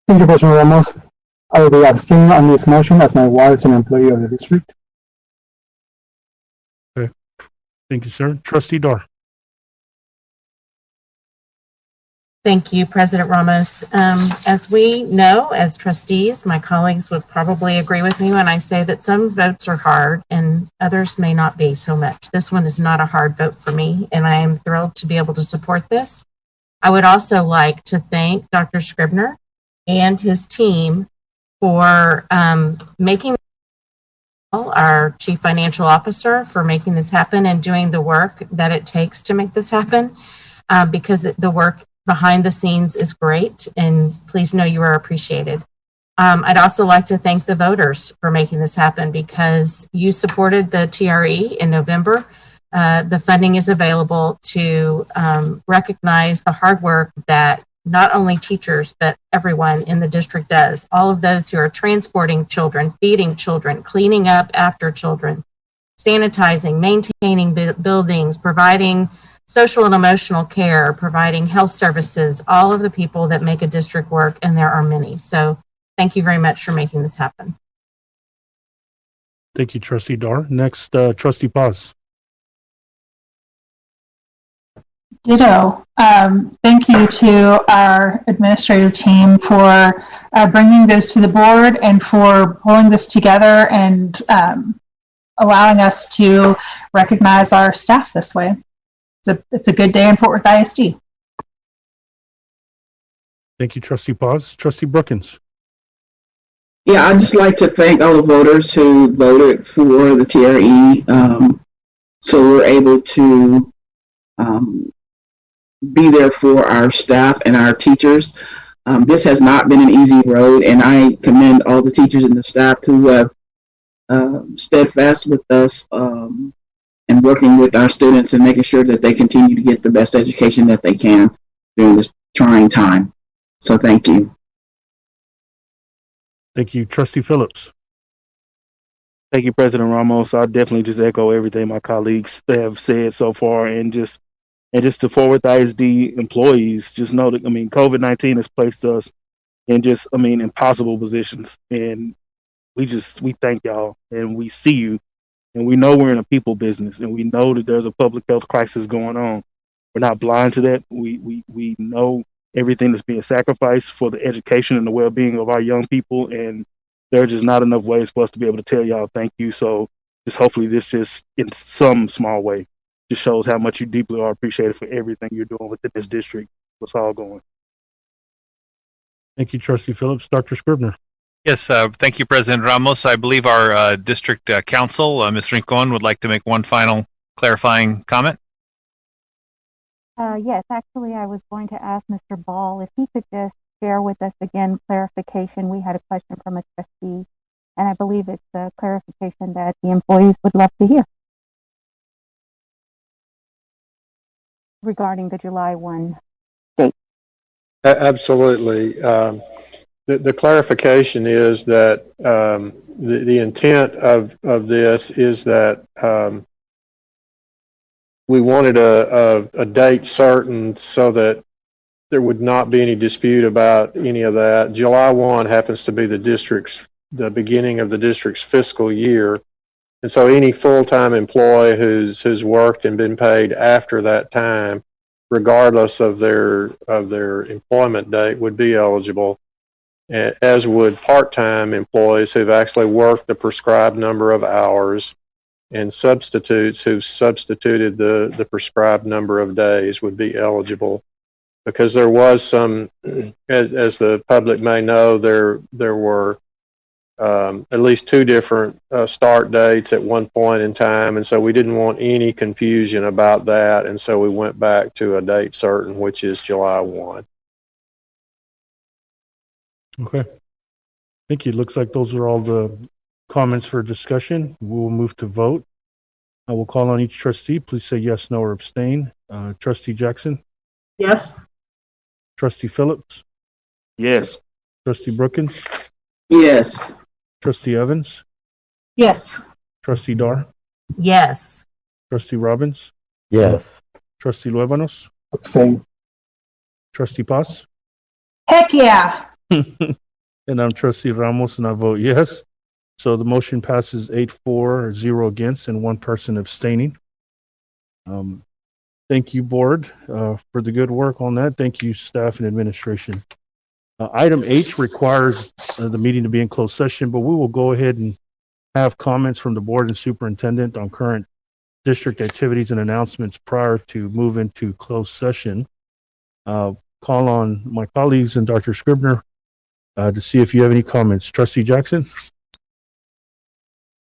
Thank you, President Ramos. I will be abstaining on this motion as my wife is an employee of the district. Okay. Thank you, sir. Trustee Dar. Thank you, President Ramos. As we know, as trustees, my colleagues would probably agree with me when I say that some votes are hard and others may not be so much. This one is not a hard vote for me, and I am thrilled to be able to support this. I would also like to thank Dr. Scribner and his team for making our Chief Financial Officer for making this happen and doing the work that it takes to make this happen, because the work behind the scenes is great, and please know you are appreciated. I'd also like to thank the voters for making this happen, because you supported the TRE in November. The funding is available to recognize the hard work that not only teachers, but everyone in the district does. All of those who are transporting children, feeding children, cleaning up after children, sanitizing, maintaining buildings, providing social and emotional care, providing health services, all of the people that make a district work, and there are many. So thank you very much for making this happen. Thank you, Trustee Dar. Next, Trustee Paz. Ditto. Thank you to our administrative team for bringing this to the board and for pulling this together and allowing us to recognize our staff this way. It's a good day in Fort Worth ISD. Thank you, Trustee Paz. Trustee Brookins. Yeah, I'd just like to thank all the voters who voted for the TRE. So we're able to be there for our staff and our teachers. This has not been an easy road, and I commend all the teachers and the staff who have steadfast with us and working with our students and making sure that they continue to get the best education that they can during this trying time. So thank you. Thank you. Trustee Phillips. Thank you, President Ramos. I definitely just echo everything my colleagues have said so far, and just to Fort Worth ISD employees, just know that COVID-19 has placed us in impossible positions, and we thank y'all, and we see you, and we know we're in a people business, and we know that there's a public health crisis going on. We're not blind to that. We know everything that's being sacrificed for the education and the well-being of our young people, and there are just not enough ways for us to be able to tell y'all thank you. So just hopefully this just in some small way just shows how much you deeply are appreciated for everything you're doing within this district. What's all going. Thank you, Trustee Phillips. Dr. Scribner. Yes, thank you, President Ramos. I believe our district counsel, Ms. Rincon, would like to make one final clarifying comment. Yes, actually, I was going to ask Mr. Ball if he could just share with us again clarification. We had a question from a trustee, and I believe it's a clarification that the employees would love to hear regarding the July 1 date. Absolutely. The clarification is that the intent of this is that we wanted a date certain so that there would not be any dispute about any of that. July 1 happens to be the beginning of the district's fiscal year. And so any full-time employee who's worked and been paid after that time, regardless of their employment date, would be eligible, as would part-time employees who've actually worked the prescribed number of hours, and substitutes who've substituted the prescribed number of days would be eligible. Because there was some, as the public may know, there were at least two different start dates at one point in time, and so we didn't want any confusion about that, and so we went back to a date certain, which is July 1. Okay. Thank you. Looks like those are all the comments for discussion. We will move to vote. I will call on each trustee. Please say yes, no, or abstain. Trustee Jackson? Yes. Trustee Phillips? Yes. Trustee Brookins? Yes. Trustee Evans? Yes. Trustee Dar? Yes. Trustee Robbins? Yes. Trustee Luevanos? Abstain. Trustee Paz? Heck yeah. And I'm Trustee Ramos, and I vote yes. So the motion passes 8-4, 0 against, and one person abstaining. Thank you, board, for the good work on that. Thank you, staff and administration. Item H requires the meeting to be in closed session, but we will go ahead and have comments from the board and superintendent on current district activities and announcements prior to move into closed session. Call on my colleagues and Dr. Scribner to see if you have any comments. Trustee Jackson?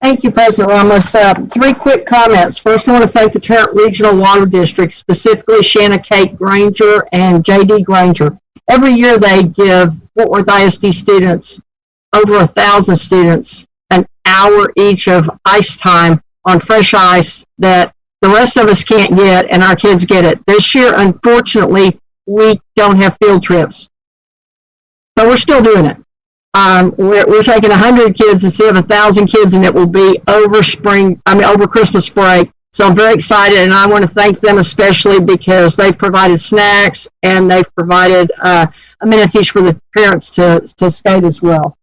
Thank you, President Ramos. Three quick comments. First, I want to thank the Tarrant Regional Water District, specifically Shanna Kate Granger and J.D. Granger. Every year they give Fort Worth ISD students, over 1,000 students, an hour each of ice time on fresh ice that the rest of us can't get, and our kids get it. This year, unfortunately, we don't have field trips, but we're still doing it. We're taking 100 kids instead of 1,000 kids, and it will be over Christmas break. So I'm very excited, and I want to thank them especially because they've provided snacks and they've provided amenities for the parents to skate as well.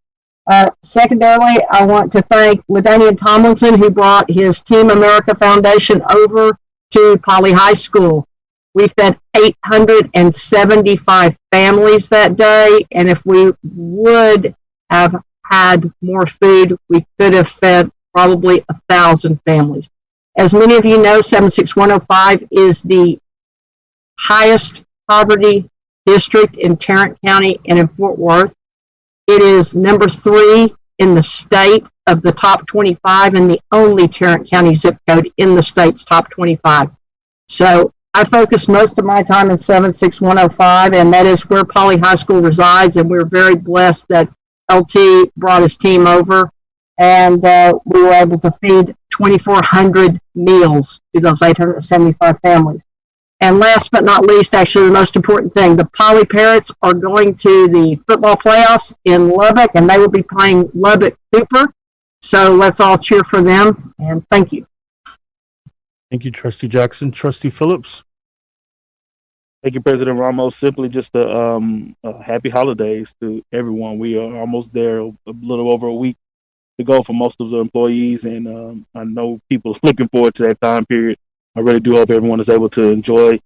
Secondarily, I want to thank LaDainian Tomlinson, who brought his Team America Foundation over to Poly High School. We fed 875 families that day, and if we would have had more food, we could have fed probably 1,000 families. As many of you know, 76105 is the highest poverty district in Tarrant County and in Fort Worth. It is number 3 in the state of the top 25 and the only Tarrant County zip code in the state's top 25. So I focus most of my time in 76105, and that is where Poly High School resides, and we're very blessed that LT brought his team over, and we were able to feed 2,400 meals to those 875 families. And last but not least, actually the most important thing, the Poly Parrots are going to the football playoffs in Lubbock, and they will be playing Lubbock Cooper. So let's all cheer for them, and thank you. Thank you, Trustee Jackson. Trustee Phillips? Thank you, President Ramos. Simply just a happy holidays to everyone. We are almost there, a little over a week to go for most of the employees, and I know people are looking forward to that time period. I really do hope everyone is able to enjoy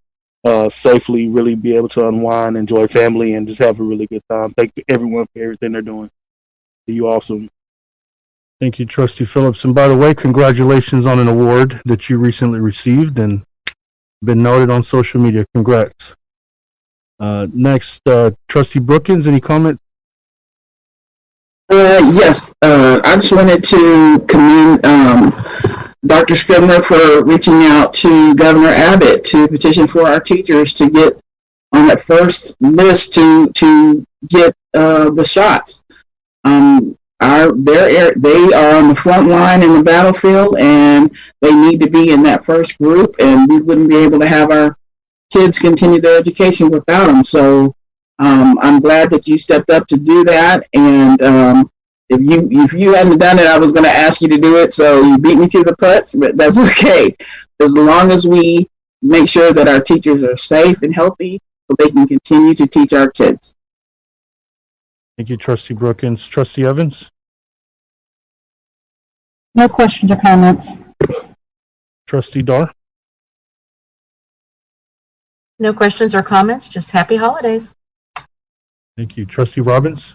safely, really be able to unwind, enjoy family, and just have a really good time. Thank you, everyone, for everything they're doing. You awesome. Thank you, Trustee Phillips. And by the way, congratulations on an award that you recently received and been noted on social media. Congrats. Next, Trustee Brookins, any comments? Yes, I just wanted to commend Dr. Scribner for reaching out to Governor Abbott to petition for our teachers to get on that first list to get the shots. They are on the front line in the battlefield, and they need to be in that first group, and we wouldn't be able to have our kids continue their education without them. So I'm glad that you stepped up to do that, and if you hadn't done it, I was going to ask you to do it, so you beat me to the punch, but that's okay. As long as we make sure that our teachers are safe and healthy so they can continue to teach our kids. Thank you, Trustee Brookins. Trustee Evans? No questions or comments. Trustee Dar? No questions or comments, just happy holidays. Thank you. Trustee Robbins?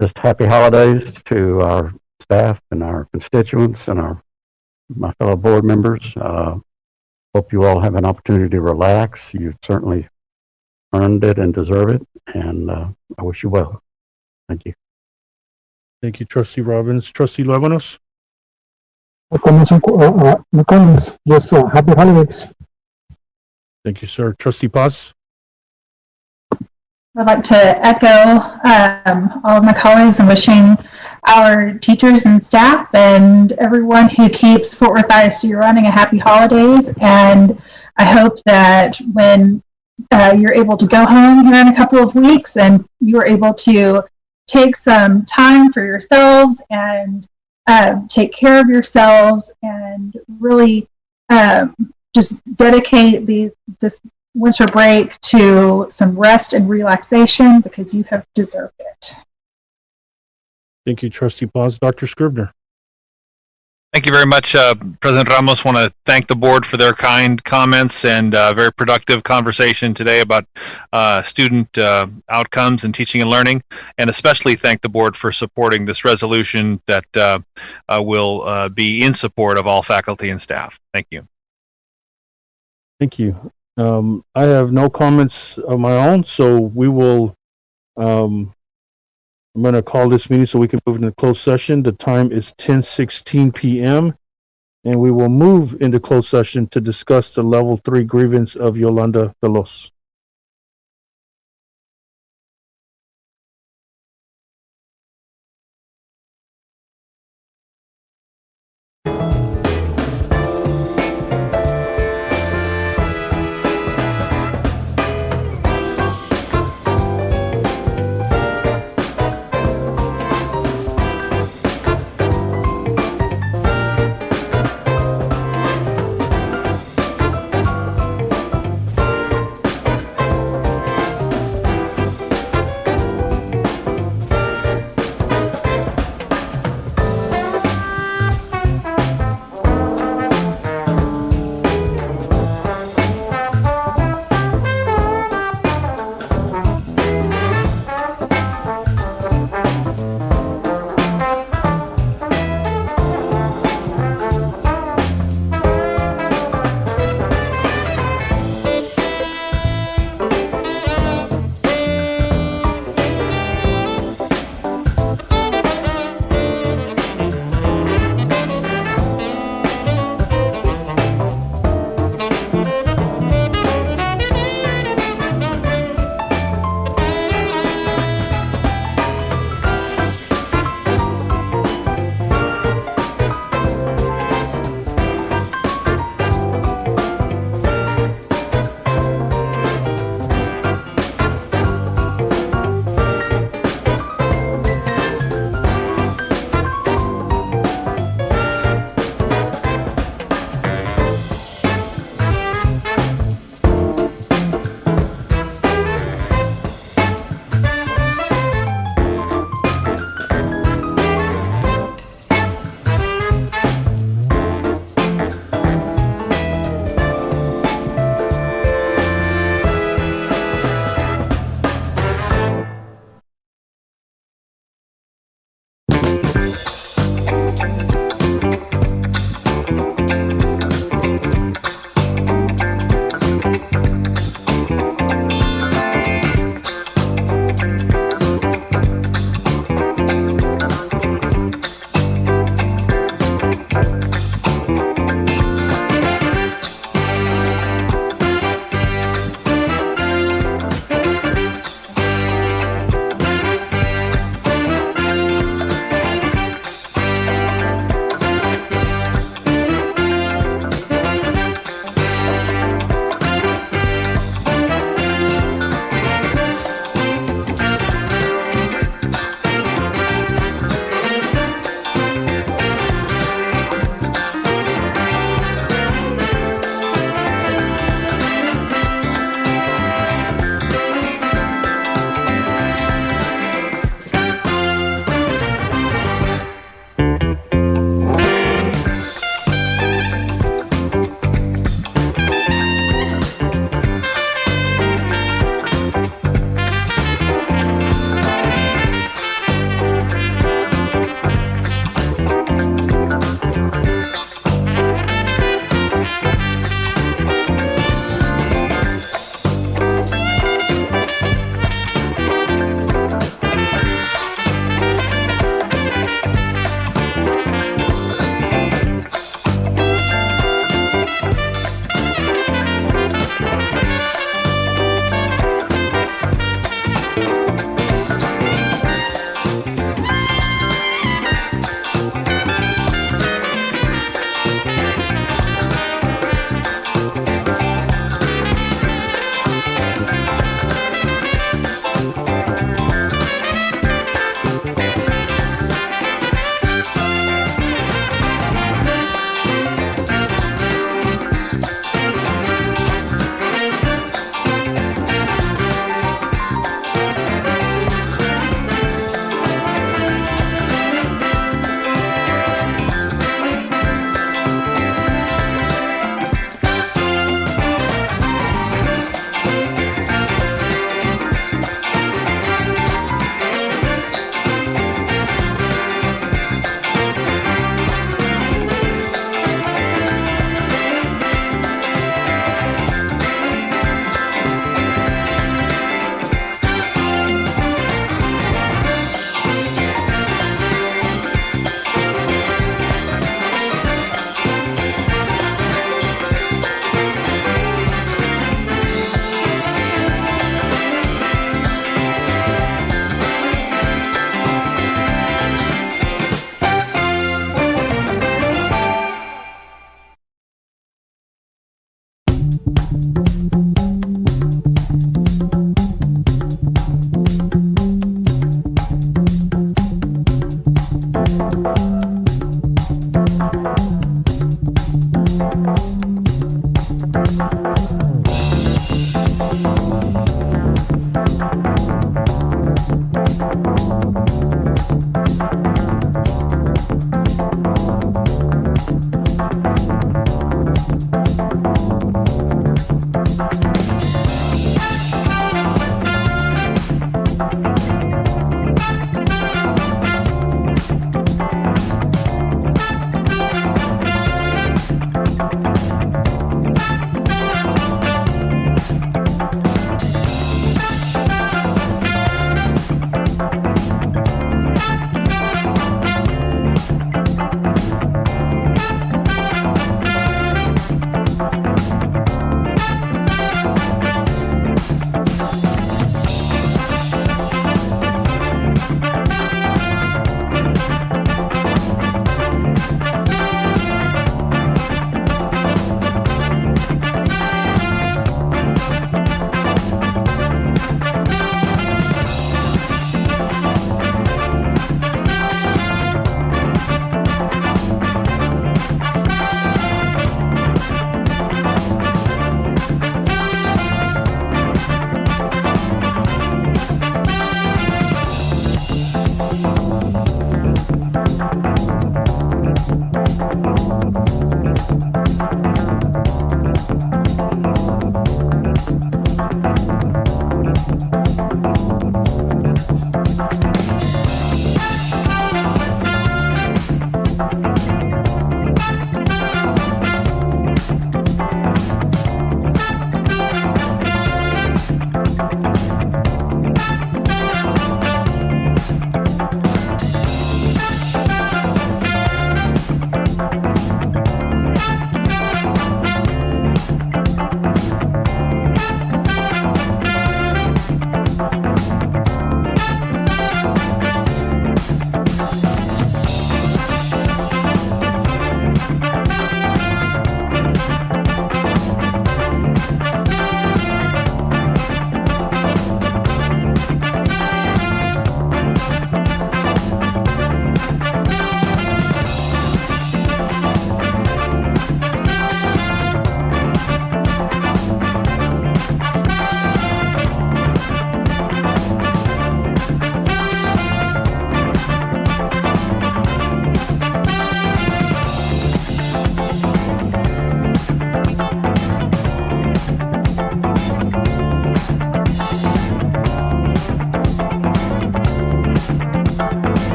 Just happy holidays to our staff and our constituents and my fellow board members. Hope you all have an opportunity to relax. You've certainly earned it and deserve it, and I wish you well. Thank you. Thank you, Trustee Robbins. Trustee Luevanos? No comments. Just happy holidays. Thank you, sir. Trustee Paz? I'd like to echo all of my colleagues in wishing our teachers and staff and everyone who keeps Fort Worth ISD running a happy holidays. And I hope that when you're able to go home here in a couple of weeks and you're able to take some time for yourselves and take care of yourselves and really just dedicate this winter break to some rest and relaxation because you have deserved it. Thank you, Trustee Paz. Dr. Scribner? Thank you very much, President Ramos. Want to thank the board for their kind comments and very productive conversation today about student outcomes and teaching and learning, and especially thank the board for supporting this resolution that will be in support of all faculty and staff. Thank you. Thank you. I have no comments of my own, so we will, I'm going to call this meeting so we can move into closed session. The time is 10:16 p.m. and we will move into closed session to discuss the level 3 grievance of Yolanda Veloz.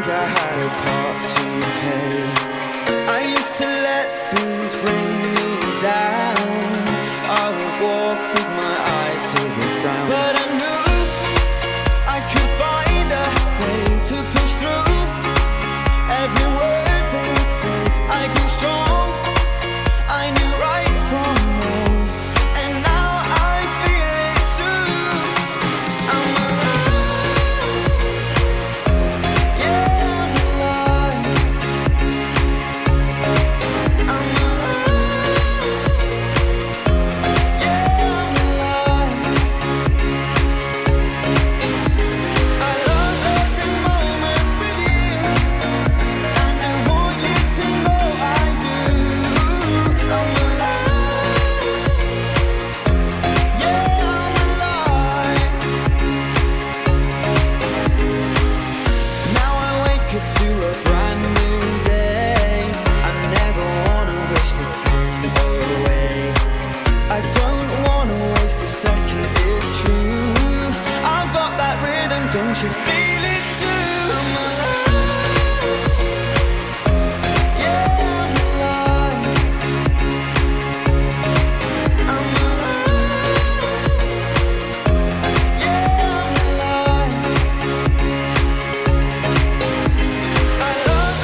I had a part to play. I used to let things bring me down. I would walk with my eyes to the ground, but I knew I could find a way to push through. Every word they'd say, I grew strong. I knew right from wrong, and now I feel it too. I'm alive, yeah, I'm alive. I'm alive, yeah, I'm alive. I love every moment with you, and I want you to know I do. I'm alive, yeah, I'm alive. Now I wake up to a brand new day. I never wanna wish the time away. I don't wanna waste a second, it's true. I've got that rhythm, don't you feel it too? I'm alive, yeah, I'm alive. I'm alive, yeah, I'm alive. I love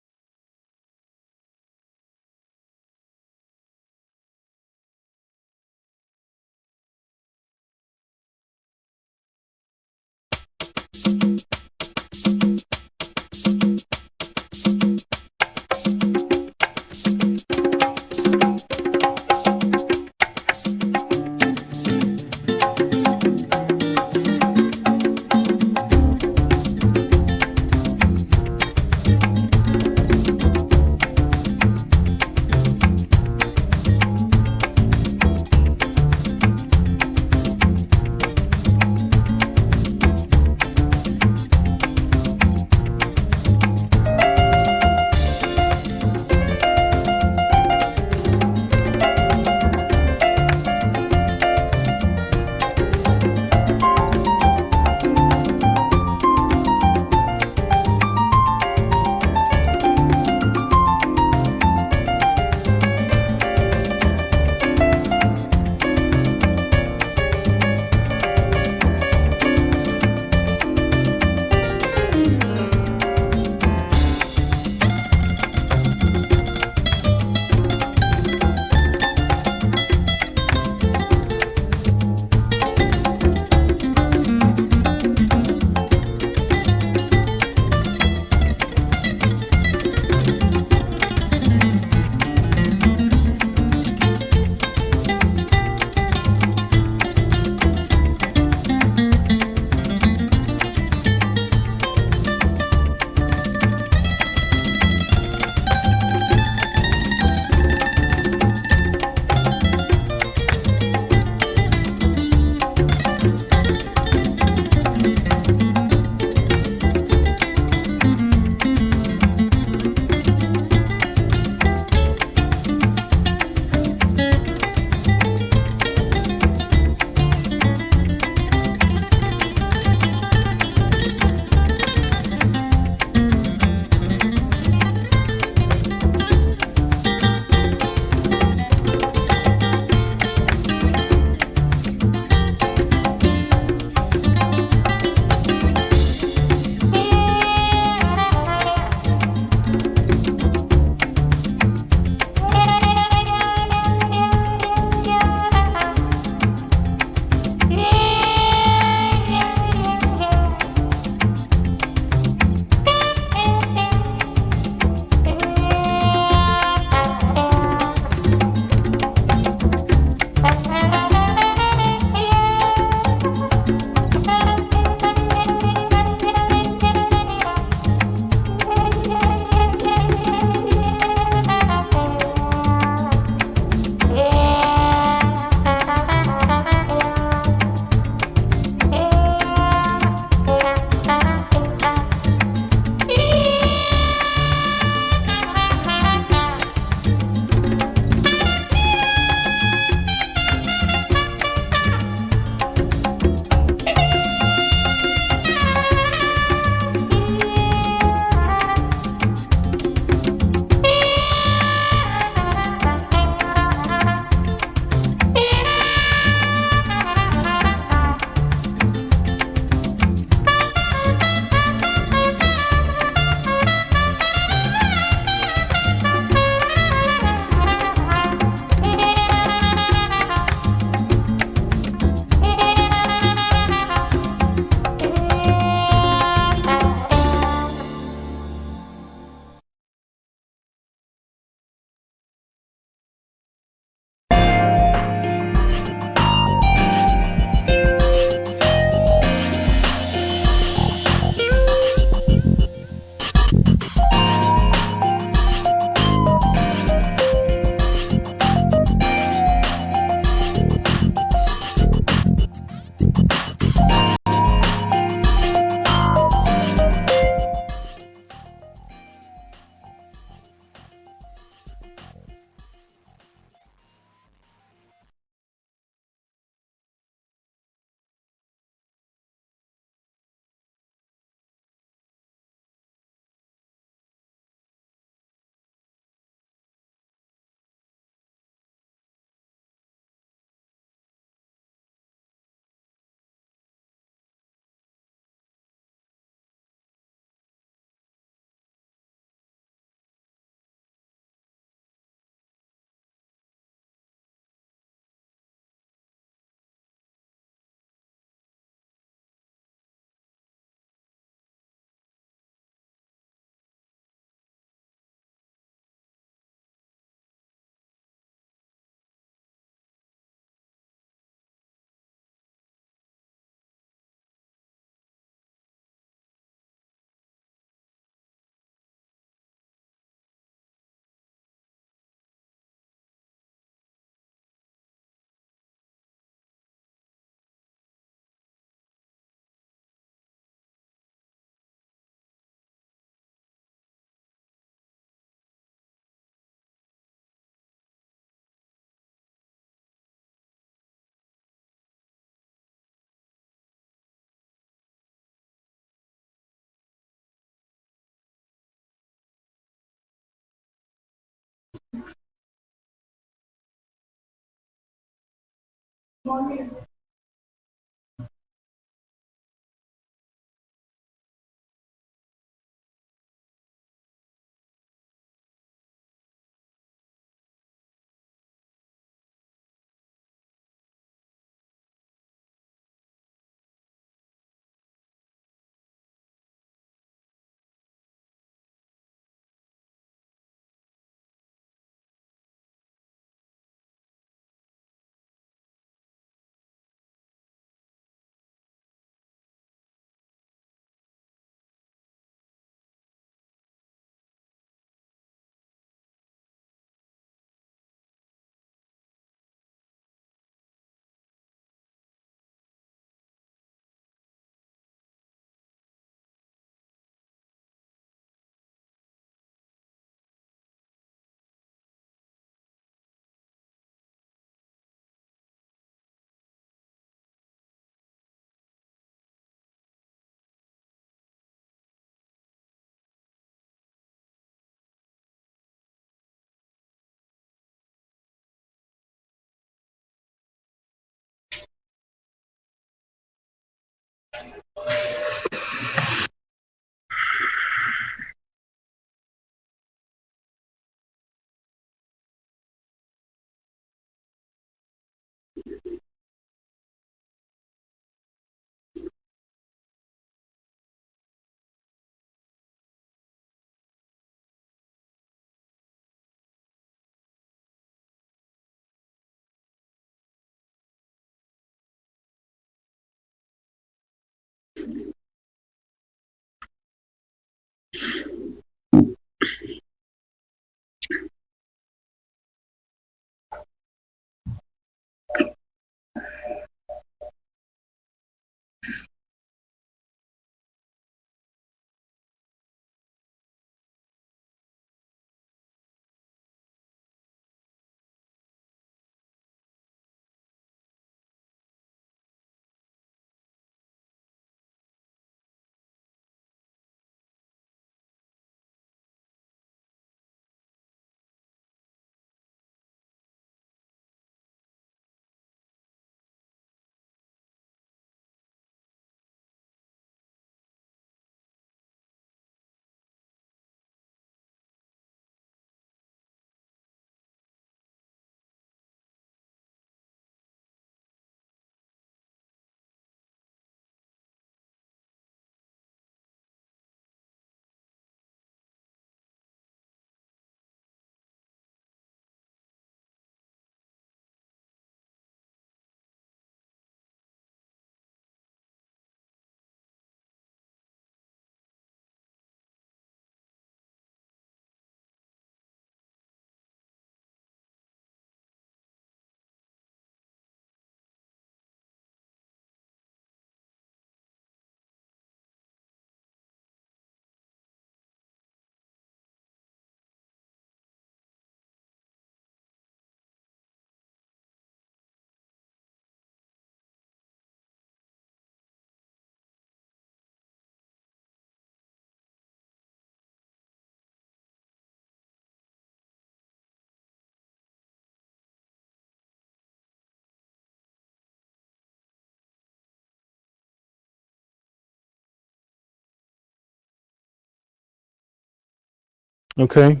Okay.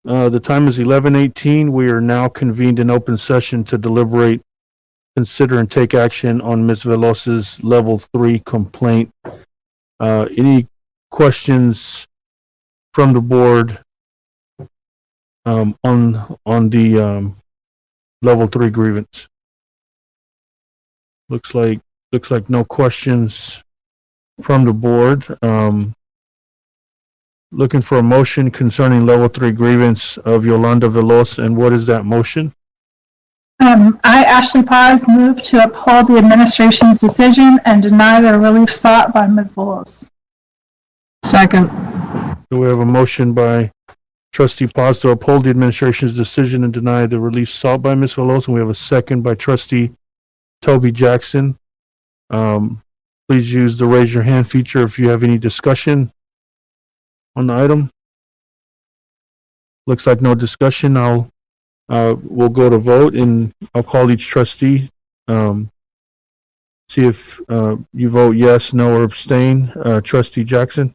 The time is 11:18. We are now convened in open session to deliberate, consider, and take action on Ms. Veloz's level 3 complaint. Any questions from the board on the level 3 grievance? Looks like no questions from the board. Looking for a motion concerning level 3 grievance of Yolanda Veloz, and what is that motion? I, Ashley Paz, move to uphold the administration's decision and deny the relief sought by Ms. Veloz. Second. So we have a motion by Trustee Paz to uphold the administration's decision and deny the relief sought by Ms. Veloz, and we have a second by Trustee Toby Jackson. Please use the raise your hand feature if you have any discussion on the item. Looks like no discussion. We'll go to vote, and I'll call each trustee See if you vote yes, no, or abstain. Trustee Jackson?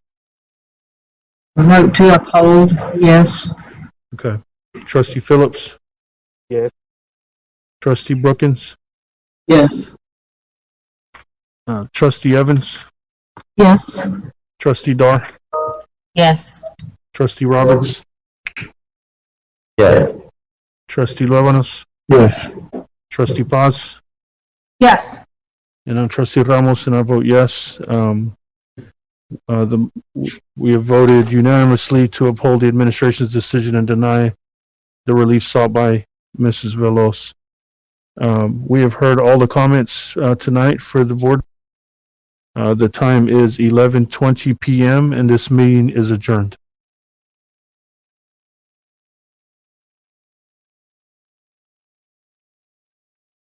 Vote to uphold, yes. Okay. Trustee Phillips? Yes. Trustee Brookins? Yes. Trustee Evans? Yes. Trustee Dar? Yes. Trustee Robbins? Yes. Trustee Luébanos? Yes. Trustee Paz? Yes. And I'm Trustee Ramos, and I vote yes. We have voted unanimously to uphold the administration's decision and deny the relief sought by Mrs. Veloz. We have heard all the comments tonight for the board. The time is 11:20 p.m. and this meeting is adjourned.